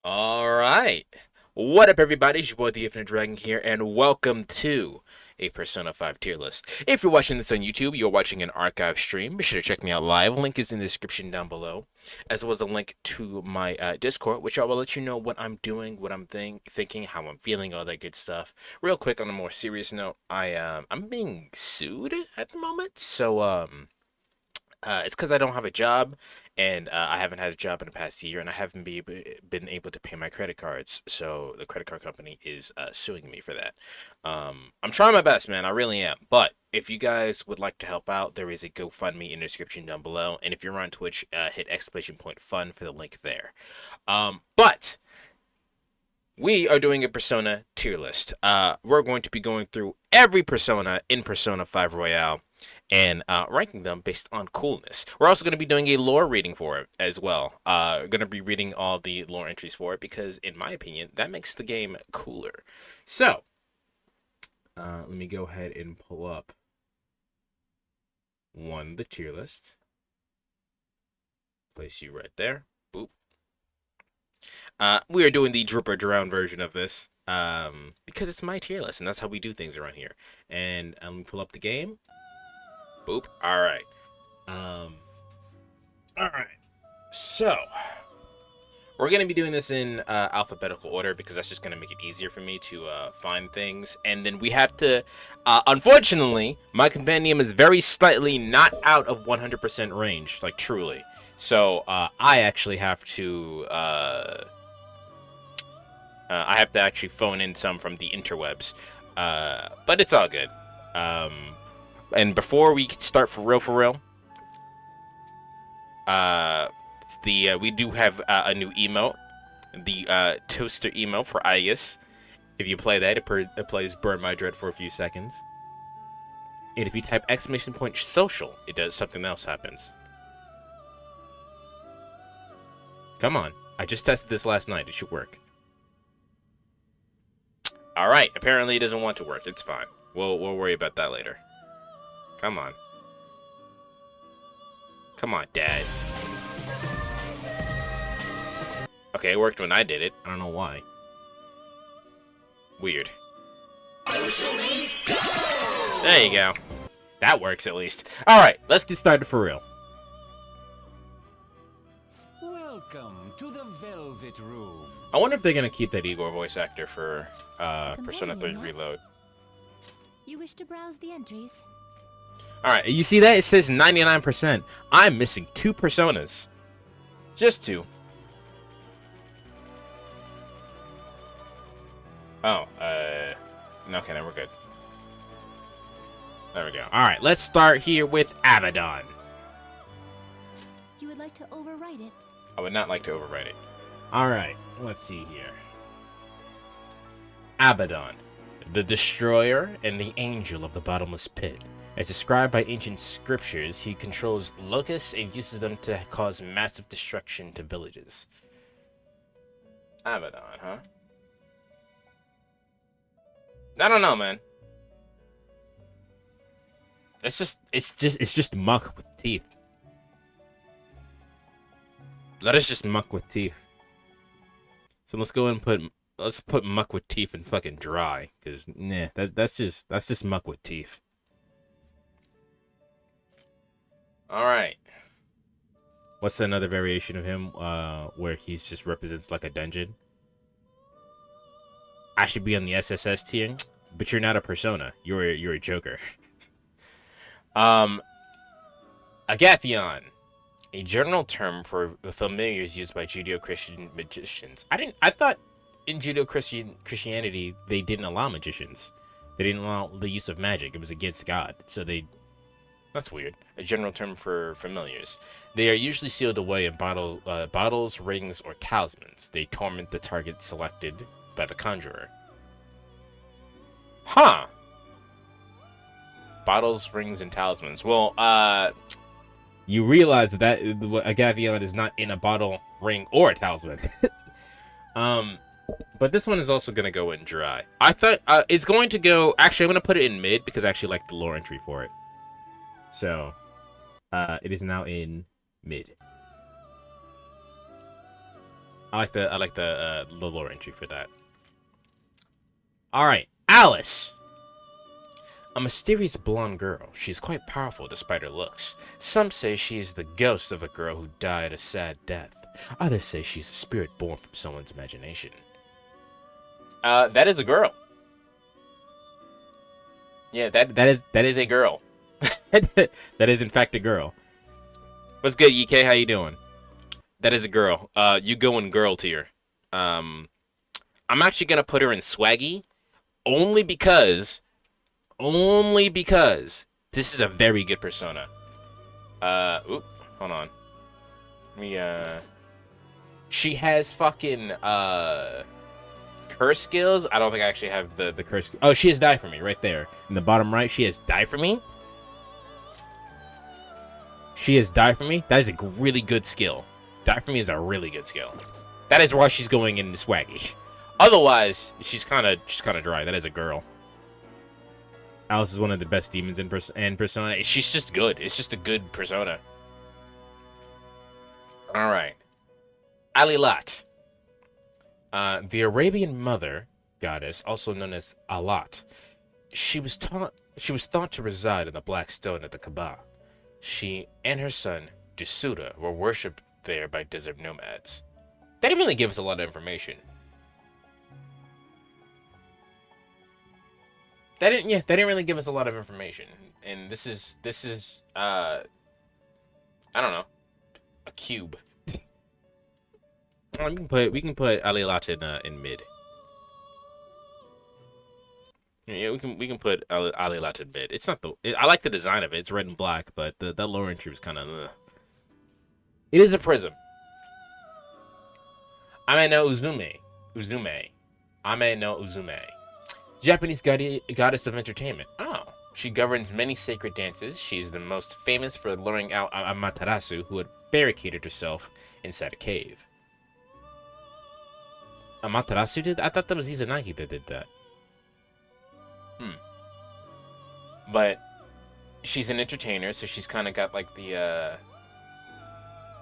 All right. What up, everybody? It's your boy, the Infinite Dragon here, and welcome to a Persona 5 tier list. If you're watching this on YouTube, you're watching an archive stream. Be sure to check me out live. Link is in the description down below, as well as a link to my Discord, which I will let you know what I'm doing, what I'm thinking, how I'm feeling, all that good stuff. Real quick, on a more serious note, I'm being sued at the moment, it's because I don't have a job, and I haven't had a job in the past year, and I haven't been able to pay my credit cards. So the credit card company is suing me for that. I'm trying my best, man. I really am. But if you guys would like to help out, there is a GoFundMe in the description down below. And if you're on Twitch, hit !fun for the link there. But we are doing a Persona tier list. We're going to be going through every Persona in Persona 5 Royale and ranking them based on coolness. We're also going to be doing a lore reading for it as well. Going to be reading all the lore entries for it because, in my opinion, that makes the game cooler. So, let me go ahead and pull up the tier list. Place you right there. Boop. We are doing the Drip or Drown version of this because it's my tier list, and that's how we do things around here. And let me pull up the game. Boop. All right. All right. So we're gonna be doing this in alphabetical order because that's just gonna make it easier for me to find things. And then we have to. Unfortunately, my compendium is very slightly not out of 100% range, like truly. So I actually have to. I have to actually phone in some from the interwebs, but it's all good. And before we start for real, we do have a new emote, the toaster emote for iOS. If you play that, it plays "Burn My Dread" for a few seconds. And if you type !social, it does something else happens. Come on, I just tested this last night. It should work. All right. Apparently, it doesn't want to work. It's fine. We'll worry about that later. Come on. Come on, Dad. Okay, it worked when I did it. I don't know why. Weird. There you go. That works at least. Alright, let's get started for real. Welcome to the Velvet Room. I wonder if they're gonna keep that Igor voice actor for Persona 3 Reload. You wish to browse the entries? Alright, you see that? It says 99%. I'm missing 2 Personas. Just 2. Oh, okay, then we're good. There we go. Alright, let's start here with Abaddon. You would like to overwrite it? I would not like to overwrite it. Alright, let's see here. Abaddon, the destroyer and the angel of the bottomless pit. As described by ancient scriptures, he controls locusts and uses them to cause massive destruction to villages. Abaddon, huh? I don't know, man. It's just muck with teeth. That is just muck with teeth. So let's go and put muck with teeth in fucking dry, cause nah, that's just muck with teeth. All right. What's another variation of him where he's just represents like a dungeon? I should be on the SSS tier, but you're not a Persona. You're a Joker. Agathion, a general term for the familiars used by Judeo-Christian magicians. I thought in Judeo-Christianity they didn't allow magicians. They didn't allow the use of magic. It was against God. So that's weird. A general term for familiars. They are usually sealed away in bottles, rings, or talismans. They torment the target selected by the conjurer. Huh. Bottles, rings, and talismans. Well, you realize that Agathion is not in a bottle, ring, or a talisman. But this one is also gonna go in dry. I thought it's going to go. Actually, I'm gonna put it in mid because I actually like the lore entry for it. So, it is now in mid. I like the lore entry for that. All right, Alice. A mysterious blonde girl. She's quite powerful despite her looks. Some say she is the ghost of a girl who died a sad death. Others say she's a spirit born from someone's imagination. That is a girl. Yeah, that is a girl. That is in fact a girl. What's good, EK? How you doing? That is a girl. You go in girl tier. I'm actually gonna put her in swaggy, only because this is a very good persona. Hold on. She has fucking curse skills. I don't think I actually have the curse. Oh, she has die for me right there in the bottom right. She has die for me. She has die for me. That is a really good skill. Die for me is a really good skill. That is why she's going in the swaggy. Otherwise, she's kind of dry. That is a girl. Alice is one of the best demons in Persona. She's just good. It's just a good persona. All right, Alilat. The Arabian mother goddess, also known as Alat. She was thought to reside in the black stone at the Kaaba. She and her son Dusuda were worshipped there by desert nomads. They didn't really give us a lot of information. They didn't really give us a lot of information. And this is I don't know, a cube. we can put Alilat in mid. Yeah, we can put Alilat in mid. It's not I like the design of it. It's red and black, but that lower entry was kind of. It is a prism. Ame no Uzume. Ame no Uzume. Japanese goddess of entertainment. Oh. She governs many sacred dances. She is the most famous for luring out Amaterasu, who had barricaded herself inside a cave. Amaterasu did? I thought that was Izanagi that did that. But she's an entertainer, so she's kind of got like the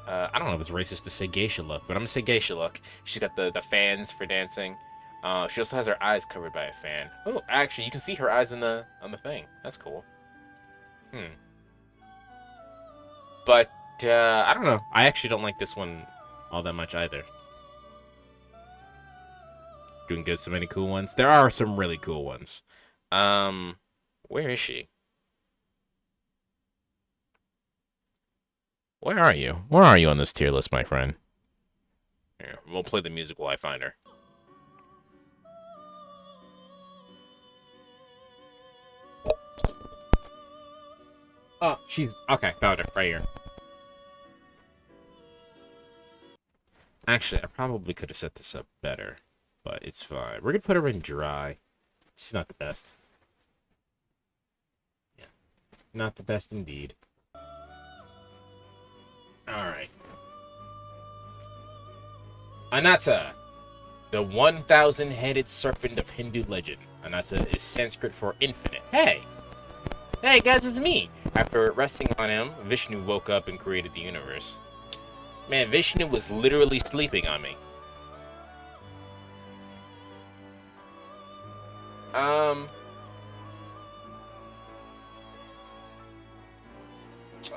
I don't know if it's racist to say geisha look, but I'm gonna say geisha look. She's got the fans for dancing. She also has her eyes covered by a fan. Oh, actually, you can see her eyes on the thing. That's cool. But I don't know. I actually don't like this one all that much either. Doing good. So many cool ones. There are some really cool ones. Where is she? Where are you? Where are you on this tier list, my friend? Here, we'll play the music while I find her. Oh, she's... Okay, found her. Right here. Actually, I probably could have set this up better, but it's fine. We're gonna put her in dry. She's not the best. Yeah. Not the best indeed. Alright. Anata. The 1,000-headed serpent of Hindu legend. Anata is Sanskrit for infinite. Hey! Hey guys, it's me! After resting on him, Vishnu woke up and created the universe. Man, Vishnu was literally sleeping on me.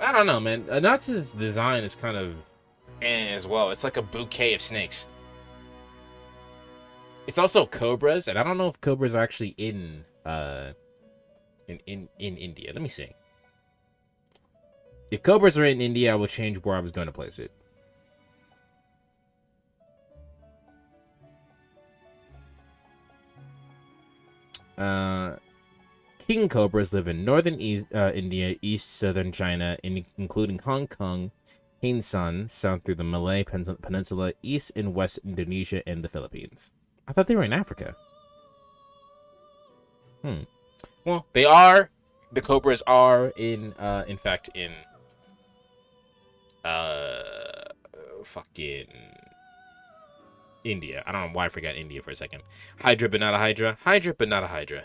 I don't know, man. Anata's design is kind of as well. It's like a bouquet of snakes. It's also cobras, and I don't know if cobras are actually in India. Let me see. If cobras are in India, I will change where I was going to place it. King cobras live in northern India, southern China, including Hong Kong, Hainan, south through the Malay Peninsula, east and west Indonesia, and the Philippines. I thought they were in Africa. Well, they are. The cobras are in fact, in fucking India. I don't know why I forgot India for a second. Hydra, but not a Hydra. Hydra, but not a Hydra.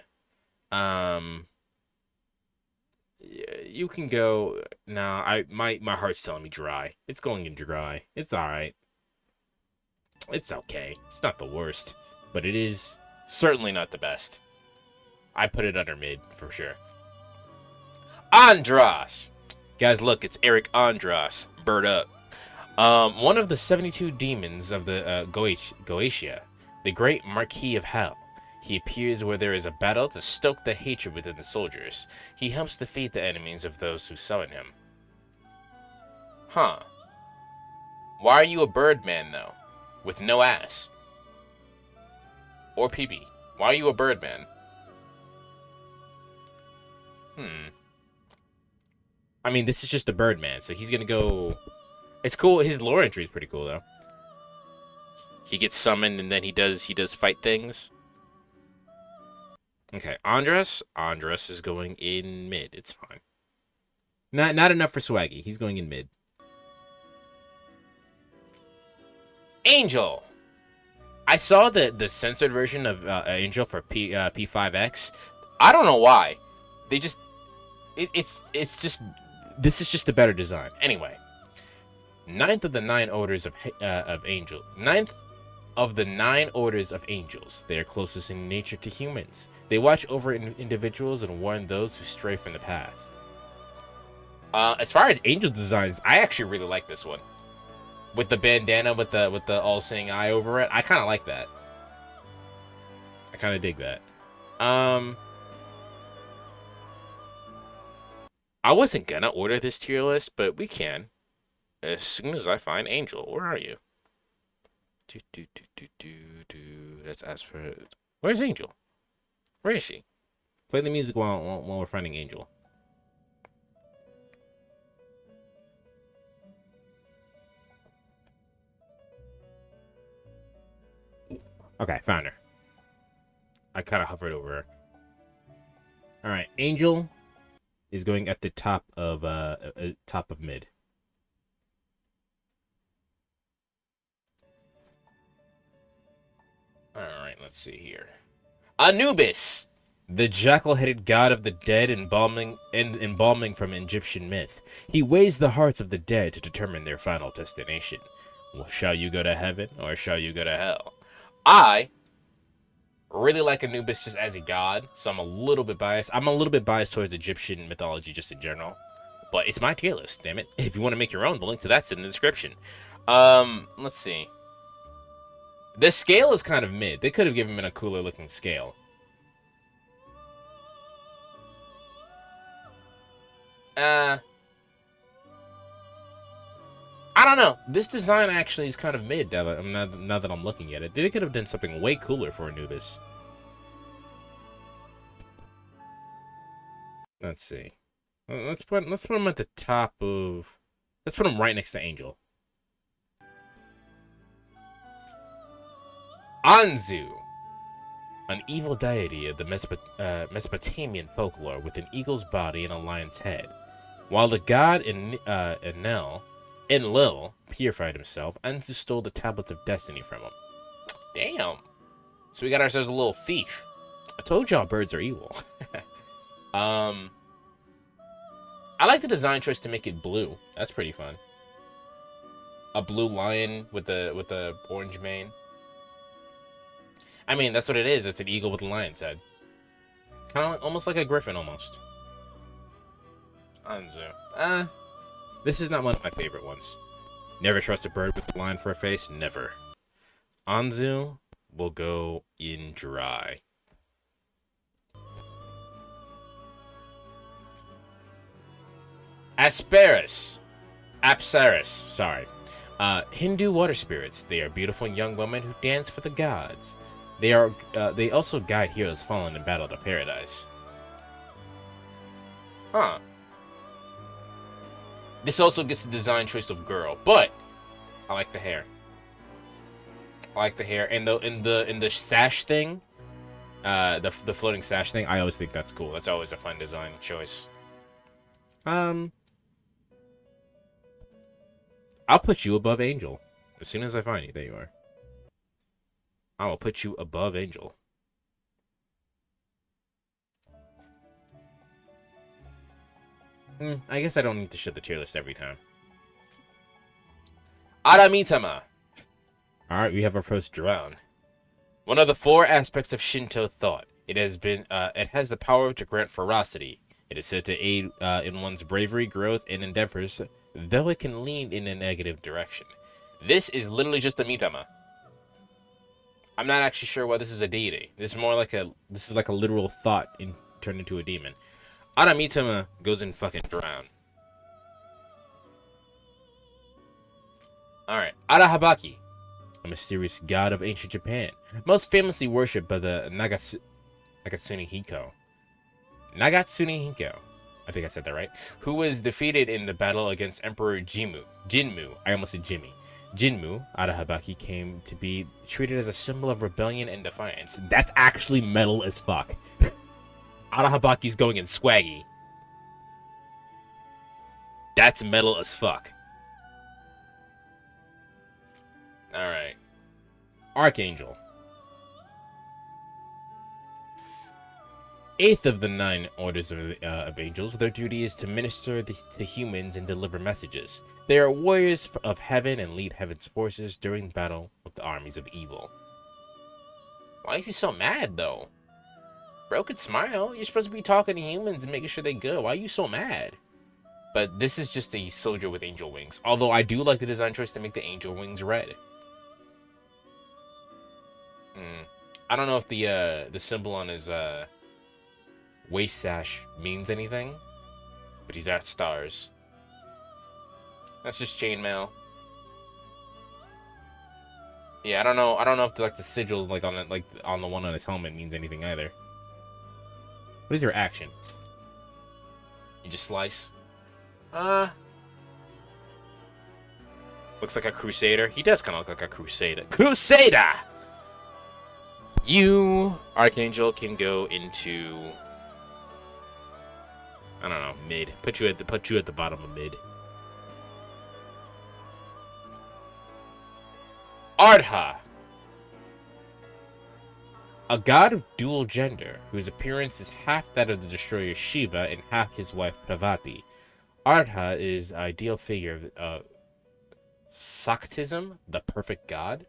You can go. No, my heart's telling me dry. It's going in dry. It's all right. It's okay. It's not the worst, but it is certainly not the best. I put it under mid for sure. Andras, guys, look, it's Eric Andras. Bird up. One of the 72 demons of the Goetia, the great Marquis of Hell. He appears where there is a battle to stoke the hatred within the soldiers. He helps defeat the enemies of those who summon him. Huh. Why are you a birdman, though? With no ass. Or pee-pee. Why are you a birdman? I mean, this is just a birdman, so he's gonna go... It's cool. His lore entry is pretty cool, though. He gets summoned, and then he does fight things. Okay, Andras. Andras is going in mid. It's fine. Not enough for Swaggy. He's going in mid. Angel. I saw the censored version of Angel for P5X. I don't know why. They just it's just this is just a better design. Anyway, ninth of the 9 orders of angel. Ninth of the 9 orders of angels. They are closest in nature to humans. They watch over individuals and warn those who stray from the path. As far as angel designs, I actually really like this one. With the bandana with the all-seeing eye over it. I kind of like that. I kind of dig that. I wasn't gonna order this tier list, but we can. As soon as I find Angel. Where are you? Let's ask for... Where's Angel? Where is she? Play the music while we're finding Angel. Okay, found her. I kind of hovered over her. All right, Angel is going at the top of mid. All right, let's see here. Anubis, the jackal-headed god of the dead, embalming from Egyptian myth. He weighs the hearts of the dead to determine their final destination. Well, shall you go to heaven or shall you go to hell? I really like Anubis just as a god, so I'm a little bit biased. I'm a little bit biased towards Egyptian mythology just in general, but it's my tier list, damn it. If you want to make your own, the link to that's in the description. Let's see. The scale is kind of mid. They could have given him a cooler looking scale. I don't know. This design actually is kind of mid now that I'm looking at it. They could have done something way cooler for Anubis. Let's see. Let's put him at the top of... Let's put him right next to Angel. Anzu, an evil deity of the Mesopotamian folklore with an eagle's body and a lion's head. While the god Enlil purified himself, Anzu stole the tablets of destiny from him. Damn. So we got ourselves a little thief. I told y'all birds are evil. I like the design choice to make it blue. That's pretty fun. A blue lion with the orange mane. I mean, that's what it is. It's an eagle with a lion's head. Kind of almost like a griffin, almost. Anzu. This is not one of my favorite ones. Never trust a bird with a lion for a face. Never. Anzu will go in dry. Apsaris, sorry. Hindu water spirits. They are beautiful young women who dance for the gods. They also guide heroes fallen in battle to paradise. Huh. This also gets the design choice of girl, but I like the hair. I like the hair and the sash thing, the floating sash thing. I always think that's cool. That's always a fun design choice. I'll put you above Angel as soon as I find you. There you are. I will put you above Angel. I guess I don't need to show the tier list every time. Aramitama, All right, we have our first drown. One of the four aspects of Shinto thought. It has the power to grant ferocity. It is said to aid in one's bravery, growth, and endeavors, though it can lean in a negative direction. This is literally just a mitama. I'm not actually sure why this is a deity. This is like a literal thought turned into a demon. Aramitama goes in fucking drown. Alright, Arahabaki, a mysterious god of ancient Japan, most famously worshipped by the Nagatsune Hiko. Nagatsune Hiko, I think I said that right, who was defeated in the battle against Emperor Jinmu, I almost said Jimmy. Jinmu, Arahabaki came to be treated as a symbol of rebellion and defiance. That's actually metal as fuck. Arahabaki's going in swaggy. That's metal as fuck. Alright. Archangel. Eighth of the 9 orders of angels, their duty is to minister to humans and deliver messages. They are warriors of heaven and lead heaven's forces during battle with the armies of evil. Why is he so mad, though? Bro could smile. You're supposed to be talking to humans and making sure they're good. Why are you so mad? But this is just a soldier with angel wings. Although I do like the design choice to make the angel wings red. I don't know if the symbol on his waist sash means anything, but he's at stars. That's just chainmail. Yeah, I don't know if the sigil on the one on his helmet means anything either. What is your action? You just slice. Looks like a crusader. He does kind of look like a crusader. Crusader. You, Archangel, can go into, I don't know, mid. Put you at the bottom of mid. Ardha, a god of dual gender, whose appearance is half that of the destroyer Shiva and half his wife Parvati. Ardha is an ideal figure of Saktism, the perfect god.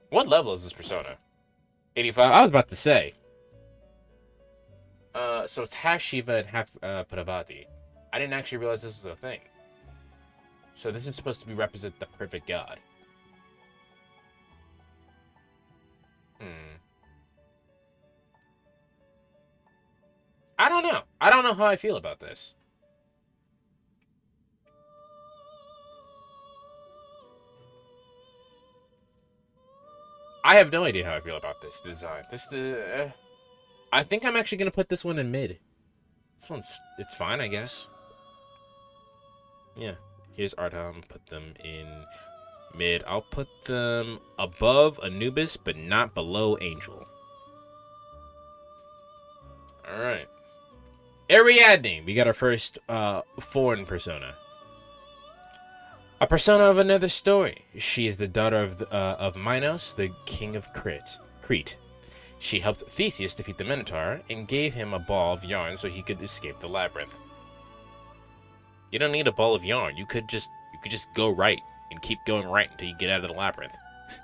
What level is this persona? 85? I was about to say. So it's half Shiva and half Parvati. I didn't actually realize this was a thing. So this is supposed to represent the perfect god. I don't know. I don't know how I feel about this. I have no idea how I feel about this design. I think I'm actually gonna put this one in mid. It's fine, I guess. Yeah, here's Artham. Put them in mid. I'll put them above Anubis, but not below Angel. All right, Ariadne. We got our first foreign persona. A persona of another story. She is the daughter of Minos, the king of Crete. She helped Theseus defeat the Minotaur and gave him a ball of yarn so he could escape the labyrinth. You don't need a ball of yarn. You could just go right and keep going right until you get out of the labyrinth. You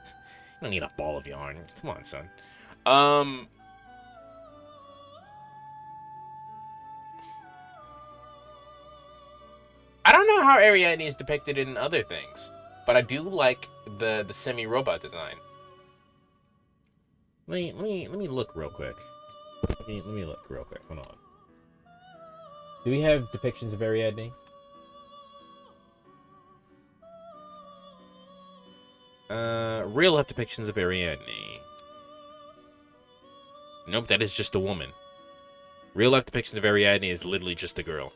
don't need a ball of yarn. Come on, son. I don't know how Ariadne is depicted in other things, but I do like the semi-robot design. Let me look real quick. Let me look real quick. Hold on. Do we have depictions of Ariadne? Real life depictions of Ariadne. Nope, that is just a woman. Real life depictions of Ariadne is literally just a girl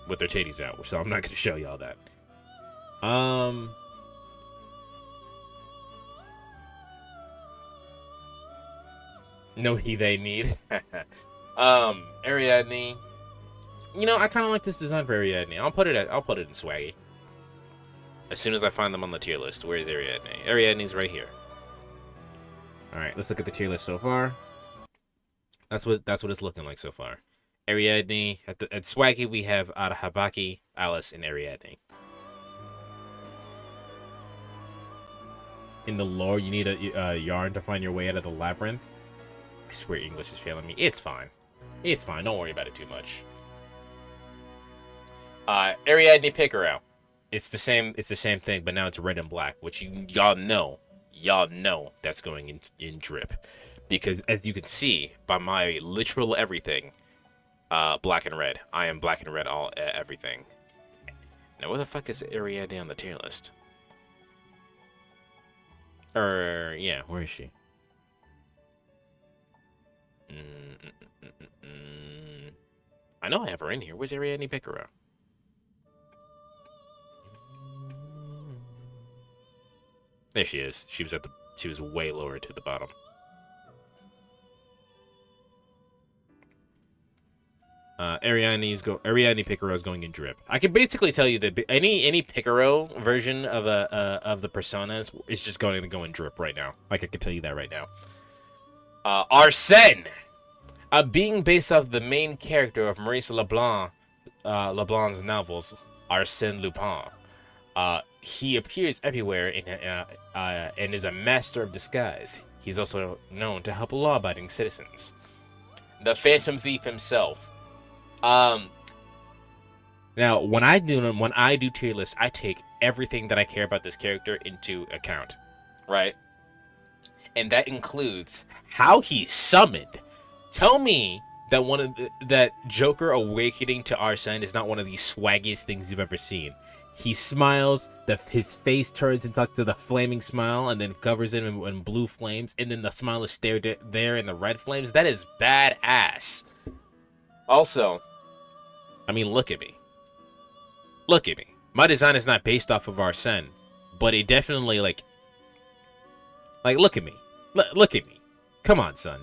with their titties out, so I'm not gonna show y'all that. No, they need. Ariadne. You know, I kind of like this design for Ariadne. I'll put it in swaggy. As soon as I find them on the tier list. Where is Ariadne? Ariadne's right here. All right, let's look at the tier list so far. That's what it's looking like so far. Ariadne at swaggy we have Arahabaki, Alice, and Ariadne. in the lore, you need a yarn to find your way out of the labyrinth. I swear English is failing me. It's fine. It's fine. Don't worry about it too much. Ariadne Picaro. It's the same thing, but now it's red and black, which y'all know that's going in drip. Because as you can see by my literal everything, black and red. I am black and red all everything. Now where the fuck is Ariadne on the tier list? Yeah, where is she? I know I have her in here. Where's Ariadne Picaro? There she is. She was way lower to the bottom. Ariadne Picaro is going in drip. I can basically tell you that any Picaro version of the personas is just going to go in drip right now. Like I can tell you that right now. Arsène, being based off the main character of Maurice Leblanc's novels, Arsène Lupin. He appears everywhere and is a master of disguise. He's also known to help law-abiding citizens. The Phantom Thief himself. Now, when I do tier lists, I take everything that I care about this character into account, right? And that includes how he's summoned. Tell me that that Joker awakening to Arsène is not one of the swaggiest things you've ever seen. He smiles, his face turns into the flaming smile, and then covers it in blue flames, and then the smile is stared at there in the red flames. That is badass. Also, I mean, look at me. Look at me. My design is not based off of Arsène, but it definitely, like look at me. Look at me. Come on, son.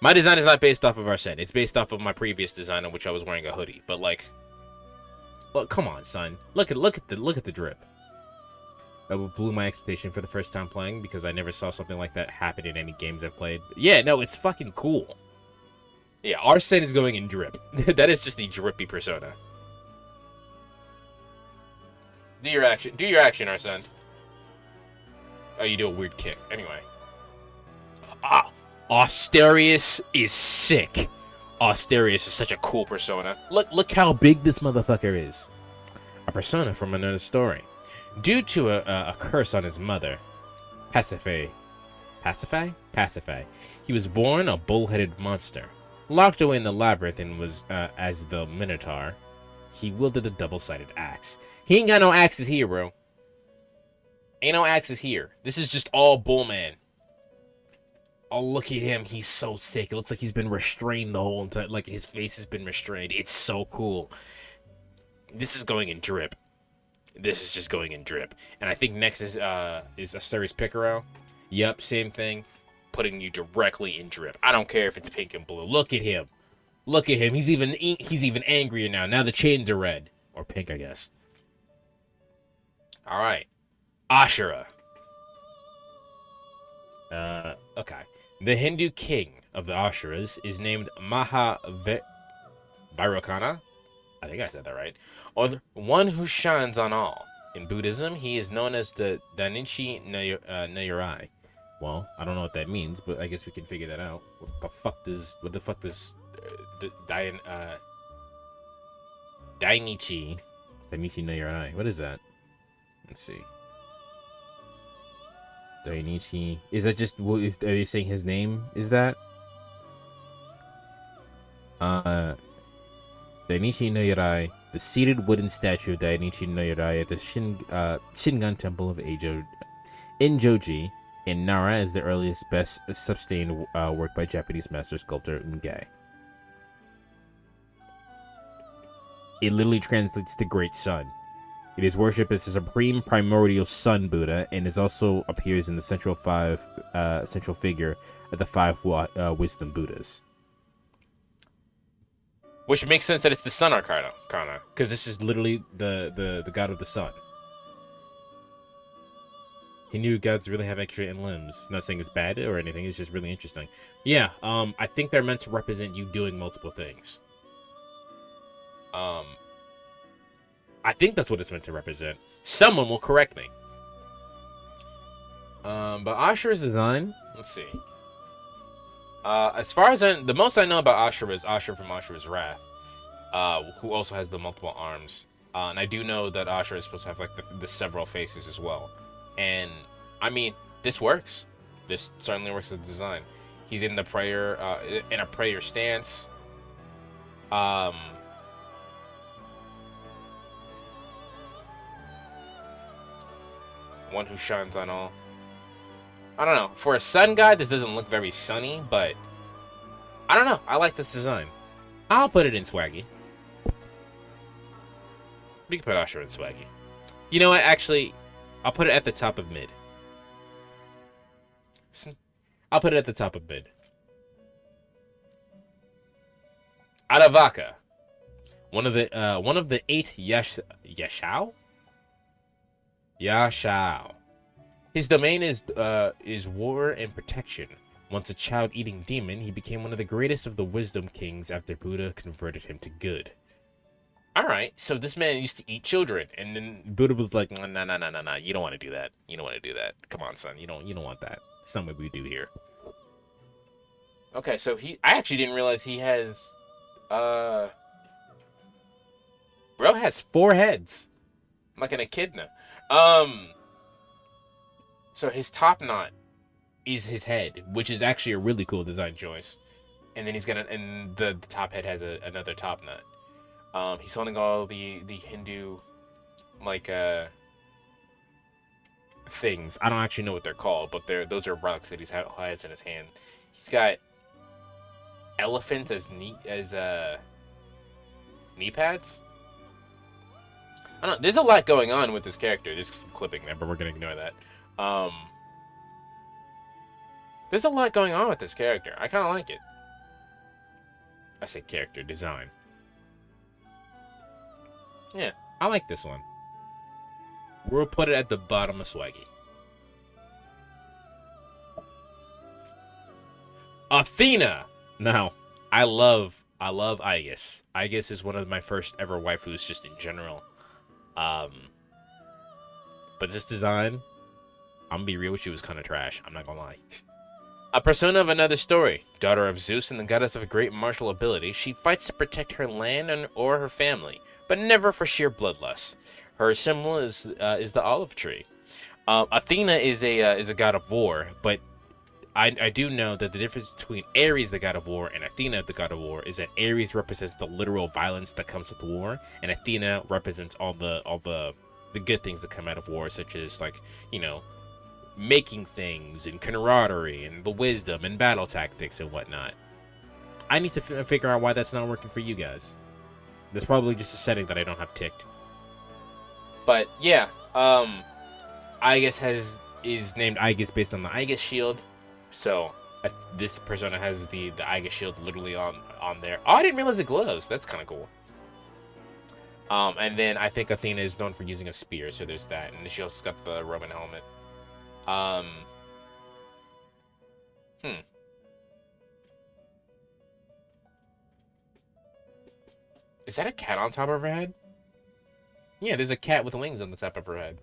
My design is not based off of Arsène. It's based off of my previous design in which I was wearing a hoodie. But, like, look, come on, son. Look at the drip. That blew my expectation for the first time playing because I never saw something like that happen in any games I've played. But yeah, no, it's fucking cool. Yeah, Arsène is going in drip. That is just the drippy persona. Do your action, Arsène. Oh, you do a weird kick. Anyway. Asterius is sick. Asterius is such a cool persona. Look how big this motherfucker is. A persona from another story. Due to a curse on his mother, Pasiphae, he was born a bull-headed monster. Locked away in the labyrinth and was, as the Minotaur, he wielded a double-sided axe. He ain't got no axes here, bro. Ain't no axes here. This is just all Bullman. Oh, look at him. He's so sick. It looks like he's been restrained the whole entire... Like, his face has been restrained. It's so cool. This is going in drip. This is just going in drip. And I think next is Asterius Picaro. Yep, same thing. Putting you directly in drip. I don't care if it's pink and blue. Look at him. Look at him. He's even angrier now. Now the chains are red. Or pink, I guess. Alright. Ashura. Okay. The Hindu king of the Ashuras is named Mahavirokana. I think I said that right. Or the one who shines on all. In Buddhism, he is known as the Dainichi Nayurai. Well, I don't know what that means, but I guess we can figure that out. What the fuck does Dainichi Nayurai? What is that? Let's see. Dainichi. Is that just, are you saying his name is that? Dainichi Nayurai, the seated wooden statue of Dainichi Nayurai at the Shingan Temple of Injoji in Nara is the earliest best sustained work by Japanese master sculptor Ungai. It literally translates to Great Sun. It is worshipped as a supreme primordial sun Buddha, and is also appears in the central figure of the five wisdom Buddhas. Which makes sense that it's the sun arcana, because this is literally the god of the sun. Hindu gods really have extra limbs. Not saying it's bad or anything, it's just really interesting. Yeah, I think they're meant to represent you doing multiple things. I think that's what it's meant to represent. Someone will correct me. But Ashura's design, let's see. As far as the most I know about Ashura is Ashura from Ashura's Wrath, who also has the multiple arms. And I do know that Ashura is supposed to have like the several faces as well. And I mean, this works. This certainly works as a design. He's in the prayer, in a prayer stance. One who shines on all. I don't know. For a sun god, this doesn't look very sunny, but I don't know. I like this design. I'll put it in swaggy. We can put Ashura in swaggy. You know what? Actually, I'll put it at the top of mid. I'll put it at the top of mid. Aravaka, one of the 8 Yashao. His domain is war and protection. Once a child-eating demon, he became one of the greatest of the wisdom kings after Buddha converted him to good. Alright, so this man used to eat children, and then Buddha was like, no, you don't want to do that. You don't want to do that. Come on, son, you don't want that. That's not what we do here. Okay, so I actually didn't realize he has, bro has 4 heads. Like an echidna. So his top knot is his head, which is actually a really cool design choice. And then and the top head has another top knot. He's holding all the Hindu, like, things. I don't actually know what they're called, but those are rocks that he has in his hand. He's got elephants as knee pads. I don't know. There's a lot going on with this character. There's some clipping there, but we're gonna ignore that. There's a lot going on with this character. I kind of like it. I say character design. Yeah, I like this one. We'll put it at the bottom of swaggy. Athena. Now, I love Aegis. Aegis is one of my first ever waifus, just in general. But this design, I'm gonna be real with you, was kind of trash. I'm not gonna lie. A persona of another story. Daughter of Zeus and the goddess of great martial ability, she fights to protect her land or her family, but never for sheer bloodlust. Her symbol is the olive tree. Athena is a god of war, but I do know that the difference between Ares, the god of war, and Athena, the god of war, is that Ares represents the literal violence that comes with war, and Athena represents all the good things that come out of war, such as, like, you know, making things and camaraderie and the wisdom and battle tactics and whatnot. I need to figure out why that's not working for you guys. That's probably just a setting that I don't have ticked. But yeah, Aegis is named Aegis based on the Aegis shield. So this persona has the Aegis shield literally on there. Oh, I didn't realize it glows. That's kind of cool. And then I think Athena is known for using a spear, so there's that. And she also got the Roman helmet. Is that a cat on top of her head? Yeah, there's a cat with wings on the top of her head.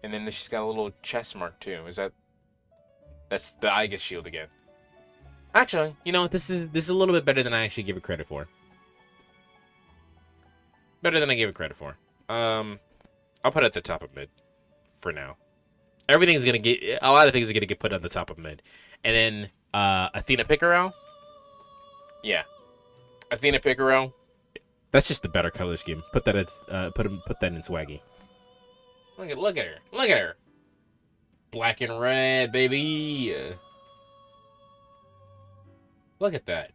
And then she's got a little chest mark too. That's the Aegis shield again. Actually, you know, this is a little bit better than I actually give it credit for. Better than I gave it credit for. I'll put it at the top of mid for now. Everything's gonna get a lot of things are gonna get put at the top of mid, and then Athena Picaro. Yeah, Athena Picaro. That's just the better color scheme. Put that put that in swaggy. Look at her. Black and red, baby. Look at that.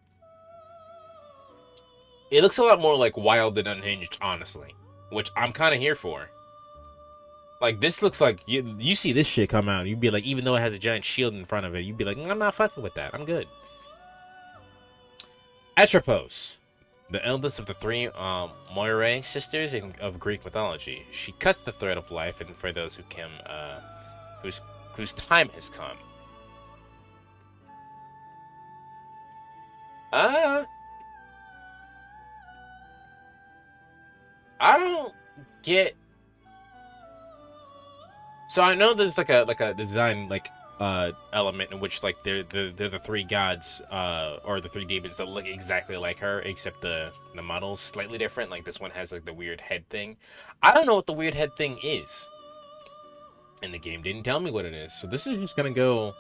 It looks a lot more like Wild and Unhinged, honestly, which I'm kind of here for. Like, this looks like, you see this shit come out, you'd be like, even though it has a giant shield in front of it, you'd be like, I'm not fucking with that, I'm good. Atropos, the eldest of the 3 Moirae sisters of Greek mythology. She cuts the thread of life, and for those whose time has come. I don't get So I know there's like a design element in which like they're the three gods or the three demons that look exactly like her, except the model's slightly different. Like this one has like the weird head thing. I don't know what the weird head thing is. And the game didn't tell me what it is. So this is just gonna go.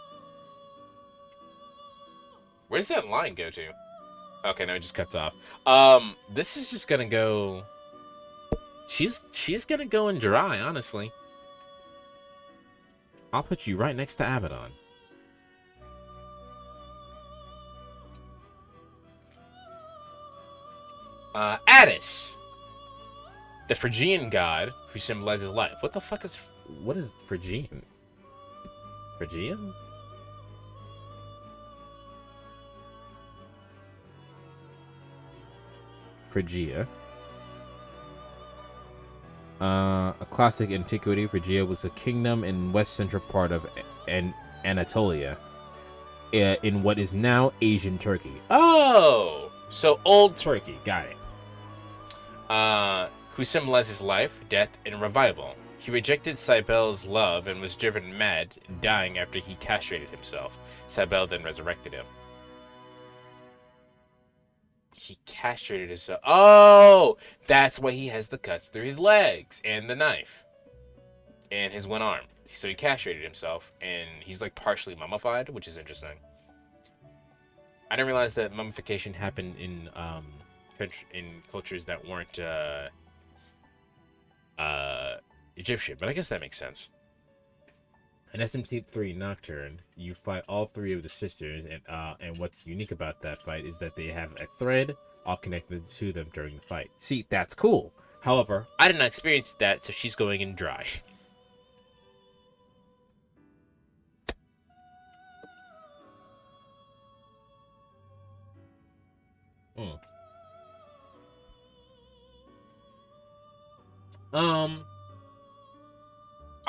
Where's that line go to? Okay, no, it just cuts off. This is just gonna go. She's gonna go in dry, honestly. I'll put you right next to Abaddon. Attis, the Phrygian god who symbolizes life. What the fuck is... What is Phrygian? Phrygian? Phrygia. A classic antiquity, Phrygia was a kingdom in west central part of Anatolia, in what is now Asian Turkey. Oh, so old Turkey, got it. Who symbolizes life, death, and revival. He rejected Cybele's love and was driven mad, dying after he castrated himself. Cybele then resurrected him. He castrated himself. Oh, that's why he has the cuts through his legs and the knife and his one arm. So he castrated himself, and he's like partially mummified, which is interesting. I didn't realize that mummification happened in cultures that weren't Egyptian, but I guess that makes sense. In SMT3 Nocturne, you fight all three of the sisters, and what's unique about that fight is that they have a thread all connected to them during the fight. See, that's cool. However, I did not experience that, so she's going in dry.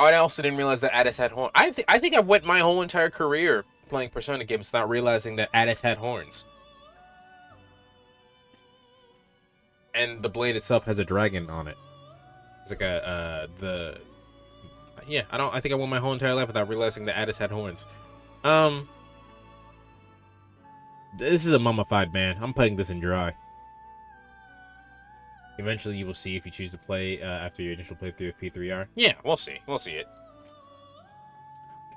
I also didn't realize that Attis had horns. I think I've went my whole entire career playing Persona games not realizing that Attis had horns. And the blade itself has a dragon on it. It's like yeah, I think I went my whole entire life without realizing that Attis had horns. This is a mummified man. I'm putting this in dry. Eventually, you will see if you choose to play after your initial playthrough of P3R. Yeah, we'll see. We'll see it.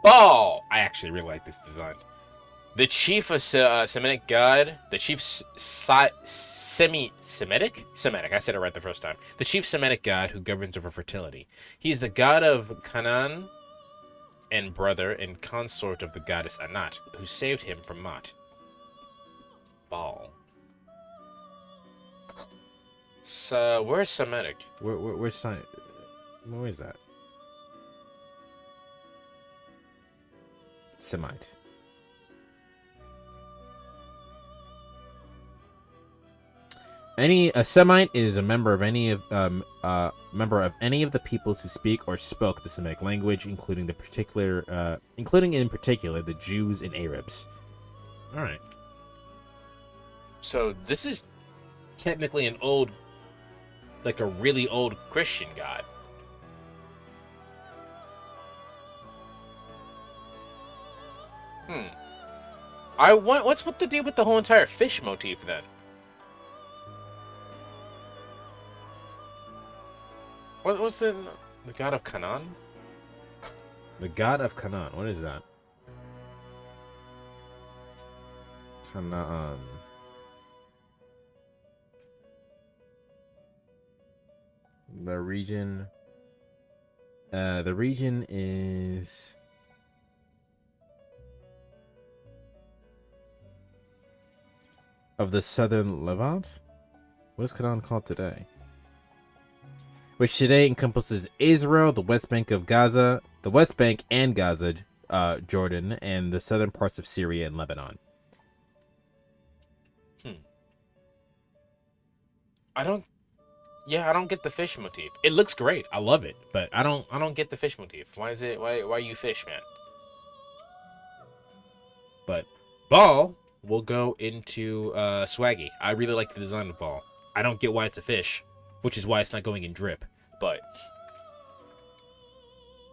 Ball! I actually really like this design. The chief of Semitic god, the chief Semitic? Semitic, I said it right the first time. The chief Semitic god who governs over fertility. He is the god of Canaan and brother and consort of the goddess Anat, who saved him from Mot. Ball. So, where's Semitic? Where's where is that? Semite. A Semite is a member of any of the peoples who speak or spoke the Semitic language, including in particular the Jews and Arabs. All right. So this is technically an old, like a really old Christian god. What's with the deal with the whole entire fish motif then? What's the god of Canaan? The god of Canaan. What is that? Canaan. The region is of the southern Levant. What is Canaan called today? Which today encompasses Israel, the West Bank of Gaza, the West Bank and Gaza, Jordan, and the southern parts of Syria and Lebanon. I don't get the fish motif. It looks great. I love it, but I don't get the fish motif. Why are you fish, man? But Ball will go into Swaggy. I really like the design of Ball. I don't get why it's a fish, which is why it's not going in drip. But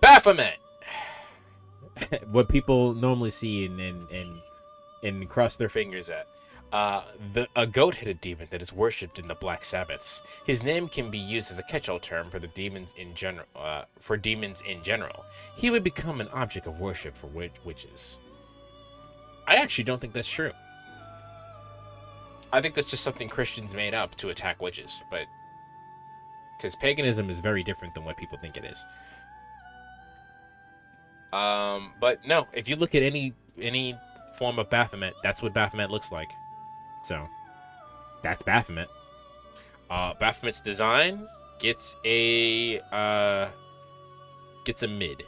baffling. Baphomet. What people normally see and cross their fingers at. A goat-headed demon that is worshipped in the Black Sabbaths. His name can be used as a catch-all term for the demons in general. He would become an object of worship for witches. I actually don't think that's true. I think that's just something Christians made up to attack witches, but because paganism is very different than what people think it is. But no, if you look at any form of Baphomet, that's what Baphomet looks like. So, that's Baphomet. Baphomet's design gets a mid.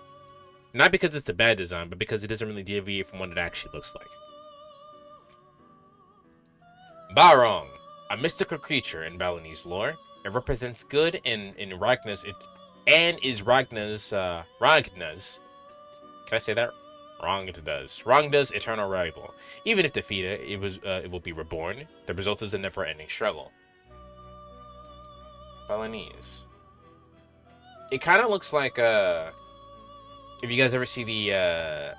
Not because it's a bad design, but because it doesn't really deviate from what it actually looks like. Barong, a mystical creature in Balinese lore. It represents good in Ragna's is Ragna's can I say that? Rangda's eternal rival. Even if defeated, it will be reborn. The result is a never-ending struggle. Balinese. It kind of looks like if you guys ever see the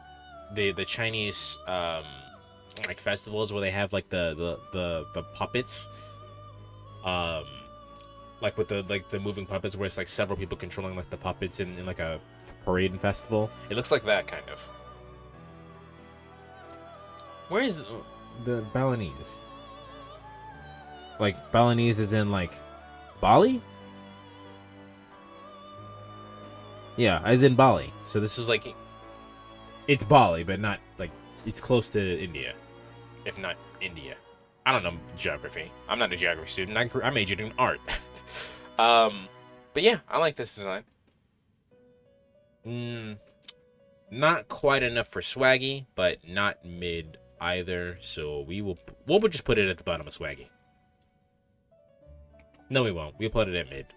Chinese like festivals where they have like the puppets, like with the moving puppets where it's like several people controlling like the puppets in like a parade and festival. It looks like that kind of. Where is the Balinese? Like Balinese is in like Bali? Yeah, as in Bali. So this is like it's Bali, but not like it's close to India, if not India. I don't know geography. I'm not a geography student. I majored in art. But yeah, I like this design. Not quite enough for swaggy, but not mid either. So we'll just put it at the bottom of swaggy. No, we won't. We'll put it at mid.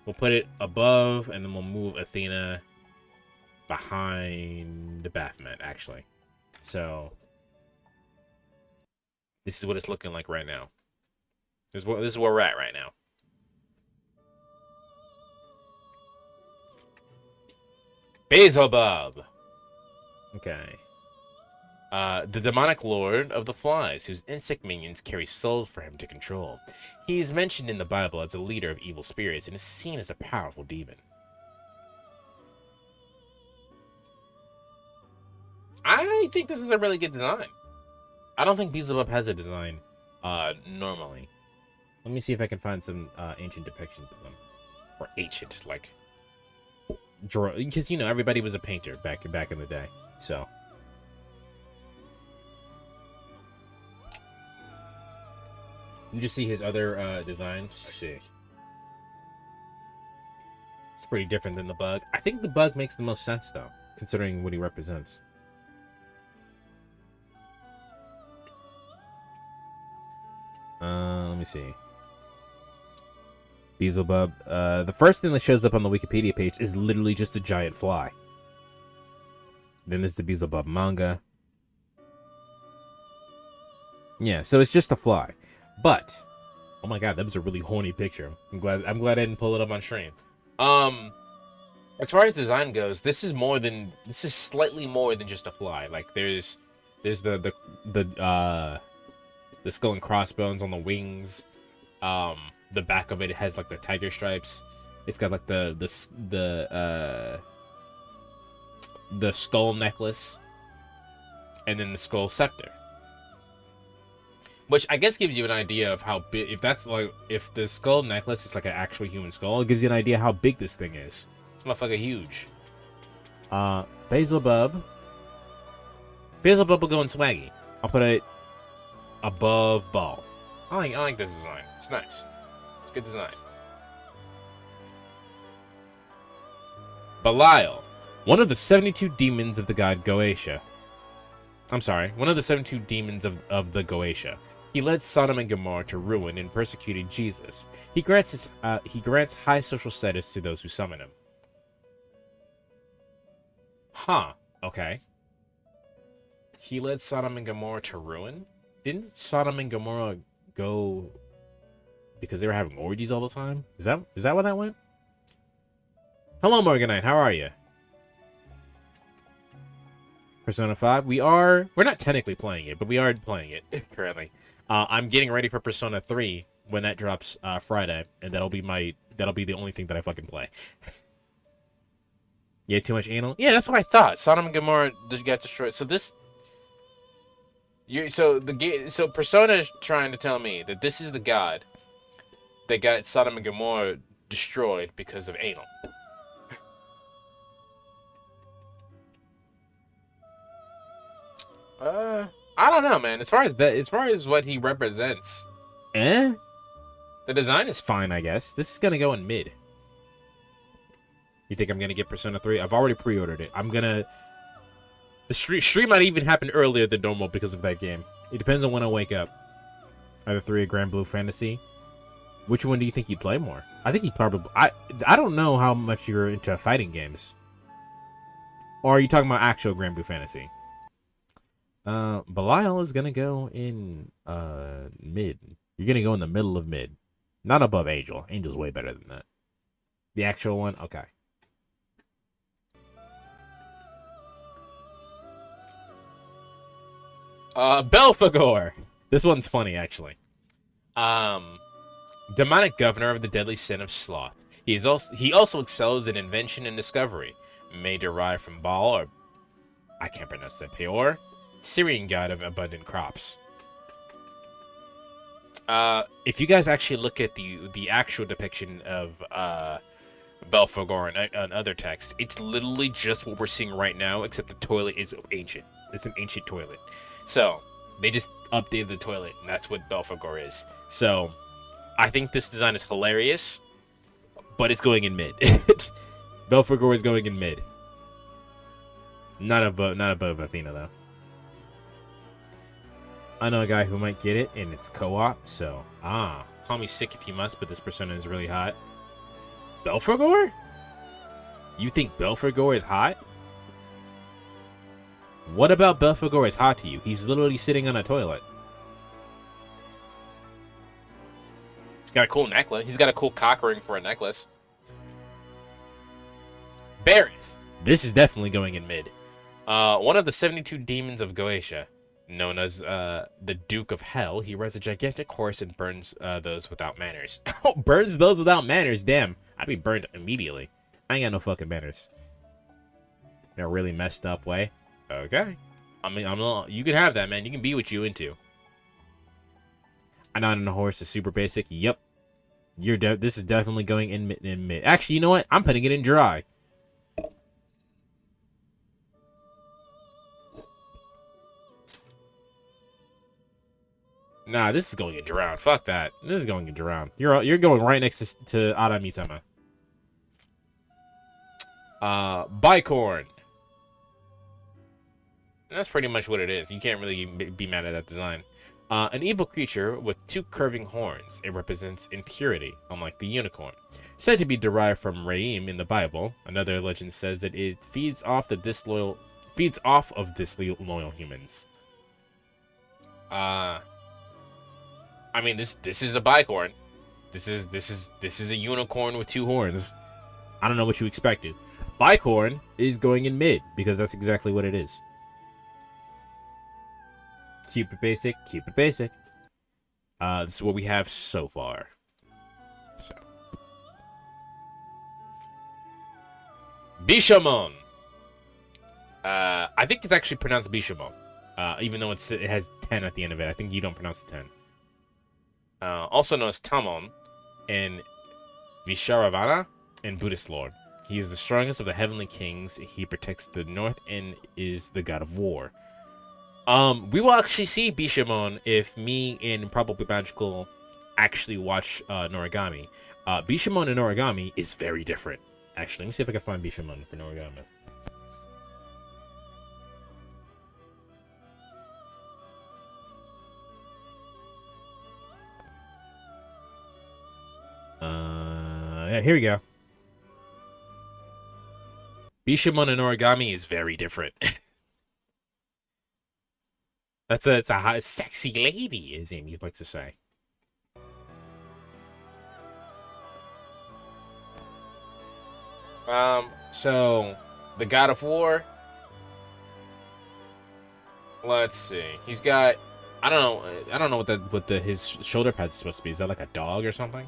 We'll put it above, and then we'll move Athena behind the Baphomet, actually. So this is what it's looking like right now. This is where we're at right now. Beelzebub. Okay. The demonic lord of the flies, whose insect minions carry souls for him to control. He is mentioned in the Bible as a leader of evil spirits and is seen as a powerful demon. I think this is a really good design. I don't think Beelzebub has a design normally. Let me see if I can find some ancient depictions of them. Or ancient, like draw, because you know everybody was a painter back in the day. So you just see his other designs. I see. It's pretty different than the bug. I think the bug makes the most sense though, considering what he represents. Let me see. Beelzebub. The first thing that shows up on the Wikipedia page is literally just a giant fly. Then there's the Beelzebub manga. Yeah, so it's just a fly. But oh my god, that was a really horny picture. I'm glad I didn't pull it up on stream. As far as design goes, this is slightly more than just a fly. Like there's the skull and crossbones on the wings. The back of it has like the tiger stripes. It's got like the skull necklace, and then the skull scepter, which I guess gives you an idea of how big. If the skull necklace is like an actual human skull, it gives you an idea how big this thing is. It's motherfucker huge. Beelzebub will go in swaggy. I'll put it above Ball. I like this design. It's nice. It's good design. Belial, one of the 72 demons of the god Goetia. I'm sorry, one of the 72 demons of the Goetia. He led Sodom and Gomorrah to ruin and persecuted Jesus. He grants high social status to those who summon him. Huh. Okay. He led Sodom and Gomorrah to ruin? Didn't Sodom and Gomorrah go because they were having orgies all the time? Is that where that went? Hello, Morganite. How are you? Persona 5. We're not technically playing it, but we are playing it currently. I'm getting ready for Persona 3 when that drops Friday, and that'll be the only thing that I fucking play. Yeah, too much anal? Yeah, that's what I thought. Sodom and Gomorrah got destroyed. So so Persona is trying to tell me that this is the god that got Sodom and Gomorrah destroyed because of anal. I don't know, man. As far as what he represents, the design is fine, I guess. This is gonna go in mid. You think I'm gonna get Persona 3? I've already pre-ordered it. The stream might even happen earlier than normal because of that game. It depends on when I wake up. Either 3 or Grand Blue Fantasy. Which one do you think you play more? I think you probably... I don't know how much you're into fighting games. Or are you talking about actual Grand Blue Fantasy? Belial is gonna go in mid. You're gonna go in the middle of mid. Not above Angel. Angel's way better than that. The actual one? Okay. Belphegor. This one's funny, actually. Demonic governor of the deadly sin of sloth. He also excels in invention and discovery. May derive from Baal, or I can't pronounce that. Peor, Syrian god of abundant crops. If you guys actually look at the actual depiction of Belphegor and other texts, it's literally just what we're seeing right now, except the toilet is ancient. It's an ancient toilet. So, they just updated the toilet, and that's what Belphegor is. So, I think this design is hilarious, but it's going in mid. Belphegor is going in mid. Not above Athena, though. I know a guy who might get it, and it's co-op, so... call me sick if you must, but this persona is really hot. Belphegor? You think Belphegor is hot? What about Belphegor is hot to you? He's literally sitting on a toilet. He's got a cool necklace. He's got a cool cock ring for a necklace. Barith. This is definitely going in mid. One of the 72 demons of Goetia, known as the Duke of Hell, he rides a gigantic horse and burns those without manners. Oh, burns those without manners? Damn. I'd be burned immediately. I ain't got no fucking manners. In a really messed up way. Okay. I mean, you can have that, man. You can be what you into. I know on a horse is super basic. Yep. This is definitely going in mid. Actually, you know what? I'm putting it in dry. Nah, this is going in drown. Fuck that. This is going in drown. You're going right next to Aramitama. Bicorn. That's pretty much what it is. You can't really be mad at that design. An evil creature with 2 curving horns. It represents impurity, unlike the unicorn. Said to be derived from Reim in the Bible. Another legend says that it feeds off of disloyal humans. I mean, this is a bicorn. This is a unicorn with 2 horns. I don't know what you expected. Bicorn is going in mid because that's exactly what it is. Keep it basic. Keep it basic. This is what we have so far. So, Bishamon. I think it's actually pronounced Bishamon. Even though it has 10 at the end of it, I think you don't pronounce the 10. Also known as Tamon in Visharavana and Buddhist lore. He is the strongest of the heavenly kings. He protects the north and is the god of war. We will actually see Bishamon if me and Probably Magical actually watch Noragami. Bishamon and Noragami is very different. Actually, let me see if I can find Bishamon for Noragami. Yeah, here we go. Bishamon and Origami is very different. It's a hot, sexy lady, as Amy likes to say. So the God of War. Let's see. He's got. I don't know. I don't know what his shoulder pad is supposed to be. Is that like a dog or something?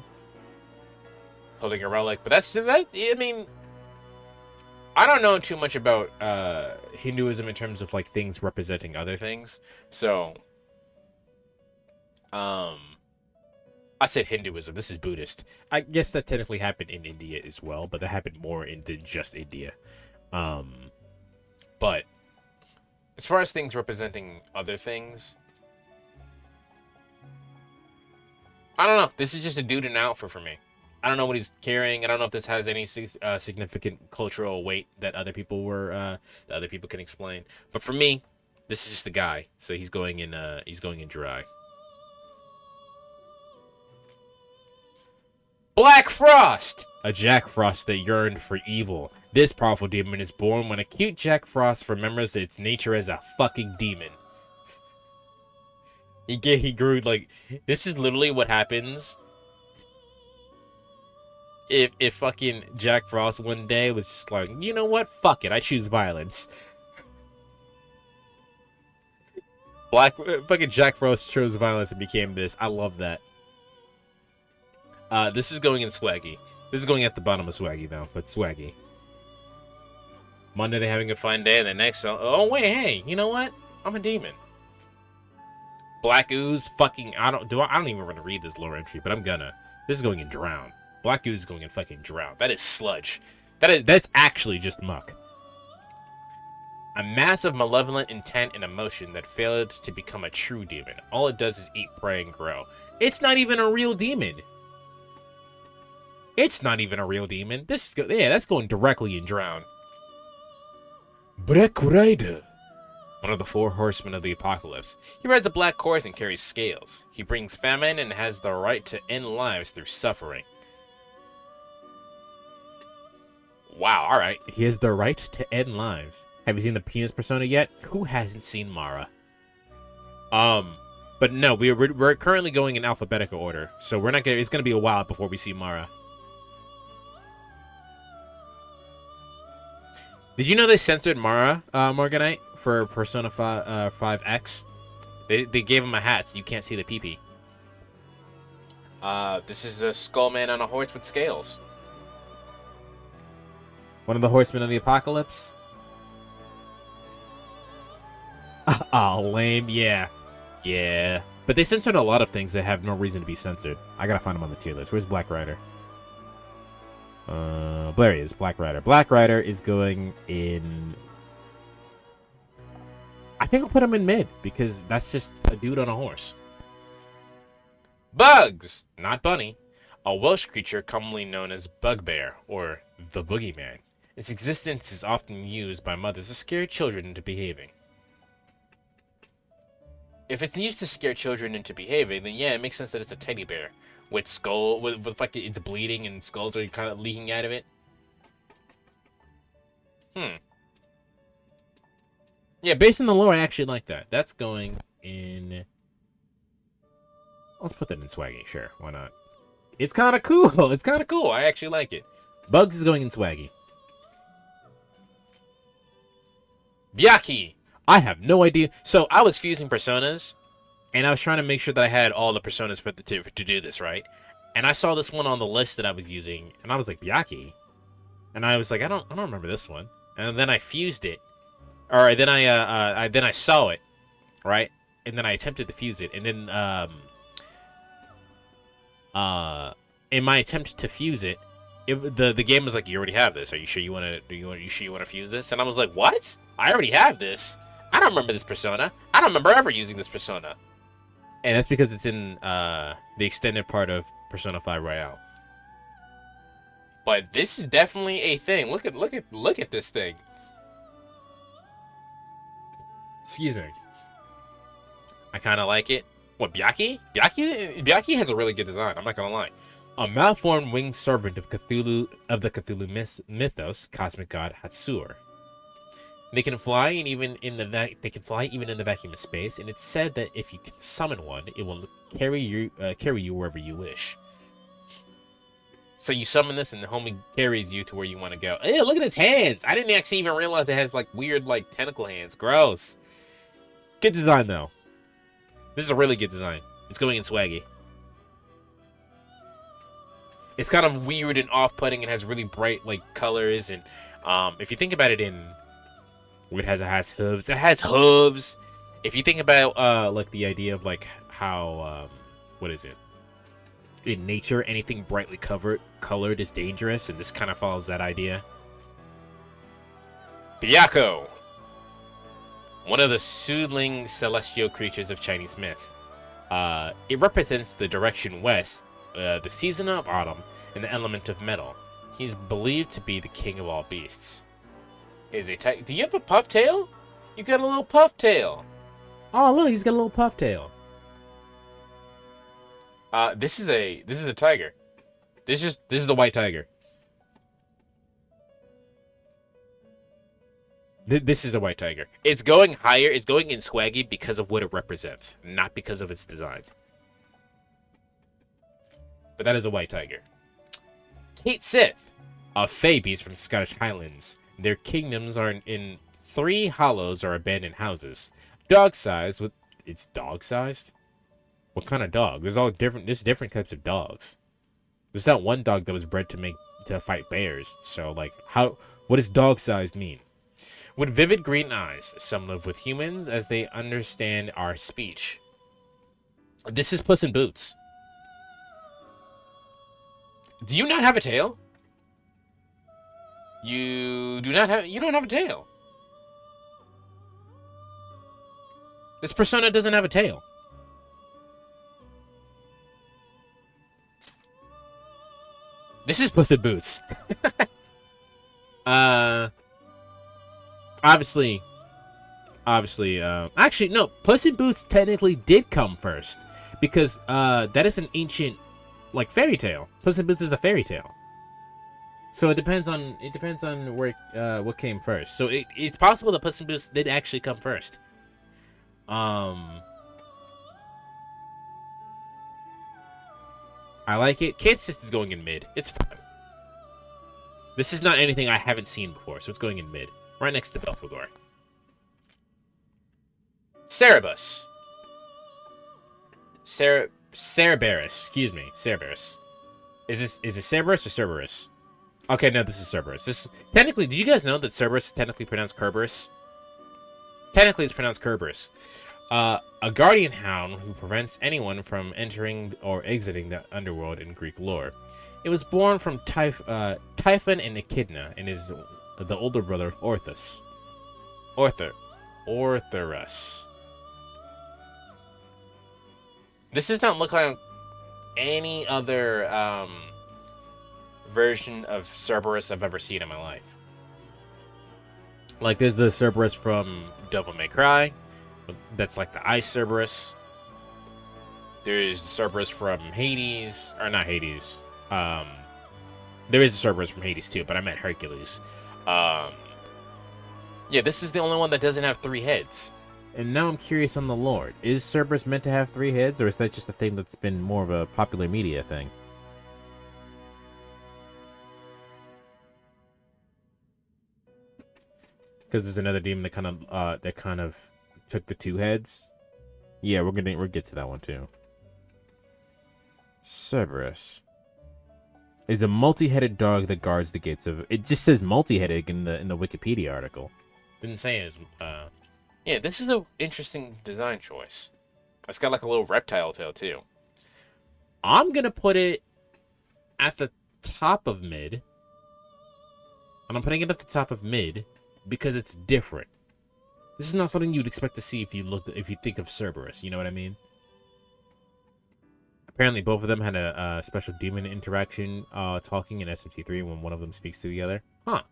Holding a relic, but that's that. I mean, I don't know too much about Hinduism in terms of like things representing other things. So, I said Hinduism. This is Buddhist. I guess that technically happened in India as well, but that happened more into just India. But as far as things representing other things, I don't know. This is just a dude in an outfit for me. I don't know what he's carrying. I don't know if this has any significant cultural weight that other people can explain. But for me, this is just the guy. So he's going in dry. Black Frost! A Jack Frost that yearned for evil. This powerful demon is born when a cute Jack Frost remembers its nature as a fucking demon. He grew like... This is literally what happens if fucking Jack Frost one day was just like, you know what? Fuck it. I choose violence. Fucking Jack Frost chose violence and became this. I love that. This is going in Swaggy. This is going at the bottom of Swaggy, though, but Swaggy. Monday they're having a fine day, and the next, oh wait, hey, you know what? I'm a demon. Black Ooze, fucking, I don't even want to read this lore entry, but I'm gonna. This is going in Drown. Black Ooze is going in fucking Drown. That is sludge. That's actually just muck. A mass of malevolent intent and emotion that failed to become a true demon. All it does is eat, pray, and grow. It's not even a real demon. It's not even a real demon. That's going directly in Drown. Black Rider. One of the 4 horsemen of the apocalypse. He rides a black horse and carries scales. He brings famine and has the right to end lives through suffering. Wow, alright. He has the right to end lives. Have you seen the penis persona yet? Who hasn't seen Mara? But no, we're currently going in alphabetical order. So it's gonna be a while before we see Mara. Did you know they censored Mara, Morganite, for Persona 5X? They gave him a hat so you can't see the pee-pee. This is a skull man on a horse with scales. One of the horsemen of the apocalypse? Oh, lame, yeah. Yeah. But they censored a lot of things that have no reason to be censored. I gotta find him on the tier list. Where's Black Rider? There he is, Black Rider. Black Rider is going in... I think I'll put him in mid, because that's just a dude on a horse. Bugs! Not Bunny. A Welsh creature commonly known as Bugbear, or the Boogeyman. Its existence is often used by mothers to scare children into behaving. If it's used to scare children into behaving, then yeah, it makes sense that it's a teddy bear. With skull, with like it's bleeding and skulls are kind of leaking out of it. Yeah, based on the lore, I actually like that. That's going in... Let's put that in Swaggy, sure, why not? It's kind of cool, it's kind of cool, I actually like it. Bugs is going in Swaggy. Byaki! I have no idea. So, I was fusing personas, and I was trying to make sure that I had all the personas to do this, right? And I saw this one on the list that I was using, and I was like, Byaki? And I was like, I don't remember this one. And then I fused it. Or then I saw it, right? And then I attempted to fuse it, and then in my attempt to fuse it, the game was like, you already have this. Are you sure you want to fuse this? And I was like, what? I already have this. I don't remember this persona. I don't remember ever using this persona. And that's because it's in the extended part of Persona 5 Royale. But this is definitely a thing. Look at this thing. Excuse me. I kind of like it. What, Byaki? Byaki has a really good design. I'm not gonna lie. A malformed winged servant of Cthulhu the Cthulhu mythos, cosmic god Hatsur. They can fly even in the vacuum of space, and it's said that if you can summon one, it will carry you wherever you wish. So you summon this, and the homie carries you to where you want to go. Ew, look at his hands! I didn't actually even realize it has like weird like tentacle hands. Gross. Good design, though. This is a really good design. It's going in swaggy. It's kind of weird and off-putting. It has really bright, like, colors. And if you think about it in... It has hooves. It has hooves. If you think about, like, the idea of, like, how... what is it? In nature, anything brightly colored is dangerous. And this kind of follows that idea. Byakko. One of the soothing celestial creatures of Chinese myth. It represents the direction west, the season of autumn, and the element of metal. He's believed to be the king of all beasts. Do you have a puff tail? You got a little puff tail. Oh, look, he's got a little puff tail. This is a tiger. This is the white tiger. This is a white tiger. It's going higher. It's going in swaggy because of what it represents, not because of its design. But that is a white tiger. Kate Sith, a fae beast from Scottish Highlands. Their kingdoms are in 3 hollows or abandoned houses. Dog-sized with... It's dog-sized? What kind of dog? There's different types of dogs. There's not one dog that was bred to fight bears. So, like, what does dog-sized mean? With vivid green eyes, some live with humans as they understand our speech. This is Puss in Boots. Do you not have a tail? You don't have a tail. This persona doesn't have a tail. This is Puss in Boots. Obviously, actually, no, Puss in Boots technically did come first because that is an ancient, like, fairy tale. Puss in Boots is a fairy tale, so it depends on where what came first. So it's possible that Puss in Boots did actually come first. I like it. Kate Sith is going in mid. It's fine. This is not anything I haven't seen before, so it's going in mid. Right next to Belphegor. Cerebus. Cerberus. Excuse me. Cerberus. Is it Cerberus or Cerberus? Okay, no, this is Cerberus. Technically, did you guys know that Cerberus is technically pronounced Kerberos? Technically, it's pronounced Kerberos. A guardian hound who prevents anyone from entering or exiting the underworld in Greek lore. It was born from Typhon and Echidna and is the older brother of Orthus. Ortherus. This does not look like any other version of Cerberus I've ever seen in my life. Like, there's the Cerberus from Devil May Cry. That's like the Ice Cerberus. There's the Cerberus from Hades. Or not Hades. There is a Cerberus from Hades too, but I meant Hercules. Yeah, this is the only one that doesn't have 3 heads. And now I'm curious on the lore. Is Cerberus meant to have 3 heads, or is that just a thing that's been more of a popular media thing? Because there's another demon that kind of took the 2 heads. Yeah, we'll get to that one too. Cerberus is a multi-headed dog that guards the gates of... It just says multi-headed in the Wikipedia article. Didn't say it. Yeah, this is an interesting design choice. It's got like a little reptile tail too. I'm gonna put it at the top of mid. And I'm putting it at the top of mid because it's different. This is not something you'd expect to see if you think of Cerberus. You know what I mean? Apparently, both of them had a special demon interaction talking in SMT3 when one of them speaks to the other. Huh.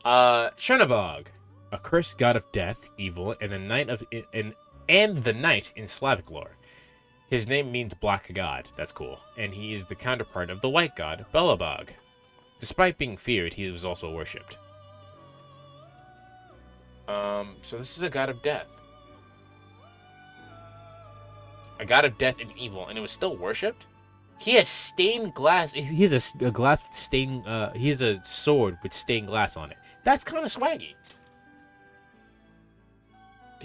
Chernobog, a cursed god of death, evil, and the night in Slavic lore. His name means black god. That's cool. And he is the counterpart of the white god, Belobog. Despite being feared, he was also worshipped. So this is a god of death. A god of death and evil, and it was still worshipped? He has stained glass. He has a glass with stained. He has a sword with stained glass on it. That's kind of swaggy.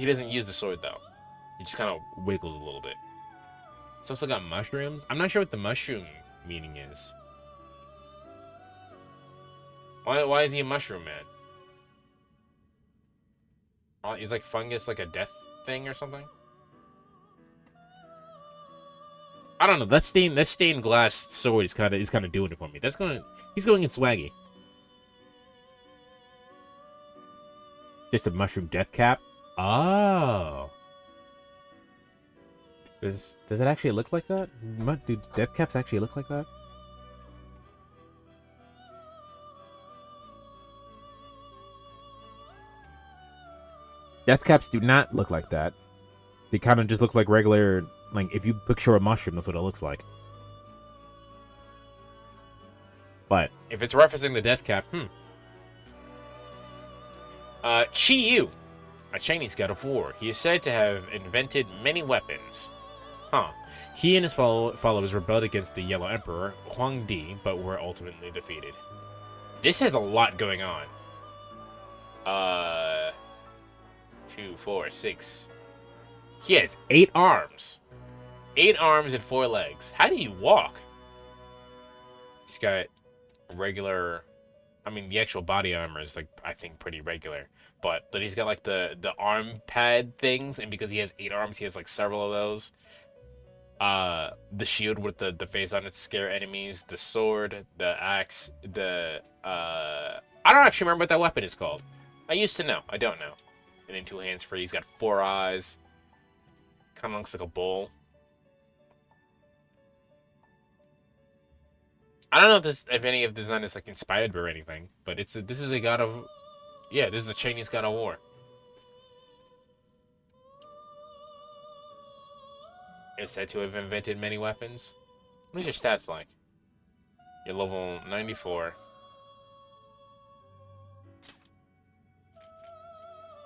He doesn't use the sword though. He just kind of wiggles a little bit. It's also got mushrooms. I'm not sure what the mushroom meaning is. Why is he a mushroom man? Oh, he's like fungus, like a death thing or something. I don't know. That stained glass sword is kind of doing it for me. He's going in swaggy. Just a mushroom death cap. Oh. Does it actually look like that? Do death caps actually look like that? Death caps do not look like that. They kind of just look like regular, like if you picture a mushroom, that's what it looks like. But if it's referencing the death cap, Chi Yu, a Chinese god of war. He is said to have invented many weapons. He and his followers rebelled against the Yellow Emperor, Huang Di, but were ultimately defeated. This has a lot going on. 2, 4, 6. He has 8 arms. 8 arms and 4 legs. How do you walk? He's got regular... I mean, the actual body armor is, like, I think pretty regular. But he's got, like, the arm pad things, and because he has 8 arms, he has, like, several of those. The shield with the face on it to scare enemies, the sword, the axe, I don't actually remember what that weapon is called. I used to know. I don't know. And then 2 hands free. He's got 4 eyes. Kind of looks like a bull. I don't know if any of the design is like inspired or anything, but this is a god of, this is a Chinese god of war. It's said to have invented many weapons. What are your stats like? You're level 94.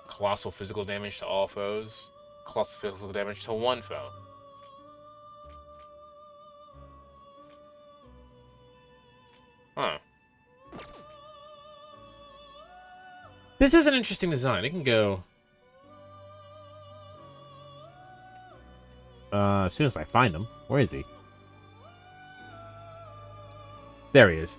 Colossal physical damage to all foes. Colossal physical damage to 1 foe. Huh. This is an interesting design. It can go... as soon as I find him. Where is he? There he is.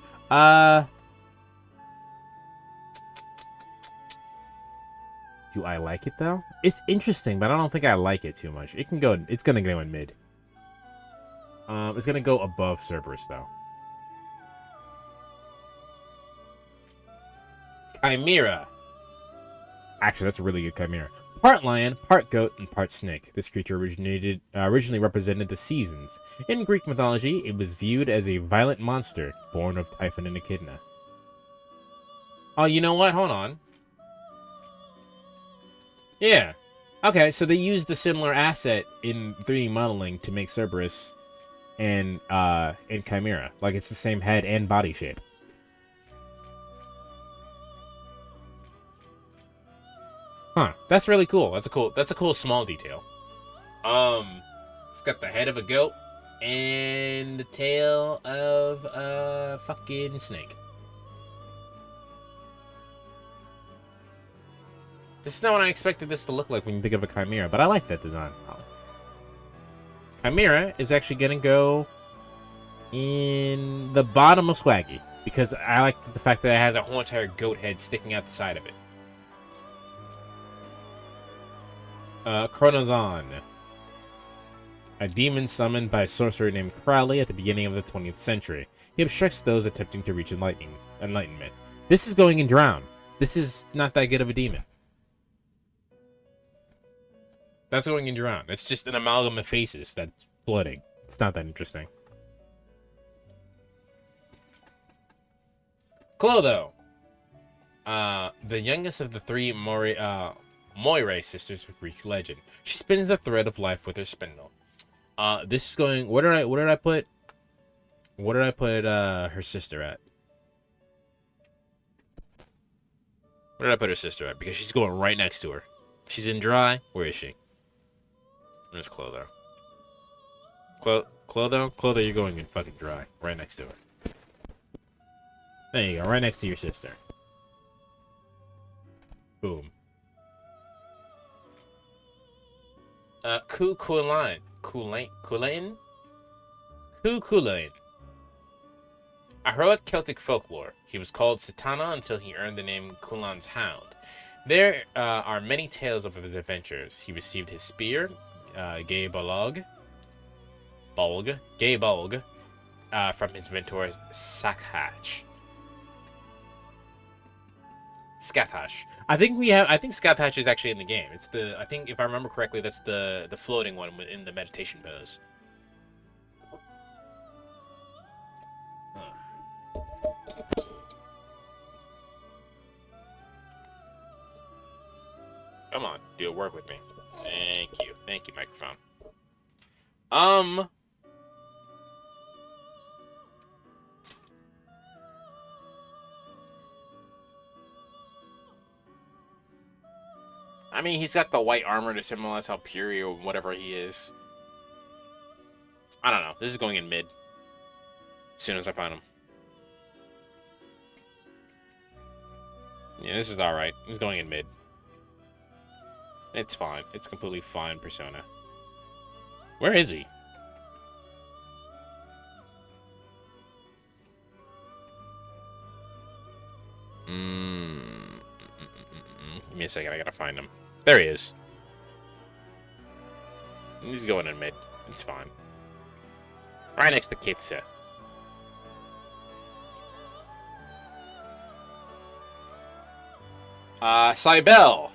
Do I like it, though? It's interesting, but I don't think I like it too much. It's gonna go in mid. It's gonna go above Cerberus, though. Chimera. Actually, that's a really good chimera. Part lion, part goat, and part snake. This creature originally represented the seasons. In Greek mythology, it was viewed as a violent monster, born of Typhon and Echidna. Oh, you know what? Hold on. Yeah. Okay, so they used a similar asset in 3D modeling to make Cerberus and Chimera. Like, it's the same head and body shape. Huh, that's really cool. That's a cool small detail. It's got the head of a goat and the tail of a fucking snake. This is not what I expected this to look like when you think of a chimera, but I like that design. Chimera is actually gonna go in the bottom of Swaggy because I like the fact that it has a whole entire goat head sticking out the side of it. Chronodon. A demon summoned by a sorcerer named Crowley at the beginning of the 20th century. He obstructs those attempting to reach enlightenment. This is going in Drown. This is not that good of a demon. That's going in Drown. It's just an amalgam of faces that's floating. It's not that interesting. Clotho. The youngest of the 3 Moirae sisters of Greek legend. She spins the thread of life with her spindle. This is going. Where did I put her sister at? Where did I put her sister at? Because she's going right next to her. She's in dry. Where is she? There's Clotho. Clotho, you're going in fucking dry. Right next to her. There you go. Right next to your sister. Boom. Kulain. Kulain? Kulain. A heroic Celtic folklore. He was called Satana until he earned the name Kulan's Hound. There are many tales of his adventures. He received his spear, Gay Balog, from his mentor Sakhatch. Skathash. I think Skathash is actually in the game. It's I think if I remember correctly, that's the floating one in the meditation pose. Come on, do it. Work with me. Thank you, microphone. I mean, he's got the white armor to symbolize how pure or whatever he is. I don't know. This is going in mid. As soon as I find him. Yeah, this is alright. He's going in mid. It's fine. It's completely fine, Persona. Where is he? Give me a second. I gotta find him. There he is. He's going in mid. It's fine. Right next to Kitsa. Cybele.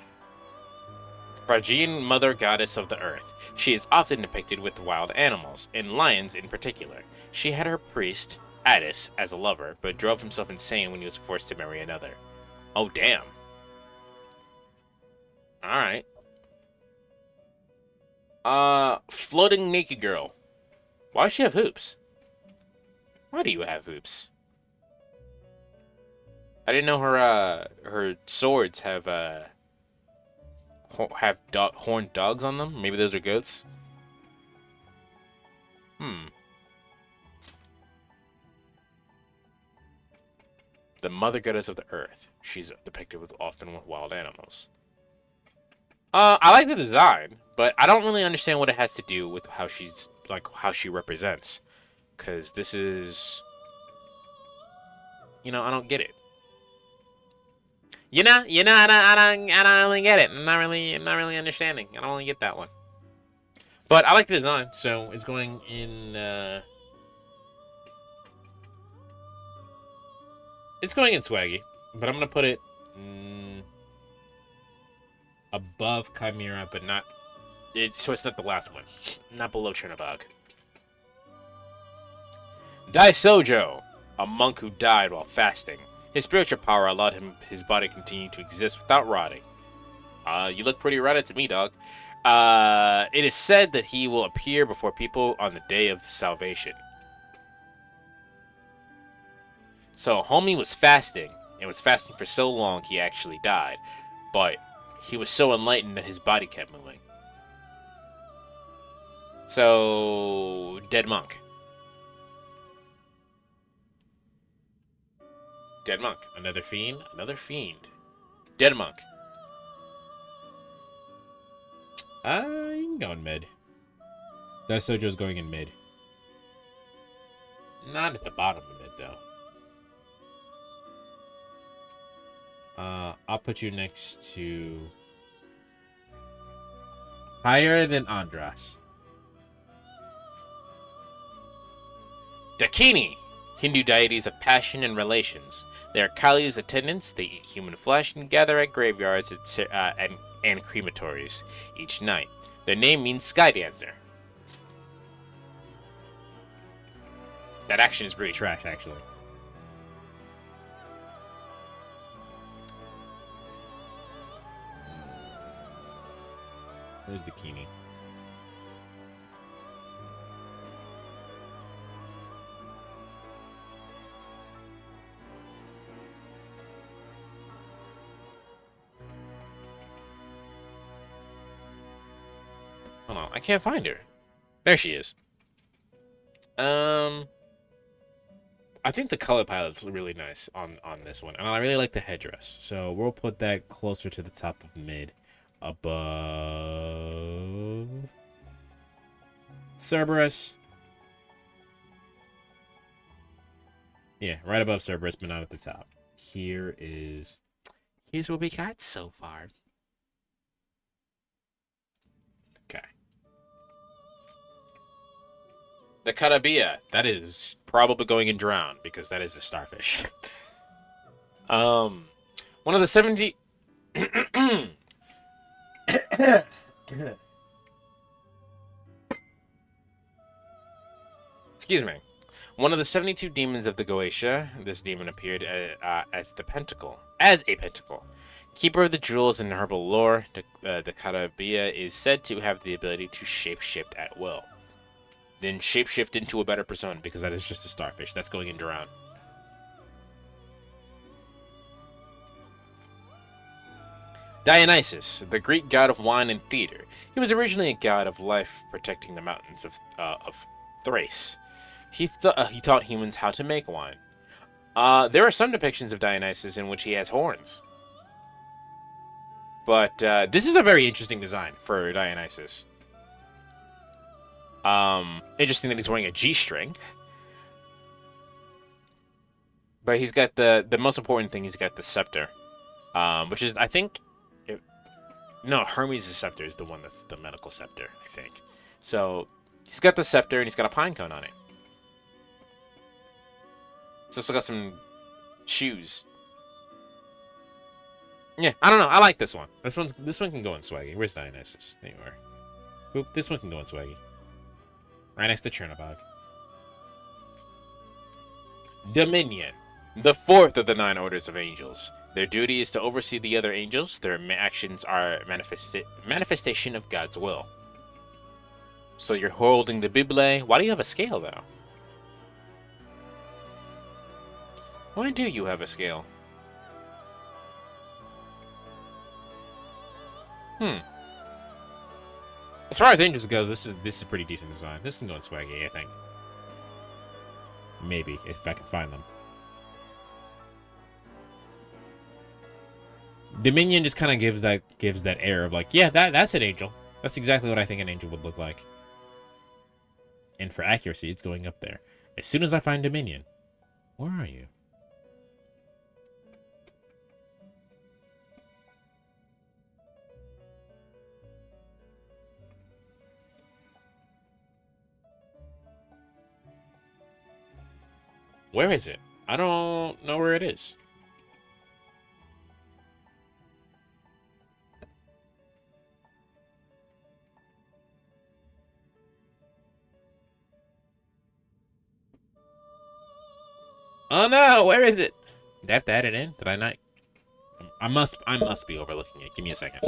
Phrygian mother goddess of the earth. She is often depicted with wild animals, and lions in particular. She had her priest, Attis, as a lover, but drove himself insane when he was forced to marry another. Oh, damn. Alright. Floating naked girl. Why does she have hoops? Why do you have hoops? I didn't know her swords have horned dogs on them. Maybe those are goats. The mother goddess of the earth. She's depicted often with wild animals. I like the design, but I don't really understand what it has to do with how she represents. Cause this is, I don't get it. I don't really get it. I'm not really understanding. I don't really get that one. But I like the design, so it's going in. It's going in swaggy, but I'm gonna put it above Chimera, but not. So it's not the last one, not below Chernobog. Dai Sojo, a monk who died while fasting. His spiritual power allowed his body continue to exist without rotting. You look pretty rotted to me, dog. It is said that he will appear before people on the day of salvation. So, homie was fasting, and was fasting for so long he actually died. But he was so enlightened that his body kept moving. So, dead monk. Dead monk. Another fiend. Another fiend. Dead monk. You can go in mid. That Sojo's going in mid. Not at the bottom of mid, though. I'll put you next to... higher than Andras. Dakini! Hindu deities of passion and relations. They are Kali's attendants. They eat human flesh and gather at graveyards and crematories each night. Their name means sky dancer. That action is really trash, actually. There's Dakini. Hold on, I can't find her. There she is. I think the color palette's really nice on this one, and I really like the headdress. So we'll put that closer to the top of mid, above Cerberus. Yeah, right above Cerberus, but not at the top. Here's what we got so far. Okay. The Carabia. That is probably going in drown because that is a starfish. One of the 70. Excuse me. One of the 72 demons of the Goetia, this demon appeared as a pentacle. Keeper of the jewels in herbal lore, the Carabia is said to have the ability to shapeshift at will. Then shapeshift into a better persona, because that is just a starfish. That's going in drown. Dionysus, the Greek god of wine and theater. He was originally a god of life protecting the mountains of Thrace. He taught humans how to make wine. There are some depictions of Dionysus in which he has horns. But this is a very interesting design for Dionysus. Interesting that he's wearing a G-string. But he's got the most important thing, he's got the scepter. Which is, I think... No, Hermes' scepter is the one that's the medical scepter, I think. So, he's got the scepter and he's got a pine cone on it. It's also got some shoes. Yeah, I don't know. I like this one. This one can go in swaggy. Where's Dionysus? There you are. Oop, this one can go in swaggy. Right next to Chernobog. Dominion. The fourth of the 9 orders of angels. Their duty is to oversee the other angels. Their actions are manifestation of God's will. So you're holding the Bible. Why do you have a scale, though? Why do you have a scale? As far as angels goes, this is a pretty decent design. This can go in swaggy, I think. Maybe, if I can find them. Dominion just kind of gives that air of like, yeah, that's an angel. That's exactly what I think an angel would look like. And for accuracy, it's going up there. As soon as I find Dominion, where are you? Where is it? I don't know where it is. Oh no, where is it? Did I have to add it in? Did I not? I must be overlooking it. Give me a second.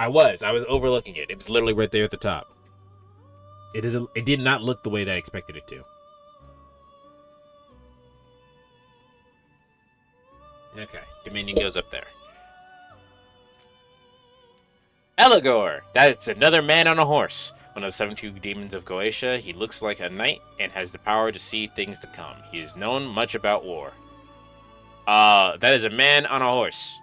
I was overlooking it. It was literally right there at the top. It did not look the way that I expected it to. Okay, Dominion goes up there. Eligor! That's another man on a horse. One of the 72 demons of Goetia, he looks like a knight and has the power to see things to come. He is known much about war. That is a man on a horse.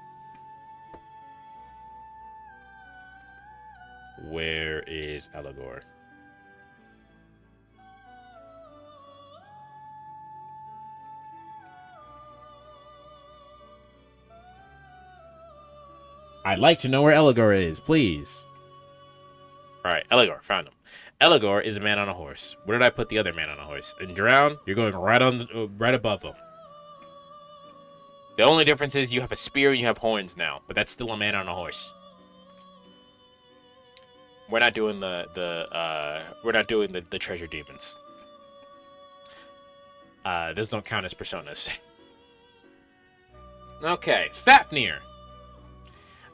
Where is Eligor? I'd like to know where Eligor is, please. Alright, Eligor, found him. Eligor is a man on a horse. Where did I put the other man on a horse? In Drown, you're going right above him. The only difference is you have a spear and you have horns now, but that's still a man on a horse. We're not doing the treasure demons. Those don't count as personas. Okay, Fafnir.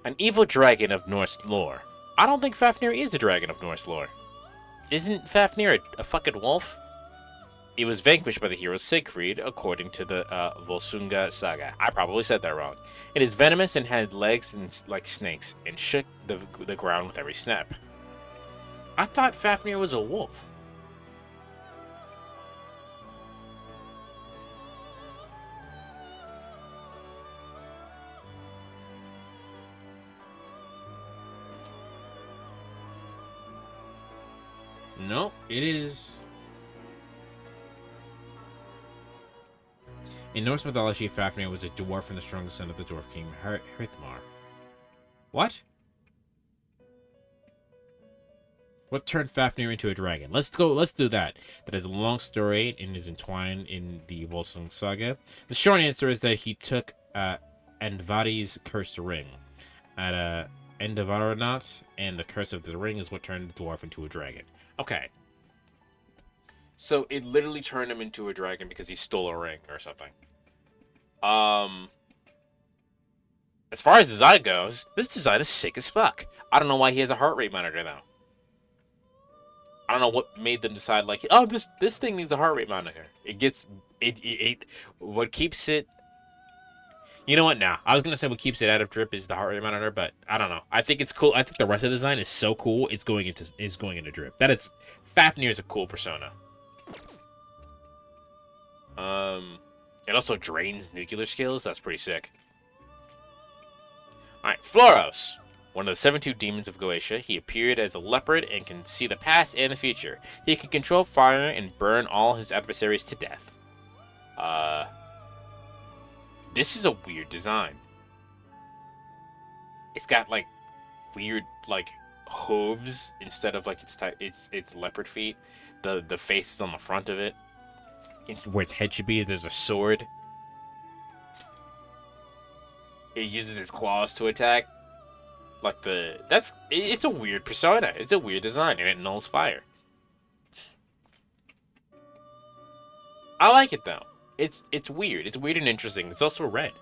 An evil dragon of Norse lore. I don't think Fafnir is a dragon of Norse lore. Isn't Fafnir a fucking wolf? It was vanquished by the hero Siegfried, according to the Volsunga saga. I probably said that wrong. It is venomous and had legs like snakes, and shook the ground with every snap. I thought Fafnir was a wolf. No, it is. In Norse mythology, Fafnir was a dwarf and the strongest son of the dwarf king Hrithmar. What? What turned Fafnir into a dragon? Let's do that. That is a long story and is entwined in the Volsung saga. The short answer is that he took Andvari's cursed ring. At Endavaranat, and the curse of the ring is what turned the dwarf into a dragon. Okay. So it literally turned him into a dragon because he stole a ring or something. As far as design goes, this design is sick as fuck. I don't know why he has a heart rate monitor though. I don't know what made them decide like, oh, this thing needs a heart rate monitor. What keeps it. You know what? Now I was gonna say what keeps it out of drip is the heart rate monitor, but I don't know. I think it's cool. I think the rest of the design is so cool. It's going into drip. Fafnir is a cool persona. It also drains nuclear skills. That's pretty sick. All right, Floros. One of the 72 demons of Goetia, he appeared as a leopard and can see the past and the future. He can control fire and burn all his adversaries to death. This is a weird design. It's got like weird like hooves instead of like its leopard feet. The face is on the front of it. Where its head should be, there's a sword. It uses its claws to attack. Like it's a weird persona. It's a weird design, and it nulls fire. I like it though. It's weird. It's weird and interesting. It's also red.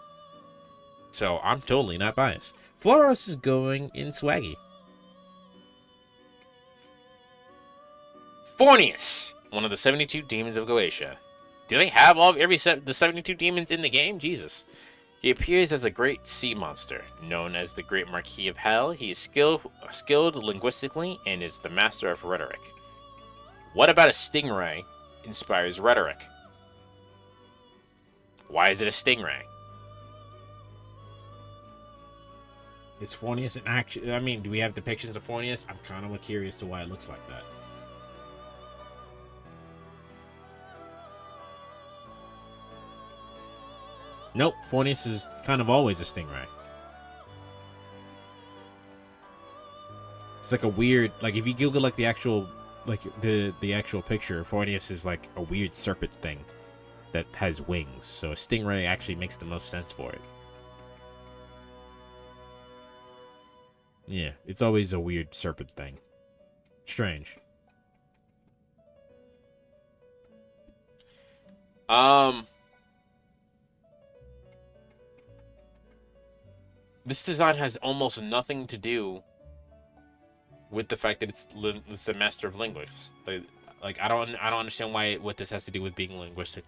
So I'm totally not biased. Floros is going in swaggy. Fornius, one of the 72 demons of Goetia. Do they have the 72 demons in the game? Jesus. He appears as a great sea monster, known as the Great Marquis of Hell. He is skilled linguistically and is the master of rhetoric. What about a stingray inspires rhetoric? Why is it a stingray? Is Fornius an action? I mean, do we have depictions of Fornius? I'm kind of curious to why it looks like that. Nope, Fornius is kind of always a stingray. It's like a weird, like if you Google like the actual picture, Fornius is like a weird serpent thing that has wings. So a stingray actually makes the most sense for it. Yeah, it's always a weird serpent thing. Strange. This design has almost nothing to do with the fact that it's a master of linguistics. Like I don't understand what this has to do with being linguistic.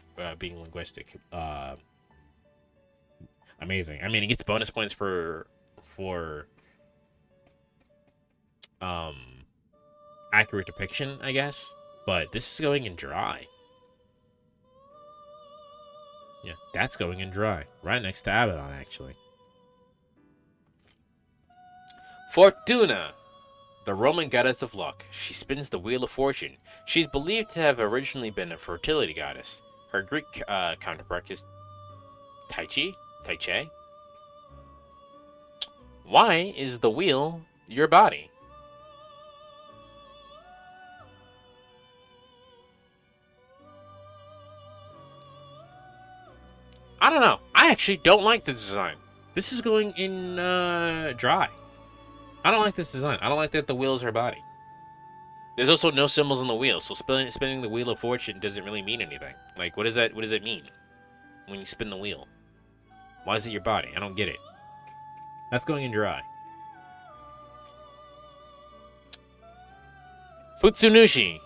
Amazing. I mean, it gets bonus points for accurate depiction, I guess. But this is going in dry. Yeah, that's going in dry. Right next to Abaddon, actually. Fortuna, the Roman goddess of luck. She spins the wheel of fortune. She's believed to have originally been a fertility goddess. Her Greek counterpart is Taiche. Why is the wheel your body? I don't know. I actually don't like the design. This is going in dry. I don't like this design. I don't like that the wheel is her body. There's also no symbols on the wheel, so spinning the wheel of fortune doesn't really mean anything. Like, what does that mean when you spin the wheel? Why is it your body? I don't get it. That's going in dry. Futsunushi,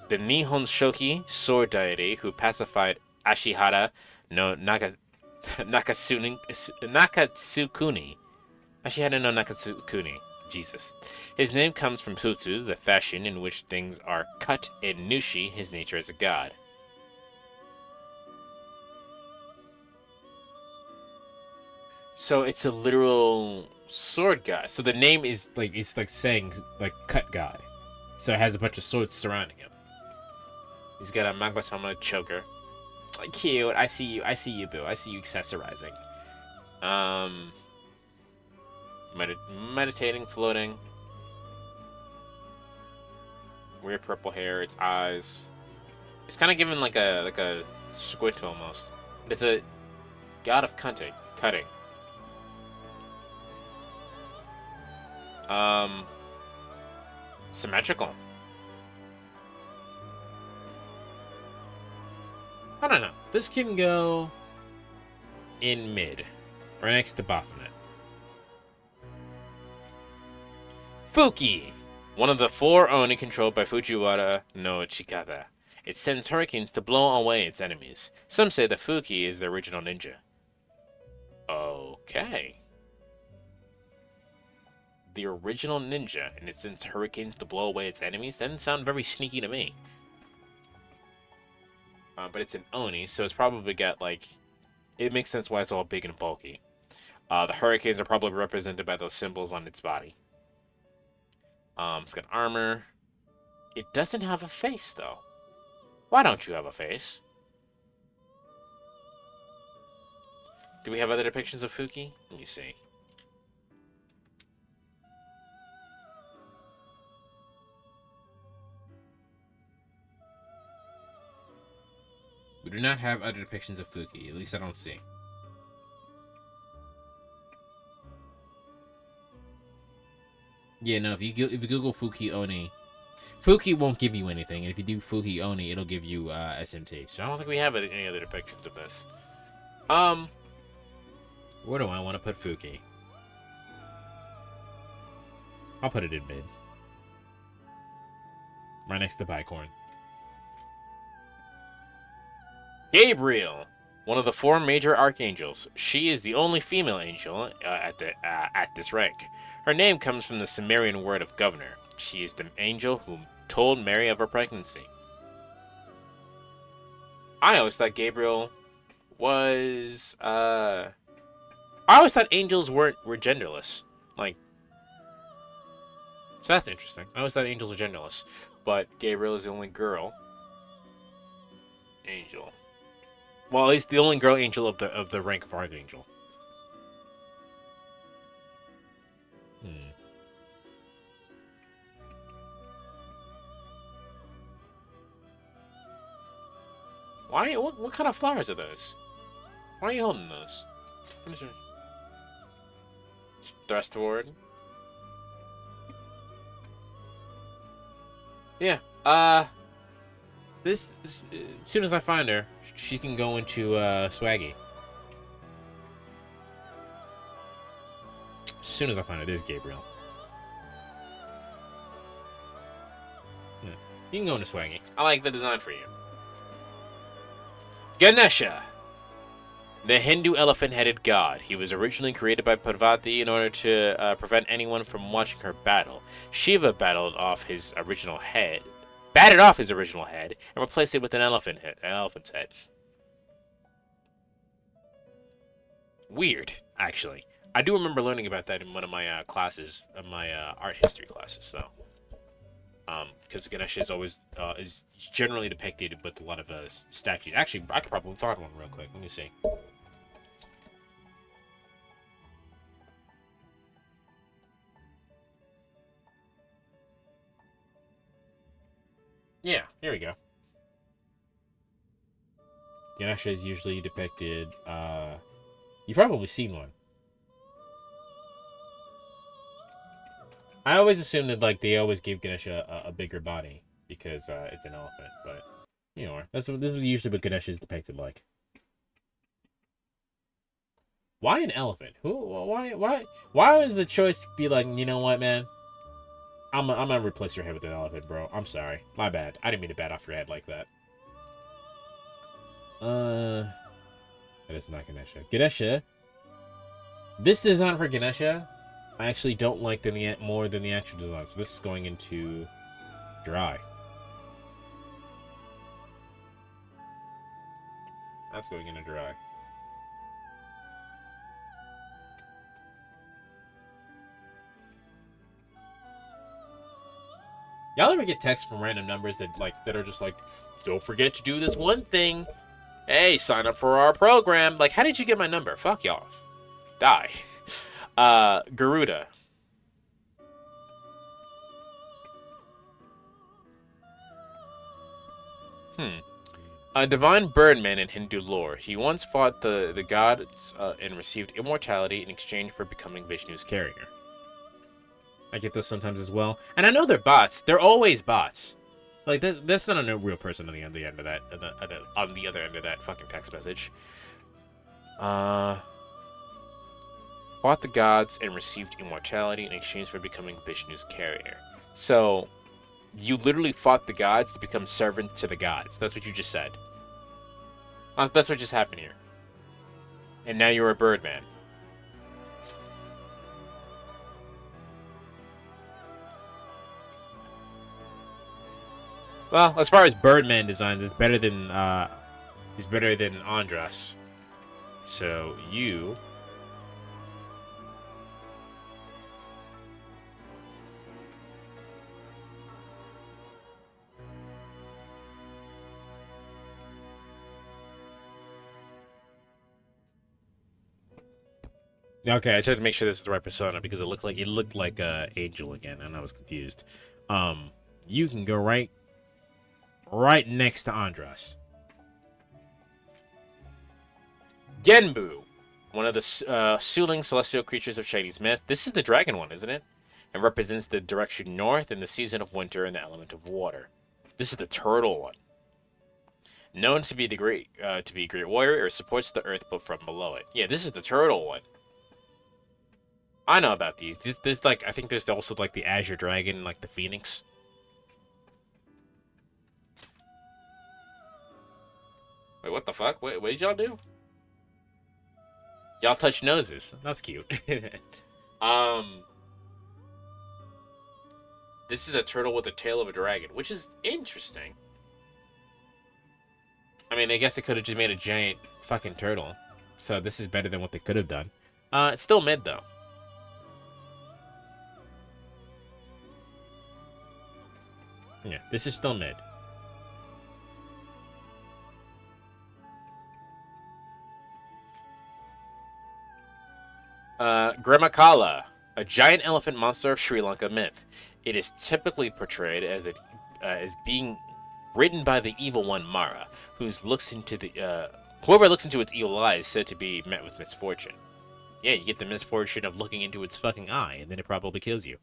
the Nihon Shoki sword deity who pacified Ashihara no Nakatsukuni. Ashihara no Nakatsukuni. Jesus. His name comes from Futsu, the fashion in which things are cut, and Nushi, his nature as a god. So it's a literal sword god. So the name is like, it's like saying like cut god. So it has a bunch of swords surrounding him. He's got a Magatama choker. Cute. I see you. I see you, Boo. I see you accessorizing. Meditating, floating. Weird purple hair. Its eyes. It's kind of given like a squint almost. But it's a god of cutting. Symmetrical. I don't know. This can go in mid, right next to Baphomet. Fuki, one of the 4 Oni controlled by Fujiwara no Chikata. It sends hurricanes to blow away its enemies. Some say that Fuki is the original ninja. Okay. The original ninja, and it sends hurricanes to blow away its enemies? That doesn't sound very sneaky to me. But it's an Oni, so it's probably got, like... It makes sense why it's all big and bulky. The hurricanes are probably represented by those symbols on its body. It's got armor. It doesn't have a face, though. Why don't you have a face? Do we have other depictions of Fuki? Let me see. We do not have other depictions of Fuki. At least I don't see. Yeah, no. If you Google Fuki Oni, Fuki won't give you anything, and if you do Fuki Oni, it'll give you SMT. So I don't think we have any other depictions of this. Where do I want to put Fuki? I'll put it in mid, right next to Bicorn. Gabriel, one of the 4 major archangels. She is the only female angel at this rank. Her name comes from the Sumerian word of governor. She is the angel who told Mary of her pregnancy. I always thought Gabriel was I always thought angels were genderless. Like, so that's interesting. I always thought angels were genderless, but Gabriel is the only girl angel. Well, at least the only girl angel of the rank of archangel. Why? What kind of flowers are those? Why are you holding those? Thrust forward. Yeah. This as soon as I find her, she can go into Swaggy. As soon as I find her, there's Gabriel. Yeah. You can go into Swaggy. I like the design for you. Ganesha, the Hindu elephant-headed god. He was originally created by Parvati in order to prevent anyone from watching her battle. Shiva batted off his original head, and replaced it with an elephant's head. Weird, actually. I do remember learning about that in one of my classes, my art history classes, though. Because Ganesha is always is generally depicted with a lot of statues. Actually, I could probably find one real quick. Let me see. Yeah, here we go. Ganesha is usually depicted. You've probably seen one. I always assumed that like they always give Ganesha a bigger body because it's an elephant, but you know, this is usually what Ganesha is depicted like. Why an elephant? Why was the choice to be like, you know what, man? I'm gonna replace your head with an elephant, bro. I'm sorry, my bad. I didn't mean to bat off your head like that. That is not Ganesha. Ganesha. This design for Ganesha, I actually don't like more than the actual design. So this is going into dry. That's going into dry. Y'all ever get texts from random numbers that are just like, don't forget to do this one thing. Hey, sign up for our program. Like, how did you get my number? Fuck y'all. Die. Garuda. A divine birdman in Hindu lore. He once fought the gods and received immortality in exchange for becoming Vishnu's carrier. I get those sometimes as well. And I know they're bots. They're always bots. Like, that's not a real person on the end of that, on the other end of that fucking text message. Fought the gods and received immortality in exchange for becoming Vishnu's carrier. So, you literally fought the gods to become servant to the gods. That's what you just said. That's what just happened here. And now you're a birdman. Well, as far as birdman designs, it's better than Andras. So you. Okay, I tried to make sure this is the right persona because it looked like Angel again, and I was confused. You can go right next to Andras. Genbu, one of the Suling celestial creatures of Chinese myth. This is the dragon one, isn't it? And represents the direction north in the season of winter and the element of water. This is the turtle one. Known to be a great warrior, or supports the earth but from below it. Yeah, this is the turtle one. I know about these. This like, I think there's also like the Azure Dragon, like the Phoenix. Wait, what the fuck? What did y'all do? Y'all touch noses. That's cute. This is a turtle with the tail of a dragon, which is interesting. I mean, I guess they could have just made a giant fucking turtle. So this is better than what they could have done. It's still mid, though. Yeah, this is still mid. Grimakala, a giant elephant monster of Sri Lanka myth. It is typically portrayed as being ridden by the evil one Mara, whoever looks into its evil eye is said to be met with misfortune. Yeah, you get the misfortune of looking into its fucking eye, and then it probably kills you.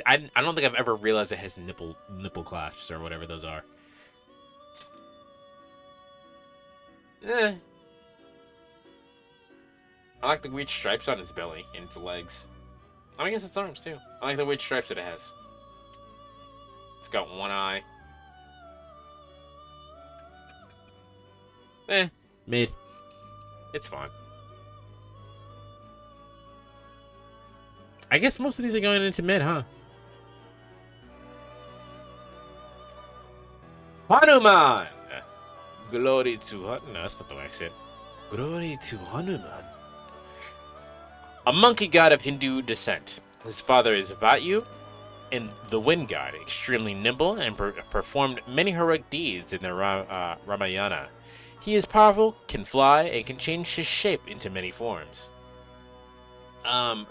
I don't think I've ever realized it has nipple clasps or whatever those are. I like the weird stripes on its belly and its legs. I guess its arms too. I like the weird stripes that it has. It's got one eye. Mid. It's fine. I guess most of these are going into mid, huh? Hanuman! Glory to Hanuman. No, that's not the accent. Glory to Hanuman. A monkey god of Hindu descent. His father is Vatyu, and the wind god, extremely nimble and performed many heroic deeds in the Ramayana. He is powerful, can fly, and can change his shape into many forms.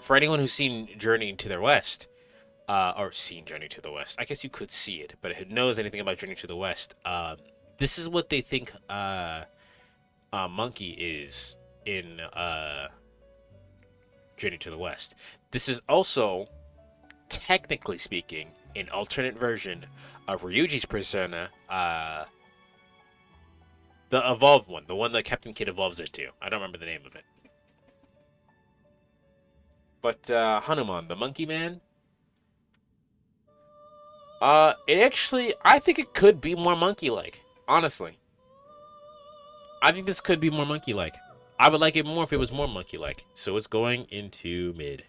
For anyone who's seen Journey to the West, or seen Journey to the West, I guess you could see it, but who knows anything about Journey to the West, this is what they think Monkey is in Journey to the West. This is also, technically speaking, an alternate version of Ryuji's persona, the evolved one, the one that Captain Kid evolves into. I don't remember the name of it. But Hanuman, the monkey man, it actually, I think it could be more monkey-like, honestly. I think this could be more monkey-like. I would like it more if it was more monkey-like. So it's going into mid.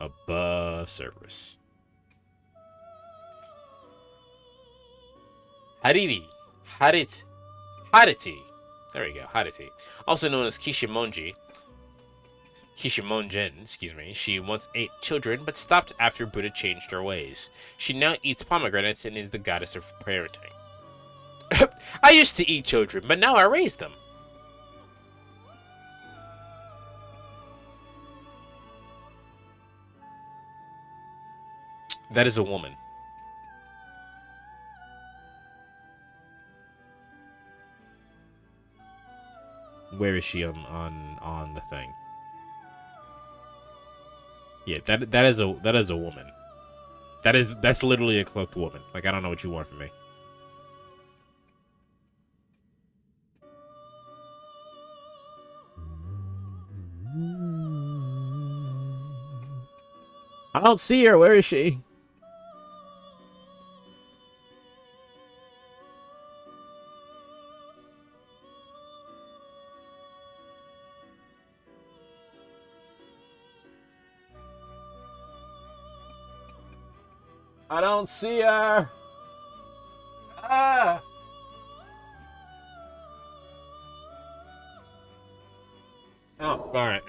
Above Cerberus. Hariri. Harit. Hariti. There we go. Hariti. Also known as Kishimonjen, excuse me. She once ate children, but stopped after Buddha changed her ways. She now eats pomegranates and is the goddess of parenting. I used to eat children, but now I raise them. That is a woman. Where is she on the thing? Yeah, that is a woman. That's literally a cloaked woman. Like, I don't know what you want from me. I don't see her. Where is she? I don't see her. Ah. Oh, all right.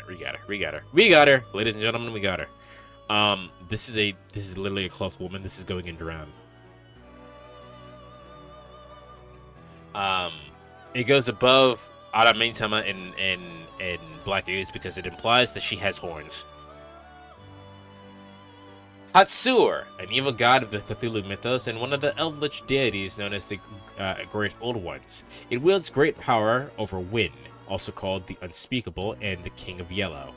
We got her, ladies and gentlemen. We got her. This is literally a cloaked woman. This is going in drown. It goes above Aramentama in Black Ooze because it implies that she has horns. Hatsur, an evil god of the Cthulhu mythos and one of the eldritch deities known as the Great Old Ones. It wields great power over wind, also called the Unspeakable and the King of Yellow.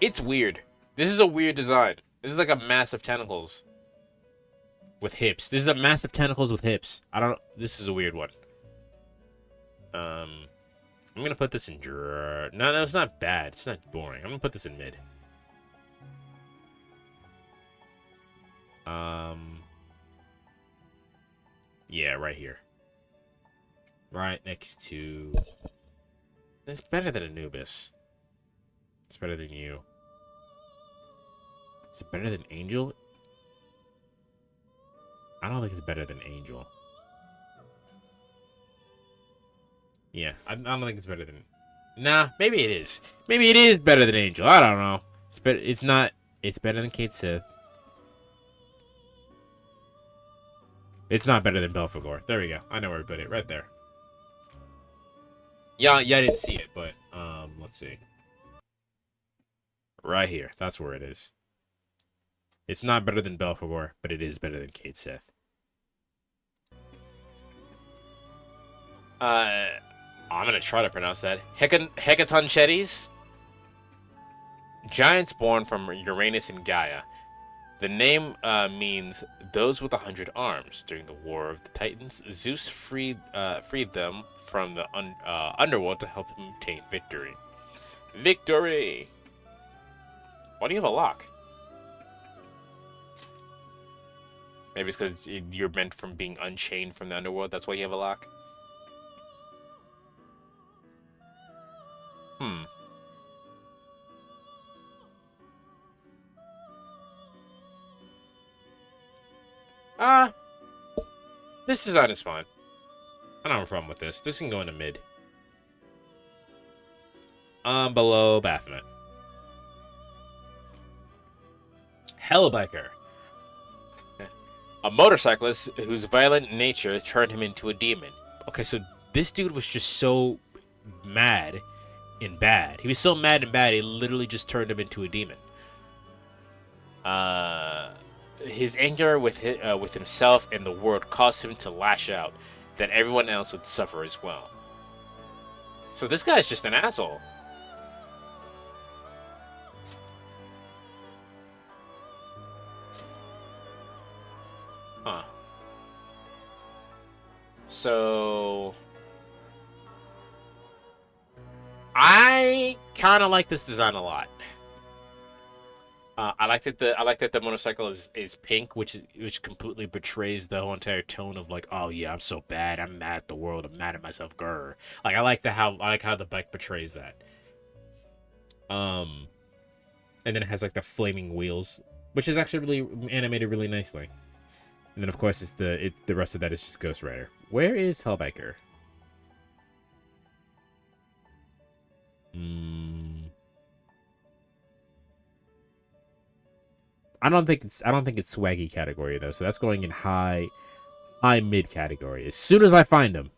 It's weird. This is a weird design. This is like a massive tentacles with hips. This is a massive tentacles with hips. This is a weird one. I'm gonna put this in No, it's not bad. It's not boring. I'm gonna put this in mid. Yeah, right here. Right next to... It's better than Anubis. It's better than you. Is it better than Angel? I don't think it's better than Angel. Yeah, I don't think it's better than... Nah, maybe it is. Maybe it is better than Angel. I don't know. It's not... It's better than Kate Sith. It's not better than Belphegor. There we go. I know where to put it. Right there. Yeah, I didn't see it, but let's see. Right here. That's where it is. It's not better than Belphegor, but it is better than Kate Sith. I'm gonna try to pronounce that. Hecatonchetes? Giants born from Uranus and Gaia. The name means those with 100 arms. During the War of the Titans, Zeus freed them from the underworld to help him obtain victory. Victory! Why do you have a lock? Maybe it's because you're meant from being unchained from the underworld. That's why you have a lock? This design is fine. I don't have a problem with this. This can go into mid. Below Baphomet. Hellbiker. A motorcyclist whose violent nature turned him into a demon. Okay, so this dude was just so mad and bad. He was so mad and bad, he literally just turned him into a demon. His anger with himself and the world caused him to lash out. That everyone else would suffer as well. So this guy's just an asshole. Huh. So I kind of like this design a lot. I like that the motorcycle is pink, which completely betrays the whole entire tone of like, oh yeah, I'm so bad, I'm mad at the world, I'm mad at myself, grr. Like I like how the bike betrays that. And then it has like the flaming wheels which is actually really animated really nicely. And then of course it's the rest of that is just Ghost Rider. Where is Hellbiker? I don't think it's swaggy category though, so that's going in high mid category. As soon as I find him.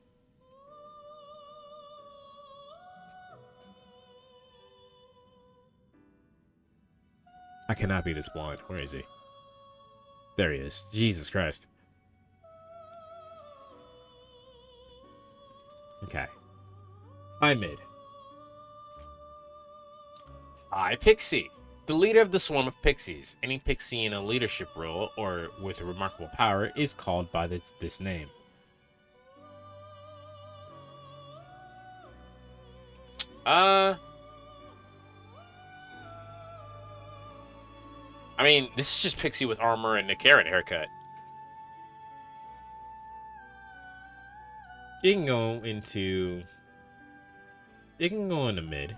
I cannot be this blind. Where is he? There he is. Jesus Christ. Okay. High mid. I Pixie, the leader of the swarm of pixies. Any pixie in a leadership role or with a remarkable power is called by this name. I mean, this is just Pixie with armor and a carrot haircut. You can go into. You can go into mid.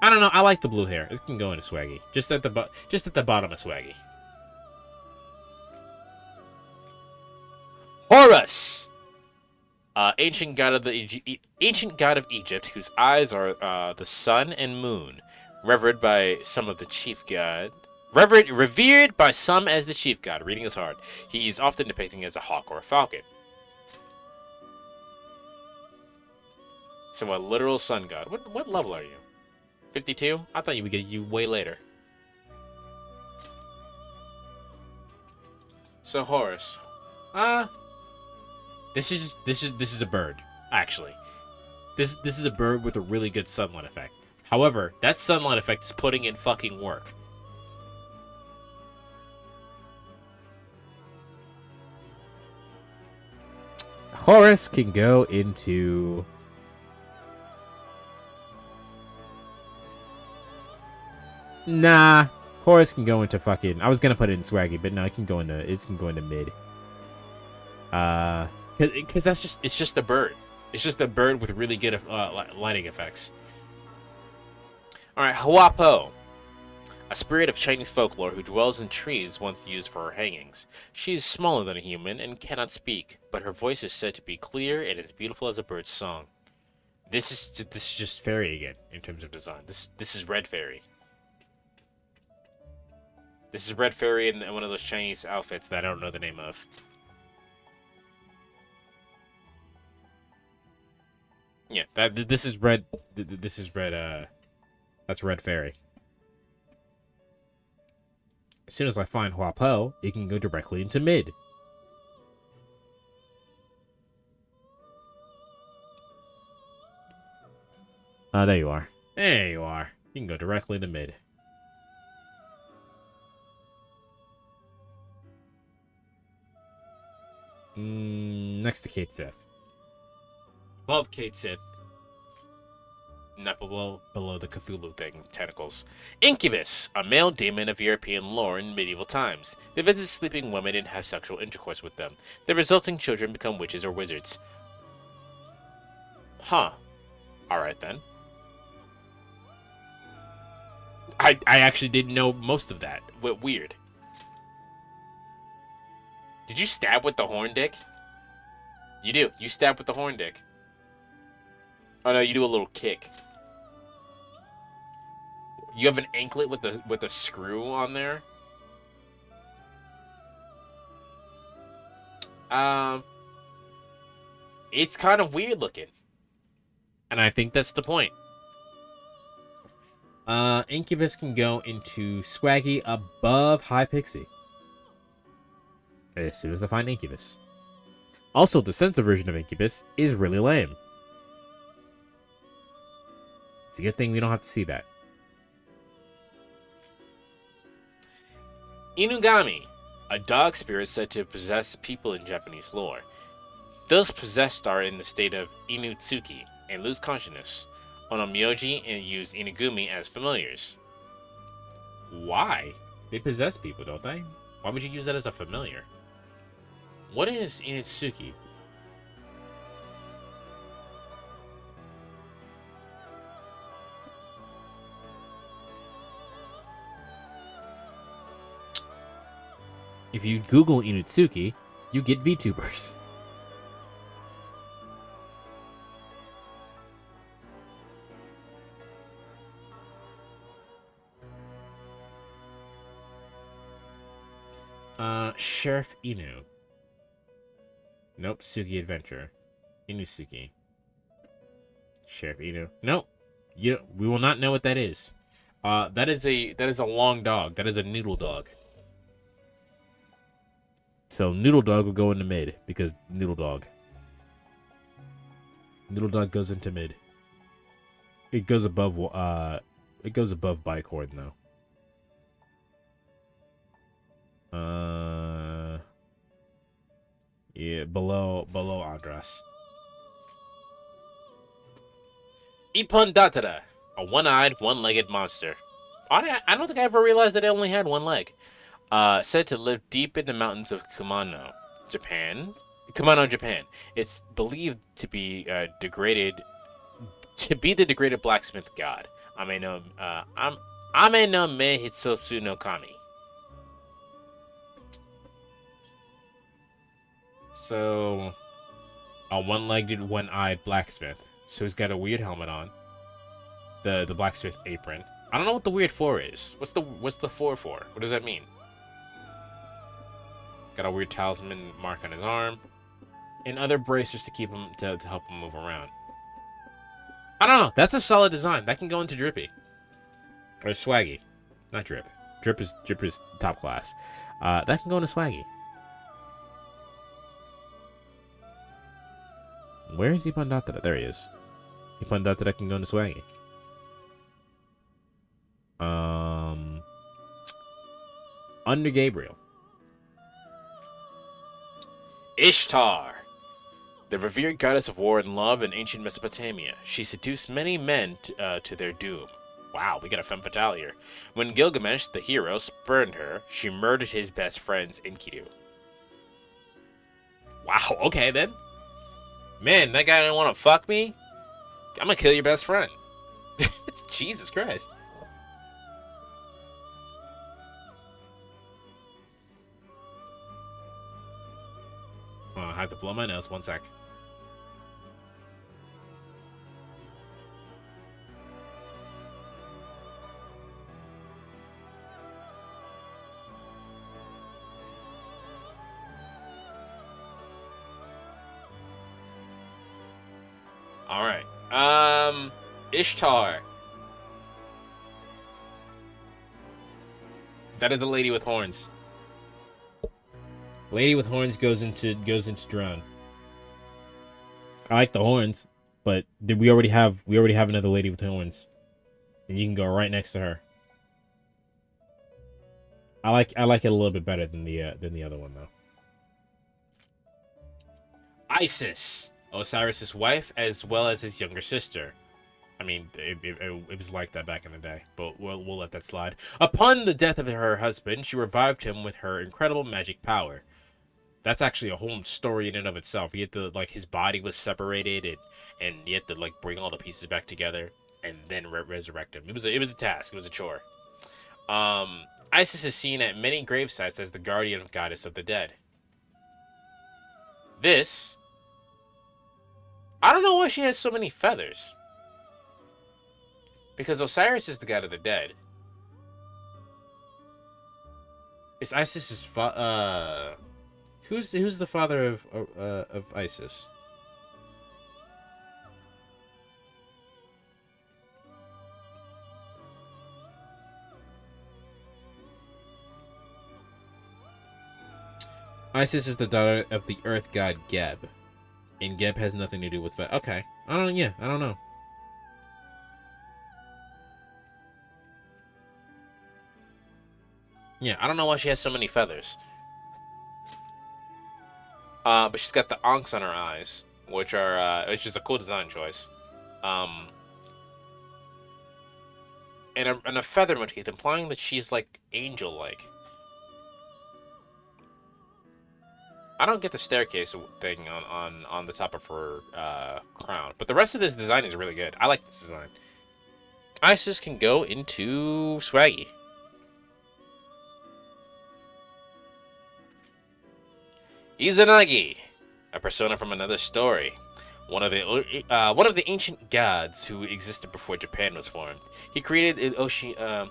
I don't know. I like the blue hair. It can go into swaggy. Just at the bottom of swaggy. Horus, ancient god of Egypt, whose eyes are the sun and moon, revered by some as the chief god. Revered by some as the chief god. Reading is hard. He is often depicted as a hawk or a falcon. So a literal sun god. What level are you? 52? I thought you would get you way later. So Horus. This is a bird. Actually, this is a bird with a really good sunlight effect. However, that sunlight effect is putting in fucking work. Horus can go into. Nah, Horus can go into fucking. I was gonna put it in swaggy, but no, it can go into mid. Because it's just a bird. It's just a bird with really good lighting effects. All right, Huapo, a spirit of Chinese folklore who dwells in trees once used for her hangings. She is smaller than a human and cannot speak, but her voice is said to be clear and as beautiful as a bird's song. This is just fairy again in terms of design. This is red fairy. This is red fairy in one of those Chinese outfits that I don't know the name of. Yeah, this is red. This is red. That's red fairy. As soon as I find Huapo, it can go directly into mid. There you are. There you are. You can go directly into mid. Next to Kate Sith. Above Kate Sith. Not below the Cthulhu thing, tentacles. Incubus, a male demon of European lore in medieval times. They visit sleeping women and have sexual intercourse with them. The resulting children become witches or wizards. Huh. Alright then. I actually didn't know most of that. Weird. Did you stab with the horn dick? You do. You stab with the horn dick. Oh no, you do a little kick. You have an anklet with the screw on there. It's kind of weird looking. And I think that's the point. Incubus can go into swaggy above high pixie. As soon as I find Incubus. Also, the censor version of Incubus is really lame. It's a good thing we don't have to see that. Inugami, a dog spirit said to possess people in Japanese lore. Those possessed are in the state of Inutsuki and lose consciousness. Onomyoji and use Inugami as familiars. Why? They possess people, don't they? Why would you use that as a familiar? What is Inutsuki? If you Google Inutsuki, you get VTubers. Sheriff Inu. Nope, Suki Adventure. Inusuki. Sheriff Inu. Nope. We will not know what that is. That is a long dog. That is a noodle dog. So noodle dog will go into mid because noodle dog. Noodle dog goes into mid. It goes above Bicorn though. Yeah, below Andras. Ippon Datara, a one-eyed, one-legged monster. I don't think I ever realized that it only had one leg. Said to live deep in the mountains of Kumano, Japan. It's believed to be the degraded blacksmith god. Ame no Me Hitsosu no Kami. So, a one-legged, one-eyed blacksmith. So he's got a weird helmet on. The blacksmith apron. I don't know what the weird 4 is. What's the 4 for? What does that mean? Got a weird talisman mark on his arm. And other bracers to keep him to help him move around. I don't know. That's a solid design. That can go into Drippy. Or Swaggy. Not Drip. Drip is top class. That can go into Swaggy. Where is Ippon Datara? There he is. Ippon Datara can go into Swaggy. Under Gabriel. Ishtar, the revered goddess of war and love in ancient Mesopotamia. She seduced many men to their doom. Wow, we got a femme fatale here. When Gilgamesh, the hero, spurned her, she murdered his best friends, Enkidu. Wow, okay then. Man, that guy didn't want to fuck me? I'm gonna kill your best friend. Jesus Christ. Oh, I have to blow my nose. 1 sec. All right. Ishtar. That is the lady with horns. Lady with horns goes into drone. I like the horns, but we already have another lady with horns, and you can go right next to her. I like it a little bit better than the other one though. Isis, Osiris's wife, as well as his younger sister. I mean, it was like that back in the day, but we'll let that slide. Upon the death of her husband, she revived him with her incredible magic power. That's actually a whole story in and of itself. He had to, like, his body was separated, and he had to, like, bring all the pieces back together and then resurrect him. It was a task. It was a chore. Isis is seen at many grave sites as the guardian goddess of the dead. This, I don't know why she has so many feathers. Because Osiris is the god of the dead. Is Isis's who's the father of Isis? Isis is the daughter of the earth god Geb, and Geb has nothing to do with that. Okay, I don't know. Yeah, I don't know why she has so many feathers. But she's got the ankhs on her eyes, which is a cool design choice. And a feather motif, implying that she's like angel-like. I don't get the staircase thing on the top of her crown, but the rest of this design is really good. I like this design. Isis can go into Swaggy. Izanagi, a persona from another story. One of the ancient gods who existed before Japan was formed. He created Oyashima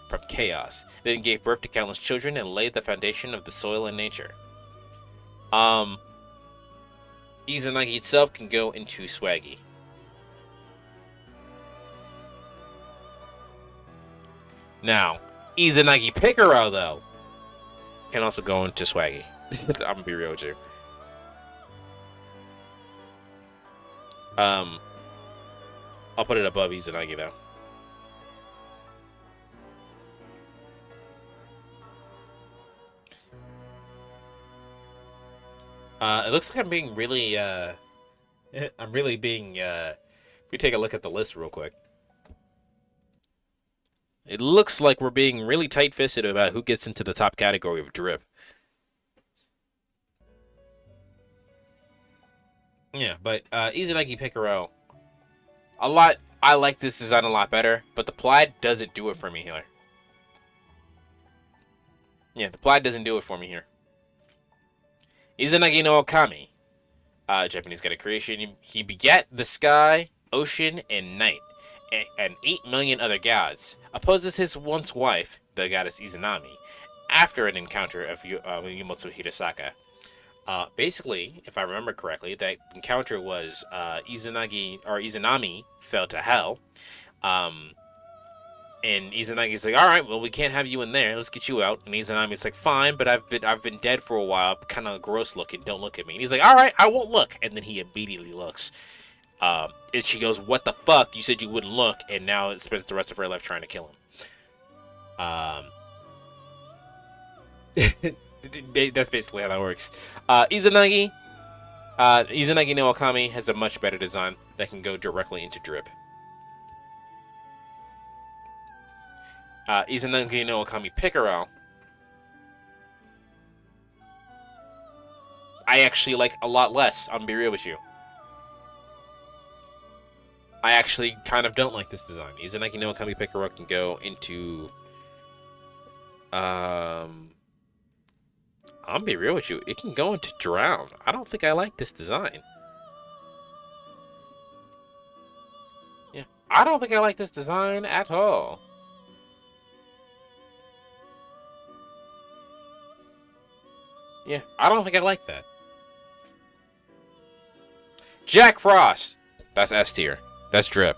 from chaos, then gave birth to countless children and laid the foundation of the soil and nature. Izanagi itself can go into swaggy. Now, Izanagi Picaro, though, can also go into swaggy. I'm gonna be real with you. I'll put it above Izanagi, though. It looks like I'm being really, I'm really being, we take a look at the list real quick. It looks like we're being really tight-fisted about who gets into the top category of drip. Yeah, but Izanagi Picaro, I like this design a lot better, but the plaid doesn't do it for me here. Yeah, the plaid doesn't do it for me here. Izanagi no Okami, Japanese god of creation. He begat the sky, ocean, and night, and 8 million other gods. Opposes his once wife, the goddess Izanami, after an encounter of Yumotsu Hirasaka. Basically, if I remember correctly, that encounter was Izanami fell to hell. And Izanagi's like, all right, well, we can't have you in there. Let's get you out. And Izanami's like, fine, but I've been dead for a while. Kind of gross looking. Don't look at me. And he's like, all right, I won't look. And then he immediately looks. And she goes, what the fuck? You said you wouldn't look. And now it spends the rest of her life trying to kill him. That's basically how that works. Izanagi no Okami has a much better design that can go directly into drip. Izanagi no Okami Picaro, I actually like a lot less. I'm gonna be real with you. I actually kind of don't like this design. Izanagi no Okami Picaro can go into I'm gonna be real with you. It can go into drown. I don't think I like this design. Yeah, I don't think I like this design at all. Yeah, I don't think I like that. Jack Frost. That's S tier. That's drip.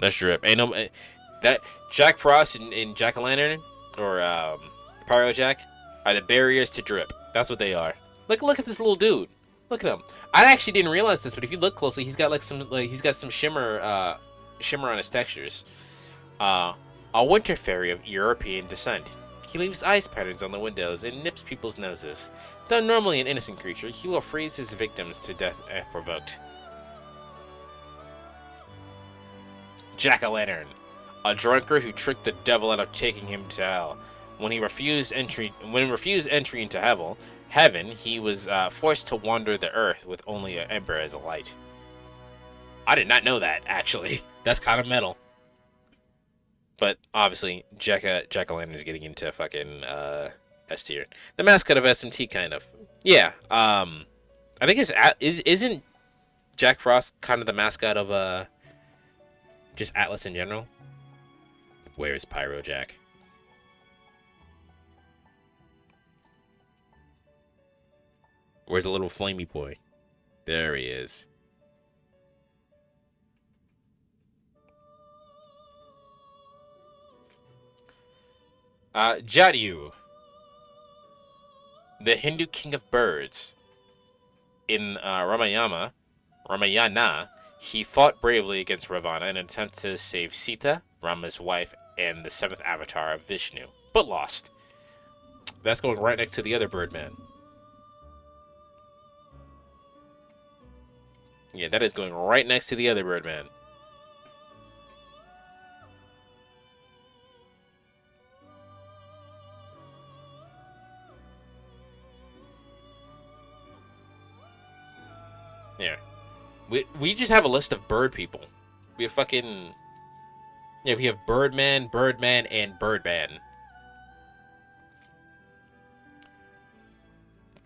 That's drip. Ain't no that Jack Frost and Jack-o'-lantern or Pyro Jack are the barriers to drip. That's what they are. Look at this little dude. Look at him. I actually didn't realize this, but if you look closely, he's got some shimmer on his textures. A winter fairy of European descent. He leaves ice patterns on the windows and nips people's noses. Though normally an innocent creature, he will freeze his victims to death if provoked. Jack-o'-lantern, a drunkard who tricked the devil out of taking him to hell. When refused entry into heaven, he was forced to wander the earth with only an ember as a light. I did not know that, actually. That's kind of metal. But obviously, Jack-o'-lantern is getting into fucking S tier. The mascot of SMT, kind of. Yeah. I think isn't Jack Frost kind of the mascot of just Atlus in general? Where's Pyro Jack? Where's the little flamey boy? There he is. Jadyu, the Hindu king of birds. In Ramayana, he fought bravely against Ravana in an attempt to save Sita, Rama's wife, and the seventh avatar of Vishnu, but lost. That's going right next to the other Birdman. Yeah, that is going right next to the other Birdman. Yeah. We just have a list of bird people. We have fucking... Yeah, we have Birdman, and Birdman.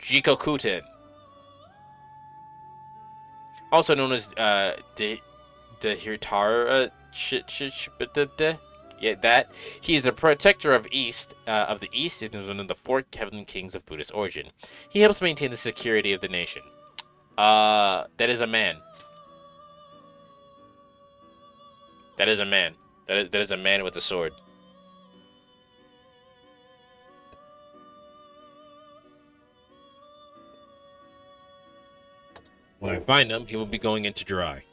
Jikokuten, also known as the Hirtara yeah, that he is a protector of the East and is one of the four Heavenly Kings of Buddhist origin. He helps maintain the security of the nation. That is a man. That is a man. That is a man with a sword. When I find him, he will be going into dry.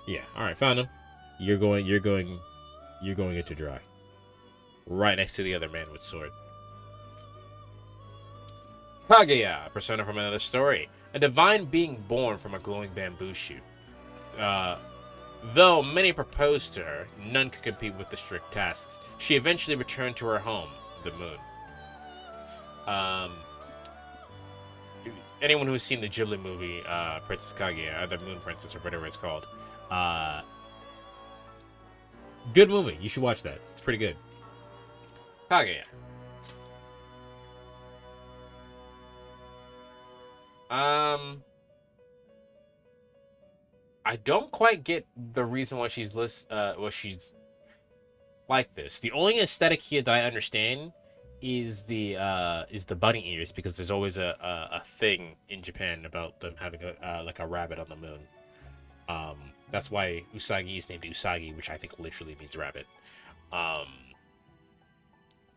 Yeah, alright, found him. You're going into dry. Right next to the other man with sword. Kaguya, a persona from another story. A divine being born from a glowing bamboo shoot. Though many proposed to her, none could compete with the strict tasks. She eventually returned to her home, the moon. Anyone who's seen the Ghibli movie, Princess Kaguya, or the Moon Princess, or whatever it's called, good movie. You should watch that. It's pretty good. Kaguya. I don't quite get the reason why she's like this. The only aesthetic here that I understand is the bunny ears, because there's always a thing in Japan about them having like a rabbit on the moon. That's why Usagi is named Usagi, which I think literally means rabbit.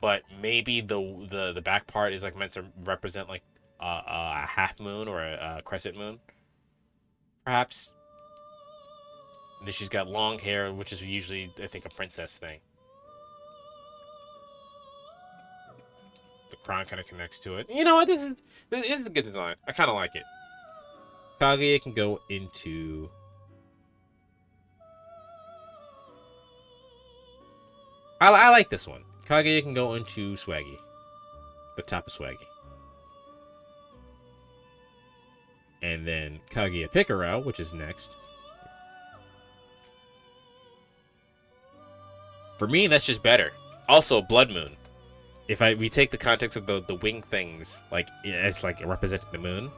But maybe the back part is like meant to represent like a half moon or a crescent moon, perhaps. And then she's got long hair, which is usually, I think, a princess thing. The crown kind of connects to it. You know what? This is a good design. I kind of like it. Kaguya can go into... I like this one. Kaguya can go into Swaggy. The top of Swaggy. And then Kaguya Picaro, which is next. For me, that's just better. Also, Blood Moon. If we take the context of the wing things, like as like representing the moon,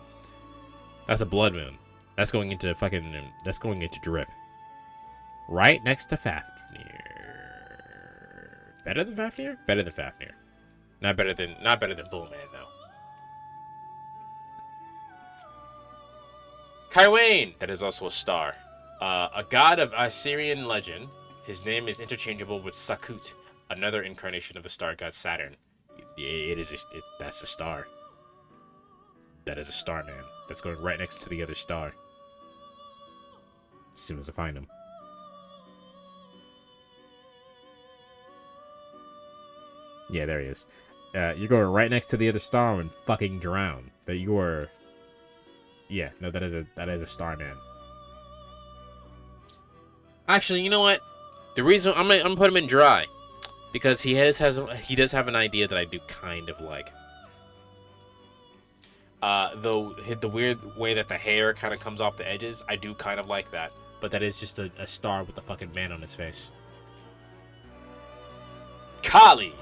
that's a Blood Moon. That's going into Drip. Right next to Fafnir. Better than Fafnir? Better than Fafnir. Not better than Bullman though. Kaiwane, that is also a star. A god of Assyrian legend. His name is interchangeable with Sakut, another incarnation of the star god Saturn. That's a star. That is a star, man. That's going right next to the other star. As soon as I find him. Yeah, there he is. You're going right next to the other star and fucking drown. That you're... Yeah, no, that is a star, man. Actually, you know what? The reason I'm gonna put him in dry, because he does have an idea that I do kind of like. Though the weird way that the hair kind of comes off the edges, I do kind of like that. But that is just a star with a fucking man on his face. Kali,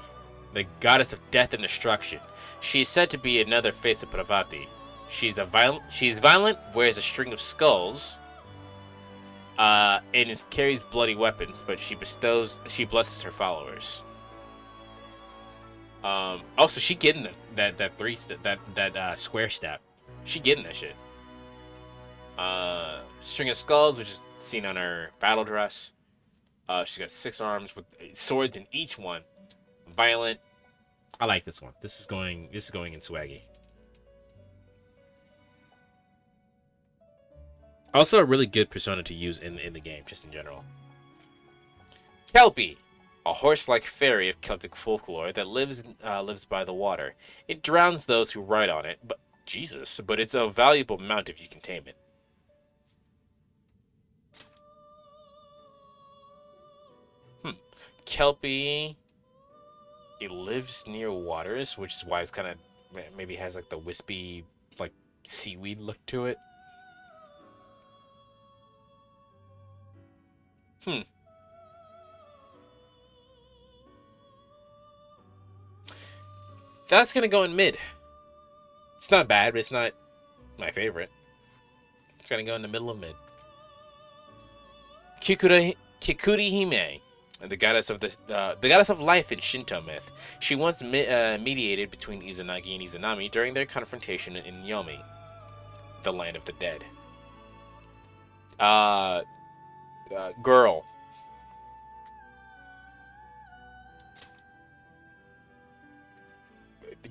the goddess of death and destruction. She is said to be another face of Parvati. She's violent, wears a string of skulls. And carries bloody weapons, but she blesses her followers. Also, she getting that square step. She getting that shit. String of skulls, which is seen on her battle dress. She's got 6 arms with swords in each one. Violent. I like this one. This is going in Swaggy. Also, a really good persona to use in the game, just in general. Kelpie, a horse-like fairy of Celtic folklore that lives by the water. It drowns those who ride on it, but it's a valuable mount if you can tame it. Kelpie, it lives near waters, which is why it's kind of maybe has like the wispy like seaweed look to it. That's gonna go in mid. It's not bad, but it's not my favorite. It's gonna go in the middle of mid. Kikuri Hime, the goddess of the goddess of life in Shinto myth. She once mediated between Izanagi and Izanami during their confrontation in Yomi, the land of the dead. Girl.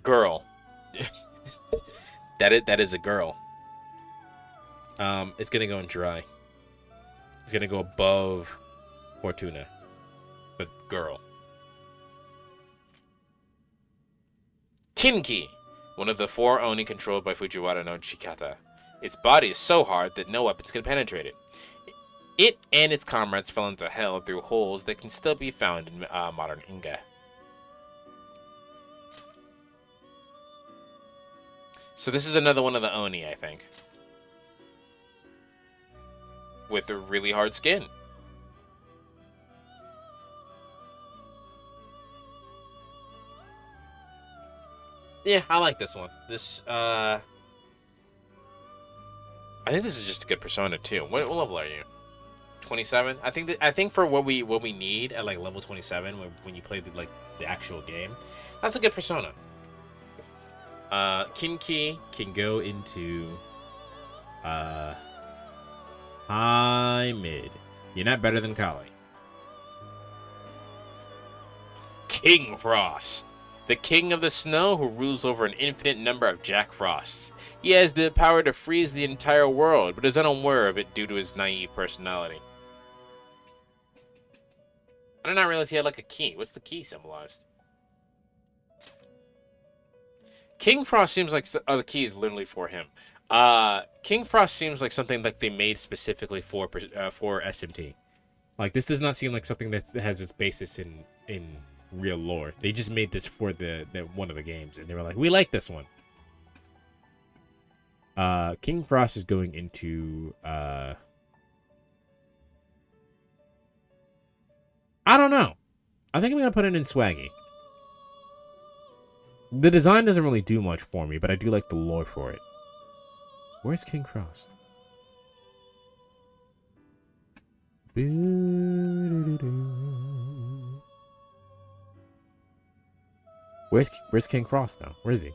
Girl. That is a girl. It's gonna go in dry. It's gonna go above Fortuna, but girl. Kinki, one of the 4 Oni controlled by Fujiwara no Chikata. Its body is so hard that no weapons can penetrate it. It and its comrades fell into hell through holes that can still be found in modern Inga. So this is another one of the Oni, I think. With a really hard skin. Yeah, I like this one. I think this is just a good persona too. What level are you? 27. I think for what we need at like level 27 when you play the actual game, that's a good persona. Kinki can go into high mid. You're not better than Kali. King Frost, the king of the snow who rules over an infinite number of Jack Frosts. He has the power to freeze the entire world, but is unaware of it due to his naive personality. I did not realize he had like a key. What's the key symbolized? King Frost seems like the key is literally for him. King Frost seems like something like they made specifically for SMT. Like this does not seem like something that has its basis in real lore. They just made this for the one of the games, and they were like, we like this one. King Frost is going into I don't know. I think I'm gonna put it in Swaggy. The design doesn't really do much for me, but I do like the lore for it. Where's King Frost? Where's King Frost now? Where is he?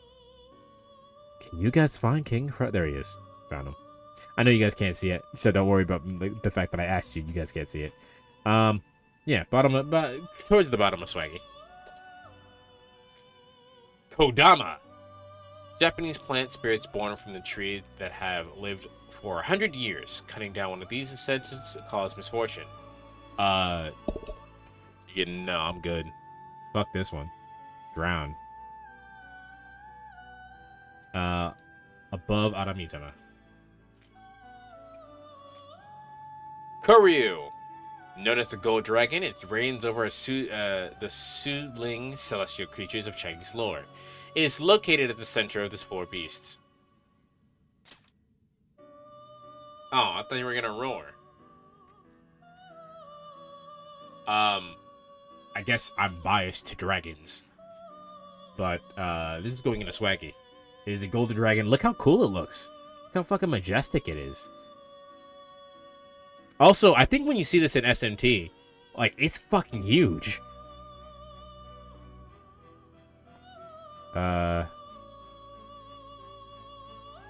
Can you guys find King Frost? There he is. Found him. I know you guys can't see it, so don't worry about the fact that I asked you. You guys can't see it. Yeah, towards the bottom of Swaggy. Kodama. Japanese plant spirits born from the tree that have lived for 100 years. Cutting down one of these is said to cause misfortune. No, I'm good. Fuck this one. Drown. Above Aramitama. Koryu. Known as the Gold Dragon, it reigns over the Suling celestial creatures of Chinese lore. It is located at the center of the 4 beasts. Oh, I thought you were gonna roar. I guess I'm biased to dragons. But, this is going into Swaggy. It is a golden dragon. Look how cool it looks. Look how fucking majestic it is. Also, I think when you see this in SMT, like, it's fucking huge. You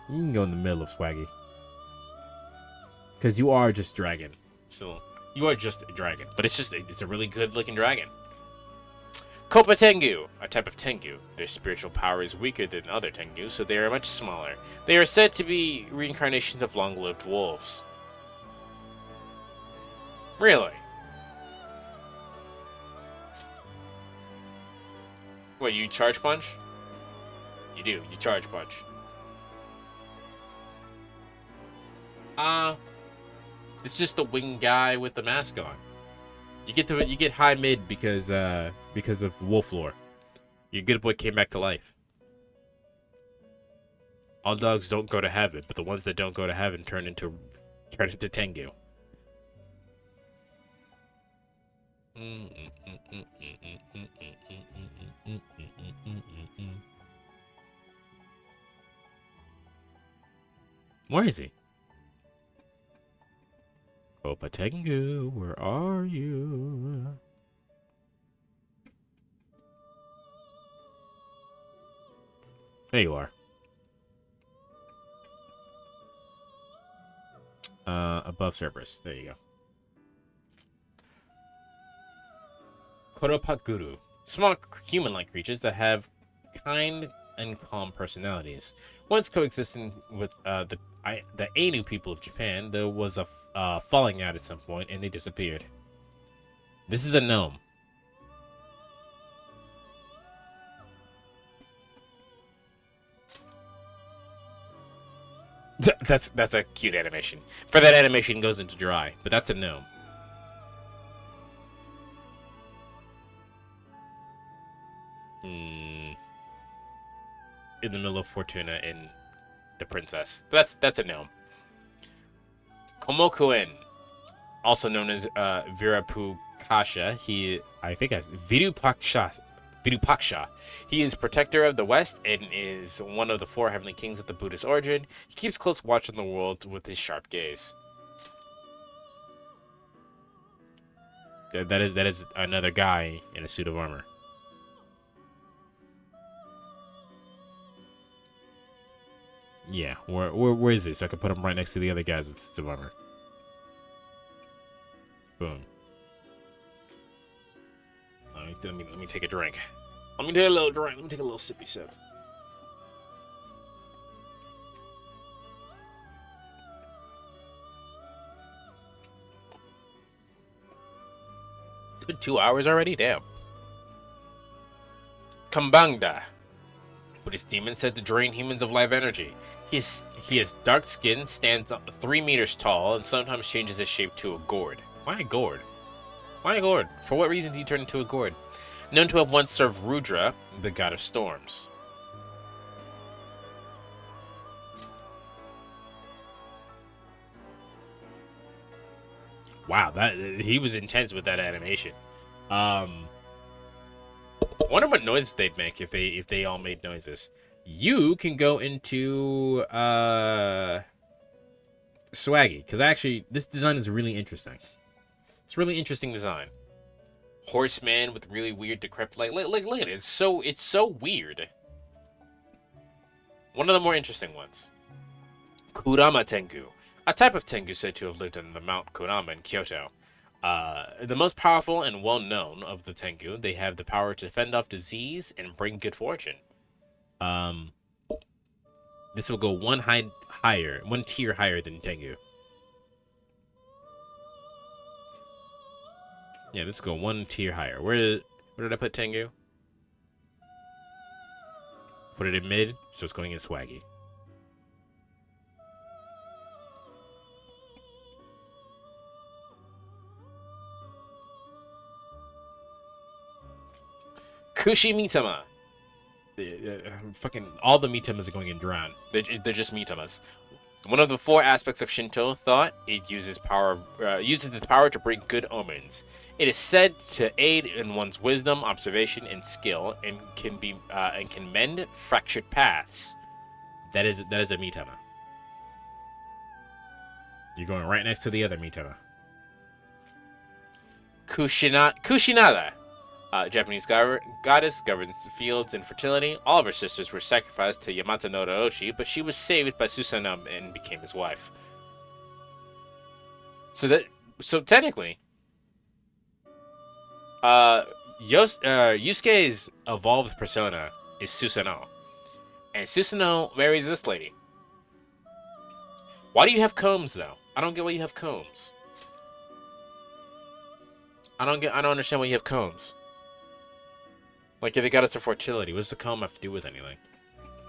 can go in the middle of Swaggy. Because you are just dragon. So, you are just a dragon. But it's a really good looking dragon. Kopa Tengu, a type of Tengu. Their spiritual power is weaker than other Tengu, so they are much smaller. They are said to be reincarnations of long-lived wolves. Really? What, you charge punch? You do, you charge punch. It's just a winged guy with the mask on. You get high mid because of wolf lore. Your good boy came back to life. All dogs don't go to heaven, but the ones that don't go to heaven turn into Tengu. Where is he? Kopa Tengu, where are you? There you are. Above Cerberus. There you go. Koropaguru. Small human-like creatures that have kind and calm personalities. Once coexisting with the Ainu people of Japan, there was a falling out at some point, and they disappeared. This is a gnome. That's a cute animation. For that animation goes into dry, but that's a gnome. In the middle of Fortuna and the princess. But that's a gnome. Komokuen, also known as Virapukasha, Virupaksha. He is protector of the West and is one of the 4 heavenly kings of the Buddhist origin. He keeps close watch on the world with his sharp gaze. That is another guy in a suit of armor. Yeah, where is he? So I can put him right next to the other guys with suits of armor. Boom. Let me take a drink. Let me take a little drink. Let me take a little sippy sip. It's been 2 hours already? Damn. Kambangda. Buddhist demon said to drain humans of life energy. He has dark skin, stands up 3 meters tall, and sometimes changes his shape to a gourd. Why a gourd? Why a gourd? For what reason did he turn into a gourd? Known to have once served Rudra, the god of storms. Wow, he was intense with that animation. Wonder what noises they'd make if they all made noises. You can go into Swaggy, because actually this design is really interesting. It's a really interesting design. Horseman with really weird decrepit, like look at it. It's so weird. One of the more interesting ones. Kurama Tengu, a type of Tengu said to have lived on the Mount Kurama in Kyoto. The most powerful and well-known of the Tengu, they have the power to fend off disease and bring good fortune. This will go one tier higher than Tengu. Yeah, this will go 1 tier higher. Where did I put Tengu? Put it in mid, so it's going in Swaggy. Kushi Mitama. Fucking all the Mitamas are going in Duran. They're just Mitamas. One of the 4 aspects of Shinto thought, it uses the power to bring good omens. It is said to aid in one's wisdom, observation, and skill, and can mend fractured paths. That is a Mitama. You're going right next to the other Mitama. Kushinada. Japanese goddess, governs fields and fertility. All of her sisters were sacrificed to Yamata no Orochi, but she was saved by Susanoo and became his wife. So technically, Yusuke's evolved persona is Susanoo, and Susanoo marries this lady. Why do you have combs though? I don't get why you have combs. I don't understand why you have combs. Like, if they got us to fertility, what does the comb have to do with anything?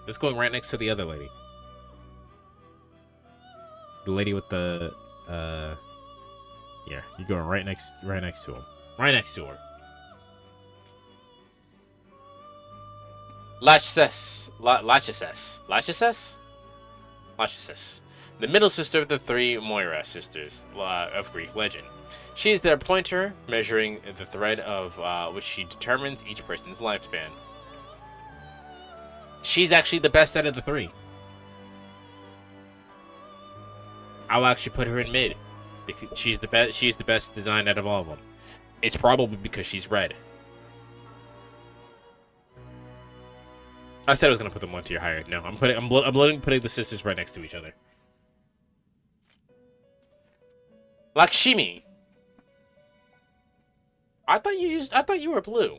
It's going right next to the other lady. The lady with the, yeah, you're going right next to him. Right next to her. Lachesis. The middle sister of the 3 Moira sisters of Greek legend. She is their pointer, measuring the thread of which she determines each person's lifespan. She's actually the best out of the 3. I'll actually put her in mid because she's the best. She's the best design out of all of them. It's probably because she's red. I said I was gonna put them one tier higher. No, I'm putting the sisters right next to each other. Lakshmi. I thought you were blue.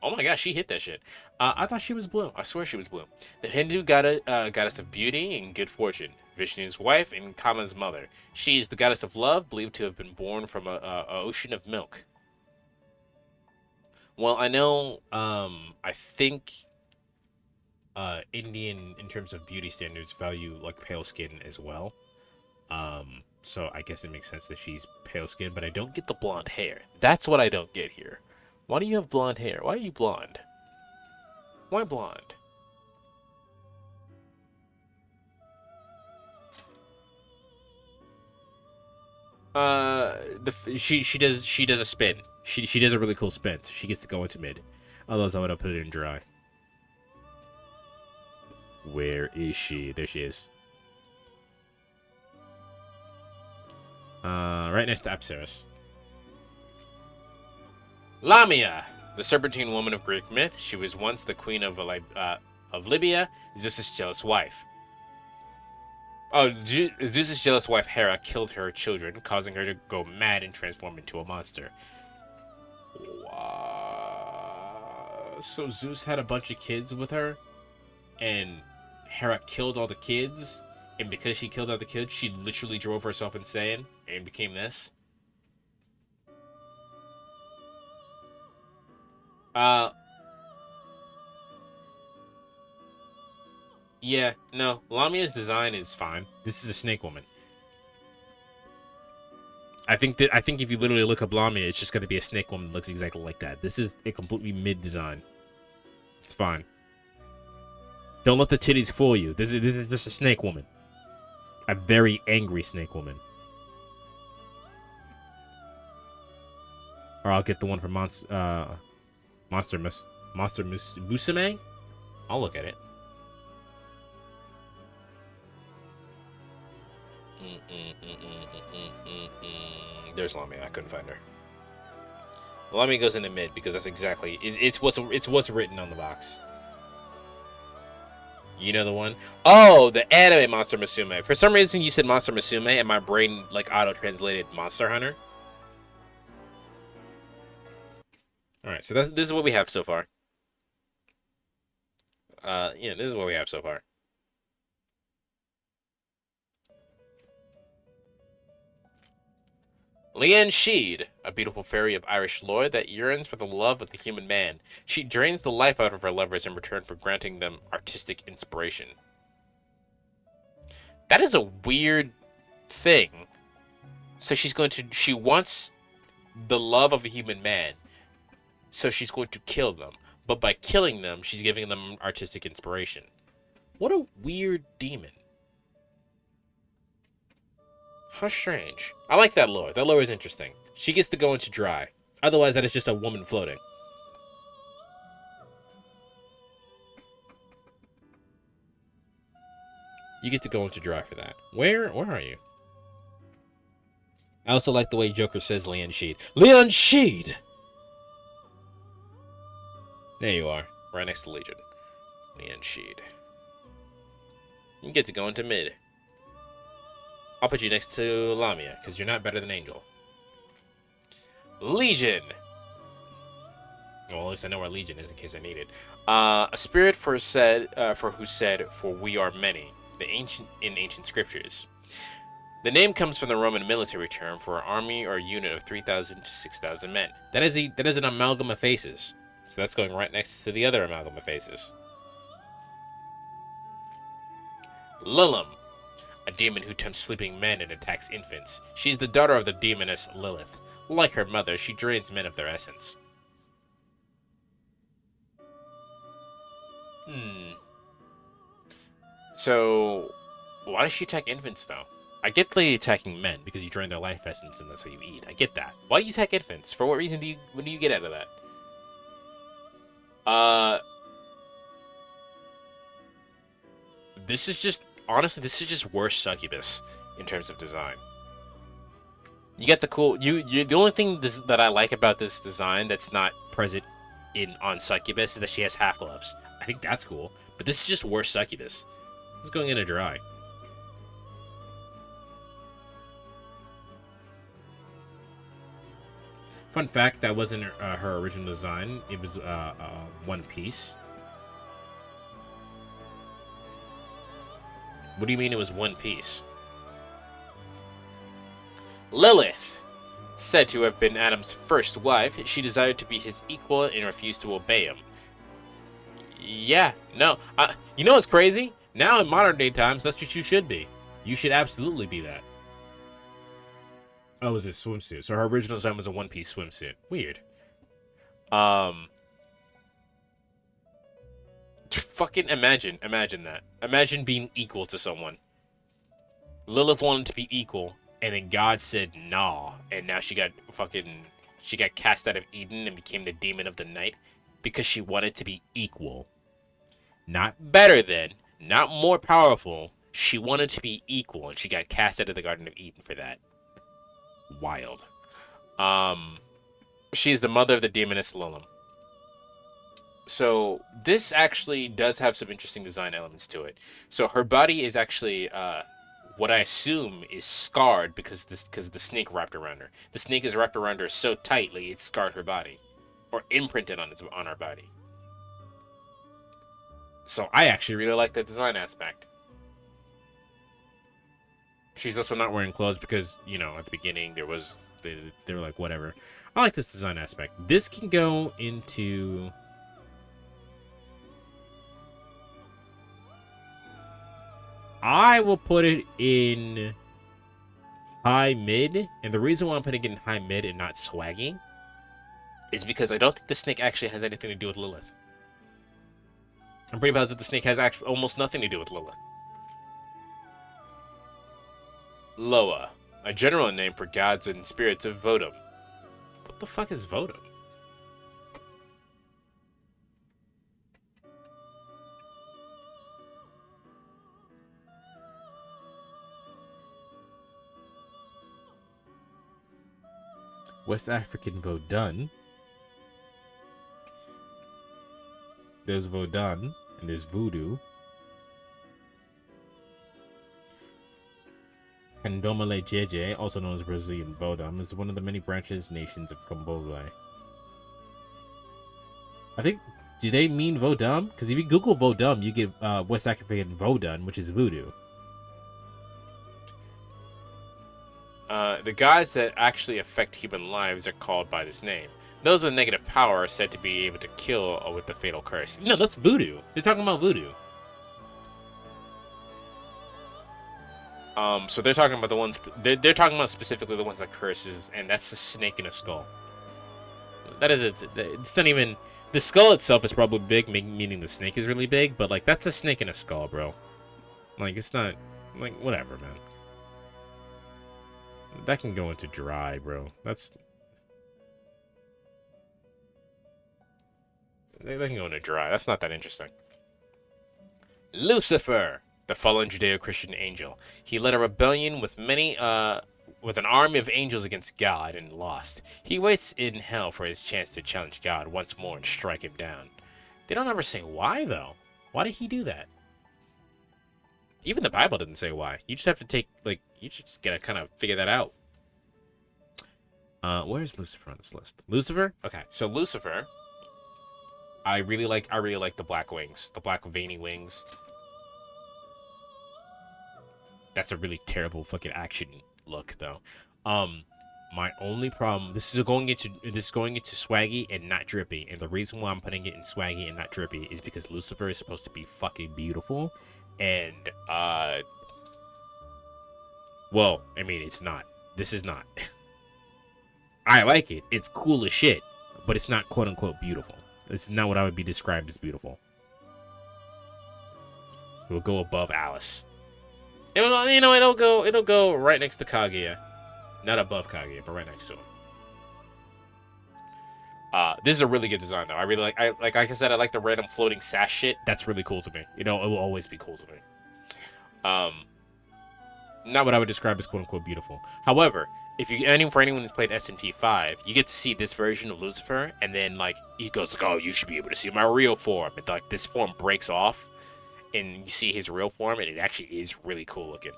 Oh my gosh, she hit that shit. I thought she was blue. I swear she was blue. The Hindu goddess of beauty and good fortune. Vishnu's wife and Kama's mother. She is the goddess of love, believed to have been born from a ocean of milk. Well, I know. I think Indian, in terms of beauty standards, value like pale skin as well. So I guess it makes sense that she's pale skin, but I don't get the blonde hair. That's what I don't get here. Why do you have blonde hair? Why are you blonde? Why blonde? She does a spin. She does a really cool spin. So she gets to go into mid. Otherwise, I would have put it in dry. Where is she? There she is. Right next to Apsaris. Lamia, the serpentine woman of Greek myth. She was once the queen of Libya, Zeus's jealous wife. Oh, Zeus's jealous wife Hera killed her children, causing her to go mad and transform into a monster. So Zeus had a bunch of kids with her, and Hera killed all the kids, and because she killed all the kids, she literally drove herself insane and became this. Yeah, no, Lamia's design is fine. This is a snake woman. I think if you literally look up Lamia, it's just gonna be a snake woman that looks exactly like that. This is a completely mid design. It's fine. Don't let the titties fool you. This is just a snake woman. A very angry snake woman. Or I'll get the one from Monster Musume. I'll look at it. There's Lamia. I couldn't find her. Lamia goes into mid because that's exactly it's what's written on the box. You know the one? Oh, the anime Monster Musume. For some reason, you said Monster Musume, and my brain like auto-translated Monster Hunter. All right, so this is what we have so far. Yeah, this is what we have so far. Leanne Sheed, a beautiful fairy of Irish lore that yearns for the love of the human man. She drains the life out of her lovers in return for granting them artistic inspiration. That is a weird thing. So she wants the love of a human man, so she's going to kill them. But by killing them, she's giving them artistic inspiration. What a weird demon. How strange. I like that lore. That lore is interesting. She gets to go into dry. Otherwise, that is just a woman floating. You get to go into dry for that. Where are you? I also like the way Joker says Leon Sheed. Leon Sheed! There you are. Right next to Legion. Leon Sheed. You get to go into mid. I'll put you next to Lamia, because you're not better than Angel. Legion! Well, at least I know where Legion is in case I need it. A spirit for who said, "For we are many," in ancient scriptures. The name comes from the Roman military term for an army or unit of 3,000 to 6,000 men. That is an amalgam of faces. So that's going right next to the other amalgam of faces. Lilum. A demon who tempts sleeping men and attacks infants. She's the daughter of the demoness Lilith. Like her mother, she drains men of their essence. So, why does she attack infants, though? I get the attacking men, because you drain their life essence and that's how you eat. I get that. Why do you attack infants? For what reason what do you get out of that? This is just honestly, this is just worse Succubus in terms of design. You get the cool. You the only thing that I like about this design that's not present in on Succubus is that she has half gloves. I think that's cool. But this is just worse Succubus. It's going in a dry. Fun fact: that wasn't her original design. It was one piece. What do you mean it was one piece? Lilith, said to have been Adam's first wife, she desired to be his equal and refused to obey him. Yeah, no. You know what's crazy? Now in modern day times, that's what you should be. You should absolutely be that. Oh, it was a swimsuit. So her original design was a one-piece swimsuit. Weird. Fucking imagine that. Imagine being equal to someone. Lilith wanted to be equal, and then God said nah, and now she got cast out of Eden and became the demon of the night because she wanted to be equal. Not better than, not more powerful. She wanted to be equal, and she got cast out of the Garden of Eden for that. Wild. She is the mother of the demoness Lilith. So this actually does have some interesting design elements to it. So her body is actually what I assume is scarred because the snake wrapped around her. The snake is wrapped around her so tightly it scarred her body, or imprinted on her body. So I actually really like that design aspect. She's also not wearing clothes because, you know, at the beginning they were like, whatever. I like this design aspect. This can go into... I will put it in high mid, and the reason why I'm putting it in high mid and not swaggy is because I don't think the snake actually has anything to do with Lilith. I'm pretty positive the snake has actually almost nothing to do with Lilith. Loa, a general name for gods and spirits of Vodum. What the fuck is Vodum? West African Vodun. There's Vodun, and there's Voodoo. Candomblé Jeje, also known as Brazilian Vodum, is one of the many branches nations of Candomblé. I think, do they mean Vodum? Because if you Google Vodum, you get West African Vodun, which is Voodoo. The gods that actually affect human lives are called by this name. Those with negative power are said to be able to kill with the fatal curse. No, that's Voodoo. They're talking about Voodoo. So they're talking about the ones. They're talking about specifically the ones that curses, and that's the snake in a skull. That is it. It's not even. The skull itself is probably big, meaning the snake is really big. But like, that's a snake in a skull, bro. Like, it's not. Like, whatever, man. That can go into dry, bro. That can go into dry. That's not that interesting. Lucifer, the fallen Judeo-Christian angel. He led a rebellion with an army of angels against God and lost. He waits in hell for his chance to challenge God once more and strike him down. They don't ever say why, though. Why did he do that? Even the Bible didn't say why. You just have to you just gotta kind of figure that out. Where's Lucifer on this list? Lucifer? Okay, so Lucifer, I really like the black wings, the black veiny wings. That's a really terrible fucking action look, though. My only problem, this is going into swaggy and not drippy, and the reason why I'm putting it in swaggy and not drippy is because Lucifer is supposed to be fucking beautiful, and well, I mean, it's not. This is not. I like it. It's cool as shit, but it's not quote unquote beautiful. It's not what I would be described as beautiful. It will go above Alice. It'll go right next to Kaguya. Not above Kaguya, but right next to him. This is a really good design, though. I really like I said, I like the random floating sash shit. That's really cool to me. It will always be cool to me. Not what I would describe as quote unquote beautiful. However, if you for anyone who's played SMT5, you get to see this version of Lucifer, and then like he goes like, "Oh, you should be able to see my real form." And like this form breaks off, and you see his real form, and it actually is really cool looking.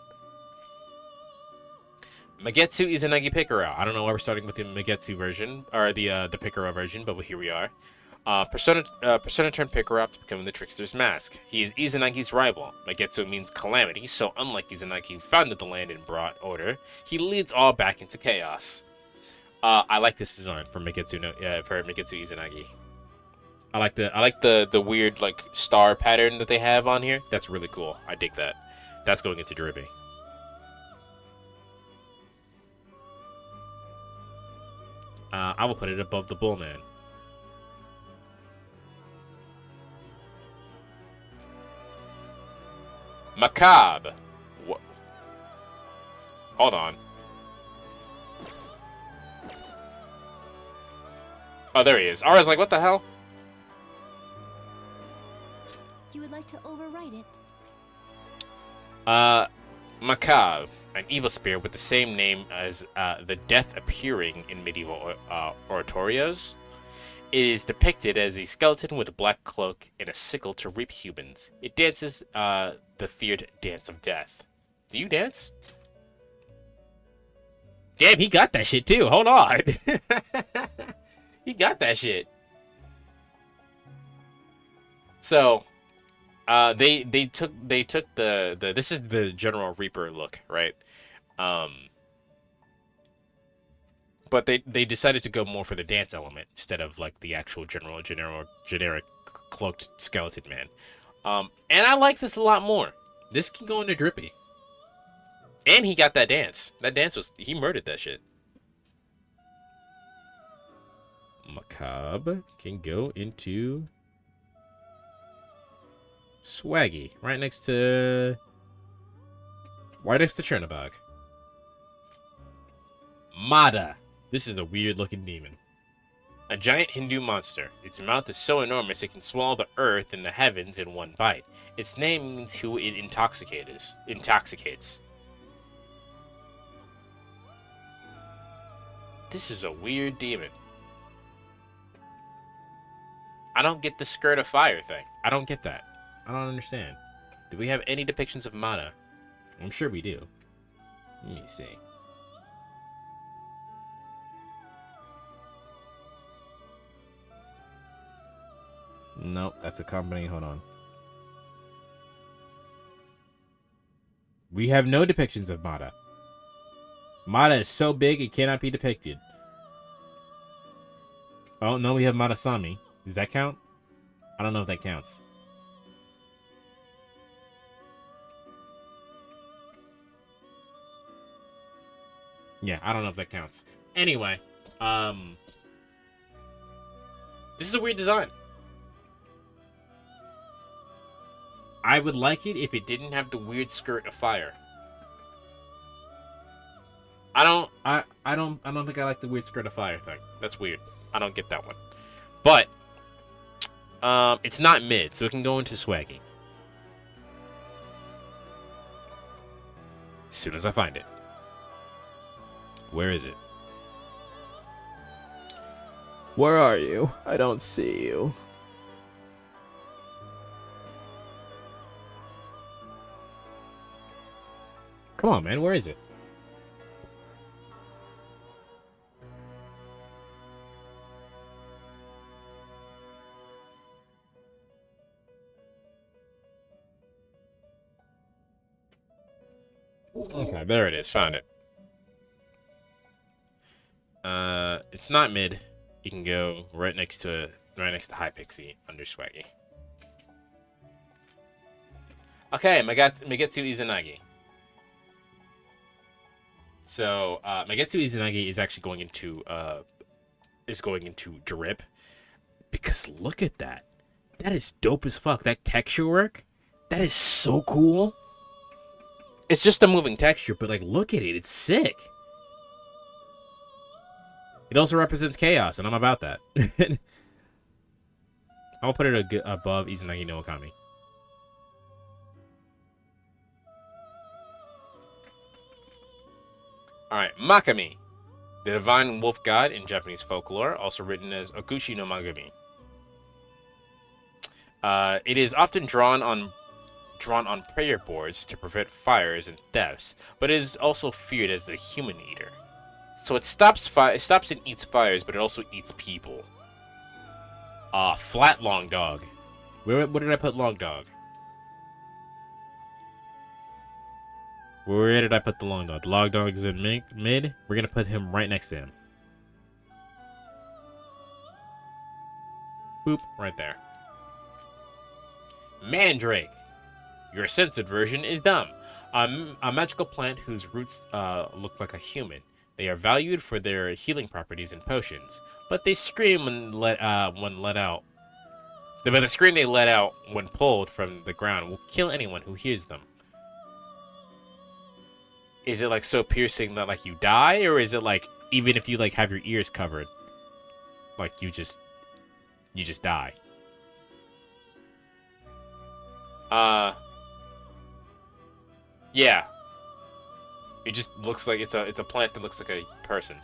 Magetsu Izanagi Picaro. I don't know why we're starting with the Magetsu version or the Picaro version, but here we are. Persona turned Picaro to become the Trickster's mask. He is Izanagi's rival. Magetsu means calamity, so unlike Izanagi, who founded the land and brought order, he leads all back into chaos. I like this design for Magetsu Izanagi. I like the weird like star pattern that they have on here. That's really cool. I dig that. That's going into Drippy. I will put it above the Bullman. Macabre. What? Hold on. Oh, there he is. I was like, what the hell? You would like to overwrite it? Macabre, an evil spirit with the same name as the death appearing in medieval oratorios. It is depicted as a skeleton with a black cloak and a sickle to reap humans. It dances the feared dance of death. Do you dance? Damn, he got that shit too. Hold on. He got that shit. So, they took the this is the General Reaper look, right? But they decided to go more for the dance element instead of like the actual generic cloaked skeleton man. And I like this a lot more. This can go into Drippy. And he got that dance. That dance was, he murdered that shit. Macabre can go into Swaggy, right next to Chernobog. Mada. This is a weird looking demon. A giant Hindu monster. Its mouth is so enormous it can swallow the earth and the heavens in one bite. Its name means who it intoxicates. This is a weird demon. I don't get the skirt of fire thing. I don't get that. I don't understand. Do we have any depictions of Mana? I'm sure we do. Let me see. Nope, that's a company. Hold on. We have no depictions of Mada. Mada is so big it cannot be depicted. Oh, no, we have Madasami. Does that count? I don't know if that counts. Yeah, I don't know if that counts. Anyway, this is a weird design. I would like it if it didn't have the weird skirt of fire. I don't think I like the weird skirt of fire thing. That's weird. I don't get that one. But it's not mid, so it can go into Swaggy. As soon as I find it. Where is it? Where are you? I don't see you. Come on, man. Where is it? Okay, there it is. Found it. It's not mid. You can go right next to Hypixie under Swaggy. Okay, Magetsu Izanagi. So Magetsu Izanagi is actually going into drip, because look at that. That is dope as fuck. That texture work, that is so cool. It's just a moving texture, but like look at it. It's sick. It also represents chaos, and I'm about that. I'll put it above Izanagi no Okami. Alright, Makami. The divine wolf god in Japanese folklore, also written as Okushi no Magami. It is often drawn on prayer boards to prevent fires and thefts, but it is also feared as the human eater. So it stops and eats fires, but it also eats people. Flat long dog. Where did I put long dog? Where did I put the long dog? The long dog is in mid. We're gonna put him right next to him. Boop, right there. Mandrake. Your censored version is dumb. A magical plant whose roots look like a human. They are valued for their healing properties and potions, but they scream when let out. But the scream they let out when pulled from the ground will kill anyone who hears them. Is it like so piercing that like you die, or is it like even if you like have your ears covered, like you just die? Yeah. It just looks like it's a plant that looks like a person.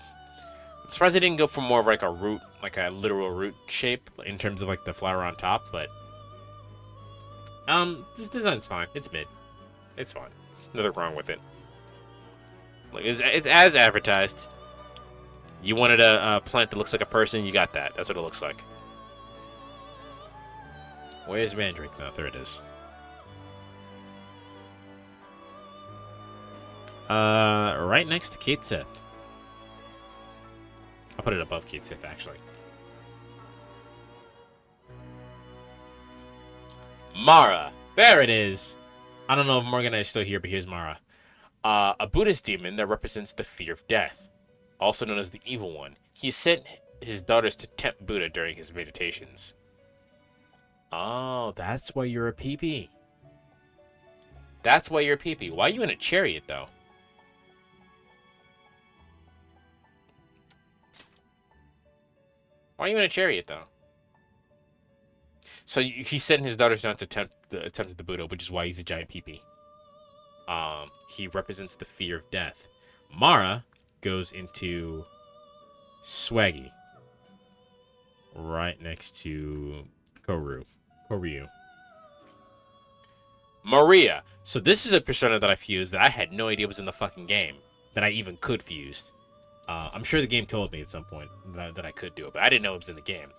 I'm surprised they didn't go for more of like a root, like a literal root shape in terms of like the flower on top, but this design's fine. It's mid. It's fine. There's nothing wrong with it. Like it's as advertised. You wanted a plant that looks like a person, you got that. That's what it looks like. Where's Mandrake now? There it is. Right next to Kate Sith. I'll put it above Kate Sith, actually. Mara. There it is. I don't know if Morgana is still here, but here's Mara. A Buddhist demon that represents the fear of death, also known as the Evil One. He sent his daughters to tempt Buddha during his meditations. Oh, that's why you're a peepee. That's why you're a peepee. Why are you in a chariot, though? Why are you in a chariot, though? So he sent his daughters down to tempt the Buddha, which is why he's a giant peepee. He represents the fear of death. Mara goes into Swaggy, right next to Koryu. Maria. So this is a persona that I fused that I had no idea was in the fucking game, that I even could fuse. I'm sure the game told me at some point that I could do it, but I didn't know it was in the game.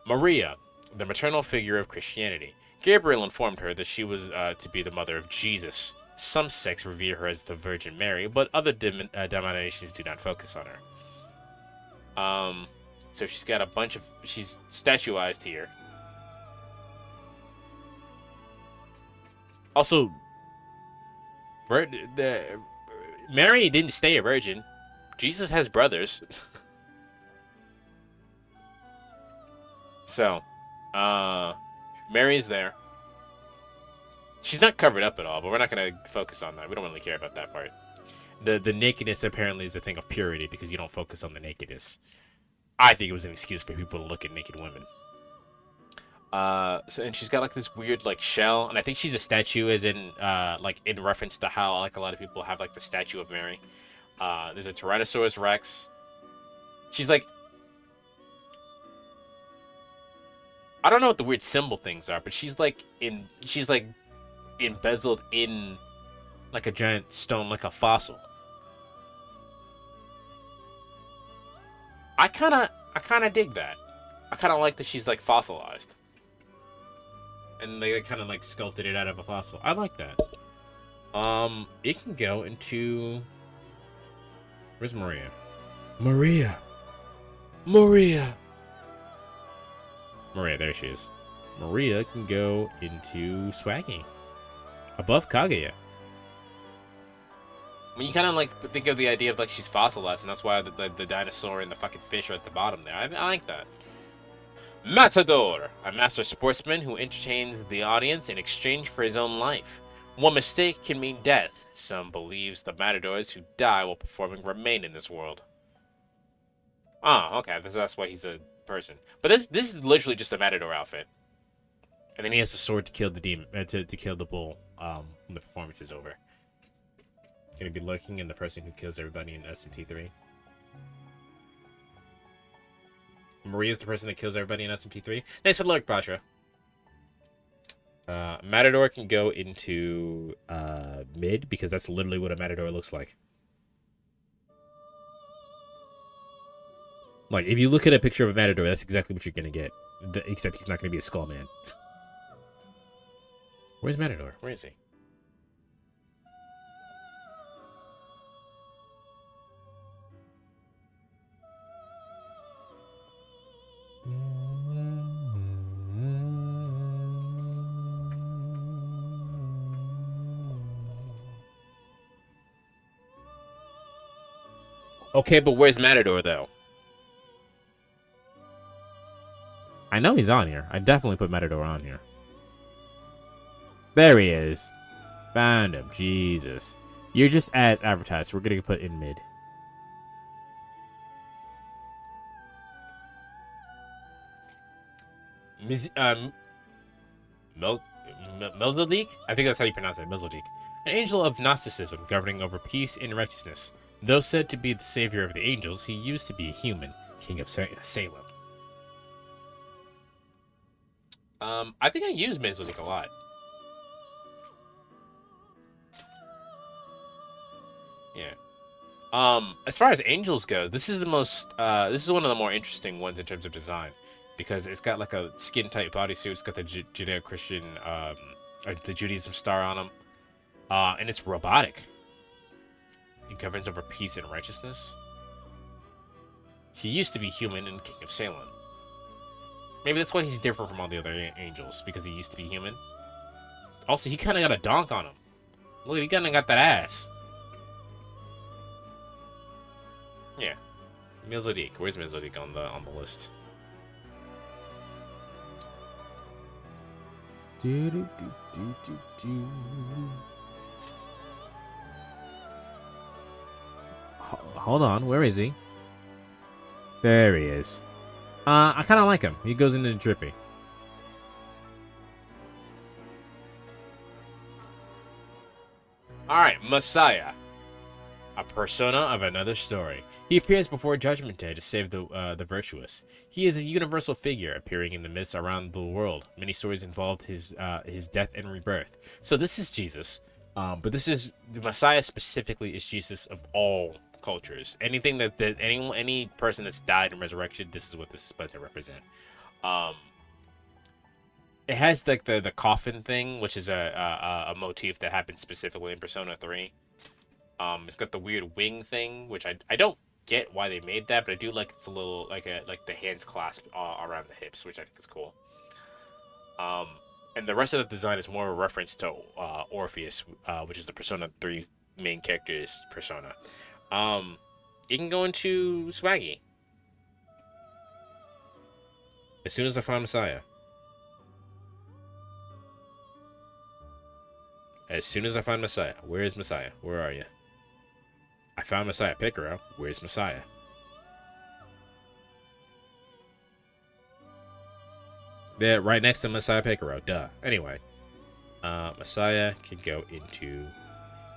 Maria, the maternal figure of Christianity. Gabriel informed her that she was to be the mother of Jesus. Some sects revere her as the Virgin Mary, but other denominations do not focus on her. So she's got a bunch of... She's statuized here. Also, Mary didn't stay a virgin. Jesus has brothers. So, Mary's there. She's not covered up at all, but we're not going to focus on that. We don't really care about that part. The nakedness apparently is a thing of purity because you don't focus on the nakedness. I think it was an excuse for people to look at naked women. And she's got like this weird like shell, and I think she's a statue, as in like in reference to how like a lot of people have like the statue of Mary. There's a Tyrannosaurus Rex. She's like, I don't know what the weird symbol things are, but she's like embezzled in like a giant stone, like a fossil. I kind of dig that. I kind of like that she's like fossilized. And they kind of like sculpted it out of a fossil. I like that. It can go into... Where's Maria? Maria, there she is. Maria can go into Swaggy. Above Kaguya. I mean, you kind of like think of the idea of like she's fossilized, and that's why the dinosaur and the fucking fish are at the bottom there. I like that. Matador, a master sportsman who entertains the audience in exchange for his own life. One mistake can mean death. Some believes the matadors who die while performing remain in this world. Oh, okay, that's why he's a person. But this is literally just a matador outfit. And then he has a sword to kill the demon, to kill the bull when the performance is over. going to be lurking in the person who kills everybody in SMT3. Maria's the person that kills everybody in SMT3. Thanks for the lurk, Patra. Matador can go into mid because that's literally what a Matador looks like. Like, if you look at a picture of a Matador, that's exactly what you're going to get. Except he's not going to be a skull man. Where's Matador? Where is he? Okay, but where's Matador, though? I know he's on here. I definitely put Matador on here. There he is. Found him. Jesus. You're just as advertised. We're going to put in mid. Melzalik? I think that's how you pronounce it. Melzalik. An angel of Gnosticism, governing over peace and righteousness. Though said to be the savior of the angels, he used to be a human, king of Salem. I think I use Melzalik a lot. Yeah. As far as angels go, this is the most, this is one of the more interesting ones in terms of design, because it's got like a skin-tight bodysuit. It's got the Judeo-Christian, or the Judaism star on him, and it's robotic. It governs over peace and righteousness. He used to be human and king of Salem. Maybe that's why he's different from all the other angels, because he used to be human. Also, he kind of got a donk on him. Look, he kind of got that ass. Yeah, Melzalik. Where's Melzalik on the list? Hold on, where is he? There he is. I kind of like him. He goes into drippy. All right, Messiah. A persona of another story. He appears before Judgment Day to save the virtuous. He is a universal figure, appearing in the myths around the world. Many stories involved his death and rebirth. So this is Jesus, but this is the Messiah specifically is Jesus of all cultures. Anything that any person that's died and resurrection, this is what this is supposed to represent. It has like the coffin thing, which is a motif that happens specifically in Persona 3. It's got the weird wing thing, which I don't get why they made that, but I do like it's a little like the hands clasped around the hips, which I think is cool. And the rest of the design is more of a reference to Orpheus, which is the Persona 3 main character's persona. You can go into Swaggy. As soon as I find Messiah. As soon as I find Messiah. Where is Messiah? Where are you? I found Messiah. Pick her up. Where's Messiah? They're right next to Messiah Picaro. Duh. Anyway. Messiah can go into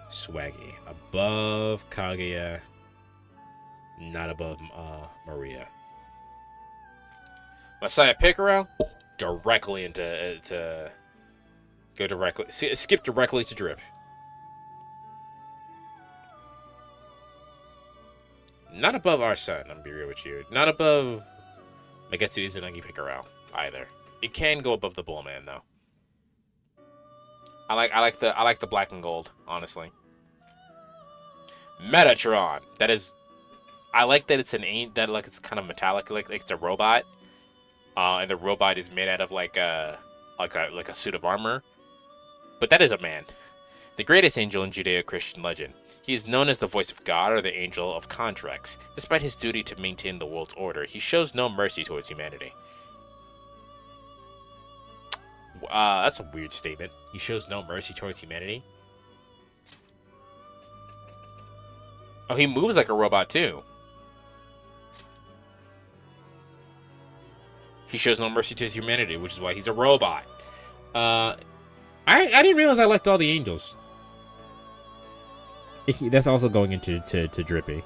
Swaggy. Above Kaguya. Not above Maria. Messiah Picaro. Directly into... Go directly... Skip directly to Drip. Not above our son, I'm gonna be real with you. Not above Megetsu Izanagi Picaro either. It can go above the Bullman though. I like the black and gold, honestly. Metatron. That is, I like that it's it's kind of metallic, like it's a robot. And the robot is made out of like a suit of armor. But that is a man. The greatest angel in Judeo-Christian legend. He is known as the voice of God or the angel of contracts. Despite his duty to maintain the world's order, he shows no mercy towards humanity. That's a weird statement. He shows no mercy towards humanity? Oh, he moves like a robot too. He shows no mercy to his humanity, which is why he's a robot. I didn't realize I liked all the angels. That's also going into to Drippy.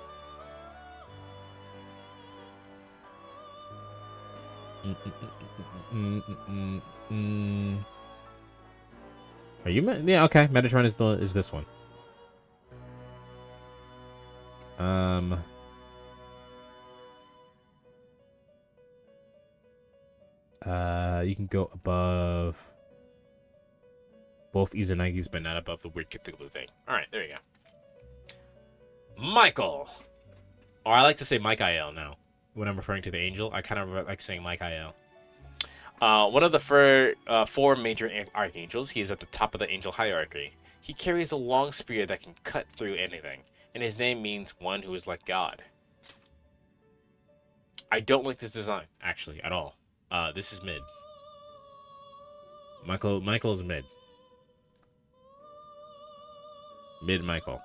Are you? Yeah, okay. Metatron is this one. You can go above both Izanagi's, but not above the weird Cthulhu thing. All right, there you go. Michael, or I like to say Michael now when I'm referring to the angel. I kind of like saying Michael. One of the four major archangels. He is at the top of the angel hierarchy. He carries a long spear that can cut through anything, and his name means one who is like God. I don't like this design, actually, at all. This is mid. Michael is mid. Mid Michael.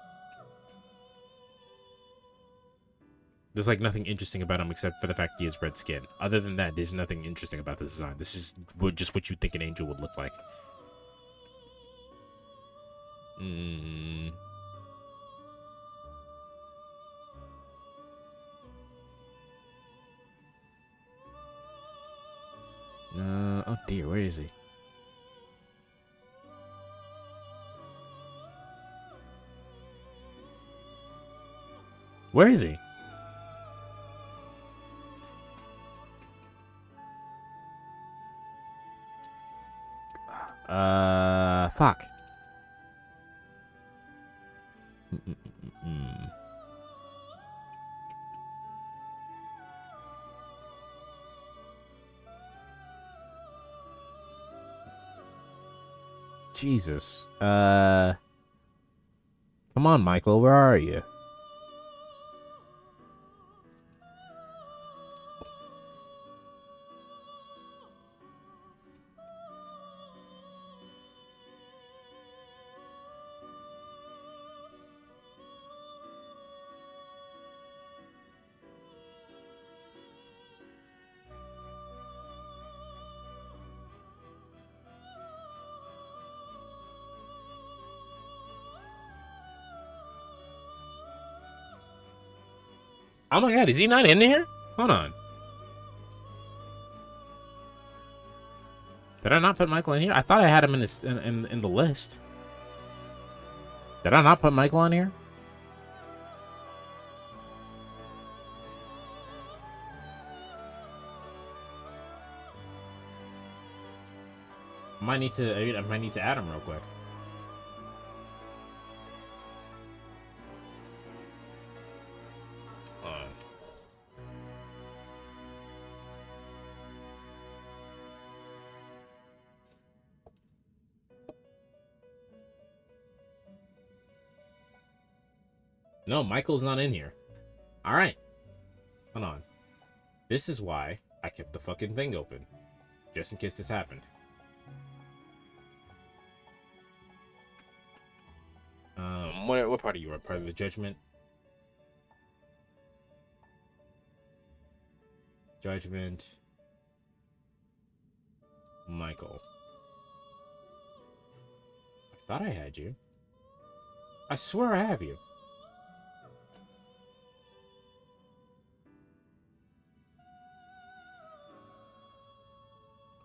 There's like nothing interesting about him except for the fact he has red skin. Other than that, there's nothing interesting about the design. This is just what you think an angel would look like. Oh dear, where is he? Where is he? Fuck. Jesus. Come on, Michael, where are you? Oh my god, is he not in here? Hold on. Did I not put Michael in here? I thought I had him in this in the list. Did I not put Michael on here? I might need to add him real quick. No, Michael's not in here. All right. Hold on. This is why I kept the fucking thing open. Just in case this happened. What part are you? Part of the judgment? Judgment. Michael. I thought I had you. I swear I have you.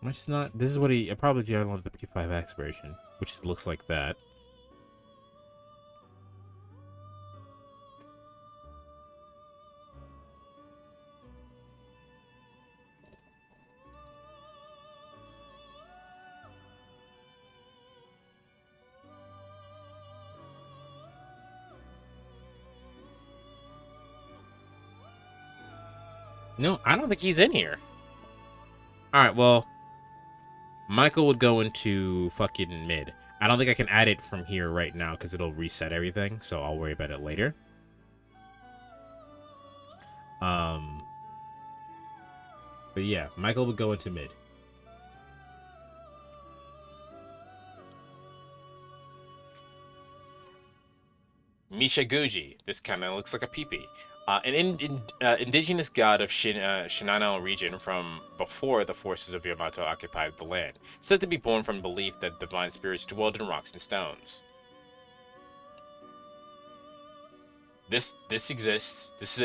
Am I just not? This is what I probably downloaded the P5X version, which looks like that. No, I don't think he's in here. Alright, well, Michael would go into fucking mid. I don't think I can add it from here right now because it'll reset everything, so I'll worry about it later. But yeah, Michael would go into mid. Mishaguji. This kind of looks like a peepee. An indigenous god of Shinano region from before the forces of Yamato occupied the land, said to be born from belief that divine spirits dwelled in rocks and stones. This exists. This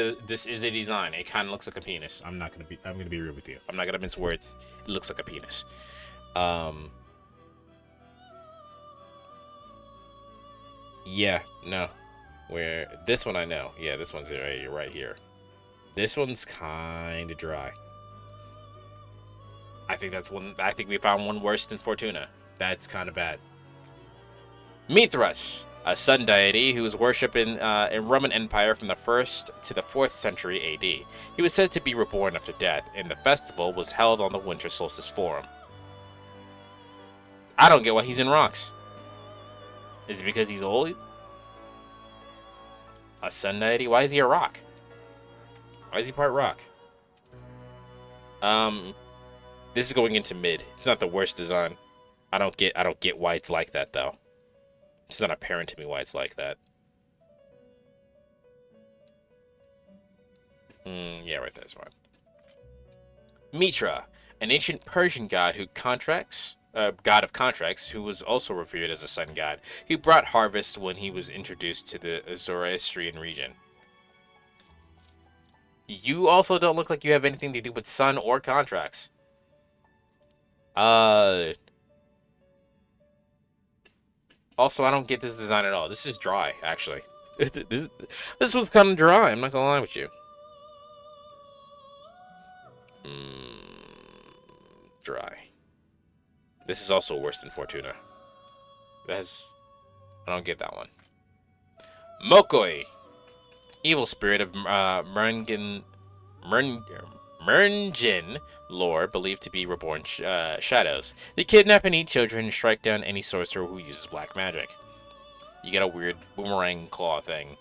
is a design. It kind of looks like a penis. I'm gonna be real with you. I'm not gonna mince words. It looks like a penis. Um. Yeah. No. Where this one I know. Yeah, this one's right here. This one's kind of dry. I think that's one. I think we found one worse than Fortuna. That's kind of bad. Mithras, a sun deity who was worshipped in Roman Empire from the 1st to the 4th century AD. He was said to be reborn after death, and the festival was held on the winter solstice forum. I don't get why he's in rocks. Is it because he's old? A sun deity? Why is he a rock? Why is he part rock? This is going into mid. It's not the worst design. I don't get why it's like that though. It's not apparent to me why it's like that. Yeah, right there's fine. Mitra, an ancient Persian god who god of contracts, who was also revered as a sun god. He brought harvest when he was introduced to the Zoroastrian region. You also don't look like you have anything to do with sun or contracts. Also, I don't get this design at all. This is dry, actually. This one's kind of dry, I'm not gonna lie with you. Dry. This is also worse than Fortuna. I don't get that one. Mokoi. Evil spirit of Mernjin lore, believed to be reborn shadows. They kidnap and eat children and strike down any sorcerer who uses black magic. You get a weird boomerang claw thing.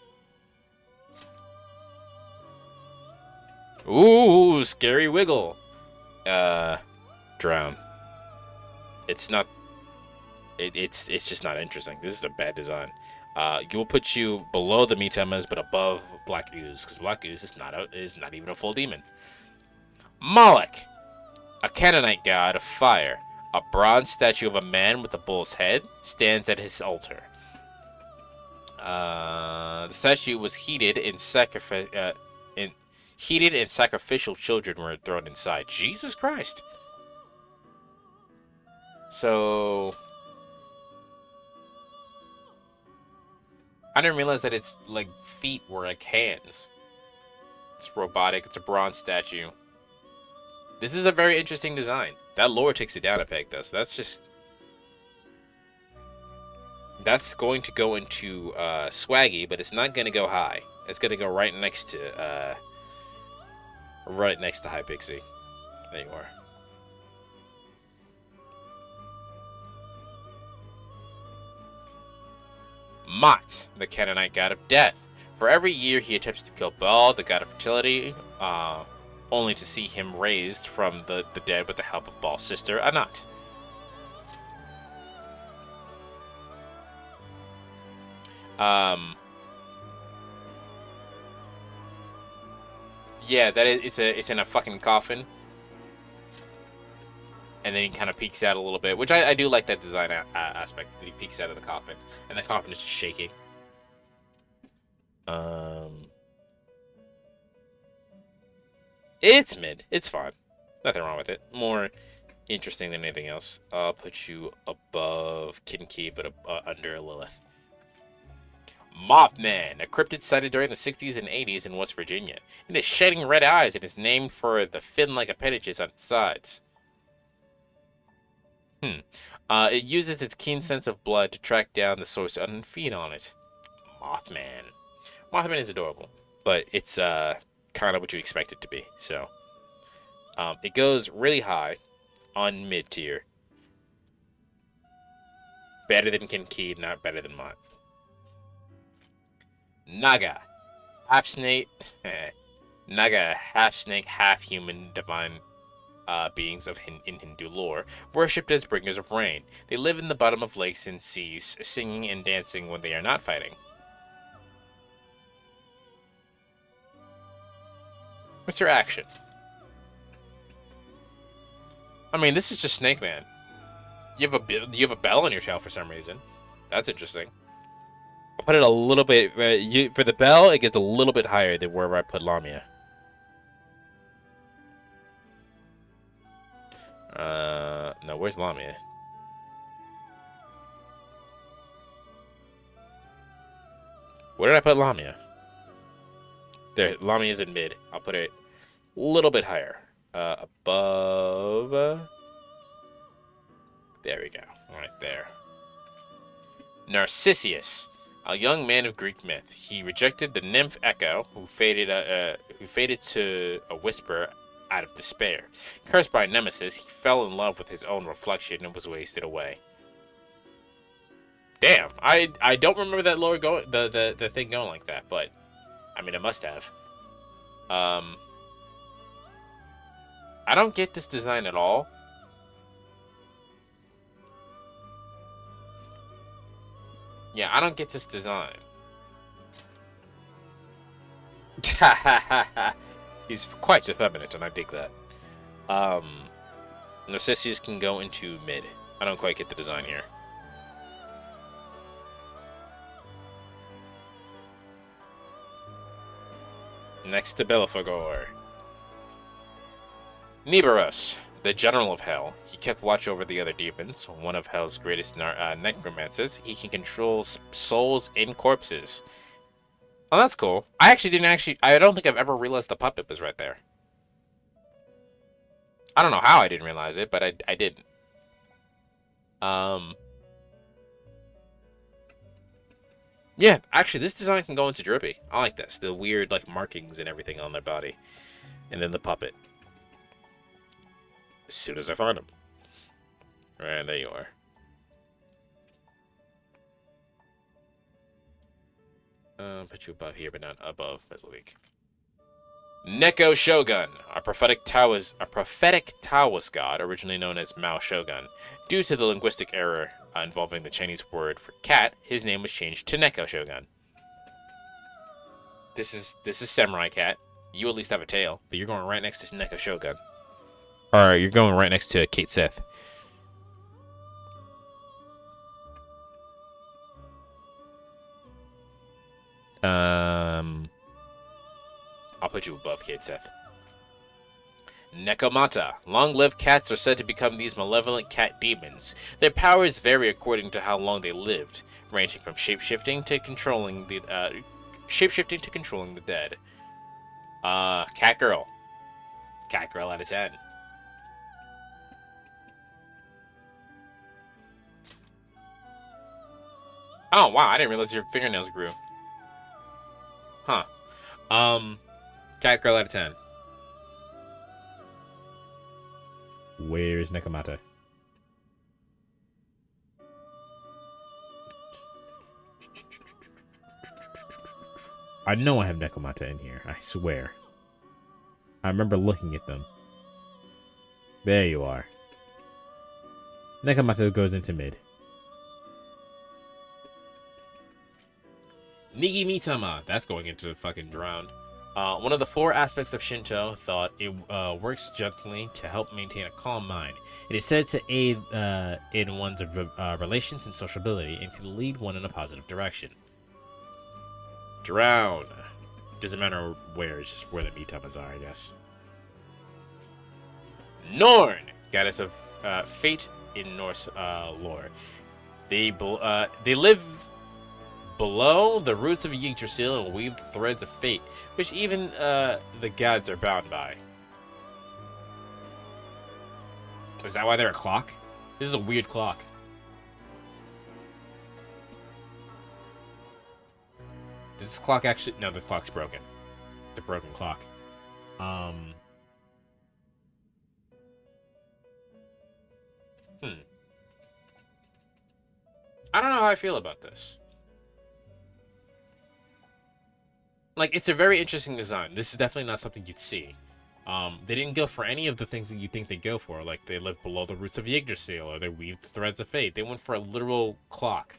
Ooh, scary wiggle. Drown. It's not. It's just not interesting. This is a bad design. You will put you below the Mitamas, but above Black Ooze, because Black Ooze is not even a full demon. Moloch, a Canaanite god of fire. A bronze statue of a man with a bull's head stands at his altar. The statue was heated and sacrificial children were thrown inside. Jesus Christ. So I didn't realize that it's like feet were like hands. It's robotic. It's a bronze statue. This is a very interesting design. That lore takes it down a peg, though. So that's going to go into swaggy, but it's not going to go high. It's going to go right next to High Pixie. There you are. Mot, the Canaanite god of death. For every year he attempts to kill Baal, the god of fertility, only to see him raised from the dead with the help of Baal's sister, Anat. Yeah, it's in a fucking coffin. And then he kind of peeks out a little bit, which I do like that design aspect. That he peeks out of the coffin, and the coffin is just shaking. It's mid. It's fine. Nothing wrong with it. More interesting than anything else. I'll put you above Kinki, but under Lilith. Mothman, a cryptid sighted during the 60s and 80s in West Virginia. It has shedding red eyes and is named for the fin-like appendages on its sides. It uses its keen sense of blood to track down the source and feed on it. Mothman. Mothman is adorable, but it's kind of what you expect it to be. So, it goes really high on mid tier. Better than Kinki, not better than Mott. Naga, half snake. Naga, half snake, half human, divine beings in Hindu lore, worshipped as bringers of rain. They live in the bottom of lakes and seas, singing and dancing when they are not fighting. What's your action? I mean, this is just Snake Man. You have a bell on your tail for some reason. That's interesting. I'll put it a little bit. For the bell, it gets a little bit higher than wherever I put Lamia. No, where's Lamia? Where did I put Lamia? There, Lamia is in mid. I'll put it a little bit higher. Above. There we go. Right there. Narcissus, a young man of Greek myth. He rejected the nymph Echo, who faded to a whisper out of despair. Cursed by Nemesis, he fell in love with his own reflection and was wasted away. Damn, I don't remember that lore going the thing going like that, but I mean it must have. I don't get this design at all. Yeah, I don't get this design. He's quite effeminate, and I dig that. Narcissus can go into mid. I don't quite get the design here. Next to Belphegor. Nibiros, the general of hell. He kept watch over the other demons. One of hell's greatest necromancers. He can control souls in corpses. Oh, that's cool. I don't think I've ever realized the puppet was right there. I don't know how I didn't realize it, but I didn't. Yeah, actually, this design can go into Drippy. I like this. The weird, like, markings and everything on their body. And then the puppet. As soon as I find him. And there you are. Put you above here, but not above Mesolink. Neko Shogun, a prophetic Taoist god, originally known as Mao Shogun. Due to the linguistic error involving the Chinese word for cat, his name was changed to Neko Shogun. This is Samurai Cat. You at least have a tail, but you're going right next to Neko Shogun. Or you're going right next to Kate Sith. I'll put you above Kate Sith. Nekomata. Long-lived cats are said to become these malevolent cat demons. Their powers vary according to how long they lived, ranging from shapeshifting to controlling the dead. Cat girl. Cat girl out of 10. Oh wow, I didn't realize your fingernails grew. Huh. Cat girl out of 10. Where is Nekomata? I know I have Nekomata in here. I swear. I remember looking at them. There you are. Nekomata goes into mid. Nigi Mitama. That's going into fucking drown. One of the 4 aspects of Shinto thought it works gently to help maintain a calm mind. It is said to aid in one's relations and sociability and can lead one in a positive direction. Drown. Doesn't matter where, it's just where the Mitamas are, I guess. Norn, goddess of fate in Norse lore. They live below the roots of Yggdrasil and weave the threads of fate, which even the gods are bound by. Is that why they're a clock? This is a weird clock. Does this clock actually... No, the clock's broken. It's a broken clock. I don't know how I feel about this. Like, it's a very interesting design. This is definitely not something you'd see. They didn't go for any of the things that you think they go for. Like, they live below the roots of Yggdrasil, or they weave the threads of fate. They went for a literal clock.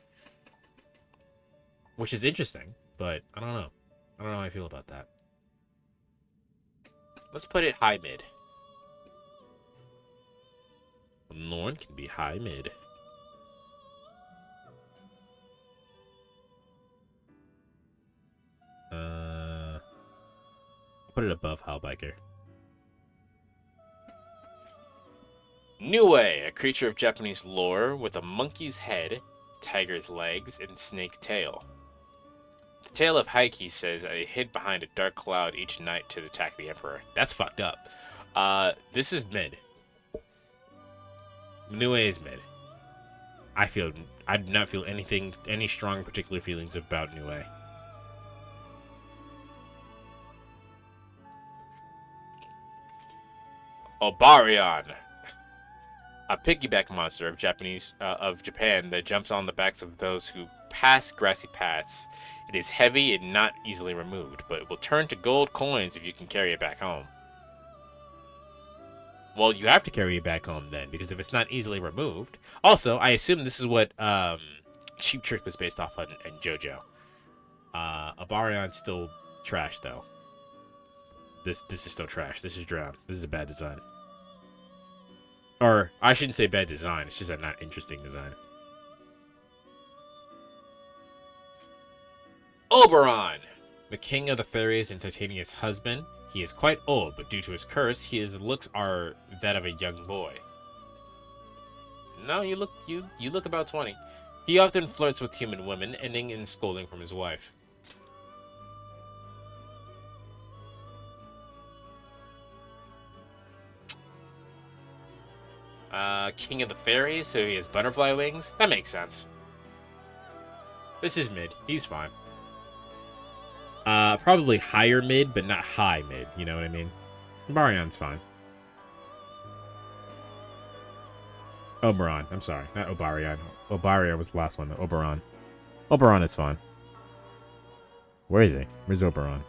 Which is interesting, but I don't know. I don't know how I feel about that. Let's put it high mid. Norn can be high mid. put it above Hellbiker. Nue, a creature of Japanese lore with a monkey's head, tiger's legs, and snake tail. The tale of Heike says that it hid behind a dark cloud each night to attack the Emperor. That's fucked up. This is mid. Nue is mid. I do not feel any strong particular feelings about Nue. Obarion, a piggyback monster of Japan that jumps on the backs of those who pass grassy paths. It is heavy and not easily removed, but it will turn to gold coins if you can carry it back home. Well, you have to carry it back home then, because if it's not easily removed. Also, I assume this is what Cheap Trick was based off on in JoJo. Abarion's still trash though. This is still trash. This is drown. This is a bad design. Or I shouldn't say bad design. It's just a not interesting design. Oberon, The king of the fairies and Titania's husband. He is quite old, but due to his curse, his looks are that of a young boy. No, you look about 20. He often flirts with human women, ending in scolding from his wife. King of the fairies, so he has butterfly wings. That makes sense. This is mid. He's fine. Probably higher mid, but not high mid. You know what I mean? Barion's fine. Oberon. I'm sorry. Not Obarion. Obarion was the last one. Oberon. Oberon is fine. Where is he? Where's Oberon?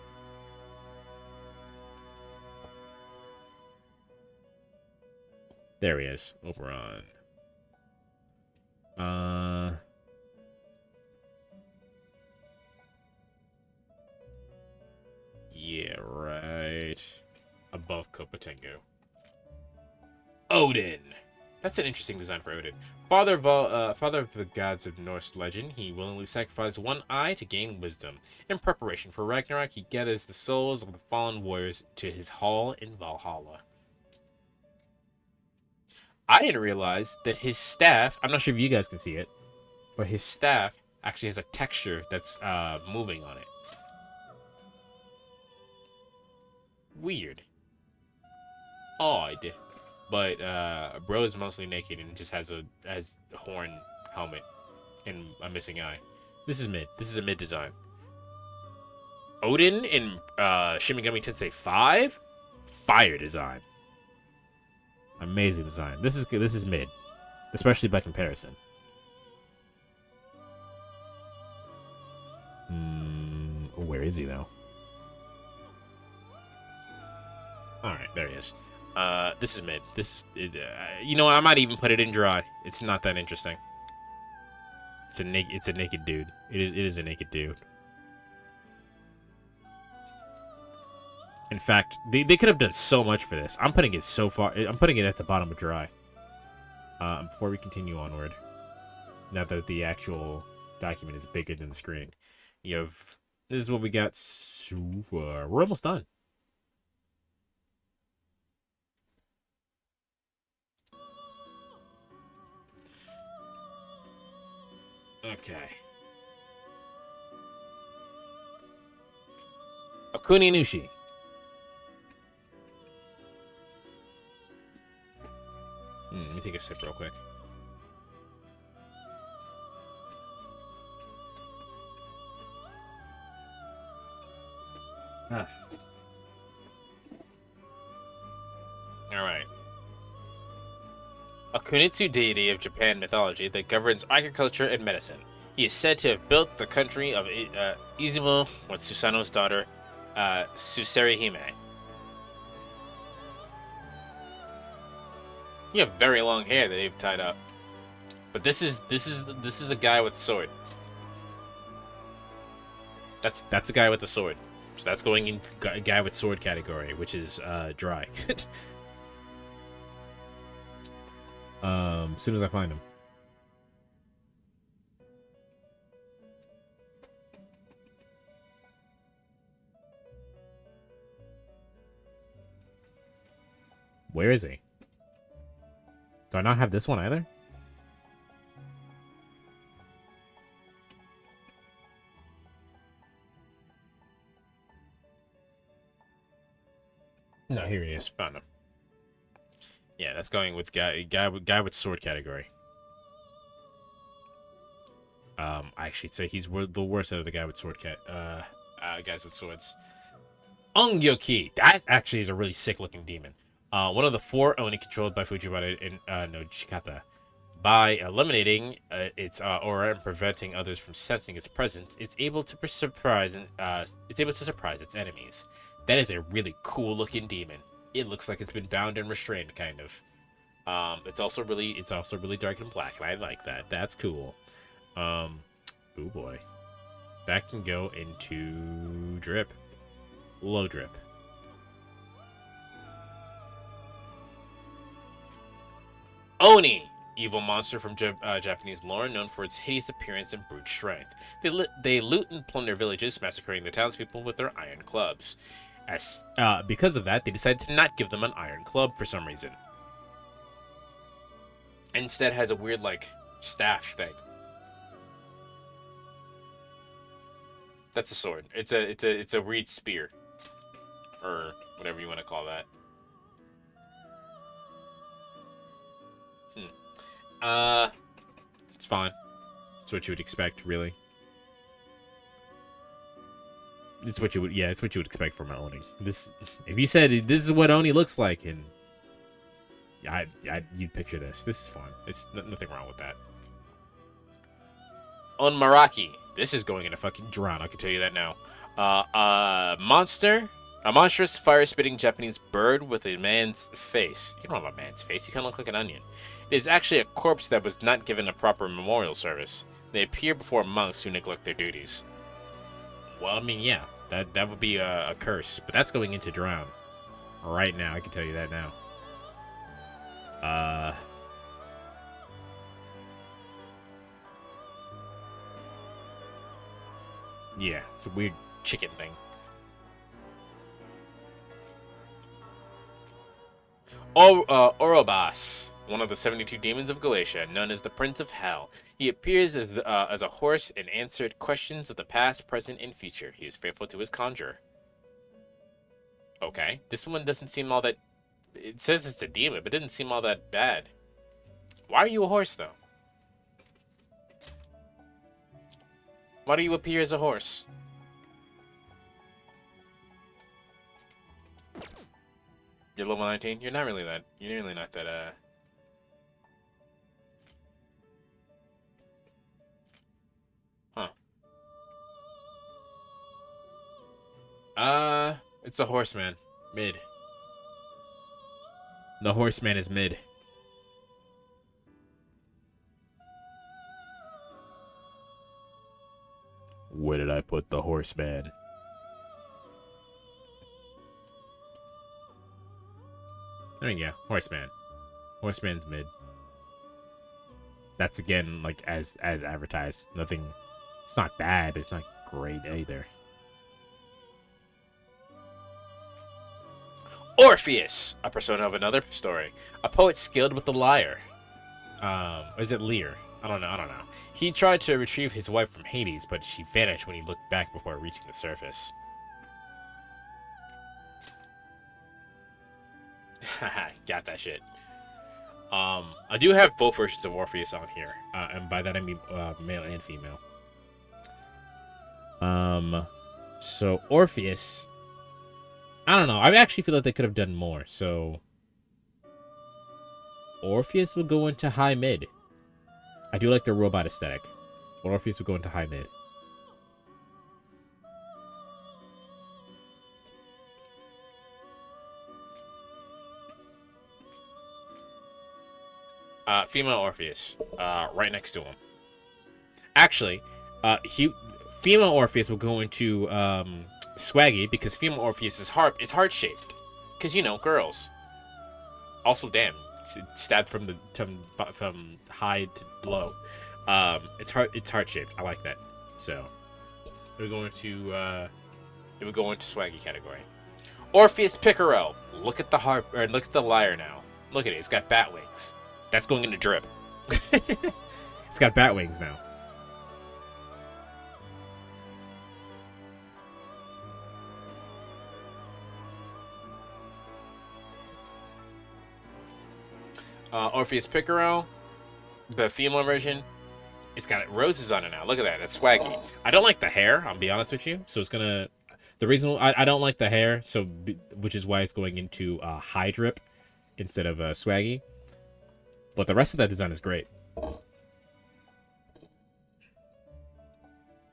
There he is. Oberon. Yeah, right. Above Kopatengu. Odin. That's an interesting design for Odin. Father of the gods of Norse legend, he willingly sacrificed one eye to gain wisdom. In preparation for Ragnarok, he gathers the souls of the fallen warriors to his hall in Valhalla. I didn't realize that his staff, I'm not sure if you guys can see it, but his staff actually has a texture that's moving on it. Weird. Odd. But bro is mostly naked and just has a horn helmet and a missing eye. This is mid. This is a mid design. Odin in Shin Megami Tensei 5? Fire design. Amazing design. This is mid, especially by comparison. Where is he though? All right, there he is. This is mid. You know, I might even put it in dry. It's not that interesting. It's a naked dude. It is a naked dude. In fact, they could have done so much for this. I'm putting it so far. I'm putting it at the bottom of dry. Before we continue onward, now that the actual document is bigger than the screen, this is what we got so far. We're almost done. Okay. Okuni Nushi. Let me take a sip real quick. All right. A Kunitsu deity of Japan mythology that governs agriculture and medicine. He is said to have built the country of Izumo with Susanoo's daughter, Suserihime. You have very long hair that they've tied up, but this is a guy with a sword. That's a guy with a sword, so that's going in a guy with sword category, which is dry. As soon as I find him. Where is he? Do I not have this one either? No, here he is. Found him. Yeah, that's going with guy with sword category. I actually say he's the worst out of the guy with guys with swords. Ongyoki. That actually is a really sick looking demon. One of the 4 Oni controlled by Fujiwara in no Chikata. By eliminating its aura and preventing others from sensing its presence, it's able to surprise its enemies. That is a really cool looking demon. It looks like it's been bound and restrained, kind of. It's also really dark and black, and I like that. That's cool. Oh boy, that can go into drip, low drip. Oni, evil monster from Japanese lore, known for its hideous appearance and brute strength. They loot and plunder villages, massacring the townspeople with their iron clubs. Because of that, they decided to not give them an iron club for some reason. Instead, has a weird like staff thing. That's a sword. It's a reed spear, or whatever you want to call that. It's fine. It's what you would expect, really. It's what you would expect from an Oni. This, if you said this is what Oni looks like, and you'd picture this. This is fine. It's nothing wrong with that. On Maraki, this is going in a fucking drown. I can tell you that now. A monstrous fire-spitting Japanese bird with a man's face. You don't have a man's face. You kind of look like an onion. It is actually a corpse that was not given a proper memorial service. They appear before monks who neglect their duties. Well, I mean, yeah, that would be a curse, but that's going into drown right now. I can tell you that now. Yeah, it's a weird chicken thing. Orobas, one of the 72 demons of Galatia, known as the Prince of Hell. He appears as a horse and answered questions of the past, present, and future. He is faithful to his conjurer. Okay, this one doesn't seem all that... It says it's a demon, but it didn't seem all that bad. Why are you a horse, though? Why do you appear as a horse? You're level 19? You're not really that... You're really not that, Huh. It's a horseman. Mid. The horseman is mid. Where did I put the horseman? There you go. Horseman. Horseman's mid. That's again like as advertised. Nothing. It's not bad, but it's not great either. Orpheus, a persona of another story, a poet skilled with the lyre. Is it Lear? I don't know. He tried to retrieve his wife from Hades, but she vanished when he looked back before reaching the surface. Haha, got that shit. I do have both versions of Orpheus on here, and by that I mean male and female. So Orpheus, I don't know. I actually feel like they could have done more. So Orpheus would go into high mid. I do like the robot aesthetic, but Orpheus would go into high mid. Female Orpheus, right next to him. Actually, female Orpheus will go into Swaggy because female Orpheus is heart shaped, because you know girls. Also, damn, it's stabbed from high to low. It's heart shaped. I like that. So it would go into Swaggy category. Orpheus Picaro. Look at the harp, or look at the lyre now. Look at it. It's got bat wings. That's going into drip. It's got bat wings now. Orpheus Picaro, the female version, it's got roses on it now. Look at that. That's swaggy. I don't like the hair, I'll be honest with you. So it's gonna... The reason I don't like the hair, which is why it's going into high drip instead of swaggy. But the rest of that design is great.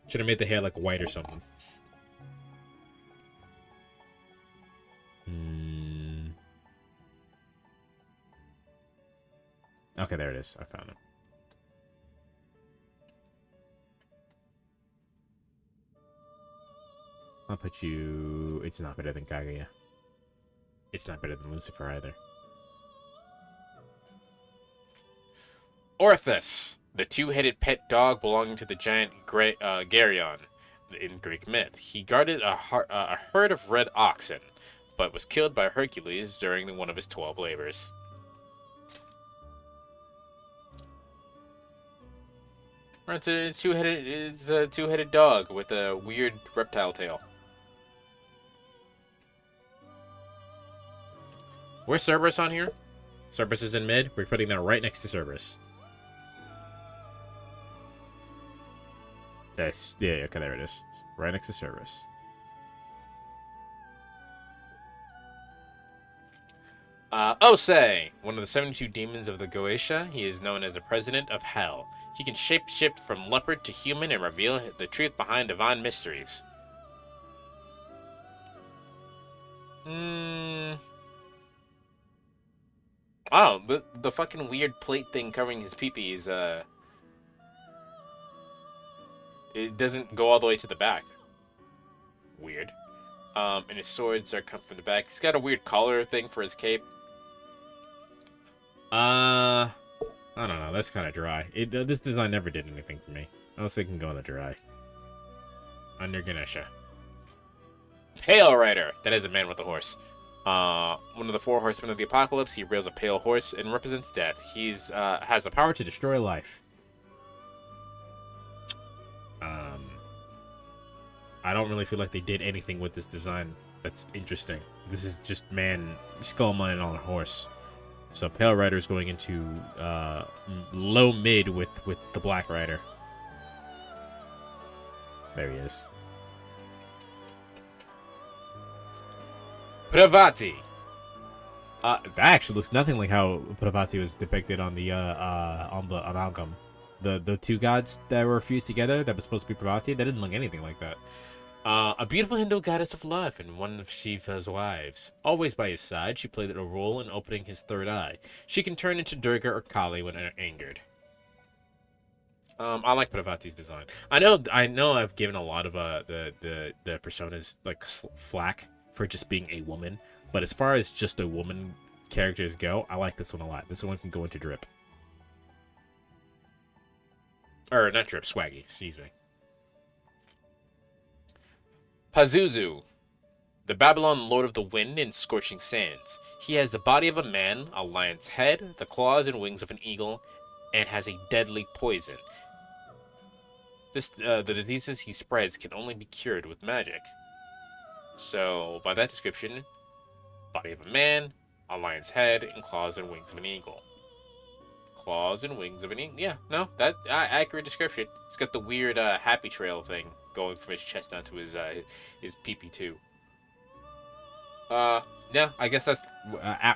Should have made the hair like white or something. Okay, there it is. I found it. I'll put you... It's not better than Kaguya. It's not better than Lucifer either. Orthus, the two-headed pet dog belonging to the giant Geryon in Greek myth. He guarded a herd of red oxen, but was killed by Hercules during one of his 12 labors. It's a two-headed dog with a weird reptile tail. Where's Cerberus on here? Cerberus is in mid. We're putting that right next to Cerberus. Yes. Yeah, okay, there it is. Right next to Cerberus. Osei, one of the 72 demons of the Goetia. He is known as the president of Hell. He can shapeshift from leopard to human and reveal the truth behind divine mysteries. Oh, the fucking weird plate thing covering his pee-pee is, it doesn't go all the way to the back. Weird. And his swords are come from the back. He's got a weird collar thing for his cape. I don't know. That's kind of dry. This design never did anything for me. I also can go on the dry. Under Ganesha. Pale Rider. That is a man with a horse. One of the 4 horsemen of the apocalypse. He rails a pale horse and represents death. He's has the power to destroy life. I don't really feel like they did anything with this design that's interesting. This is just man skull mine on a horse. So Pale Rider is going into low mid with the Black Rider. There he is. Pravati. That actually looks nothing like how Pravati was depicted on the amalgam. The two gods that were fused together that was supposed to be Pravati, that didn't look anything like that. A beautiful Hindu goddess of love and one of Shiva's wives. Always by his side, she played a role in opening his third eye. She can turn into Durga or Kali when angered. I like Pravati's design. I know I've given a lot of the personas like flack for just being a woman, but as far as just a woman characters go, I like this one a lot. This one can go into drip. Or not drip, swaggy, excuse me. Pazuzu, the Babylon Lord of the Wind in Scorching Sands. He has the body of a man, a lion's head, the claws and wings of an eagle, and has a deadly poison. The diseases he spreads can only be cured with magic. So, by that description, body of a man, a lion's head, and claws and wings of an eagle. Claws and wings of an eagle. Yeah, no, that accurate description. He's got the weird happy trail thing going from his chest down to his PP too. No, I guess that's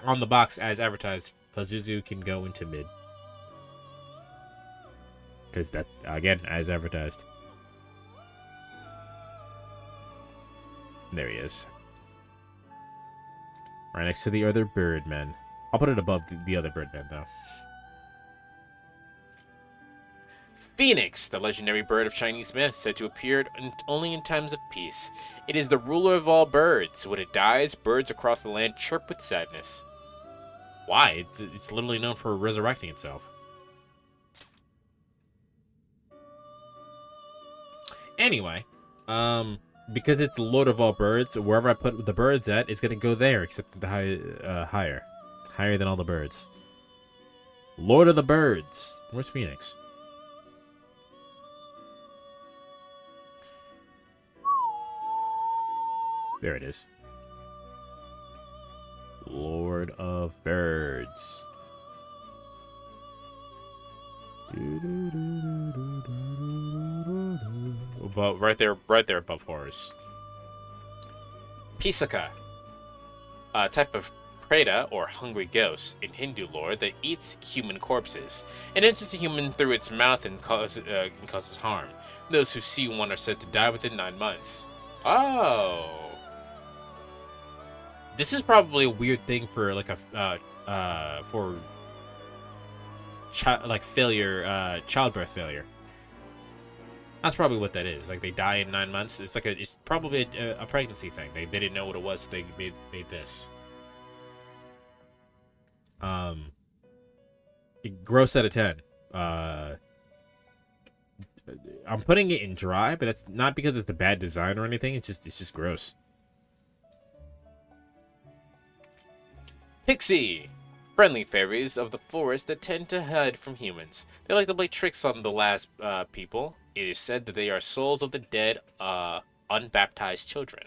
on the box as advertised. Pazuzu can go into mid. Because that, again, as advertised. There he is. Right next to the other Birdmen. I'll put it above the other Birdmen, though. Phoenix, the legendary bird of Chinese myth, said to appear only in times of peace. It is the ruler of all birds. When it dies, birds across the land chirp with sadness. Why? It's literally known for resurrecting itself. Anyway, because it's the Lord of all birds, wherever I put the birds at, it's gonna go there, except the higher than all the birds. Lord of the birds. Where's Phoenix? There it is. Lord of birds. About right there above horse. Pisaka, a type of preda or hungry ghost in Hindu lore that eats human corpses. It enters a human through its mouth and causes harm. Those who see one are said to die within 9 months. Oh, this is probably a weird thing for like a for failure, childbirth failure. That's probably what that is. Like they die in 9 months. It's probably a pregnancy thing. They didn't know what it was, so they made this. Gross out of 10. I'm putting it in dry, but that's not because it's the bad design or anything. It's just gross. Pixie, friendly fairies of the forest that tend to hide from humans. They like to play tricks on the last people. It is said that they are souls of the dead, unbaptized children.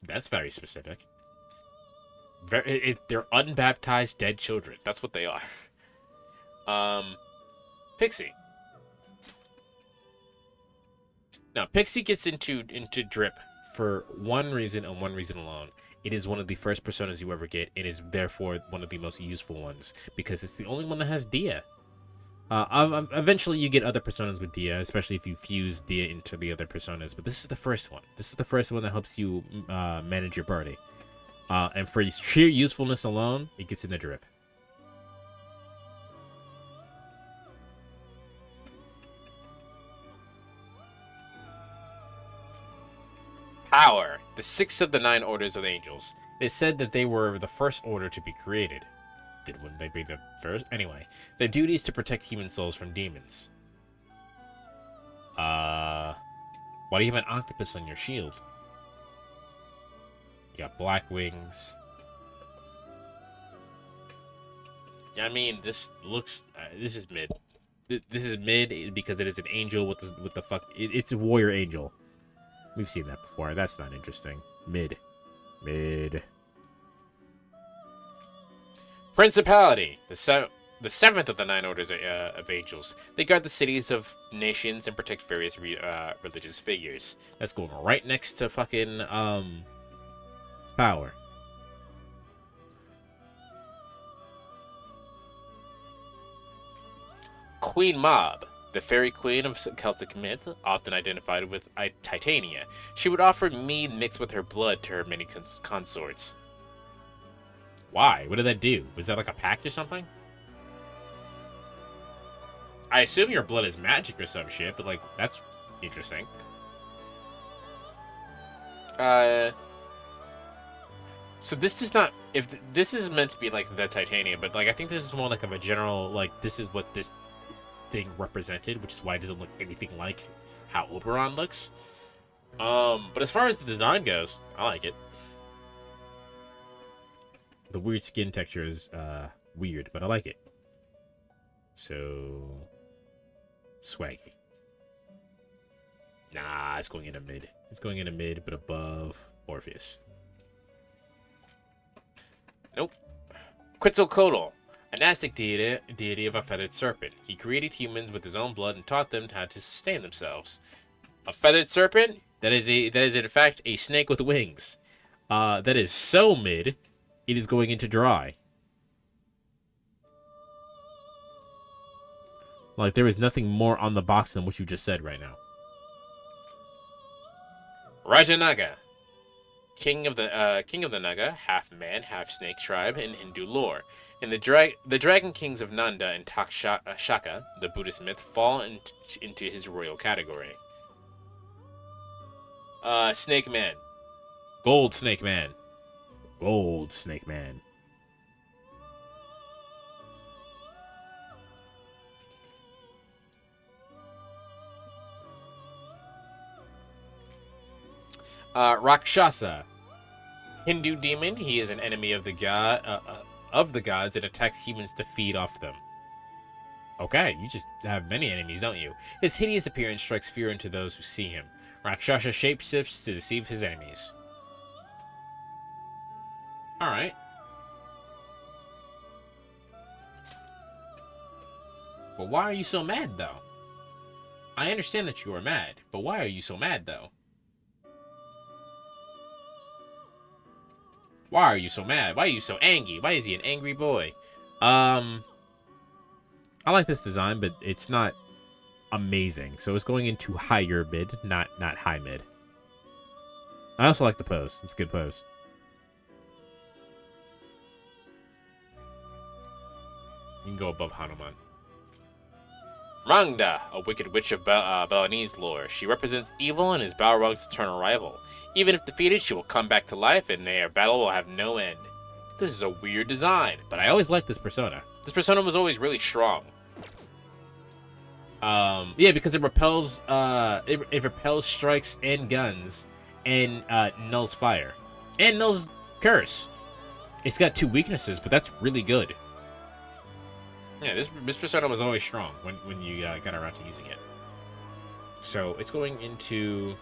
That's very specific. They're unbaptized dead children. That's what they are. Pixie. Now, Pixie gets into drip for one reason and one reason alone. It is one of the first personas you ever get. It is therefore one of the most useful ones because it's the only one that has Dia. Eventually you get other personas with Dia, especially if you fuse Dia into the other personas. But this is the first one. This is the first one that helps you manage your party. And for its sheer usefulness alone, it gets in the drip. Power, the sixth of the 9 orders of angels. It said that they were the first order to be created. Wouldn't they be the first? Anyway, their duty is to protect human souls from demons. Why do you have an octopus on your shield? You got black wings. I mean, this looks. This is mid. This is mid because it is an angel with the fuck. It's a warrior angel. We've seen that before. That's not interesting. Mid. Principality, the seventh of the 9 orders of angels. They guard the cities of nations and protect various religious figures. That's going right next to fucking power. Queen Mob, the fairy queen of Celtic myth, often identified with Titania. She would offer mead mixed with her blood to her many consorts. Why? What did that do? Was that like a pact or something? I assume your blood is magic or some shit, but like, that's interesting. So this does not, if this is meant to be like the Titania, but like I think this is more like of a general, like this is what this thing represented, which is why it doesn't look anything like how Oberon looks. But as far as the design goes, I like it. The weird skin texture is weird, but I like it. So swaggy. Nah, it's going in a mid. It's going in a mid, but above Orpheus. Nope. Quetzalcoatl, an Aztec deity of a feathered serpent. He created humans with his own blood and taught them how to sustain themselves. A feathered serpent? That is in fact a snake with wings. That is so mid. It is going into dry. Like, there is nothing more on the box than what you just said right now. Rajanaga, king of the Naga, half man, half snake tribe in Hindu lore. In the dragon kings of Nanda and Takshaka, the Buddhist myth, fall into his royal category. Snake Man. Gold Snake Man. Gold Snake Man. Rakshasa, Hindu demon. He is an enemy of the gods and attacks humans to feed off them. Okay, you just have many enemies, don't you? His hideous appearance strikes fear into those who see him. Rakshasa shapeshifts to deceive his enemies. Alright. But why are you so mad, though? I understand that you are mad, but why are you so mad, though? Why are you so mad? Why are you so angry? Why is he an angry boy? I like this design, but it's not amazing. So it's going into higher mid, not high mid. I also like the pose. It's a good pose. You can go above Hanuman. Rangda, a wicked witch of Balinese lore. She represents evil and is Balrog's eternal rival. Even if defeated, she will come back to life and their battle will have no end. This is a weird design, but I always liked this persona. This persona was always really strong. Yeah, because it repels it repels strikes and guns and nulls fire. And nulls curse. It's got 2 weaknesses, but that's really good. Yeah, this persona was always strong when you got around to using it. So it's going into.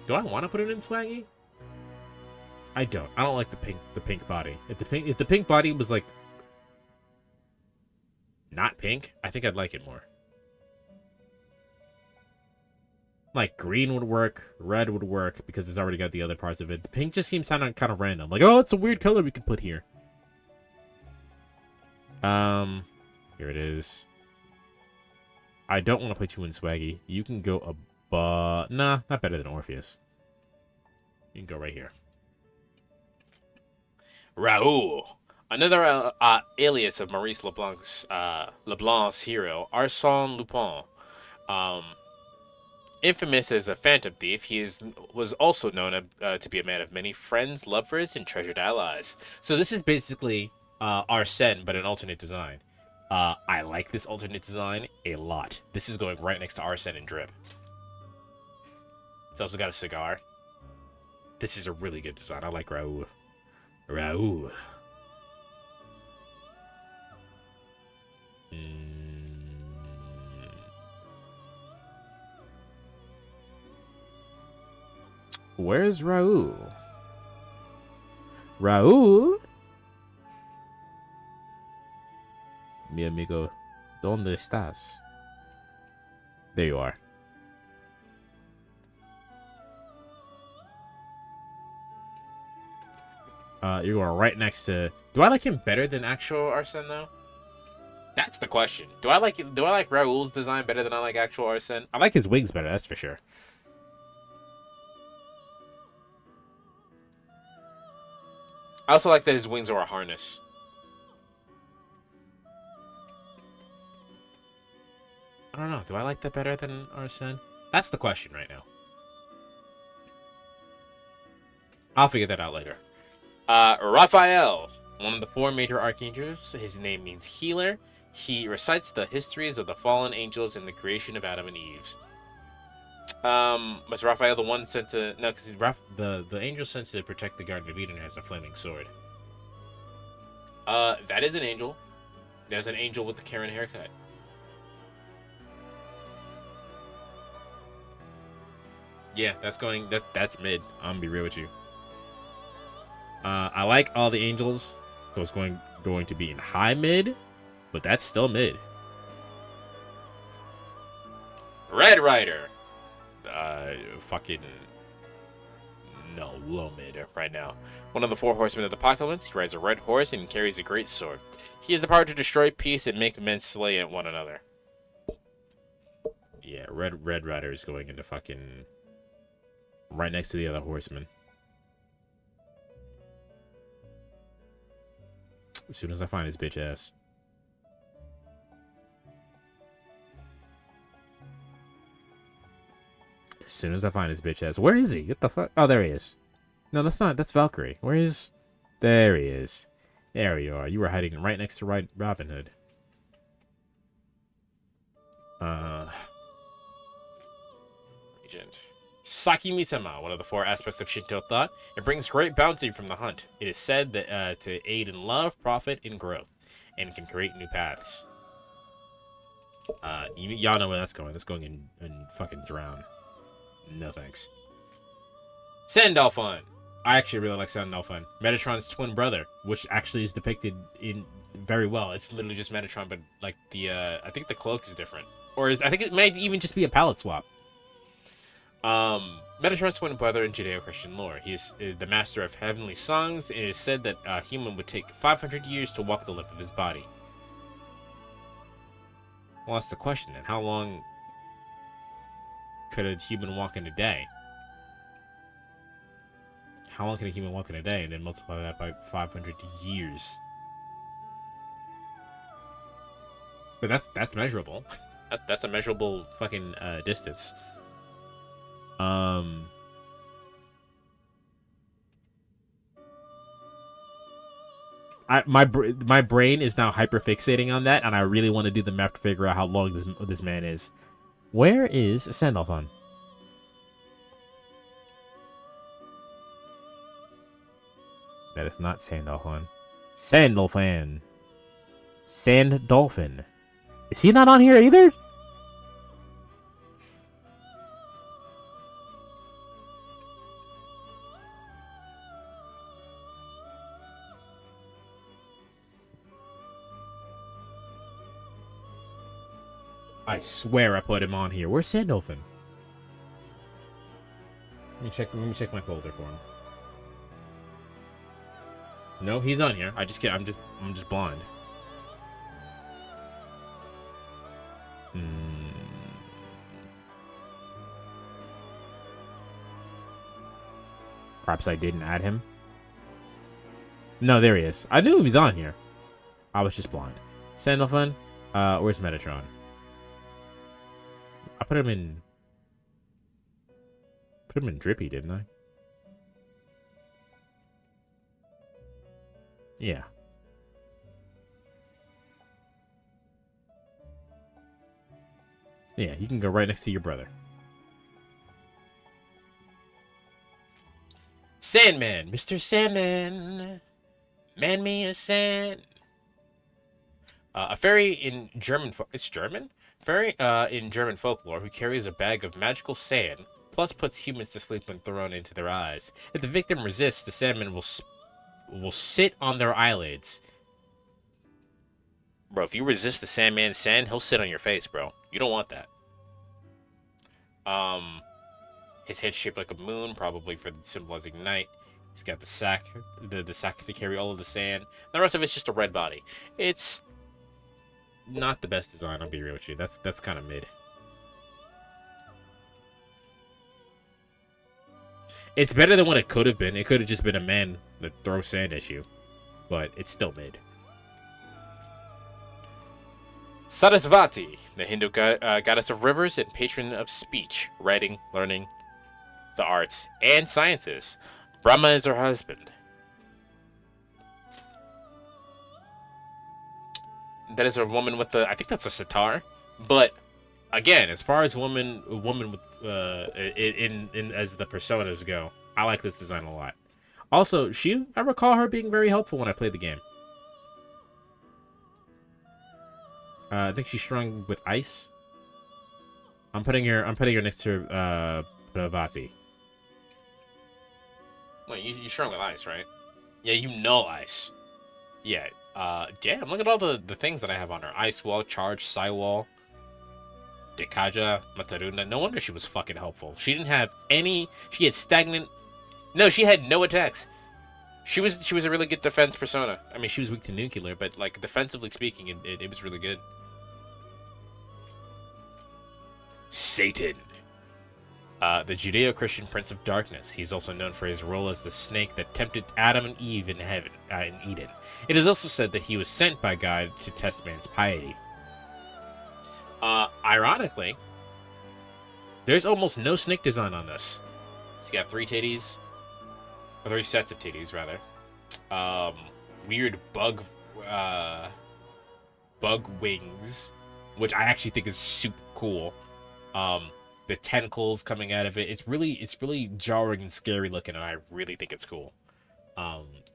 Do I want to put it in swaggy? I don't. I don't like the pink body. If the pink body was like not pink, I think I'd like it more. Like green would work, red would work because it's already got the other parts of it. The pink just seems kind of random. Like, oh, it's a weird color we could put here. Here it is. I don't want to put you in swaggy. You can go above. Nah, not better than Orpheus. You can go right here. Raoul, another alias of Maurice Leblanc's hero, Arsène Lupin. Infamous as a phantom thief, was also known to be a man of many friends, lovers, and treasured allies. So this is basically Arsène, but an alternate design. I like this alternate design a lot. This is going right next to Arsène and Drip. It's also got a cigar. This is a really good design. I like Raoul. Raoul. Where's Raoul? Raoul? Mi amigo, ¿dónde estás? There you are. You're going right next to. Do I like him better than actual Arsène though? That's the question. Do I like Raoul's design better than I like actual Arsène? I like his wings better. That's for sure. I also like that his wings are a harness. I don't know. Do I like that better than Arsène? That's the question right now. I'll figure that out later. Raphael, one of the 4 major archangels. His name means healer. He recites the histories of the fallen angels and the creation of Adam and Eve. Was Raphael the one sent to? No, because the angel sent to protect the Garden of Eden has a flaming sword. That is an angel. There's an angel with the Karen haircut. Yeah, that's mid. I'm gonna be real with you. I like all the angels, so it's going to be in high mid, but that's still mid. Red Rider. Fucking no, low mid right now. One of the 4 horsemen of the apocalypse. He rides a red horse and carries a great sword. He has the power to destroy peace and make men slay at one another. Yeah, Red Rider is going into fucking right next to the other horseman. As soon as I find his bitch ass. As soon as I find his bitch ass. Where is he? What the fuck? Oh, there he is. No, that's not. That's Valkyrie. Where is... There he is. There you are. You were hiding right next to Robin Hood. legend. Saki Mitama, one of the 4 aspects of Shinto thought, it brings great bounty from the hunt. It is said that to aid in love, profit, and growth, and can create new paths. Y'all know where that's going. That's going in fucking drown. No thanks. Sandalphon. I actually really like Sandalphon. Metatron's twin brother, which actually is depicted in very well. It's literally just Metatron, but like the I think the cloak is different, I think it might even just be a palette swap. Metatron's twin brother in Judeo-Christian lore. He is the master of heavenly songs, and it is said that a human would take 500 years to walk the length of his body. Well, that's the question then. How long could a human walk in a day? How long can a human walk in a day, and then multiply that by 500 years? But that's measurable. That's a measurable fucking distance. My brain is now hyperfixating on that, and I really want to do the math to figure out how long this man is. Where is Sandalphon? That is not Sandalphon. Sandalphon. Sand Dolphin. Is he not on here either? I swear I put him on here. Where's Sandalphon? Let me check my folder for him. No, he's not here. I'm just blind. Perhaps I didn't add him. No, there he is. I knew he was on here. I was just blind. Sandalphon, where's Metatron? I put him in Drippy, didn't I? Yeah. Yeah, you can go right next to your brother. Sandman, Mr. Sandman. Man me a sand. A fairy in German it's German? Fairy in German folklore who carries a bag of magical sand, plus puts humans to sleep when thrown into their eyes. If the victim resists, the Sandman will sit on their eyelids. Bro, if you resist the Sandman's sand, he'll sit on your face, bro. You don't want that. His head's shaped like a moon, probably for symbolizing night. He's got the sack, the sack to carry all of the sand. The rest of it's just a red body. It's not the best design, I'll be real with you. That's kind of mid. It's better than what it could have been. It could have just been a man that throws sand at you, but it's still mid. Sarasvati, the Hindu goddess of rivers and patron of speech, writing, learning, the arts, and sciences. Brahma is her husband. That is a woman with the, I think that's a sitar. But again, as far as woman with as the personas go, I like this design a lot. Also, I recall her being very helpful when I played the game. I think she's strung with ice. I'm putting her next to Pravati. Wait, you strung with ice, right? Yeah, you know ice. Yeah. Damn, look at all the things that I have on her. Ice Wall, Charge, Psy Wall, Dekaja, Mataruna. No wonder she was fucking helpful. She didn't have any... She had stagnant... No, she had no attacks. She was a really good defense persona. I mean, she was weak to nuclear, but, like, defensively speaking, it was really good. Satan. The Judeo-Christian Prince of Darkness. He's also known for his role as the snake that tempted Adam and Eve in heaven, in Eden. It is also said that he was sent by God to test man's piety. Ironically, there's almost no snake design on this. He's got 3 titties. Or 3 sets of titties, rather. Weird bug wings, which I actually think is super cool. the tentacles coming out of it. It's really jarring and scary looking, and I really think it's cool.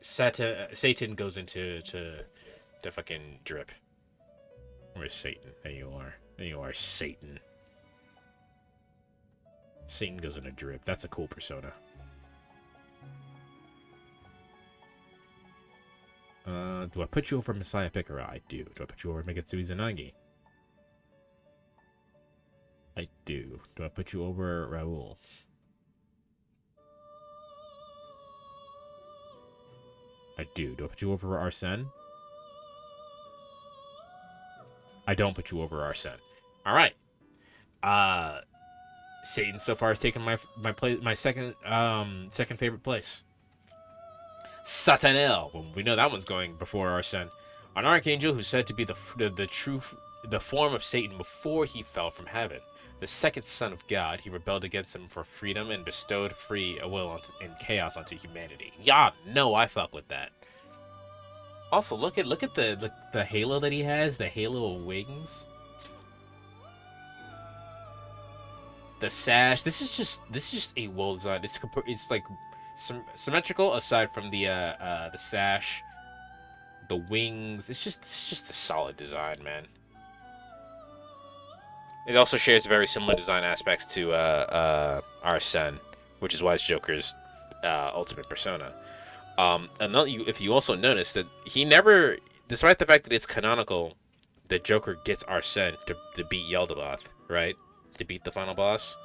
Satan goes into to fucking drip. Where's Satan? There you are. There you are, Satan. Satan goes into drip. That's a cool persona. Do I put you over Messiah Picora? I do. Do I put you over Megatsu Izanagi? I do. Do I put you over Raul? I do. Do I put you over Arsene? I don't put you over Arsene. All right. Satan so far has taken my second favorite place. Satanel. Well, we know that one's going before Arsene. An archangel who's said to be the form of Satan before he fell from heaven. The second son of God, he rebelled against him for freedom and bestowed free will and chaos onto humanity. Yeah, no, I fuck with that. Also, look at the halo that he has, the halo of wings. The sash. This is just a well designed. It's like symmetrical aside from the sash, the wings. It's just a solid design, man. It also shares very similar design aspects to Arsene, which is why it's Joker's ultimate persona. If you also notice that he never, despite the fact that it's canonical, that Joker gets Arsene to beat Yaldabaoth, right? To beat the final boss.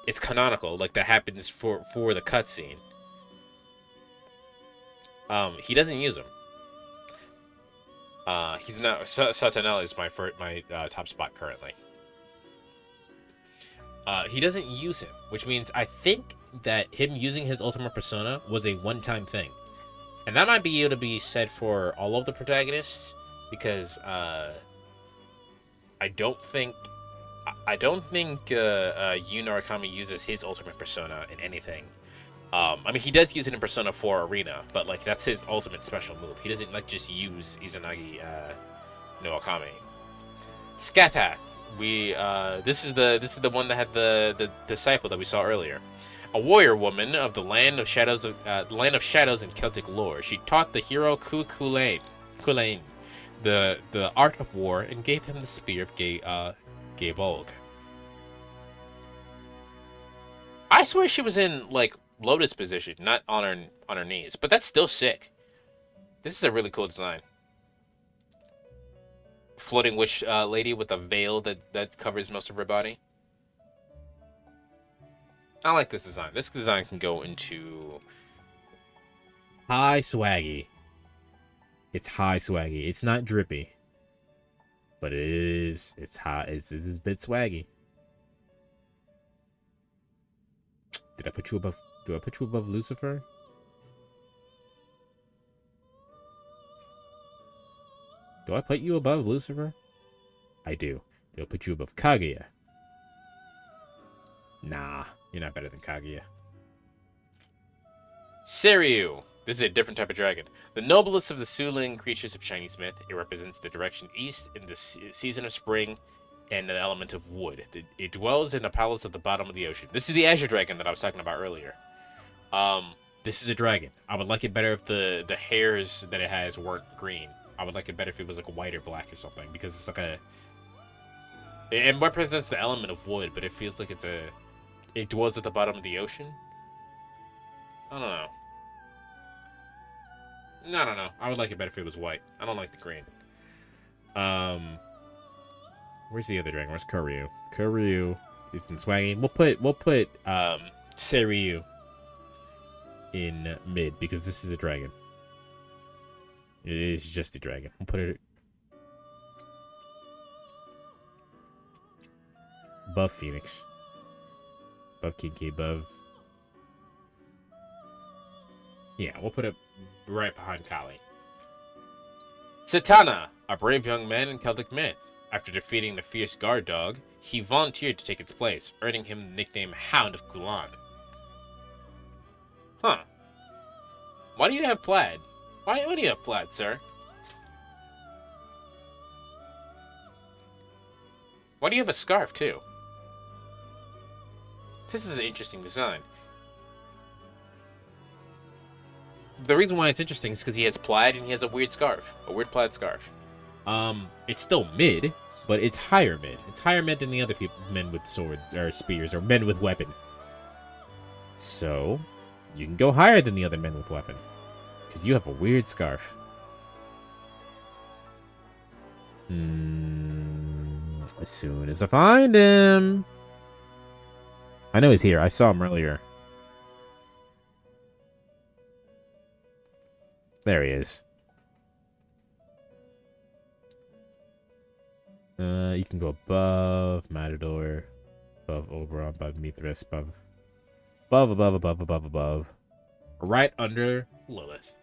It's canonical, like that happens for the cutscene. He doesn't use him. He's not. Satanel is my top spot currently. He doesn't use him, which means I think that him using his ultimate persona was a one-time thing, and that might be able to be said for all of the protagonists, because I don't think Yu Narukami uses his ultimate persona in anything. I mean, he does use it in Persona 4 Arena, but like that's his ultimate special move. He doesn't like just use Izanagi no Akame. Skathath. This is the one that had the disciple that we saw earlier. A warrior woman of the land of shadows and Celtic lore. She taught the hero Kulain the art of war and gave him the spear of Gaebolg. I swear she was in like lotus position, not on her knees, but that's still sick. This is a really cool design. Floating witch lady with a veil that covers most of her body. I like this design. This design can go into high swaggy. It's high swaggy. It's not drippy, but it's high. It's a bit swaggy. Did I put you above? Do I put you above Lucifer? Do I put you above Lucifer? I do. Do I put you above Kaguya? Nah, you're not better than Kaguya. Seiryu. This is a different type of dragon. The noblest of the Suling creatures of Chinese myth. It represents the direction east in the season of spring and the element of wood. It dwells in the palace at the bottom of the ocean. This is the Azure Dragon that I was talking about earlier. This is a dragon. I would like it better if the hairs that it has weren't green. I would like it better if it was like white or black or something, because it's like it represents the element of wood, but it feels like it dwells at the bottom of the ocean. I don't know. I don't know. I would like it better if it was white. I don't like the green. Where's the other dragon? Where's Kuryu? Kuryu is in swaggy. We'll put Seiryu in mid, because this is a dragon. It is just a dragon. We'll put it above Phoenix, above Kinky, above. Yeah, we'll put it right behind Kali. Satana, a brave young man in Celtic myth. After defeating the fierce guard dog, he volunteered to take its place, earning him the nickname Hound of Kulan. Huh. Why do you have plaid? Why do you have plaid, sir? Why do you have a scarf, too? This is an interesting design. The reason why it's interesting is because he has plaid and he has a weird scarf. A weird plaid scarf. It's still mid, but it's higher mid. It's higher mid than the other men with swords or spears or men with weapon. So, you can go higher than the other men with weapon. Because you have a weird scarf. As soon as I find him. I know he's here. I saw him earlier. There he is. You can go above Matador, above Oberon, above Mithras, above. Right under Lilith.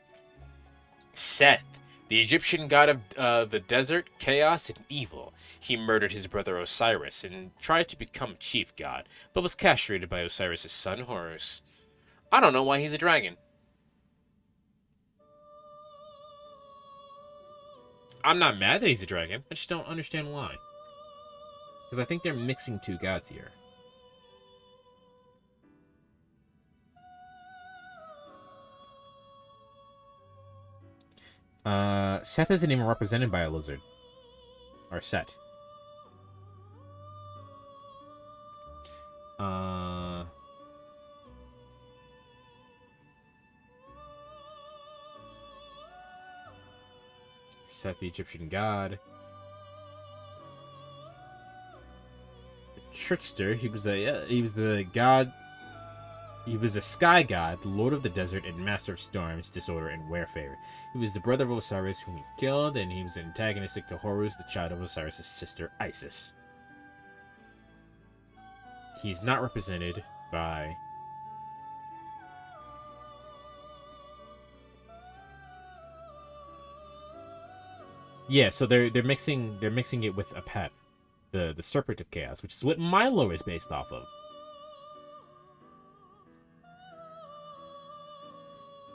Seth, the Egyptian god of the desert, chaos, and evil. He murdered his brother Osiris and tried to become chief god, but was castrated by Osiris' son Horus. I don't know why he's a dragon. I'm not mad that he's a dragon. I just don't understand why. Because I think they're mixing two gods here. Seth isn't even represented by a lizard. Or Set. Set, the Egyptian god. The trickster. He was the god. He was a sky god, lord of the desert, and master of storms, disorder, and warfare. He was the brother of Osiris, whom he killed, and he was antagonistic to Horus, the child of Osiris' sister, Isis. He's not represented by... Yeah, so they're mixing it with Apep, the serpent of chaos, which is what Milo is based off of.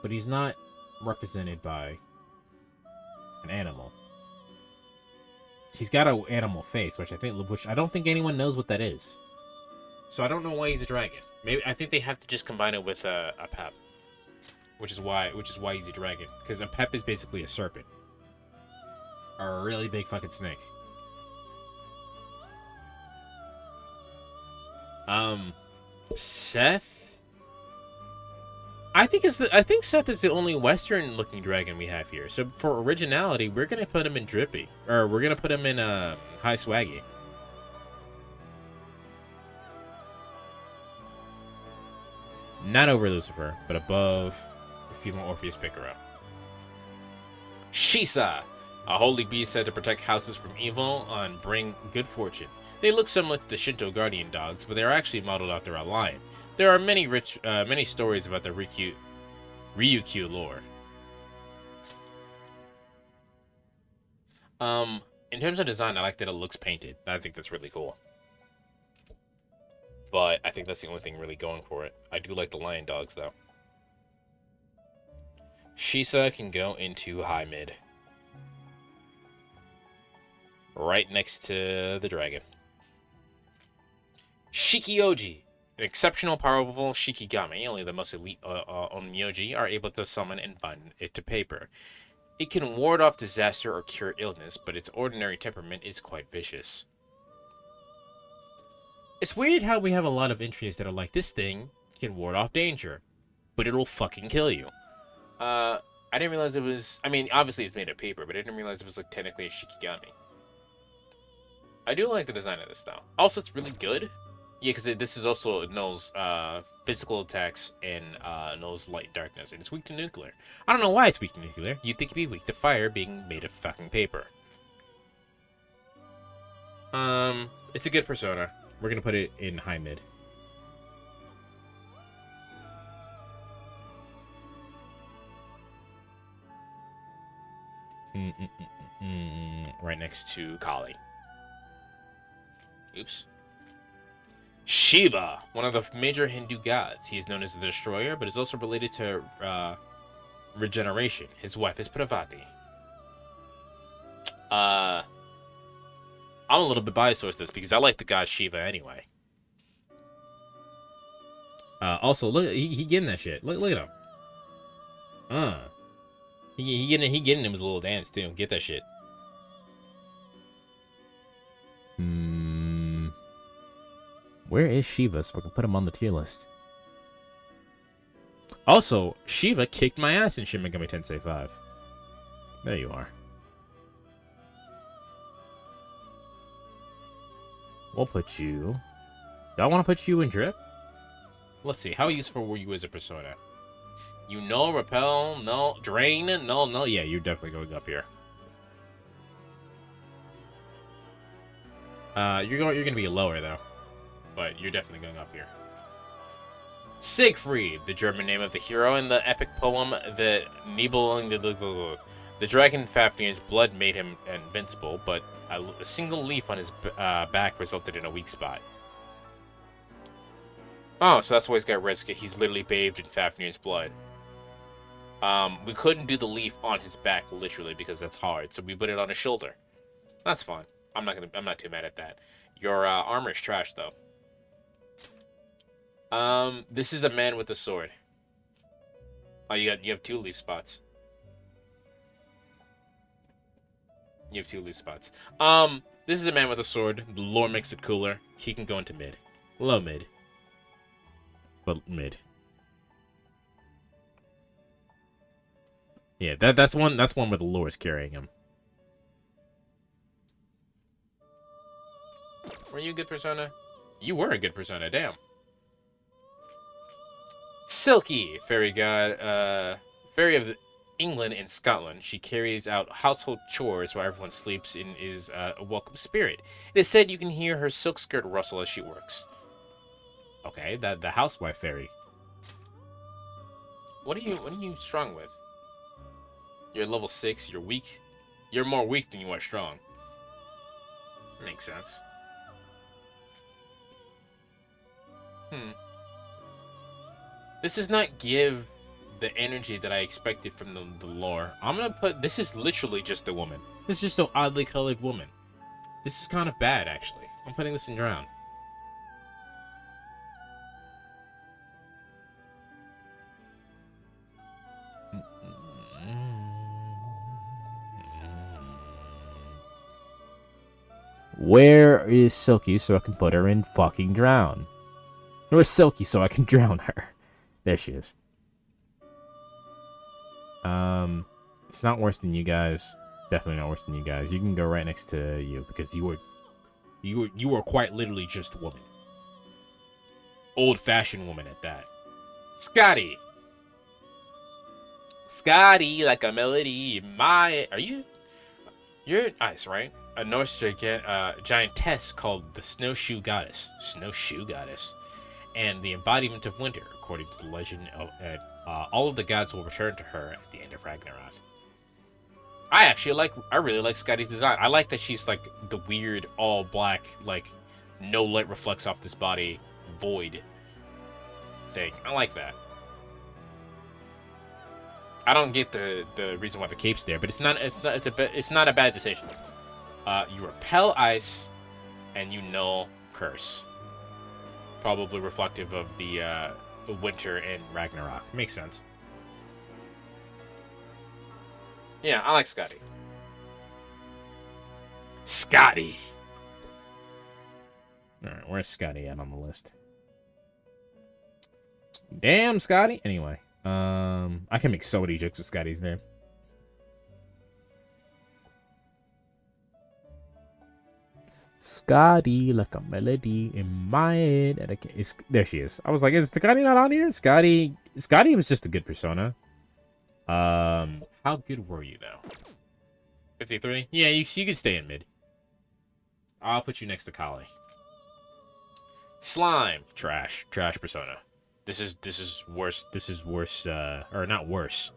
But he's not represented by an animal. He's got an animal face, which I don't think anyone knows what that is. So I don't know why he's a dragon. Maybe I think they have to just combine it with a Apep, which is why he's a dragon. Because Apep is basically a serpent, or a really big fucking snake. Seth. I think Seth is the only Western-looking dragon we have here. So for originality, we're gonna put him in Drippy, or we're gonna put him in High Swaggy. Not over Lucifer, but above the female Orpheus Picaro. Shisa, a holy beast said to protect houses from evil and bring good fortune. They look similar to the Shinto guardian dogs, but they are actually modeled after a lion. There are many stories about the Ryukyu lore. In terms of design, I like that it looks painted. I think that's really cool. But I think that's the only thing really going for it. I do like the lion dogs, though. Shisa can go into high mid. Right next to the dragon. Shikioji. An exceptional, powerful Shikigami, only the most elite Onmyoji, are able to summon and bind it to paper. It can ward off disaster or cure illness, but its ordinary temperament is quite vicious. It's weird how we have a lot of entries that are like, this thing can ward off danger, but it'll fucking kill you. I didn't realize it was... I mean, obviously it's made of paper, but I didn't realize it was like technically a Shikigami. I do like the design of this, though. Also, it's really good. Yeah, because this is also knows physical attacks and knows light and darkness, and it's weak to nuclear. I don't know why it's weak to nuclear. You'd think it'd be weak to fire, being made of fucking paper. It's a good persona. We're gonna put it in high mid. Right next to Kali. Oops. Shiva, one of the major Hindu gods. He is known as the Destroyer, but is also related to regeneration. His wife is Parvati. I'm a little bit biased towards this because I like the god Shiva anyway. Also, look, he getting that shit. Look at him. He getting him his little dance too. Get that shit. Where is Shiva so I can put him on the tier list? Also, Shiva kicked my ass in Shin Megami Tensei 5. There you are. We'll put you... Do I want to put you in Drip? Let's see. How useful were you as a persona? You know, repel, no, drain, no. Yeah, you're definitely going up here. You're gonna be lower though, but you're definitely going up here. Siegfried, the German name of the hero in the epic poem, the Nibelung. The dragon Fafnir's blood made him invincible, but a single leaf on his back resulted in a weak spot. Oh, so that's why he's got red skin. He's literally bathed in Fafnir's blood. We couldn't do the leaf on his back literally because that's hard, so we put it on his shoulder. That's fine. I'm not too mad at that. Your armor is trash though. This is a man with a sword. Oh, you have 2 leaf spots. You have 2 leaf spots. This is a man with a sword. The lore makes it cooler. He can go into mid. Low mid. But mid. Yeah, that's one where the lore is carrying him. Were you a good persona? You were a good persona, damn. Silky, fairy god, fairy of England and Scotland. She carries out household chores while everyone sleeps and is a welcome spirit. It is said you can hear her silk skirt rustle as she works. Okay, the housewife fairy. What are you strong with? You're level 6, you're weak. You're more weak than you are strong. Makes sense. This does not give the energy that I expected from the lore. I'm gonna put... This is literally just a woman. This is just an oddly colored woman. This is kind of bad, actually. I'm putting this in Drown. Where is Silky so I can put her in fucking Drown? Where's Silky so I can drown her? There she is. It's not worse than you guys. Definitely not worse than you guys. You can go right next to you because you were quite literally just a woman. Old-fashioned woman at that. Scotty. Scotty, like a melody in my... You're ice, right? A Norse giantess called the Snowshoe Goddess. Snowshoe Goddess. And the embodiment of winter, according to the legend of... all of the gods will return to her at the end of Ragnarok. I really like Scotty's design. I like that she's like the weird all black, like no light reflects off this body, void thing. I like that. I don't get the reason why the cape's there, but it's not a bad decision. You repel ice, and you null curse. Probably reflective of the winter and Ragnarok. Makes sense. Yeah, I like Scotty. Scotty! Alright, where's Scotty at on the list? Damn, Scotty! Anyway, I can make so many jokes with Scotty's name. Scotty, like a melody in my head. And there she is. I was like, is Scotty not on here? Scotty was just a good persona. How good were you though? 53? Yeah, you could stay in mid. I'll put you next to Kali. Slime, trash persona. This is worse. This is worse. Or not worse.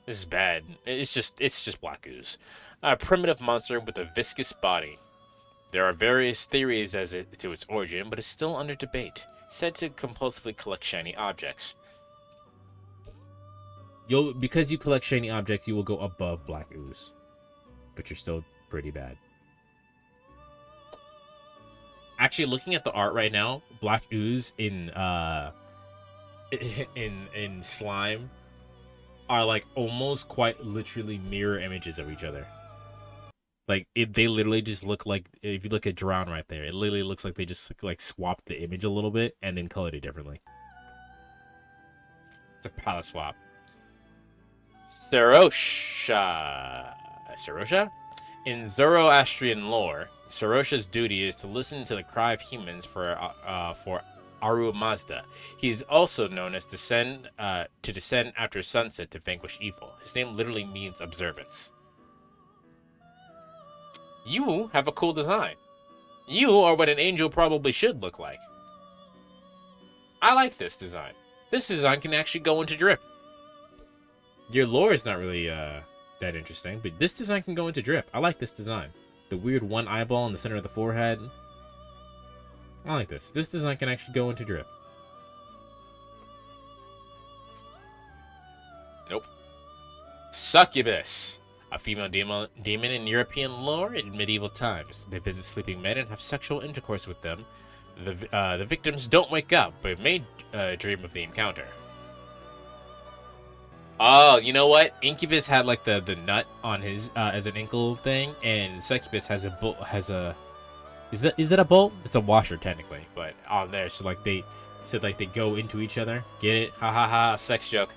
This is bad. It's just black ooze. A primitive monster with a viscous body. There are various theories to its origin, but it's still under debate. Said to compulsively collect shiny objects. Because you collect shiny objects, you will go above black ooze, but you're still pretty bad. actually looking at the art right now, Black Ooze in slime are like almost quite literally mirror images of each other. Like they literally just look like, if you look at Drown right there, it literally looks like they just like swapped the image a little bit and then colored it differently. It's a palette swap. Sarosha? In Zoroastrian lore, Sarosha's duty is to listen to the cry of humans for Aru Mazda. He is also known as descend after sunset to vanquish evil. His name literally means observance. You have a cool design. You are what an angel probably should look like. I like this design. This design can actually go into drip. Your lore is not really that interesting, but this design can go into drip. I like this design. The weird one eyeball in the center of the forehead. I like this. This design can actually go into drip. Nope. Succubus. A female demon in European lore in medieval times. They visit sleeping men and have sexual intercourse with them. The victims don't wake up, but may dream of the encounter. Oh, you know what? Incubus had like the nut on his as an ankle thing, and Succubus has a is that a bolt? It's a washer technically, but on there, so like they go into each other. Get it? Ha ha ha! Sex joke.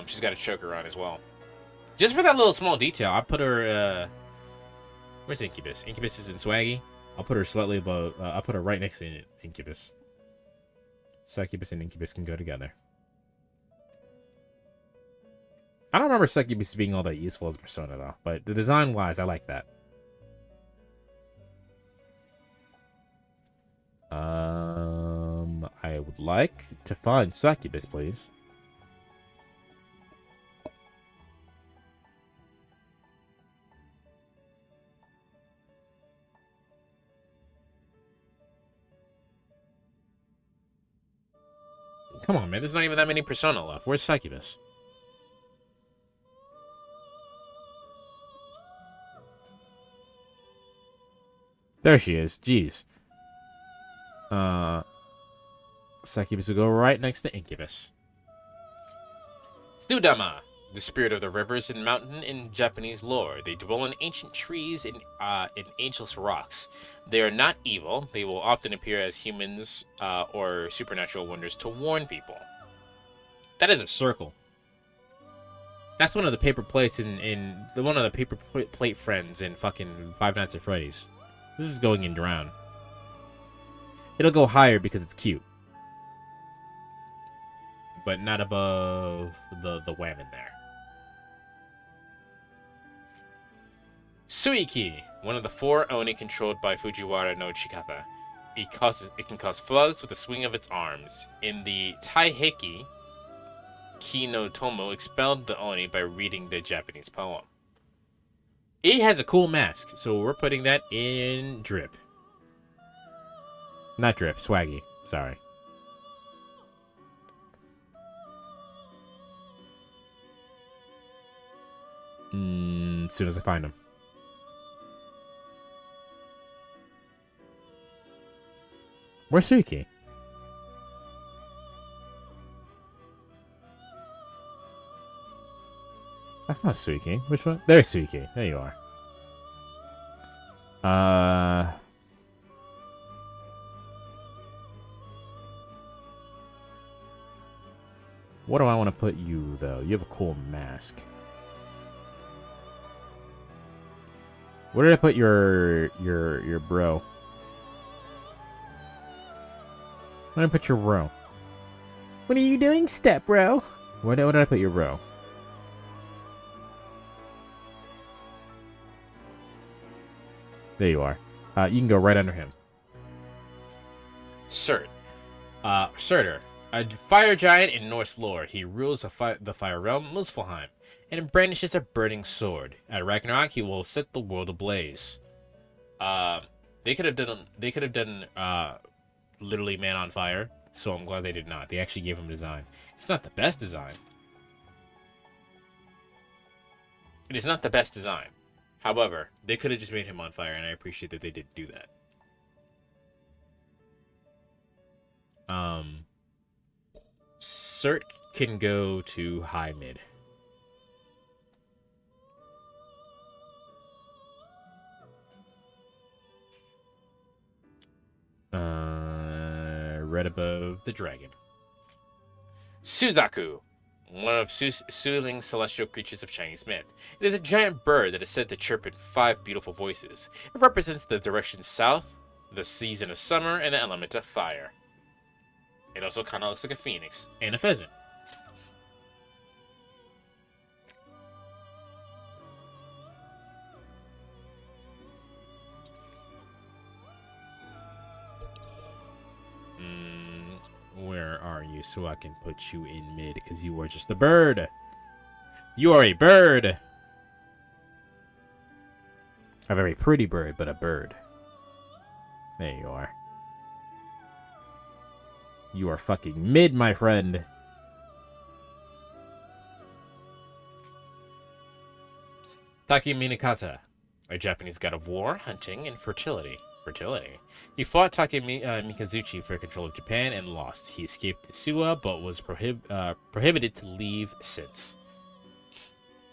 She's got a choker on as well. Just for that little small detail, I put her. Where's Incubus? Incubus is in Swaggy. I'll put her slightly above. I'll put her right next to Incubus. Succubus and Incubus can go together. I don't remember Succubus being all that useful as a persona though, but the design wise, I like that. I would like to find Succubus, please. Come on, man. There's not even that many persona left. Where's Succubus? There she is. Jeez. Succubus will go right next to Incubus. Sudama, the spirit of the rivers and mountain in Japanese lore. They dwell in ancient trees and in ageless rocks. They are not evil. They will often appear as humans or supernatural wonders to warn people. That is a circle. That's one of the paper plates in one of the paper plate friends in fucking Five Nights at Freddy's. This is going in Drown. It'll go higher because it's cute. But not above the wham in there. Suiki, one of the 4 Oni controlled by Fujiwara no Chikata. It can cause floods with the swing of its arms. In the Taiheki, Ki no Tomo expelled the Oni by reading the Japanese poem. It has a cool mask, so we're putting that in drip. Not drip, swaggy. Sorry. As soon as I find him. Where's Suiki? That's not Suiki. Which one? There's Suiki. There you are. What do I want to put you, though? You have a cool mask. Where did I put your bro? Where did I put your bro? What are you doing, step bro? Where did I put your bro? There you are. You can go right under him. Surtur, a fire giant in Norse lore. He rules the fire realm, Muspelheim, and brandishes a burning sword. At Ragnarok, he will set the world ablaze. They could have done literally Man on Fire, so I'm glad they did not. They actually gave him design. It's not the best design. It is not the best design. However, they could have just made him on fire, and I appreciate that they did do that. Cert can go to high mid. Right above the dragon. Suzaku, one of Suiling's celestial creatures of Chinese myth. It is a giant bird that is said to chirp in 5 beautiful voices. It represents the direction south, the season of summer, and the element of fire. It also kind of looks like a phoenix. And a pheasant. Where are you so I can put you in mid? Because you are just a bird. You are a bird. A very pretty bird, but a bird. There you are. You are fucking mid, my friend. Taki Minakata, a Japanese god of war, hunting, and fertility. He fought Take Mikazuchi for control of Japan and lost. He escaped to Suwa, but was prohibited to leave since.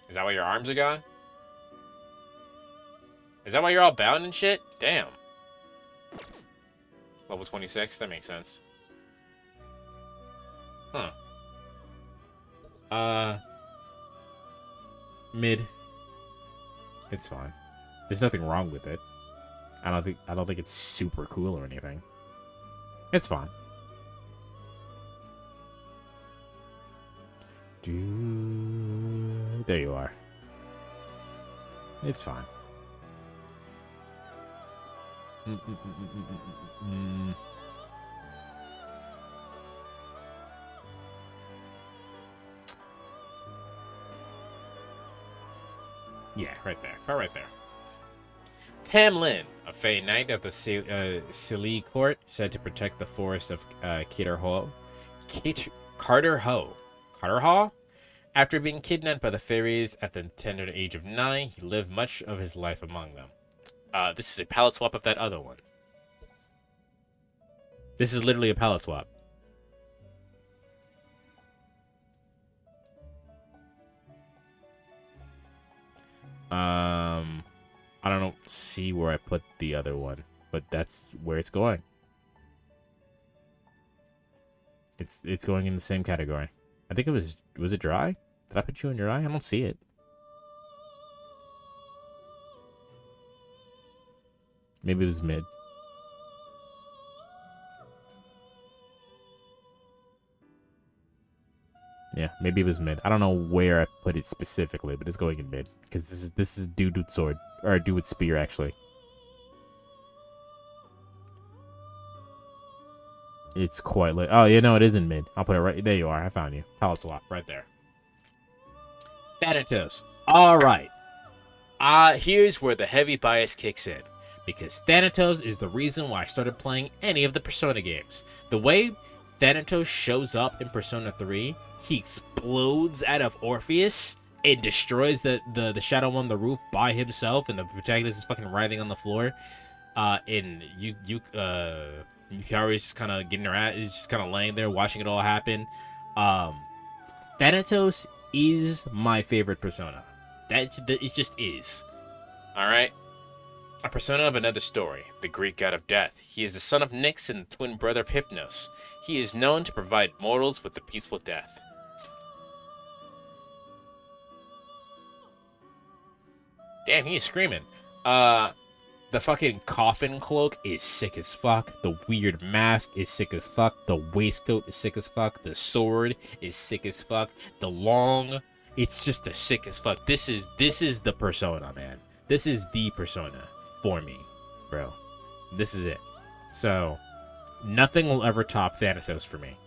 Is that why your arms are gone? Is that why you're all bound and shit? Damn. Level 26, that makes sense. Huh. Mid. It's fine. There's nothing wrong with it. I don't think it's super cool or anything. It's fine. There you are. It's fine. Yeah, right there. Right there. Tam Lin, a Fey Knight of the Sili Court, said to protect the forest of Carter Hall? After being kidnapped by the fairies at the tender age of 9, he lived much of his life among them. This is a palette swap of that other one. This is literally a palette swap. I don't see where I put the other one, but that's where it's going. It's going in the same category. I think was it dry? Did I put you in your eye? I don't see it. Maybe it was mid. Yeah, maybe it was mid. I don't know where I put it specifically, but it's going in mid because this is dude with sword or dude with spear actually. It's quite late. Oh, you know it is in mid. I'll put it right there. You are. I found you. Palette swap right there. Thanatos. All right. Here's where the heavy bias kicks in, because Thanatos is the reason why I started playing any of the Persona games. The way Thanatos shows up in Persona 3, he explodes out of Orpheus and destroys the shadow on the roof by himself, and the protagonist is fucking writhing on the floor. And Yukari is just kind of getting her ass, is just kind of laying there watching it all happen. Thanatos is my favorite Persona. It just is. Alright? A persona of another story, the Greek god of death. He is the son of Nyx and the twin brother of Hypnos. He is known to provide mortals with a peaceful death. Damn, he is screaming. The fucking coffin cloak is sick as fuck. The weird mask is sick as fuck. The waistcoat is sick as fuck. The sword is sick as fuck. The long... It's just a sick as fuck. This is the persona, man. This is the persona for me, bro. This is it. So, nothing will ever top Thanatos for me.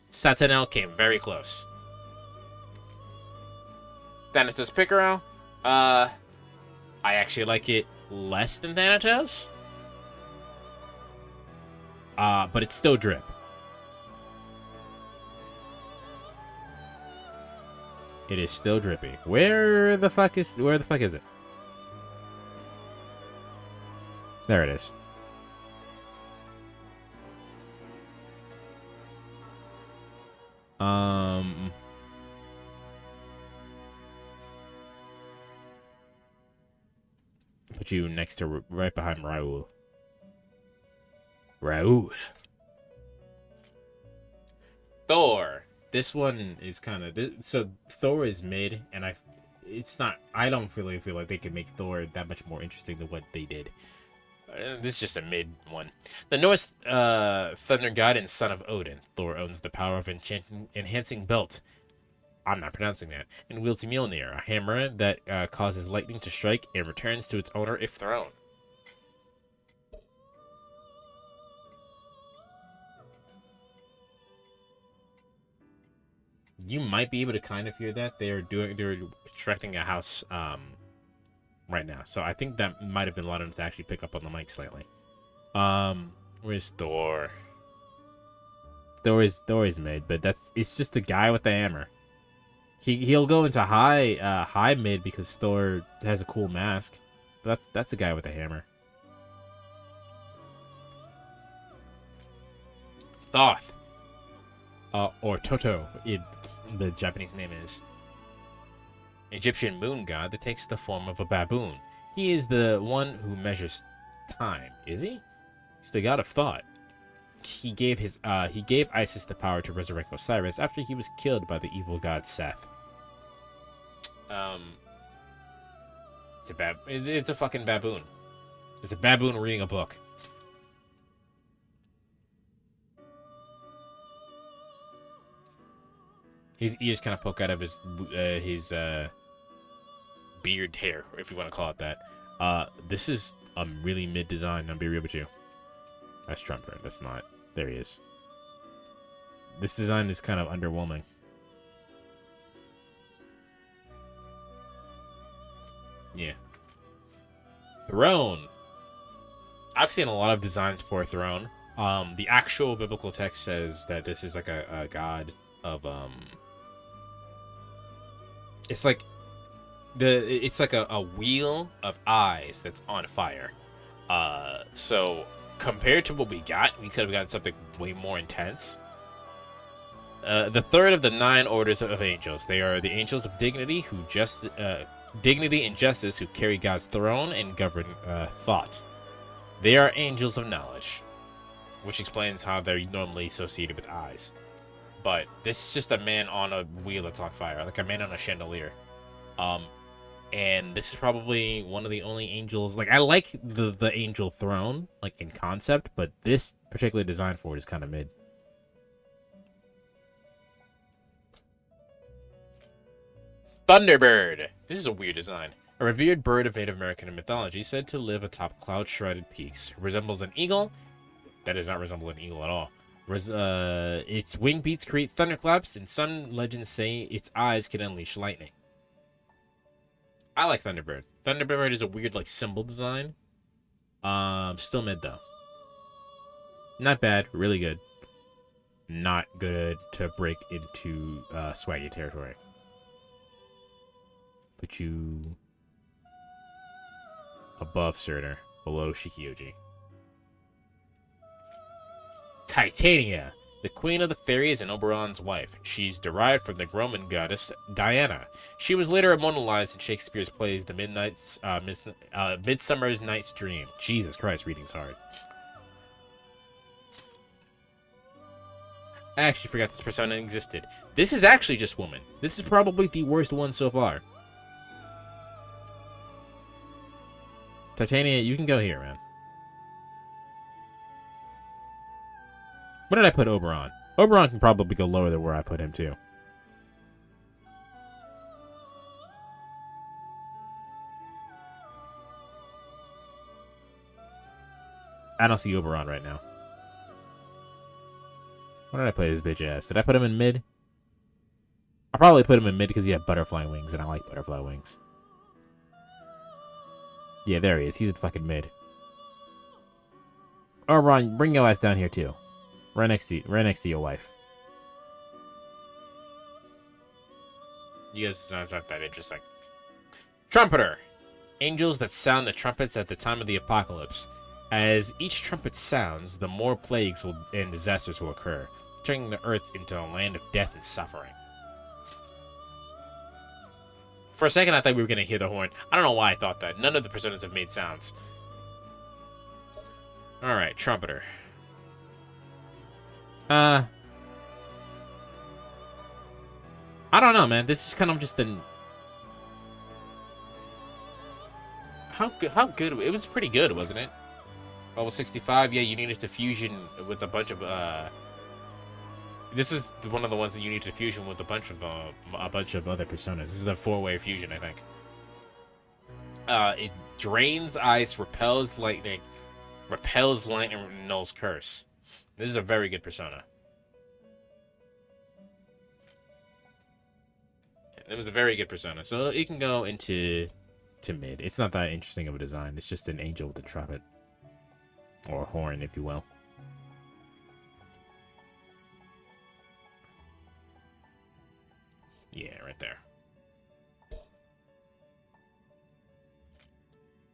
Satanel came very close. Thanatos Picaro. I actually like it less than Thanatos. But it's still drip. It is still drippy. Where the fuck is it? There it is. Put you next to right behind Raul. Raul. Thor. This one is kind of so Thor is mid, and it's not. I don't really feel like they could make Thor that much more interesting than what they did. This is just a mid one. The Norse thunder god and son of Odin, Thor owns the power of enhancing belt. I'm not pronouncing that. And wields Mjolnir, a hammer that causes lightning to strike and returns to its owner if thrown. You might be able to kind of hear that. They're constructing a house right now. So I think that might have been loud enough to actually pick up on the mic slightly. Where's Thor? Thor is mid, but it's just the guy with the hammer. He'll go into high mid because Thor has a cool mask. But that's a guy with a hammer. Thoth. Or Toto, the Japanese name is. Egyptian moon god that takes the form of a baboon. He is the one who measures time, is he? He's the god of thought. He gave Isis the power to resurrect Osiris after he was killed by the evil god Seth. It's a fucking baboon. It's a baboon reading a book. His ears kind of poke out of his beard hair, if you want to call it that. This is a really mid design. I'll be real with you. That's Trumper. That's not. There he is. This design is kind of underwhelming. Yeah. Throne. I've seen a lot of designs for a throne. The actual biblical text says that this is like a god of it's like a wheel of eyes that's on fire. So compared to what we got, we could have gotten something way more intense. The third of the 9 orders of angels. They are the angels of dignity dignity and justice who carry God's throne and govern thought. They are angels of knowledge, which explains how they're normally associated with eyes. But this is just a man on a wheel that's on fire, like a man on a chandelier. And this is probably one of the only angels. Like, I like the angel throne, like in concept, but this particular design for it is kind of mid. Thunderbird. This is a weird design. A revered bird of Native American mythology, said to live atop cloud-shrouded peaks. Resembles an eagle. That does not resemble an eagle at all. Its wing beats create thunderclaps, and some legends say its eyes can unleash lightning. I like Thunderbird. Thunderbird is a weird, like, symbol design. Still mid, though. Not bad. Really good. Not good to break into swaggy territory. Put you above Surtur, below Shikioji. Titania, the queen of the fairies and Oberon's wife. She's derived from the Roman goddess Diana. She was later immortalized in Shakespeare's plays The Midsummer Night's Dream. Jesus Christ, reading's hard. I actually forgot this persona existed. This is actually just woman. This is probably the worst one so far. Titania, you can go here, man. What did I put Oberon? Oberon can probably go lower than where I put him, too. I don't see Oberon right now. What did I put his bitch ass? Did I put him in mid? I probably put him in mid because he had butterfly wings, and I like butterfly wings. Yeah, there he is. He's in fucking mid. Oberon, bring your ass down here, too. Right next to your wife. You guys sounds not that interesting. Trumpeter. Angels that sound the trumpets at the time of the apocalypse. As each trumpet sounds, the more plagues and disasters will occur. turning the Earth into a land of death and suffering. For a second, I thought we were gonna hear the horn. I don't know why I thought that. None of the personas have made sounds. All right, trumpeter. I don't know, man. This is kind of just an. How good? It was pretty good, wasn't it? Level 65. Yeah, you needed to fusion with a bunch of. This is one of the ones that you need to fusion with a bunch of other personas. This is a 4-way fusion, I think. It drains ice, repels lightning, and nulls curse. This is a very good persona. It was a very good persona, so it can go into mid. It's not that interesting of a design. It's just an angel with a trumpet or a horn, if you will. Yeah, right there.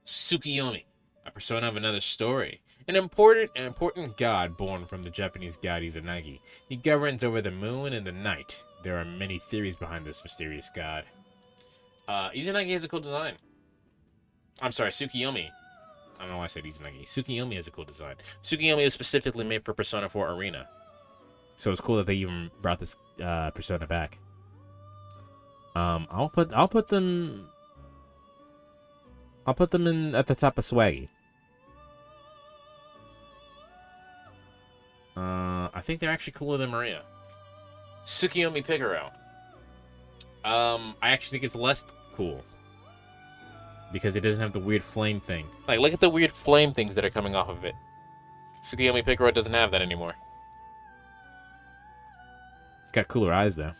Tsukiyomi, a persona of another story. An important god born from the Japanese god Izanagi. He governs over the moon and the night. There are many theories behind this mysterious god. Izanagi has a cool design. I'm sorry, Tsukiyomi. I don't know why I said Izanagi. Tsukiyomi has a cool design. Tsukiyomi is specifically made for Persona 4 Arena. So it's cool that they even brought this persona back. I'll put them in at the top of Swaggy. I think they're actually cooler than Maria. Tsukiyomi Picaro. I actually think it's less cool because it doesn't have the weird flame thing. Like, look at the weird flame things that are coming off of it. Tsukiyomi Picaro doesn't have that anymore. It's got cooler eyes though.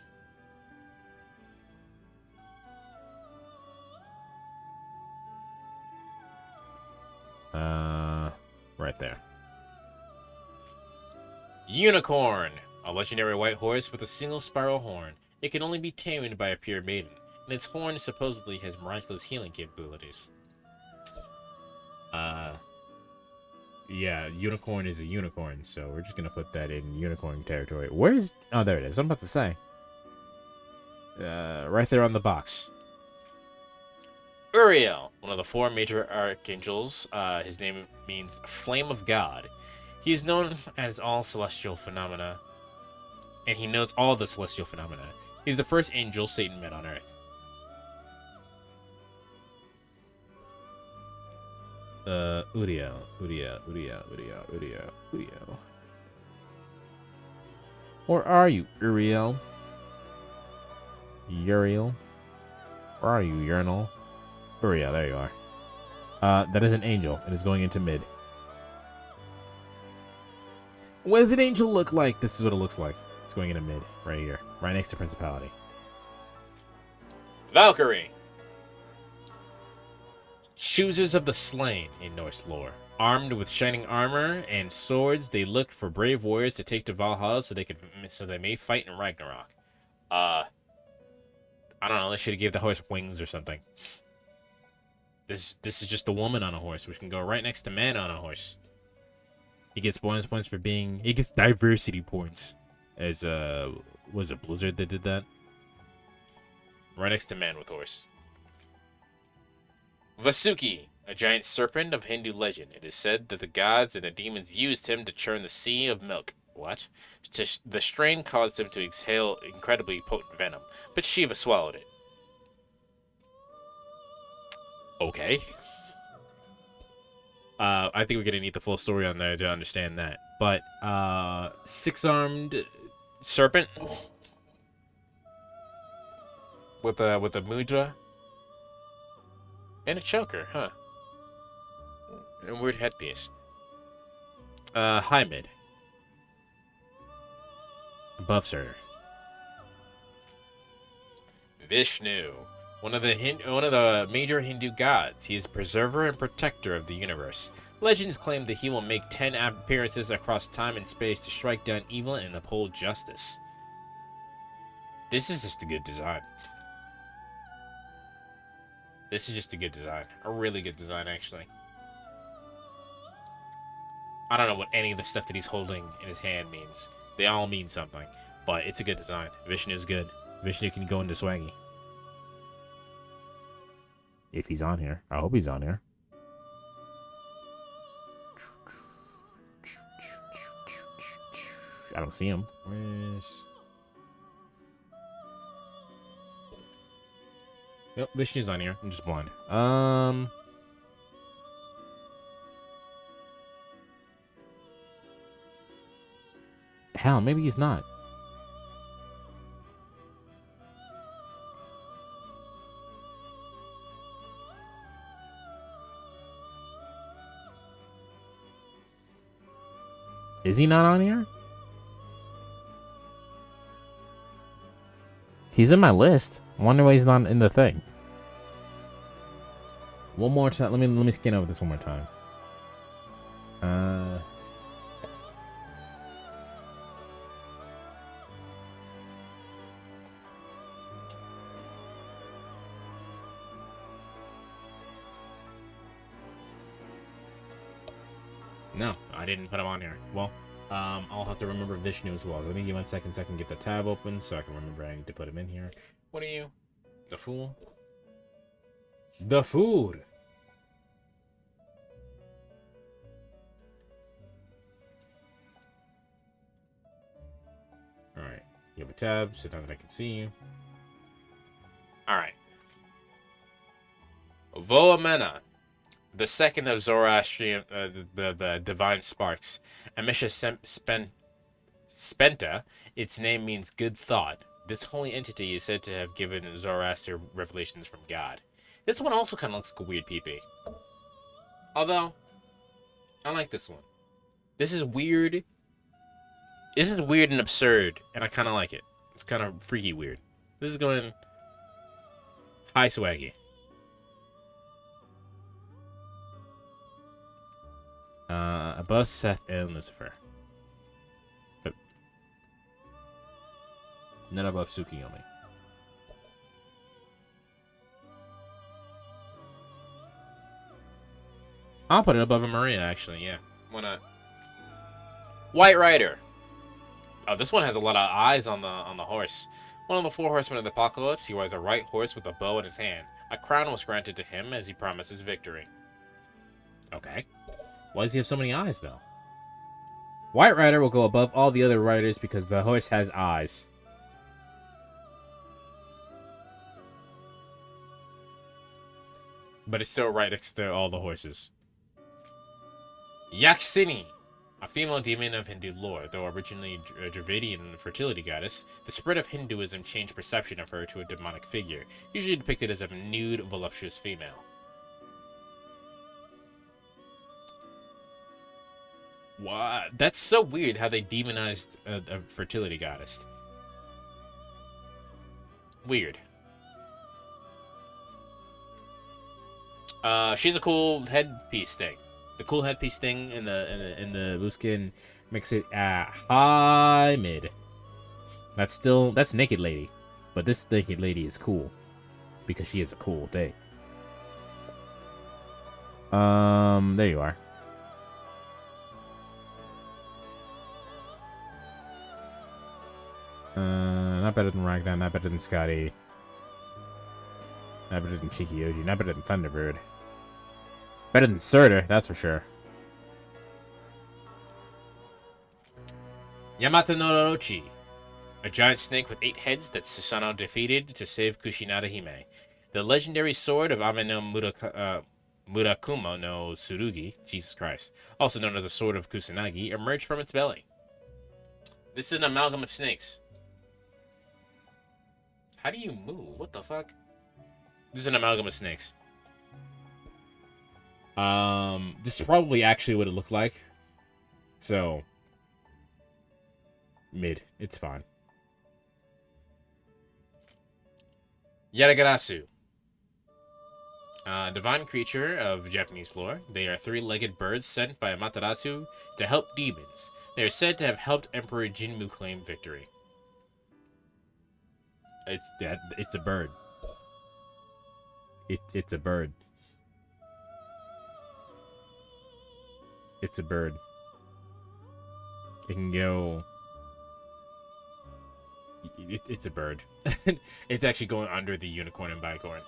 Right there. Unicorn, a legendary white horse with a single spiral horn. It can only be tamed by a pure maiden, and its horn supposedly has miraculous healing capabilities. Yeah, unicorn is a unicorn, so we're just gonna put that in unicorn territory. Where's... Oh, there it is. I'm about to say. Right there on the box. Uriel, one of the 4 major archangels. His name means Flame of God. He is known as all celestial phenomena, and he knows all the celestial phenomena. He's the first angel Satan met on Earth. Uriel. Where are you, Uriel? Uriel? Where are you, Urinal? Uriel, there you are. That is an angel. It is going into mid. What does an angel look like? This is what it looks like. It's going into mid, right here. Right next to Principality. Valkyrie! Choosers of the Slain in Norse lore. Armed with shining armor and swords, they look for brave warriors to take to Valhalla so they may fight in Ragnarok. I don't know, they should have gave the horse wings or something. This is just a woman on a horse, which can go right next to man on a horse. He gets bonus points for being... He gets diversity points. As, was it Blizzard that did that? Right next to man with horse. Vasuki, a giant serpent of Hindu legend. It is said that the gods and the demons used him to churn the sea of milk. What? The strain caused him to exhale incredibly potent venom, but Shiva swallowed it. Okay. I think we're gonna need the full story on there to understand that. But 6-armed serpent with a mudra and a choker, huh? And a weird headpiece. High mid. Buff starter. Vishnu. One of the major Hindu gods. He is preserver and protector of the universe. Legends claim that he will make 10 appearances across time and space to strike down evil and uphold justice. This is just a good design. This is just a good design. A really good design, actually. I don't know what any of the stuff that he's holding in his hand means. They all mean something, but it's a good design. Vishnu's good. Vishnu can go into swaggy. If he's on here. I hope he's on here. I don't see him. Where's... Yep, Vishnu's on here. I'm just blind. Hell, maybe he's not. Is he not on here? He's in my list. I wonder why he's not in the thing. One more time. Let me scan over this one more time. No, I didn't put him on here. Well, I'll have to remember Vishnu as well. Let me give 1 second so I can get the tab open so I can remember I need to put him in here. What are you? The fool? The food! Alright. You have a tab so now that I can see you. Alright. Voamena, the second of Zoroastrian, the divine sparks. Amisha Spenta, its name means good thought. This holy entity is said to have given Zoroaster revelations from God. This one also kind of looks like a weird PP. Although, I like this one. This is weird. This is weird and absurd, and I kind of like it. It's kind of freaky weird. This is going high swaggy. Above Seth and Lucifer. But not above Tsukiyomi. I'll put it above Maria, actually, yeah. Why not? White Rider. Oh, this one has a lot of eyes on the horse. One of the 4 horsemen of the apocalypse, he wears a right horse with a bow in his hand. A crown was granted to him as he promises victory. Okay. Why does he have so many eyes, though? White Rider will go above all the other riders because the horse has eyes. But it's still right next to all the horses. Yaksini, a female demon of Hindu lore. Though originally a Dravidian fertility goddess, the spread of Hinduism changed perception of her to a demonic figure, usually depicted as a nude, voluptuous female. What? That's so weird how they demonized a fertility goddess. Weird. She's a cool headpiece thing. The cool headpiece thing in the blue skin makes it high mid. That's naked lady, but this naked lady is cool because she is a cool thing. There you are. Not better than Ragdown, not better than Scotty. Not better than Chikioji, not better than Thunderbird. Better than Surtur, that's for sure. Yamata no Orochi, a giant snake with 8 heads that Susanoo defeated to save Kushinada Hime. The legendary sword of Ameno Murakumo no Tsurugi, Jesus Christ, also known as the sword of Kusanagi, emerged from its belly. This is an amalgam of snakes. How do you move? What the fuck? This is an amalgam of snakes. This is probably actually what it looked like. So, mid. It's fine. Yaragarasu. A divine creature of Japanese lore. They are 3-legged birds sent by Amaterasu to help demons. They are said to have helped Emperor Jinmu claim victory. It's a bird. It's a bird. It's a bird. It can go It's a bird. It's actually going under the unicorn and bicorn.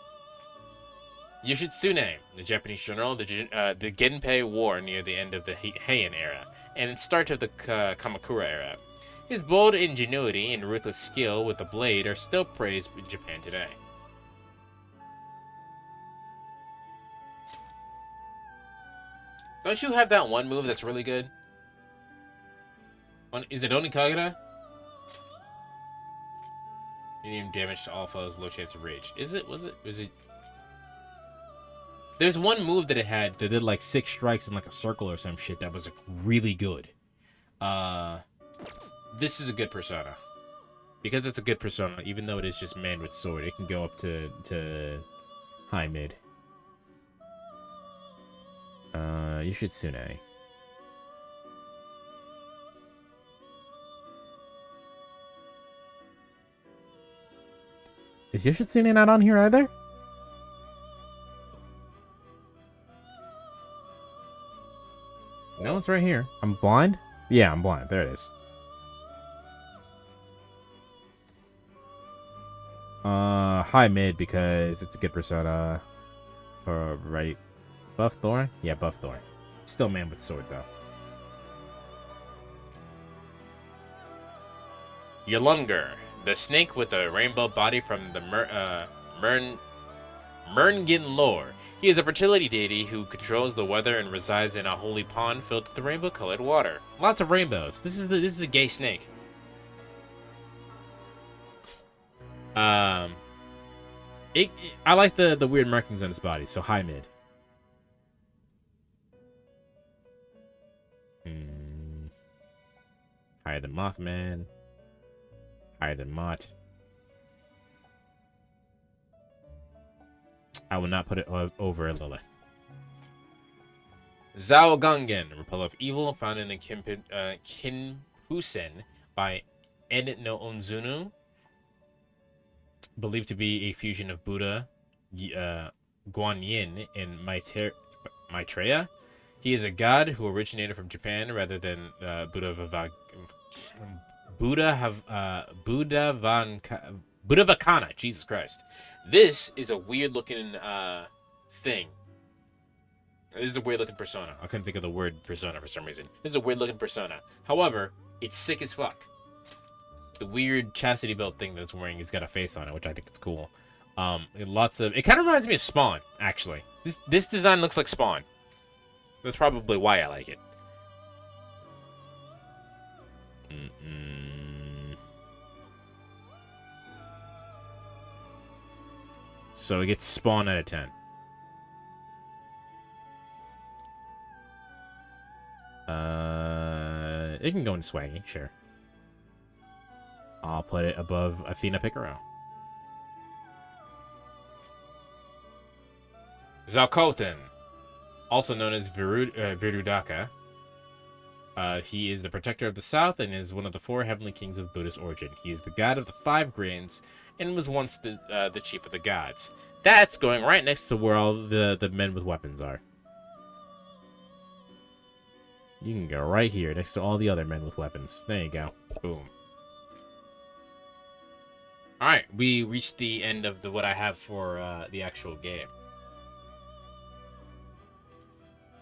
Yoshitsune, the Japanese general, the Genpei War near the end of the Heian era, and start of the Kamakura era. His bold ingenuity and ruthless skill with the blade are still praised in Japan today. Don't you have that one move that's really good? Is it Onikagura? Medium damage to all foes, low chance of rage. Was it? There's one move that it had that did like 6 strikes in like a circle or some shit that was like really good. This is a good persona. Because it's a good persona, even though it is just man with sword, it can go up to high mid. Yoshitsune. Is Yoshitsune not on here either? No, it's right here. I'm blind? Yeah, I'm blind. There it is. High mid because it's a good persona. Right. Buff Thorn? Yeah, Buff Thorn. Still man with sword though. Yolungur, the snake with the rainbow body from the Merngen lore. He is a fertility deity who controls the weather and resides in a holy pond filled with rainbow-colored water. Lots of rainbows. This is a gay snake. I like the weird markings on its body, so high mid. Higher than Mothman. Higher than Mott. I will not put it over Lilith. Zhao Gangen, Repel of Evil, found in the Kinpusen by Ed no Onzunu. Believed to be a fusion of Buddha, Guanyin, and Maitreya. He is a god who originated from Japan rather than Buddhavacana. Jesus Christ. This is a weird looking thing. This is a weird looking persona. I couldn't think of the word persona for some reason. This is a weird looking persona. However, it's sick as fuck. The weird chastity belt thing that's wearing has got a face on it, which I think is cool. It kind of reminds me of Spawn, actually. This design looks like Spawn. That's probably why I like it. So it gets Spawn out of 10. It can go into swaggy, sure. I'll put it above Athena Picaro. Zalkoten, also known as Virudaka. He is the protector of the South and is one of the 4 heavenly kings of Buddhist origin. He is the god of the 5 grains and was once the chief of the gods. That's going right next to where all the men with weapons are. You can go right here next to all the other men with weapons. There you go. Boom. Alright, we reached the end of what I have for the actual game.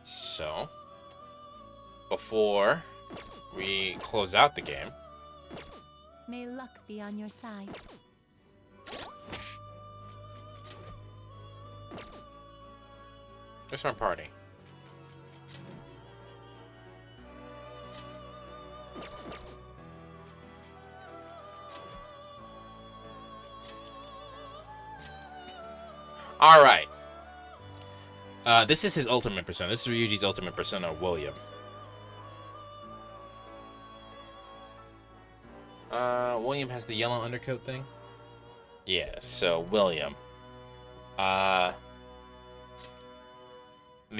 So, before we close out the game, May luck be on your side. there's my party. Alright. This is his ultimate persona. This is Ryuji's ultimate persona, William. William has the yellow undercoat thing? Yeah, so William. The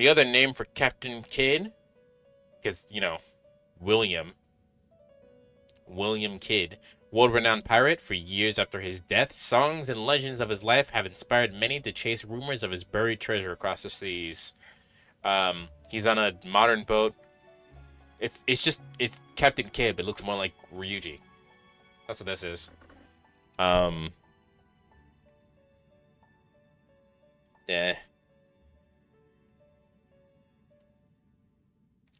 other name for Captain Kidd, because, you know, William Kidd, world-renowned pirate for years after his death, songs and legends of his life have inspired many to chase rumors of his buried treasure across the seas. He's on a modern boat. It's Captain Kidd, but it looks more like Ryuji. That's what this is. Um, yeah,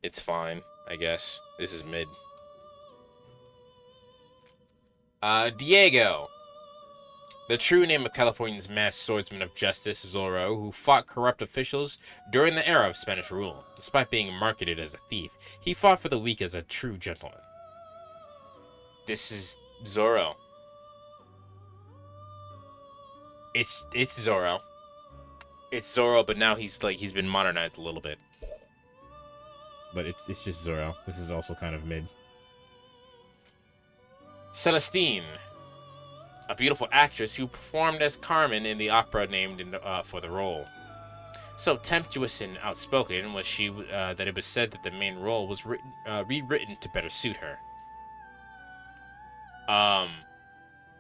it's fine, I guess. This is mid. Diego. The true name of California's masked swordsman of justice, Zorro, who fought corrupt officials during the era of Spanish rule. Despite being marketed as a thief, he fought for the weak as a true gentleman. This is Zorro. It's Zorro. It's Zorro, but now he's been modernized a little bit. But it's just Zorro. This is also kind of mid. Celestine, a beautiful actress who performed as Carmen in the opera named for the role. So temptuous and outspoken was she that it was said that the main role was rewritten to better suit her.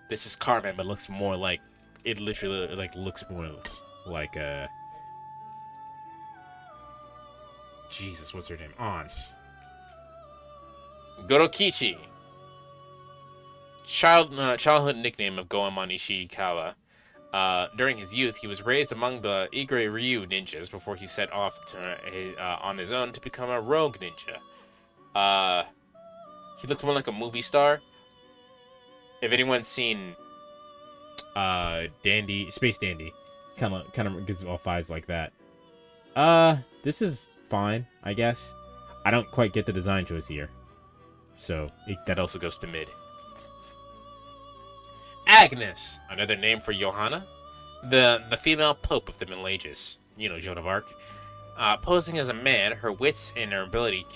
This is Carmen, but looks more like it. Literally, looks more like Jesus, what's her name? Gorokichi. Childhood nickname of Goemon Ishikawa. During his youth, he was raised among the Igre Ryu ninjas before he set off on his own to become a rogue ninja. He looked more like a movie star. If anyone's seen Space Dandy, kind of gives off vibes like that. This is fine, I guess. I don't quite get the design choice here, so that also goes to mid. Agnes, another name for Johanna, the female pope of the Middle Ages. You know, Joan of Arc. Posing as a man, her wits and her ability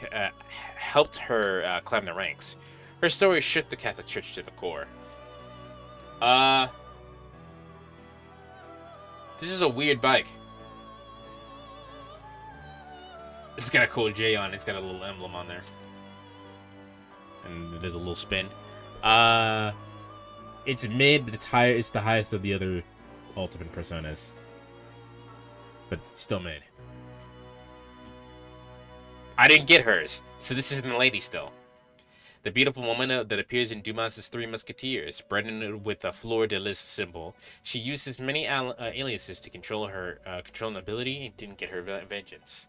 helped her climb the ranks. Her story shook the Catholic Church to the core. This is a weird bike. It's got a cool J on it. It's got a little emblem on there. And there's a little spin. it's mid, but it's higher. It's the highest of the other Ultimate Personas, but still mid. I didn't get hers, so this isn't a lady still. The beautiful woman that appears in Dumas' Three Musketeers, branded with a Fleur de Lis symbol. She uses many aliases to control her ability and didn't get her vengeance.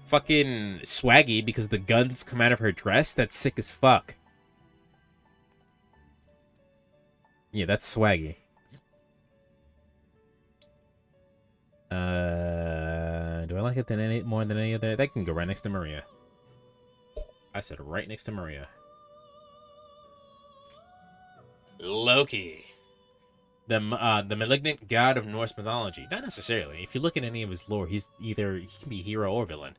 Fucking swaggy because the guns come out of her dress. That's sick as fuck. Yeah, that's swaggy. Do I like it more than any other? That can go right next to Maria. I said right next to Maria. Loki. The malignant god of Norse mythology. Not necessarily. If you look at any of his lore, he can be hero or villain.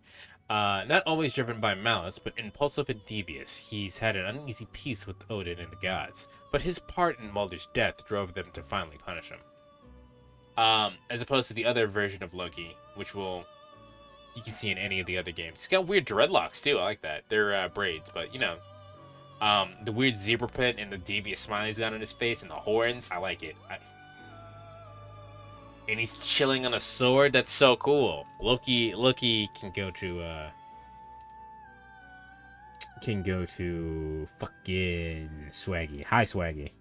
Not always driven by malice, but impulsive and devious. He's had an uneasy peace with Odin and the gods, but his part in Baldur's death drove them to finally punish him. As opposed to the other version of Loki, which you can see in any of the other games. He's got weird dreadlocks too. I like that. They're braids, but you know, the weird zebra print and the devious smile he's got on his face and the horns. I like it. And he's chilling on a sword. That's so cool. Loki can go to fucking swaggy. Hi, swaggy.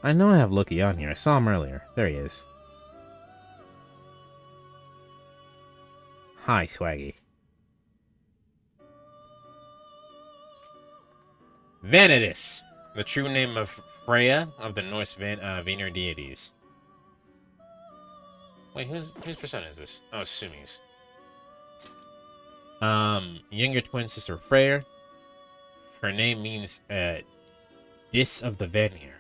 I know I have Loki on here. I saw him earlier. There he is. Hi, swaggy. Vanitas, the true name of Freya of the Norse Vanir deities. Wait, whose persona is this? Oh, Sumi's. Younger twin sister Freyr. Her name means Dis of the Vanir.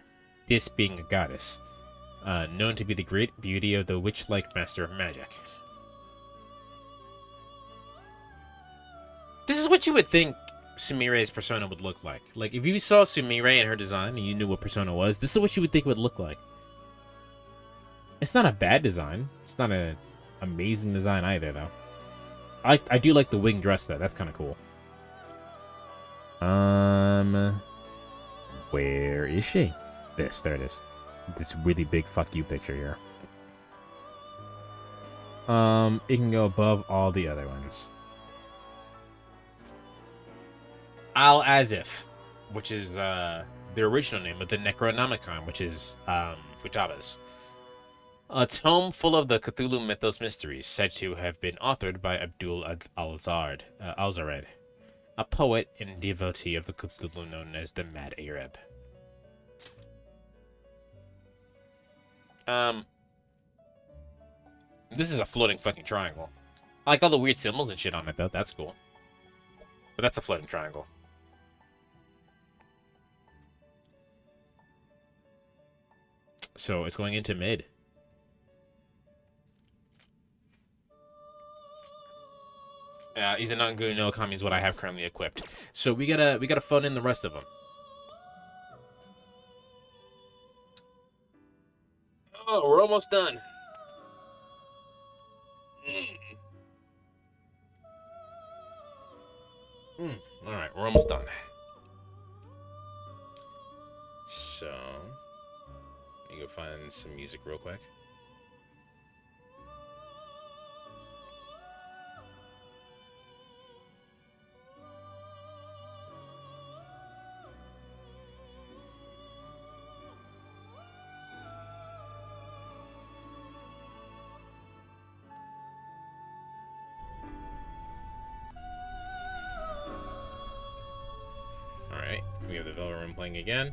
Dis being a goddess, known to be the great beauty of the witch-like master of magic. This is what you would think Sumire's persona would look like. Like, if you saw Sumire and her design and you knew what persona was, this is what you would think it would look like. It's not a bad design. It's not an amazing design either, though. I do like the wing dress, though. That's kind of cool. Where is she? There it is. This really big fuck you picture here. It can go above all the other ones. Al Azif, which is the original name of the Necronomicon, which is Futaba's. A tome full of the Cthulhu mythos mysteries, said to have been authored by Abdul Al-Zared, a poet and devotee of the Cthulhu known as the Mad Arab. This is a floating fucking triangle. I like all the weird symbols and shit on it, though. That's cool. But that's a floating triangle. So it's going into mid. Izanangu no Kami is what I have currently equipped. So we gotta phone in the rest of them. Oh, we're almost done. All right, we're almost done. So, let me go find some music real quick. Alright, we have the Velvet Room playing again.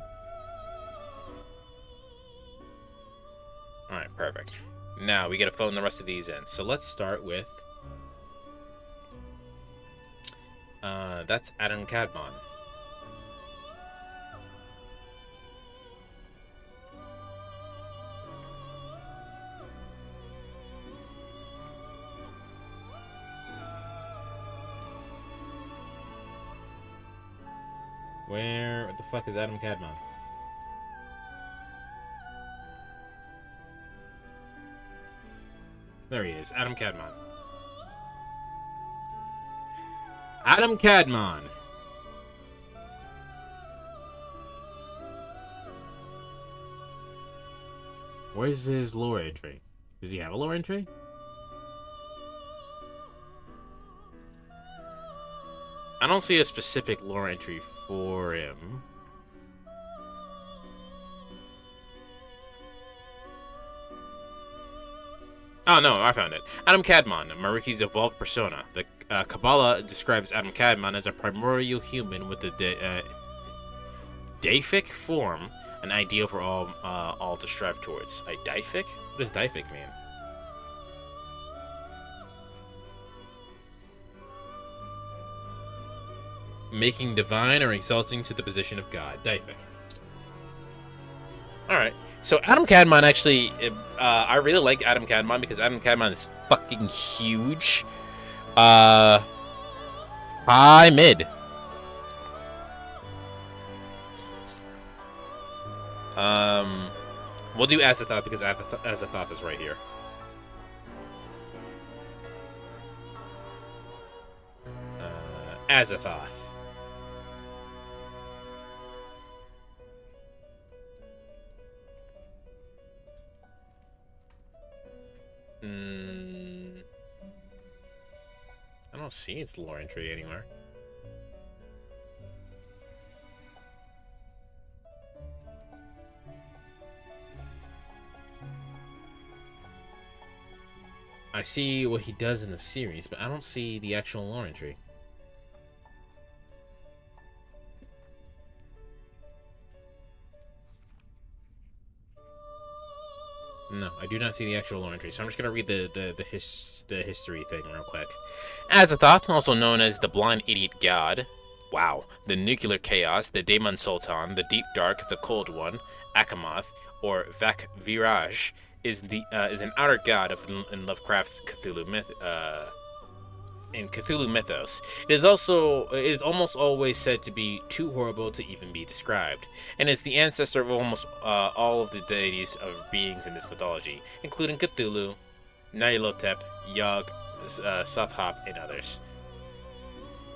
Alright, perfect. Now we gotta phone the rest of these in. So let's start with that's Adam Cadmon. Where the fuck is Adam Cadmon? There he is, Adam Cadmon. Adam Cadmon! Where's his lore entry? Does he have a lore entry? I don't see a specific lore entry for him. Oh, no, I found it. Adam Cadmon, Maruki's evolved persona. The Kabbalah describes Adam Cadmon as a primordial human with a deific form, an ideal for all to strive towards. A deific? What does deific mean? Making divine or exalting to the position of God. Deific. Alright. So Adam Cadmon actually, I really like Adam Cadmon because Adam Cadmon is fucking huge. High mid. We'll do Azathoth because Azathoth is right here. Azathoth. I don't see its lore entry anywhere. I see what he does in the series, but I don't see the actual lore entry. No, I do not see the actual lore entry, so I'm just gonna read the history thing real quick. Azathoth, also known as the Blind Idiot God, wow, the Nuclear Chaos, the Daemon Sultan, the Deep Dark, the Cold One, Akamoth, or Vak Viraj, is an outer god in Lovecraft's Cthulhu myth. In Cthulhu mythos, it is almost always said to be too horrible to even be described, and is the ancestor of almost all of the deities of beings in this mythology, including Cthulhu, Nyarlathotep, Yog, Sothop, and others.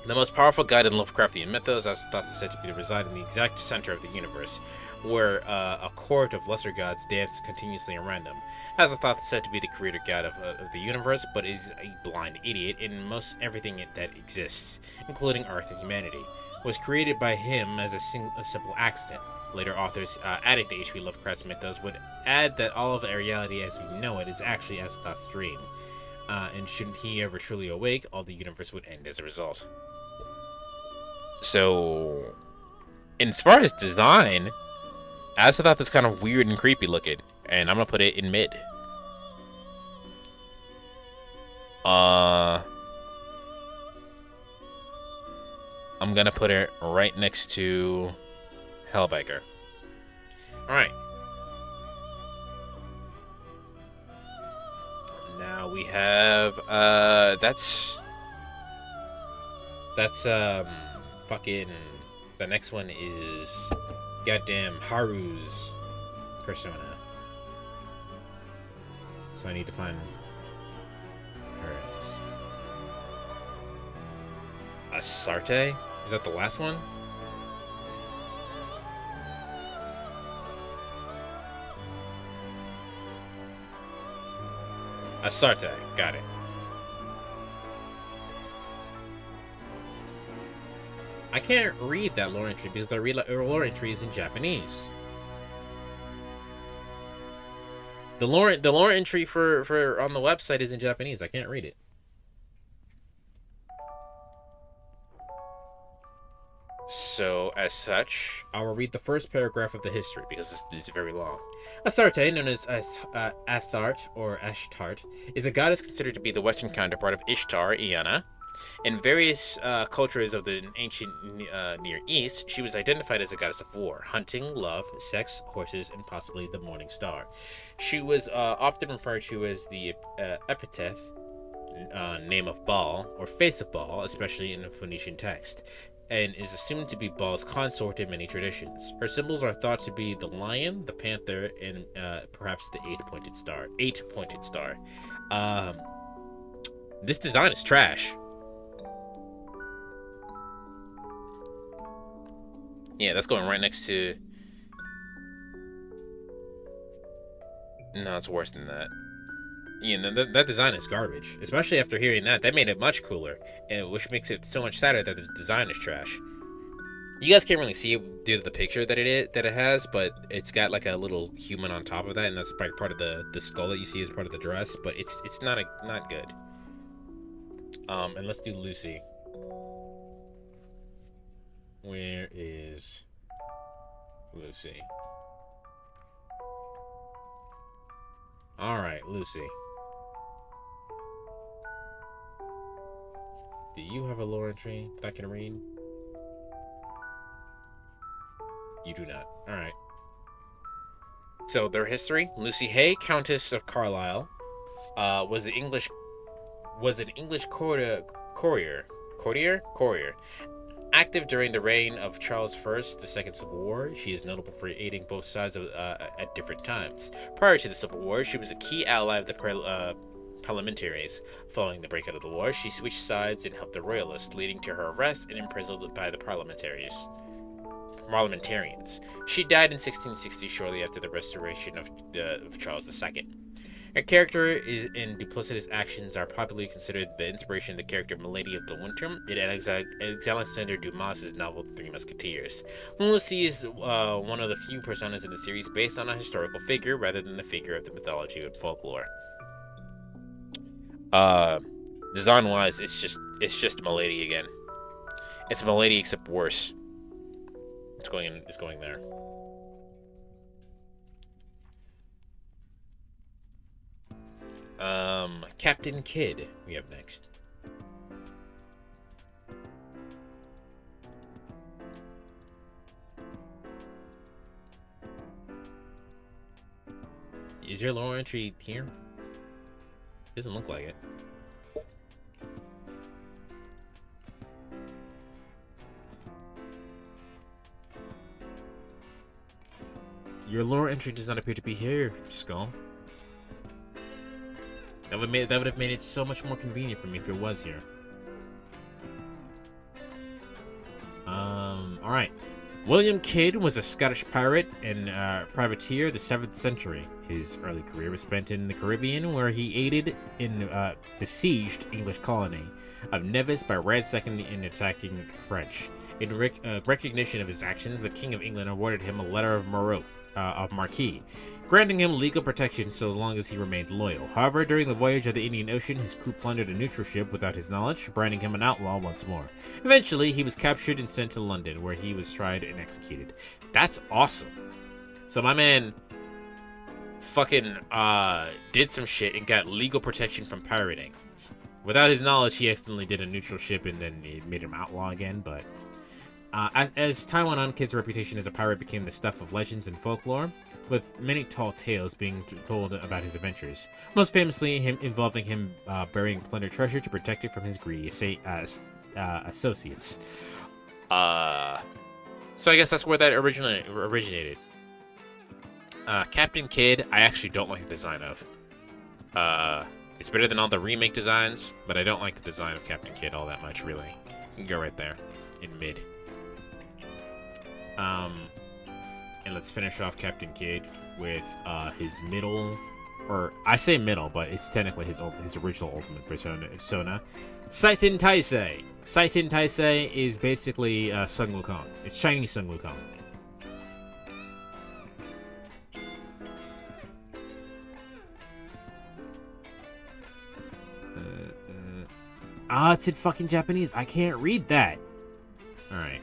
The most powerful god in Lovecraftian mythos, Azathoth is said to be to reside in the exact center of the universe, where a court of lesser gods dance continuously around him. Azathoth is said to be the creator god of the universe, but is a blind idiot in most everything that exists, including Earth and humanity. Was created by him as a simple accident. Later authors adding to H.P. Lovecraft's mythos would add that all of our reality as we know it is actually Azathoth's dream. And shouldn't he ever truly awake, all the universe would end as a result. So, as far as design, Azathoth is kind of weird and creepy looking, and I'm gonna put it in mid. I'm gonna put it right next to Hellbiker. Alright. Now we have, that's fucking, the next one is goddamn Haru's persona. So I need to find hers. Asarte? Is that the last one? Asarte, got it. I can't read that lore entry because the lore entry is in Japanese. The lore entry for on the website is in Japanese. I can't read it. So, as such, I will read the first paragraph of the history because this is very long. Astarte, known as Athart or Ashtart, is a goddess considered to be the Western counterpart of Ishtar, Iana. In various cultures of the ancient Near East, she was identified as a goddess of war, hunting, love, sex, horses, and possibly the morning star. She was often referred to as the epithet, name of Baal, or face of Baal, especially in the Phoenician text, and is assumed to be Baal's consort in many traditions. Her symbols are thought to be the lion, the panther, and perhaps the eight-pointed star. This design is trash. Yeah, that's going right next to... No, it's worse than that. Yeah, that design is garbage. Especially after hearing that. That made it much cooler. And which makes it so much sadder that the design is trash. You guys can't really see it due to the picture that it has, but it's got like a little human on top of that, and that's like part of the skull that you see as part of the dress, but it's not good. And let's do Lucy. Where is Lucy? Alright, Lucy. Do you have a lore entry that I can read? You do not. Alright. So, their history. Lucy Hay, Countess of Carlisle, was an English courier. Active during the reign of Charles I, the Second Civil War, she is notable for aiding both sides at different times. Prior to the Civil War, she was a key ally of the parliamentaries. Following the breakout of the war, she switched sides and helped the royalists, leading to her arrest and imprisonment by the parliamentarians. She died in 1660, shortly after the restoration of Charles II. Her character and duplicitous actions are popularly considered the inspiration of the character Milady of the Winter in Alexander Dumas' novel The Three Musketeers. Lucy is one of the few personas in the series based on a historical figure rather than the figure of the mythology and folklore. Design-wise, it's just Milady again. It's Milady except worse. It's going there. Captain Kidd, we have next. Is your lore entry here? Doesn't look like it. Your lore entry does not appear to be here, Skull. That would have made it so much more convenient for me if it was here. Alright. William Kidd was a Scottish pirate and privateer of the 7th century. His early career was spent in the Caribbean, where he aided in the besieged English colony of Nevis by ransacking and attacking French. In recognition of his actions, the King of England awarded him a letter of Marquis, granting him legal protection so long as he remained loyal. However, during the voyage of the Indian Ocean, his crew plundered a neutral ship without his knowledge, branding him an outlaw once more. Eventually, he was captured and sent to London, where he was tried and executed. That's awesome. So my man fucking did some shit and got legal protection from pirating. Without his knowledge, he accidentally did a neutral ship and then it made him outlaw again, but as time went on, Kidd's reputation as a pirate became the stuff of legends and folklore, with many tall tales being told about his adventures. Most famously, involving him burying plundered treasure to protect it from his greedy associates. So I guess that's where that originated. Captain Kidd, I actually don't like the design of. It's better than all the remake designs, but I don't like the design of Captain Kidd all that much, really. You can go right there, in mid. And let's finish off Captain Kidd with his middle, or I say middle, but it's technically his original ultimate persona, Saitin Taisei. Saitin Taisei is basically Sun Wukong. It's Chinese Sun Wukong. It's in fucking Japanese. I can't read that. Alright.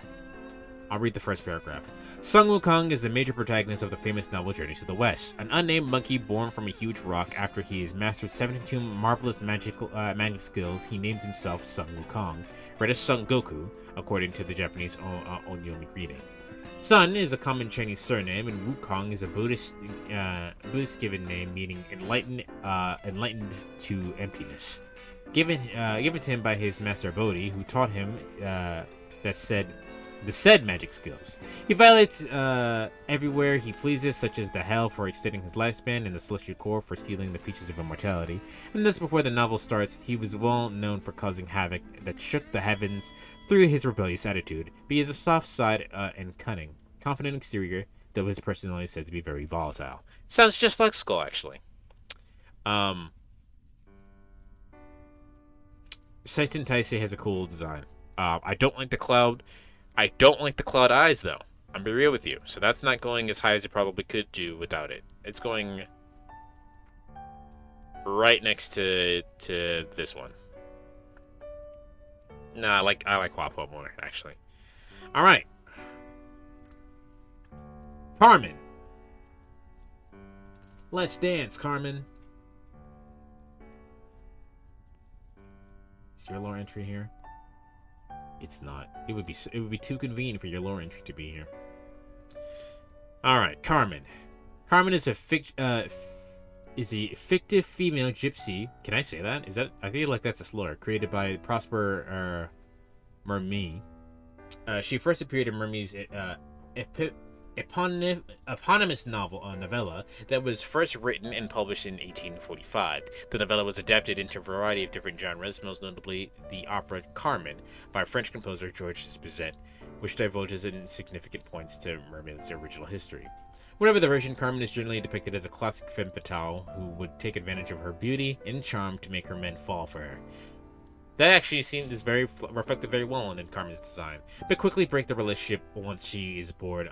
I'll read the first paragraph. Sun Wukong is the major protagonist of the famous novel Journeys to the West, an unnamed monkey born from a huge rock. After he has mastered 72 marvelous magic skills, he names himself Sun Wukong, read as Sun Goku, according to the Japanese Onyomi reading. Sun is a common Chinese surname, and Wukong is a Buddhist given name meaning enlightened to emptiness. Given to him by his master Bodhi, who taught him the said magic skills. He violates everywhere he pleases, such as the Hell for extending his lifespan and the Celestial Core for stealing the Peaches of Immortality. And thus, before the novel starts, he was well known for causing havoc that shook the heavens through his rebellious attitude. But he has a soft side and cunning, confident exterior, though his personality is said to be very volatile. Sounds just like Skull, actually. Saitin Taisei has a cool design. I don't like the cloud eyes, though. I'm be real with you. So that's not going as high as it probably could do without it. It's going right next to this one. Nah, I like Wapo more, actually. All right. Carmen. Let's dance, Carmen. Is your lore entry here? It's not. It would be too convenient for your lore entry to be here. All right, Carmen. Carmen is a fictive female gypsy. Can I say that? Is that? I feel like that's a slur. Created by Prosper Mermi. She first appeared in Mermi's eponymous novella that was first written and published in 1845. The novella was adapted into a variety of different genres, most notably the opera Carmen by French composer Georges Bizet, which divulges in significant points to Mermaid's original history. Whatever the version, Carmen is generally depicted as a classic femme fatale who would take advantage of her beauty and charm to make her men fall for her. That actually seems reflected very well in Carmen's design, but quickly break the relationship once she is bored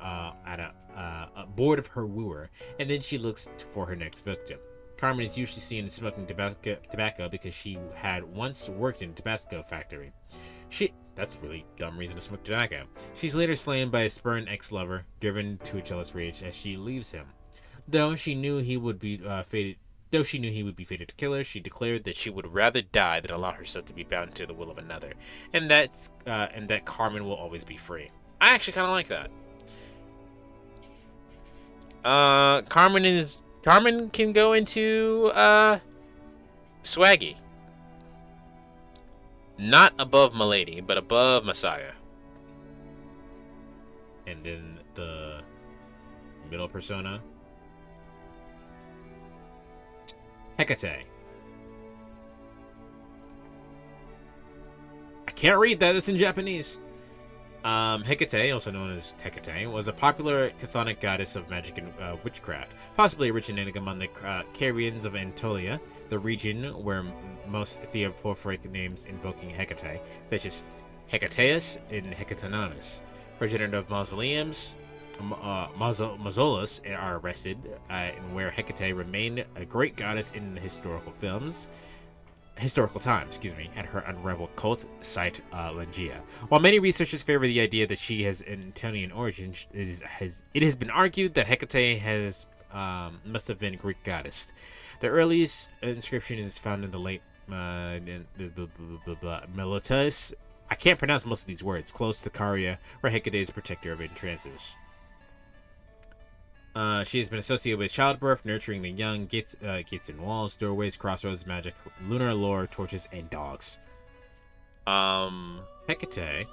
bored of her wooer, and then she looks for her next victim. Carmen is usually seen smoking tobacco because she had once worked in a tobacco factory. That's a really dumb reason to smoke tobacco. She's later slain by a spurned ex-lover, driven to a jealous rage as she leaves him. Though she knew he would be fated to kill her, she declared that she would rather die than allow herself to be bound to the will of another, and that Carmen will always be free. I actually kind of like that. Carmen can go into swaggy. Not above Milady, but above Messiah. And then the middle persona, Hecate. I can't read that. It's in Japanese. Hecate, also known as Hecate, was a popular chthonic goddess of magic and witchcraft, possibly originating among the Carians of Anatolia, the region where most theophoric names invoking Hecate, such as Hecateus and Hecatonanus, progenitor of mausoleums, mausoleus, are arrested, and where Hecate remained a great goddess in the historical time, at her unraveled cult site, Langia. While many researchers favor the idea that she has Antonian origins, it has been argued that Hecate must have been a Greek goddess. The earliest inscription is found in the late Miletus. I can't pronounce most of these words. Close to Caria, where Hecate is protector of entrances. She has been associated with childbirth, nurturing the young, gates in walls, doorways, crossroads, magic, lunar lore, torches, and dogs. Hecate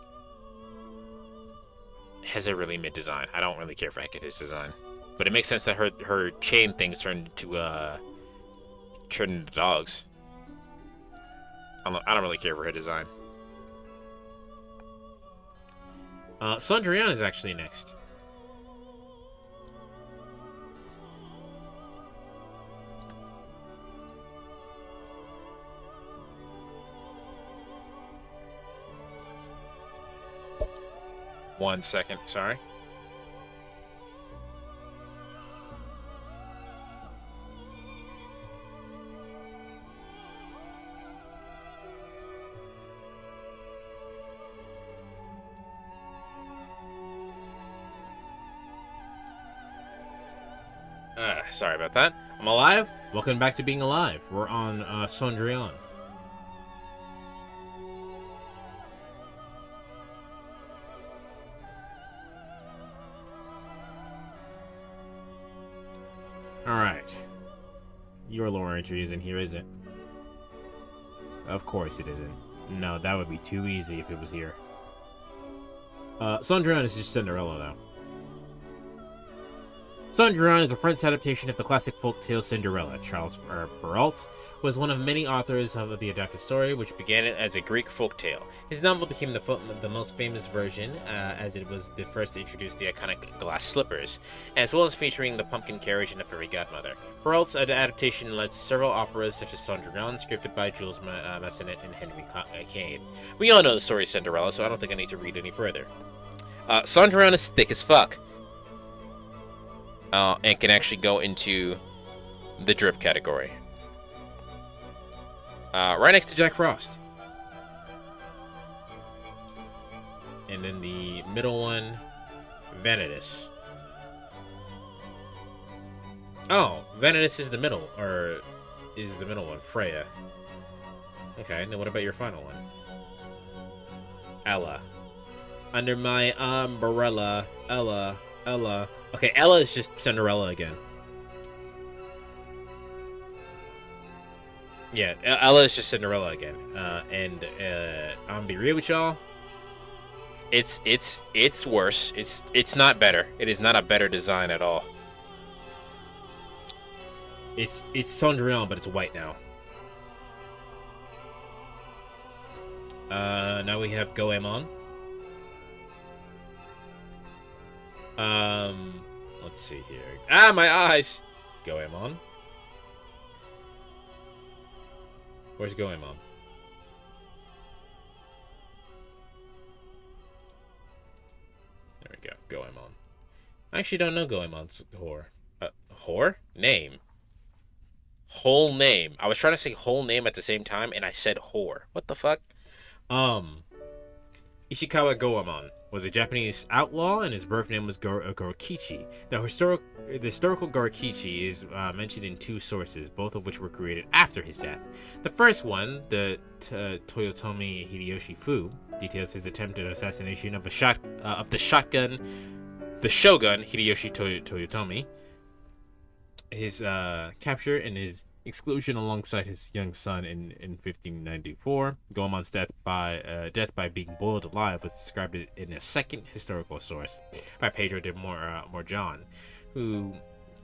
has a really mid design. I don't really care for Hecate's design, but it makes sense that her chain things turned into dogs. I don't really care for her design. Cendrillon is actually next. One second, sorry. Sorry about that. I'm alive. Welcome back to being alive. We're on Cendrillon. Alright. Your lore entry isn't here, is it? Of course it isn't. No, that would be too easy if it was here. Cendrillon is just Cinderella, though. Cendrillon is a French adaptation of the classic folktale Cinderella. Charles Perrault was one of many authors of the adapted story, which began it as a Greek folktale. His novel became the most famous version, as it was the first to introduce the iconic glass slippers, as well as featuring the pumpkin carriage and the fairy godmother. Perrault's adaptation led to several operas such as Cendrillon, scripted by Jules Massenet and Henry Kane. We all know the story of Cinderella, so I don't think I need to read any further. Cendrillon is thick as fuck. And can actually go into the drip category. Right next to Jack Frost. And then the middle one, Vanitas. Oh, Vanitas is the middle, one, Freya. Okay, then what about your final one? Ella. Under my umbrella, Ella. Okay, Ella is just Cinderella again. Yeah, Ella is just Cinderella again. And I'm gonna be real with y'all. It's worse. It's not better. It is not a better design at all. It's Cendrillon, but it's white now. Now we have Goemon. Let's see here. Ah, my eyes! Goemon. Where's Goemon? There we go. Goemon. I actually don't know Goemon's whore. Whore? Name. Whole name. I was trying to say whole name at the same time, and I said whore. What the fuck? Ishikawa Goemon was a Japanese outlaw, and his birth name was Gorokichi. The historical Gorokichi is mentioned in two sources, both of which were created after his death. The first one, the Toyotomi Hideyoshi Fu, details his attempted assassination of the shogun Hideyoshi Toyotomi, his capture and his exclusion alongside his young son in 1594. Goemon's death by being boiled alive was described in a second historical source by Pedro de Morjan, who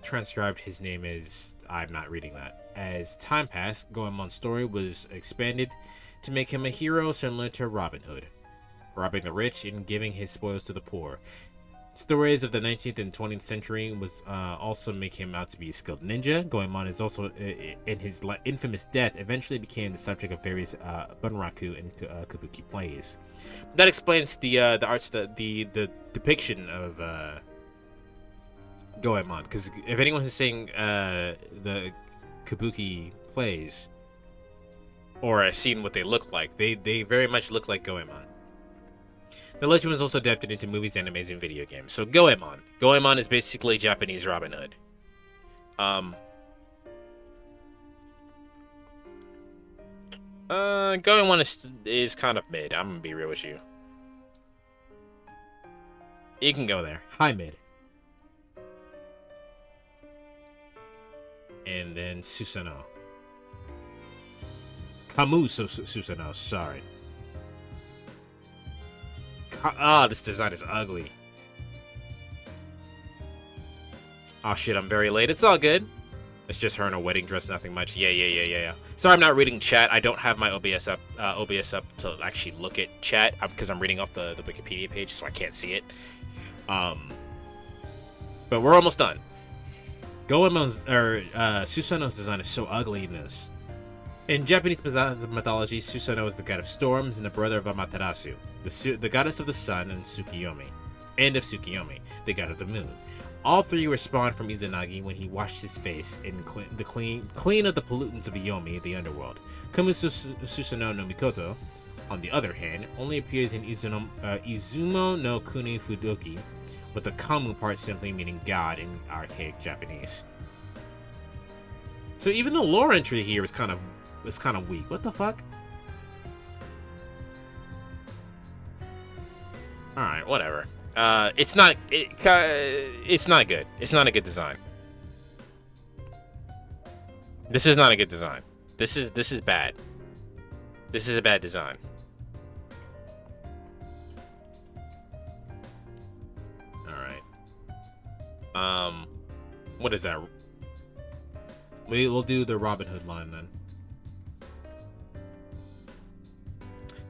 transcribed his name as, I'm not reading that. As time passed, Goemon's story was expanded to make him a hero similar to Robin Hood. robbing the rich and giving his spoils to the poor. Stories of the 19th and 20th century was also make him out to be a skilled ninja. Goemon is also, in his infamous death, eventually became the subject of various bunraku and kabuki plays. That explains the arts, the depiction of Goemon. Because if anyone has seen the kabuki plays or has seen what they look like, they very much look like Goemon. The legend was also adapted into movies, animes, and video games. So Goemon. Goemon is basically Japanese Robin Hood. Goemon is kind of mid. I'm gonna be real with you. You can go there. High mid. And then Susanoo. Susanoo, sorry. This design is ugly. Oh shit, I'm very late. It's all good. It's just her in a wedding dress, nothing much. Yeah. Sorry, I'm not reading chat. I don't have my OBS up to actually look at chat because I'm reading off the Wikipedia page, so I can't see it. But we're almost done. Susanoo's design is so ugly in this. In Japanese mythology, Susanoo is the god of storms and the brother of Amaterasu, the goddess of the sun, and Tsukiyomi, the god of the moon. All three were spawned from Izanagi when he washed his face in clean of the pollutants of Iyomi, the underworld. Kumu Susanoo no Mikoto, on the other hand, only appears in Izumo no Kuni Fudoki, with the Kamu part simply meaning god in archaic Japanese. So even the lore entry here is kind of weak. What the fuck? All right, whatever. It's not good. It's not a good design. This is not a good design. This is bad. This is a bad design. All right. What is that? We'll do the Robin Hood line then.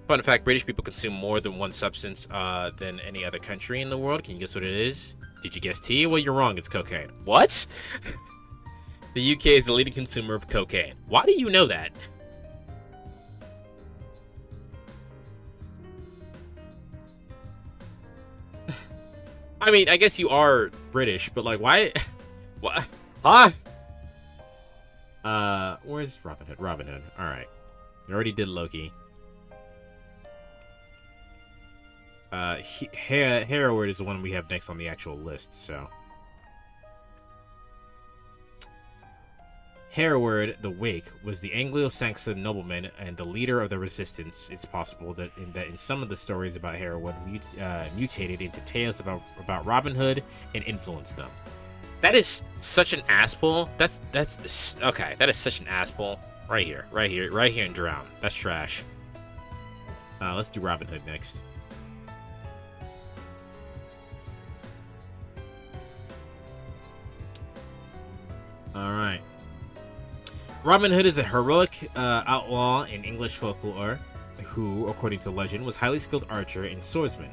Fun fact, British people consume more than one substance than any other country in the world. Can you guess what it is? Did you guess tea? Well, you're wrong. It's cocaine. What? The UK is the leading consumer of cocaine. Why do you know that? I mean, I guess you are British, but like, why? What? Huh? Where's Robin Hood? Robin Hood. All right. You already did Loki. Hereward is the one we have next on the actual list, so. Hereward the Wake was the Anglo-Saxon nobleman and the leader of the resistance. It's possible that in some of the stories about Hereward mutated into tales about Robin Hood and influenced them. That is such an asspull. That's okay. That is such an asspull. Right here in Drown. That's trash. Let's do Robin Hood next. All right. Robin Hood is a heroic outlaw in English folklore who, according to legend, was a highly skilled archer and swordsman.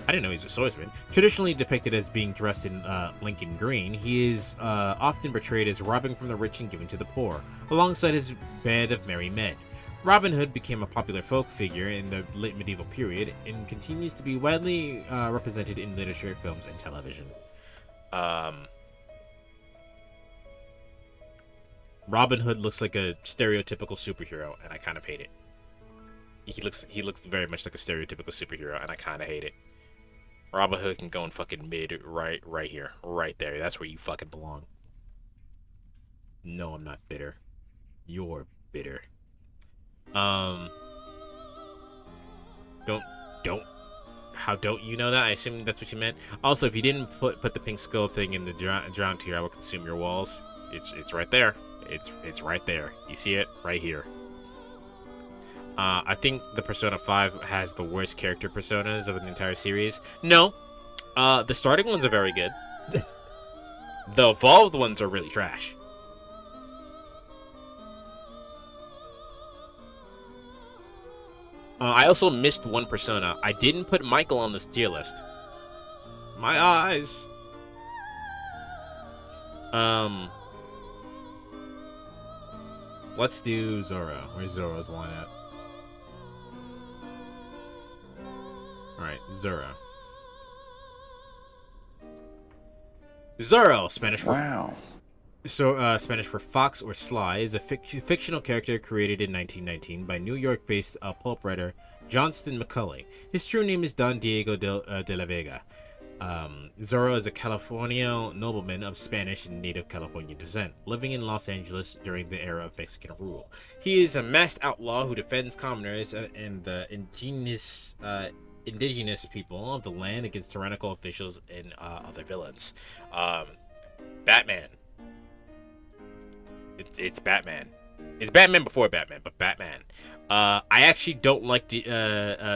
I didn't know he was a swordsman. Traditionally depicted as being dressed in Lincoln green, he is often portrayed as robbing from the rich and giving to the poor, alongside his band of merry men. Robin Hood became a popular folk figure in the late medieval period and continues to be widely represented in literature, films, and television. Robin Hood looks like a stereotypical superhero, and I kind of hate it. He looks very much like a stereotypical superhero, and I kind of hate it. Robin Hood can go in fucking mid right here, right there. That's where you fucking belong. No, I'm not bitter. You're bitter. Don't. How don't you know that? I assume that's what you meant. Also, if you didn't put the pink skull thing in the drown tier, I will consume your walls. It's right there. It's right there. You see it right here. I think the Persona 5 has the worst character personas of the entire series. No, the starting ones are very good. The evolved ones are really trash. I also missed one persona. I didn't put Michael on this tier list. My eyes. Let's do Zoro. Where's Zoro's line at? Alright, Zoro. Zoro, Spanish for Spanish for fox or sly, is a fictional character created in 1919 by New York-based pulp writer Johnston McCulley. His true name is Don Diego de la Vega. Zoro is a California nobleman of Spanish and native California descent, living in Los Angeles during the era of Mexican rule. He is a masked outlaw who defends commoners and the indigenous people of the land against tyrannical officials and other villains. Batman. It's Batman. It's Batman before Batman, but Batman. I actually don't like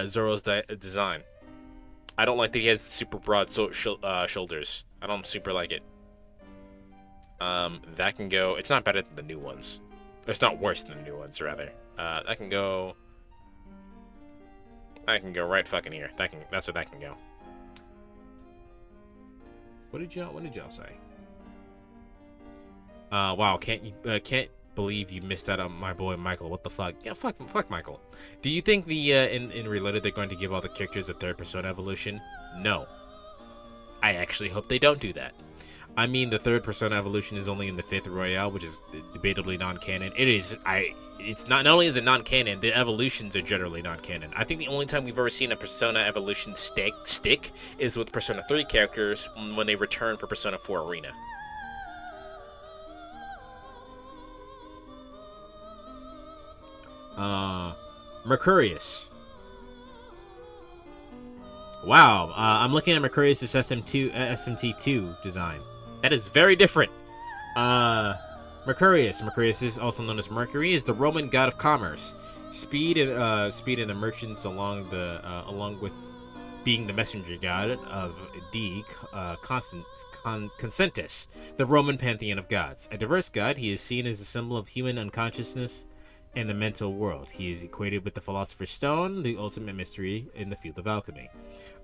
Zoro's design. I don't like that he has super broad shoulders. I don't super like it. That can go. It's not better than the new ones. It's not worse than the new ones, rather. That can go. I can go right fucking here. That's what that can go. What did y'all say? Wow, can't believe you missed out on my boy Michael. What the fuck? Yeah, fuck Michael. Do you think the in Reloaded they're going to give all the characters a third persona evolution? No. I actually hope they don't do that. I mean, the third persona evolution is only in the 5th Royale, which is debatably non-canon. It's not only is it non-canon, the evolutions are generally non-canon. I think the only time we've ever seen a persona evolution stick is with Persona 3 characters when they return for Persona 4 Arena. Mercurius. Wow, I'm looking at Mercurius' SMT2 design. That is very different. Mercurius is also known as Mercury, is the Roman god of commerce, speed and the merchants, along with being the messenger god of Consentus, the Roman pantheon of gods. A diverse god, he is seen as a symbol of human unconsciousness and the mental world. He is equated with the Philosopher's Stone, the ultimate mystery in the field of alchemy.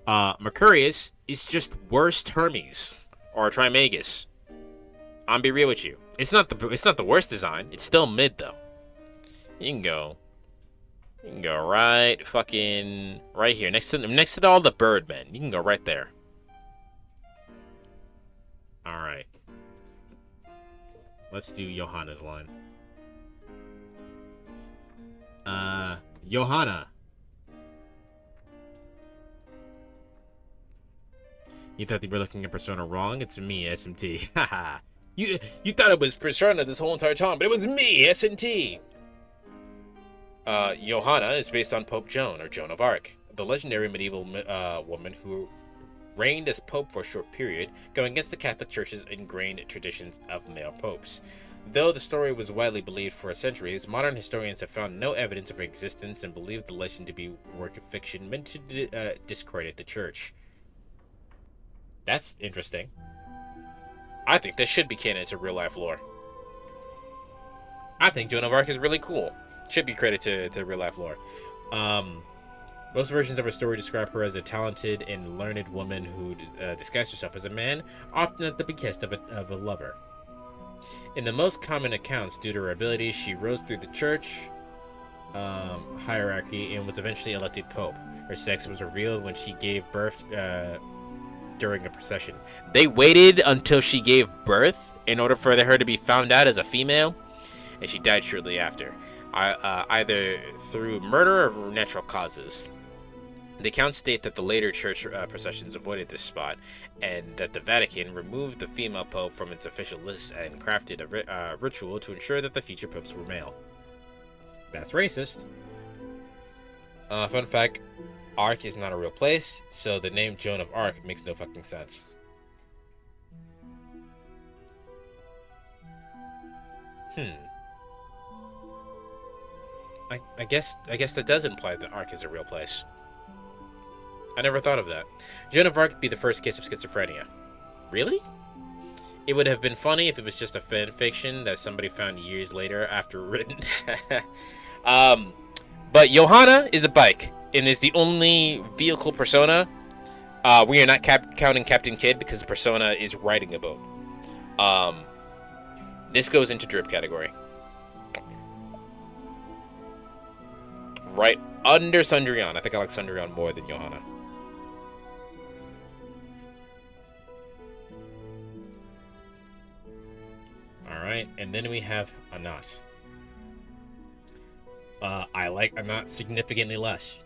Mercurius is just worst Hermes or Trimagus. I'm be real with you. It's not the worst design. It's still mid though. You can go right fucking right here next to all the Birdmen. You can go right there. All right. Let's do Johanna's line. Johanna. You thought they were looking at Persona wrong? It's me, SMT. Haha. You thought it was Persona this whole entire time, but it was me, SMT. Johanna is based on Pope Joan, or Joan of Arc, the legendary medieval woman who reigned as pope for a short period, going against the Catholic Church's ingrained traditions of male popes. Though the story was widely believed for centuries, modern historians have found no evidence of her existence and believe the legend to be a work of fiction meant to discredit the church. That's interesting. I think this should be canon to real-life lore. I think Joan of Arc is really cool. Should be credited to real-life lore. Most versions of her story describe her as a talented and learned woman who disguised herself as a man, often at the behest of a lover. In the most common accounts, due to her abilities, she rose through the church hierarchy and was eventually elected pope. Her sex was revealed when she gave birth during a procession. They waited until she gave birth in order for her to be found out as a female, and she died shortly after, either through murder or natural causes. The accounts state that the later church processions avoided this spot, and that the Vatican removed the female pope from its official list and crafted a ritual to ensure that the future popes were male. That's racist. Fun fact, Arc is not a real place, so the name Joan of Arc makes no fucking sense. I guess that does imply that Arc is a real place. I never thought of that. Joan of Arc would be the first case of schizophrenia. Really? It would have been funny if it was just a fan fiction that somebody found years later after written. But Johanna is a bike and is the only vehicle persona. We are not counting Captain Kidd because Persona is riding a boat. This goes into drip category. Right under Sundreon. I think I like Sundreon more than Johanna. Alright, and then we have Anat. I like Anat significantly less.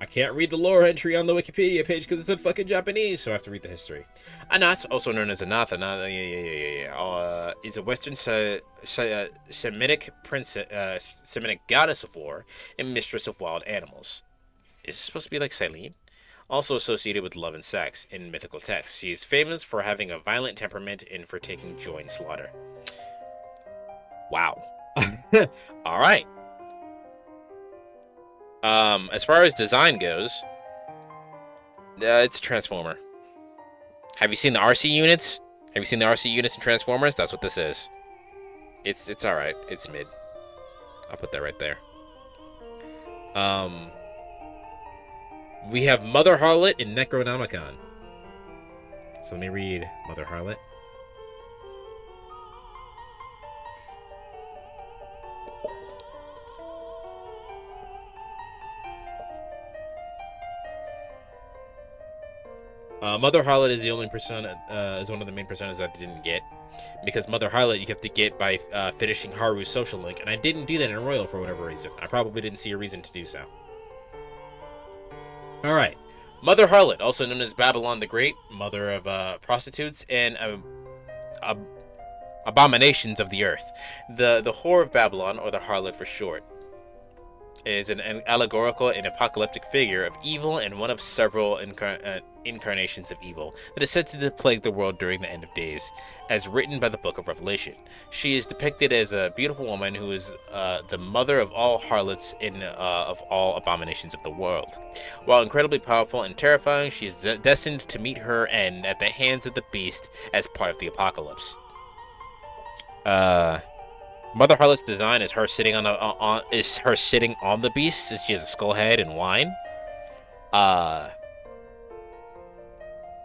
I can't read the lore entry on the Wikipedia page because it's in fucking Japanese, so I have to read the history. Anat, also known as Anath, is a Western Semitic princess, Semitic goddess of war and mistress of wild animals. Is it supposed to be like Silene? Also associated with love and sex in mythical texts. She is famous for having a violent temperament and for taking joy in slaughter. Wow. All right. As far as design goes, it's a Transformer. Have you seen the RC units? Have you seen the RC units in Transformers? That's what this is. It's all right. It's mid. I'll put that right there. We have Mother Harlot in Necronomicon. So let me read Mother Harlot. Mother Harlot is the only persona, is one of the main personas that I didn't get. Because Mother Harlot you have to get by finishing Haru's social link, and I didn't do that in Royal for whatever reason. I probably didn't see a reason to do so. Alright. Mother Harlot, also known as Babylon the Great, mother of prostitutes and abominations of the earth. The whore of Babylon, or the harlot for short, is an allegorical and apocalyptic figure of evil and one of several incarnations of evil that is said to plague the world during the end of days, as written by the Book of Revelation. She is depicted as a beautiful woman who is the mother of all harlots and of all abominations of the world. While incredibly powerful and terrifying, she is destined to meet her end at the hands of the beast as part of the apocalypse. Mother Harlot's design is her sitting on the beast, since she has a skull head and wine.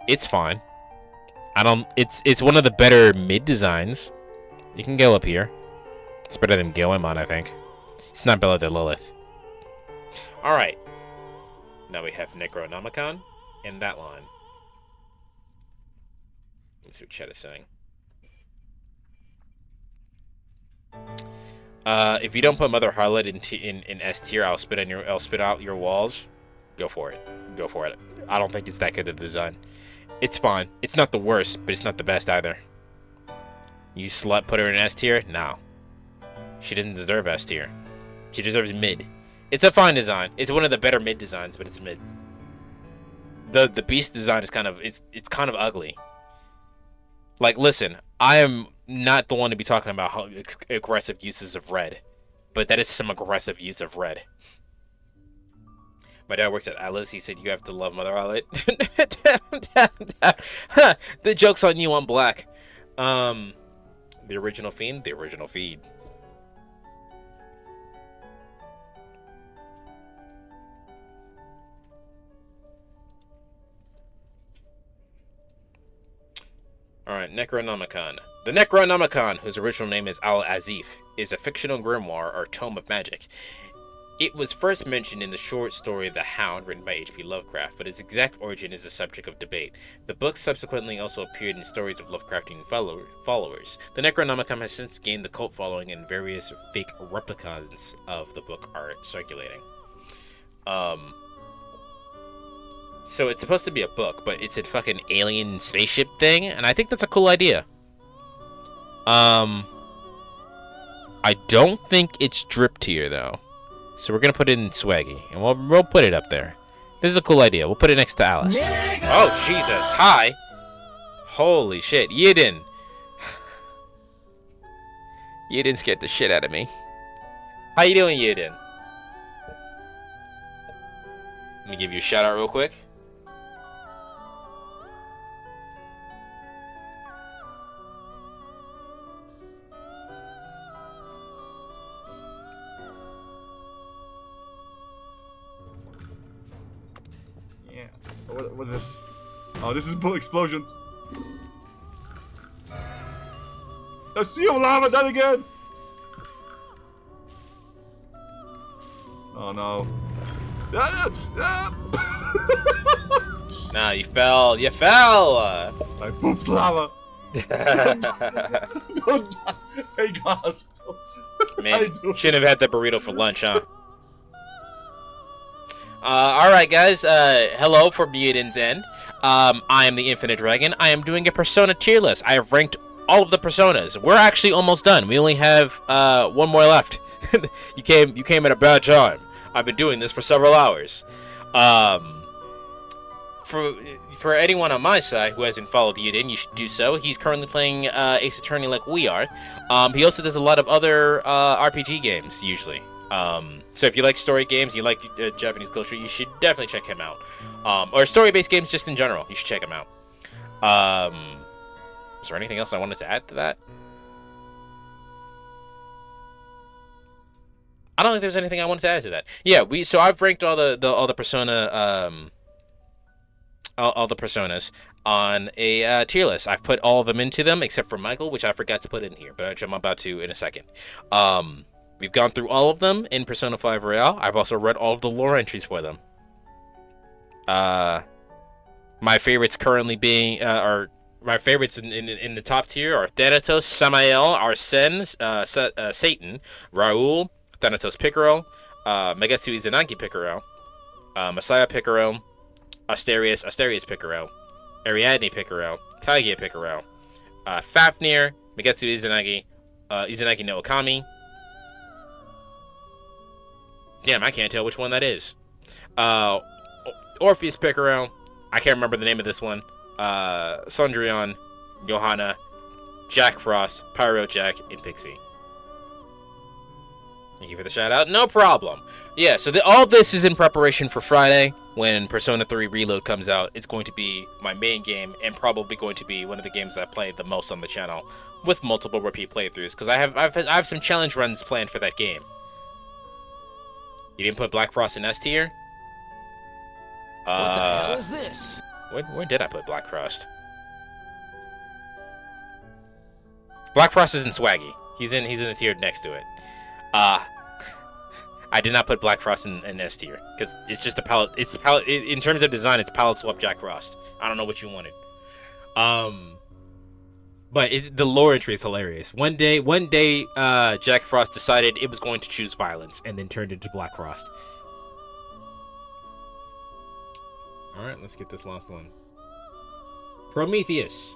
It's fine. It's one of the better mid designs. You can go up here. It's better than Goemon, I think. It's not better than Lilith. Alright. Now we have Necronomicon and that line. Let me see what chat is saying. If you don't put Mother Harlot in S tier, I'll spit out your walls. Go for it. Go for it. I don't think it's that good of a design. It's fine. It's not the worst, but it's not the best either. You slut put her in S tier? No. She doesn't deserve S tier. She deserves mid. It's a fine design. It's one of the better mid designs, but it's mid. The beast design is kind of kind of ugly. Like, listen, I am not the one to be talking about how aggressive uses of red, but that is some aggressive use of red. My dad works at Atlus. He said you have to love Mother Harlot. The joke's on you. I'm black. The original Fiend. The original feed. Alright, Necronomicon. The Necronomicon, whose original name is Al-Azif, is a fictional grimoire or tome of magic. It was first mentioned in the short story The Hound, written by H.P. Lovecraft, but its exact origin is a subject of debate. The book subsequently also appeared in stories of Lovecraftian followers. The Necronomicon has since gained the cult following, and various fake replicas of the book are circulating. So it's supposed to be a book, but it's a fucking alien spaceship thing, and I think that's a cool idea. I don't think it's drip tier though, so we're gonna put it in swaggy, and we'll put it up there. This is a cool idea. We'll put it next to Alice. Oh Jesus! Hi. Holy shit, Yidin. Yidin scared the shit out of me. How you doing, Yidin? Let me give you a shout out real quick. What is this? Oh, this is explosions. A sea of lava done again! Oh no. Nah, you fell. You fell. I pooped lava. Don't die. Hey guys. Man, shouldn't have had that burrito for lunch, huh? Alright guys, hello for Bieden's End. I am the Infinite Dragon. I am doing a Persona tier list. I have ranked all of the Personas. We're actually almost done. We only have, one more left. You came at a bad time. I've been doing this for several hours. For anyone on my side who hasn't followed Biden, you should do so. He's currently playing, Ace Attorney like we are. He also does a lot of other, RPG games, usually. So if you like story games, you like Japanese culture, you should definitely check him out. Or story-based games just in general, you should check him out. Is there anything else I wanted to add to that? I don't think there's anything I wanted to add to that. Yeah, so I've ranked all the Persona all the Personas on a tier list. I've put all of them into them except for Michael, which I forgot to put in here, but I'm about to in a second. We've gone through all of them in Persona 5 Royale. I've also read all of the lore entries for them. My favorites currently being, my favorites in the top tier are Thanatos, Samael, Arsene, Satan, Raul, Thanatos Picaro, Megetsu Izanagi Picaro, Messiah Picaro, Asterius Picaro, Ariadne Picaro, Taiga Picaro, Fafnir, Megetsu Izanagi, Izanagi no Okami. Damn, I can't tell which one that is. Orpheus Picaro. I can't remember the name of this one. Sundrion, Johanna, Jack Frost, Pyro Jack, and Pixie. Thank you for the shout out. No problem. Yeah, so all this is in preparation for Friday when Persona 3 Reload comes out. It's going to be my main game and probably going to be one of the games I play the most on the channel with multiple repeat playthroughs because I have some challenge runs planned for that game. You didn't put Black Frost in S tier? What the hell is this? Where did I put Black Frost? Black Frost is in Swaggy. He's in the tier next to it. I did not put Black Frost in S tier because it's just a palette. It's a palette in terms of design. It's palette swap Jack Frost. I don't know what you wanted. But the lore entry is hilarious. One day, Jack Frost decided it was going to choose violence and then turned into Black Frost. All right, let's get this last one. Prometheus.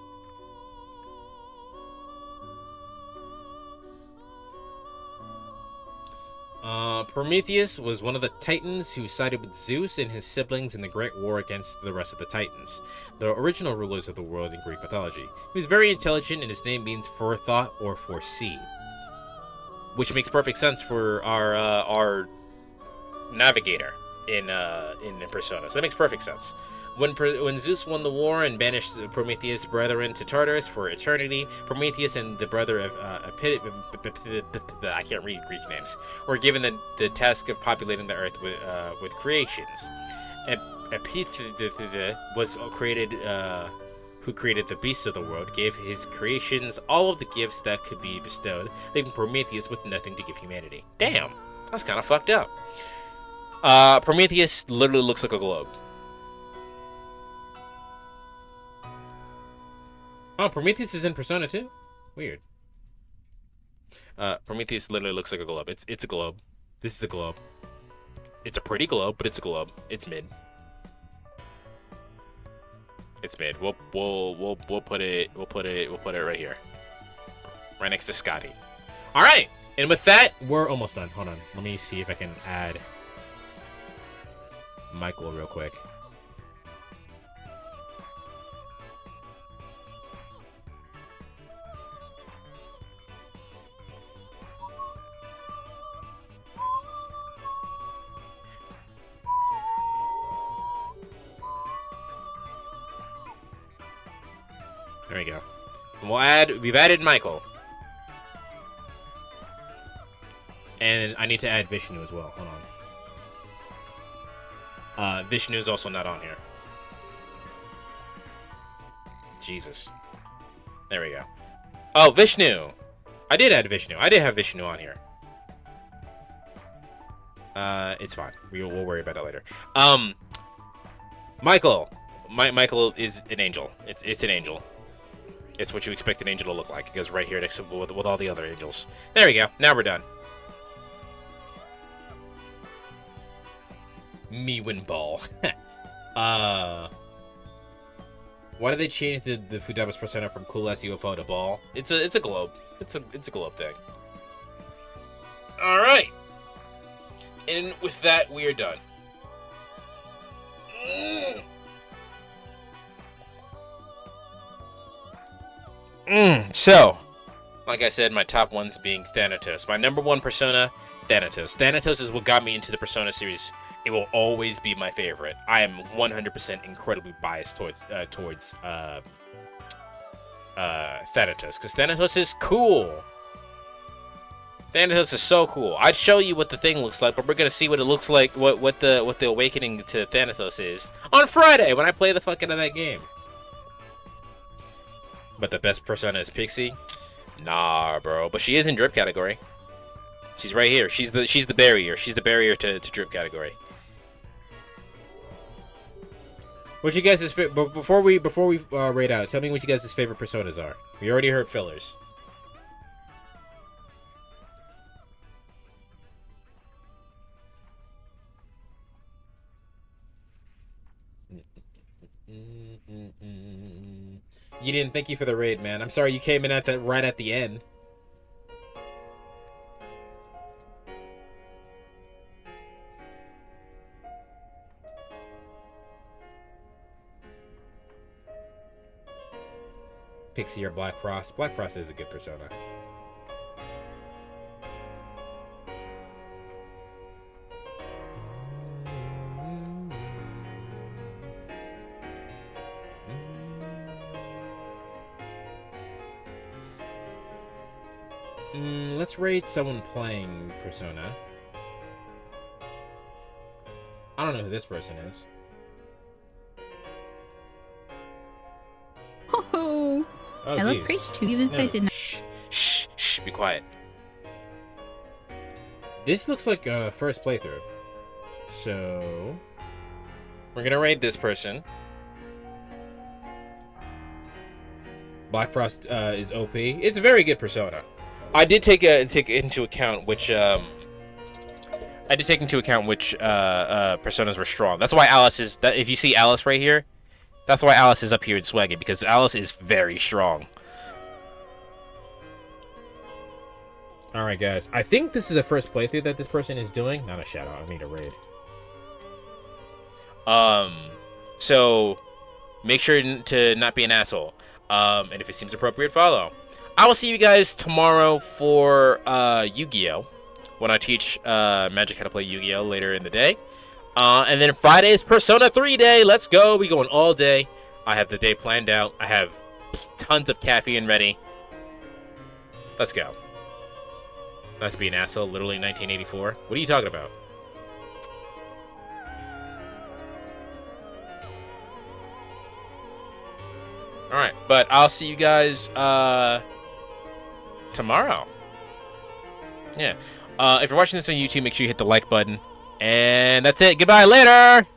Prometheus was one of the Titans who sided with Zeus and his siblings in the Great War against the rest of the Titans, the original rulers of the world in Greek mythology. He was very intelligent, and his name means forethought or foresee, which makes perfect sense for our navigator in Persona. So that makes perfect sense. When Zeus won the war and banished Prometheus' brethren to Tartarus for eternity, Prometheus and the brother of I can't read Greek names, were given the task of populating the earth with creations. Epitheta was created, who created the beasts of the world, gave his creations all of the gifts that could be bestowed, leaving Prometheus with nothing to give humanity. Damn, that's kind of fucked up. Prometheus literally looks like a globe. Oh, Prometheus is in Persona too? Weird. Prometheus literally looks like a globe. It's a globe. This is a globe. It's a pretty globe, but it's a globe. It's mid. It's mid. We'll put it right here. Right next to Scotty. Alright! And with that, we're almost done. Hold on. Let me see if I can add Michael real quick. There we go. And we've added Michael. And I need to add Vishnu as well. Hold on. Vishnu is also not on here. Jesus. There we go. Oh, Vishnu. I did add Vishnu. I did have Vishnu on here. It's fine. We'll worry about it later. Michael. Michael is an angel. It's an angel. It's what you expect an angel to look like. It goes right here next to with all the other angels. There we go. Now we're done. Me win ball. Why did they change the Fudaba's persona from cool ass UFO to ball? It's a globe. It's a globe thing. All right. And with that, we are done. So, like I said, my top ones being Thanatos. My number one persona, Thanatos. Thanatos is what got me into the Persona series. It will always be my favorite. I am 100% incredibly biased towards Thanatos, because Thanatos is cool. Thanatos is so cool. I'd show you what the thing looks like, but we're gonna see what it looks like, what the awakening to Thanatos is on Friday when I play the fuck out of that game. But the best persona is Pixie? Nah, bro. But she is in drip category. She's right here. She's the barrier. She's the barrier to drip category. What's you guys' before we rate out? Tell me what you guys' favorite personas are. We already heard fillers. You didn't. Thank you for the raid, man. I'm sorry you came in right at the end. Pixie or Black Frost. Black Frost is a good persona. Let's rate someone playing Persona. I don't know who this person is. Oh, Oh, I love geez. Priest too, even if I No. did not. Shh, be quiet. This looks like a first playthrough. So We're gonna rate this person. Black Frost is OP. It's a very good persona. I did take into account which personas were strong. That's why Alice is that. If you see Alice right here, that's why Alice is up here in Swaggy, because Alice is very strong. All right, guys. I think this is the first playthrough that this person is doing. Not a shout out. I need a raid. So make sure to not be an asshole. And if it seems appropriate, follow. I will see you guys tomorrow for Yu-Gi-Oh! When I teach Magic how to play Yu-Gi-Oh! Later in the day. And then Friday is Persona 3 day. Let's go. We going all day. I have the day planned out. I have tons of caffeine ready. Let's go. Not to be an asshole. Literally 1984. What are you talking about? Alright, but I'll see you guys tomorrow. Yeah. If you're watching this on YouTube, make sure you hit the like button. And that's it. Goodbye. Later.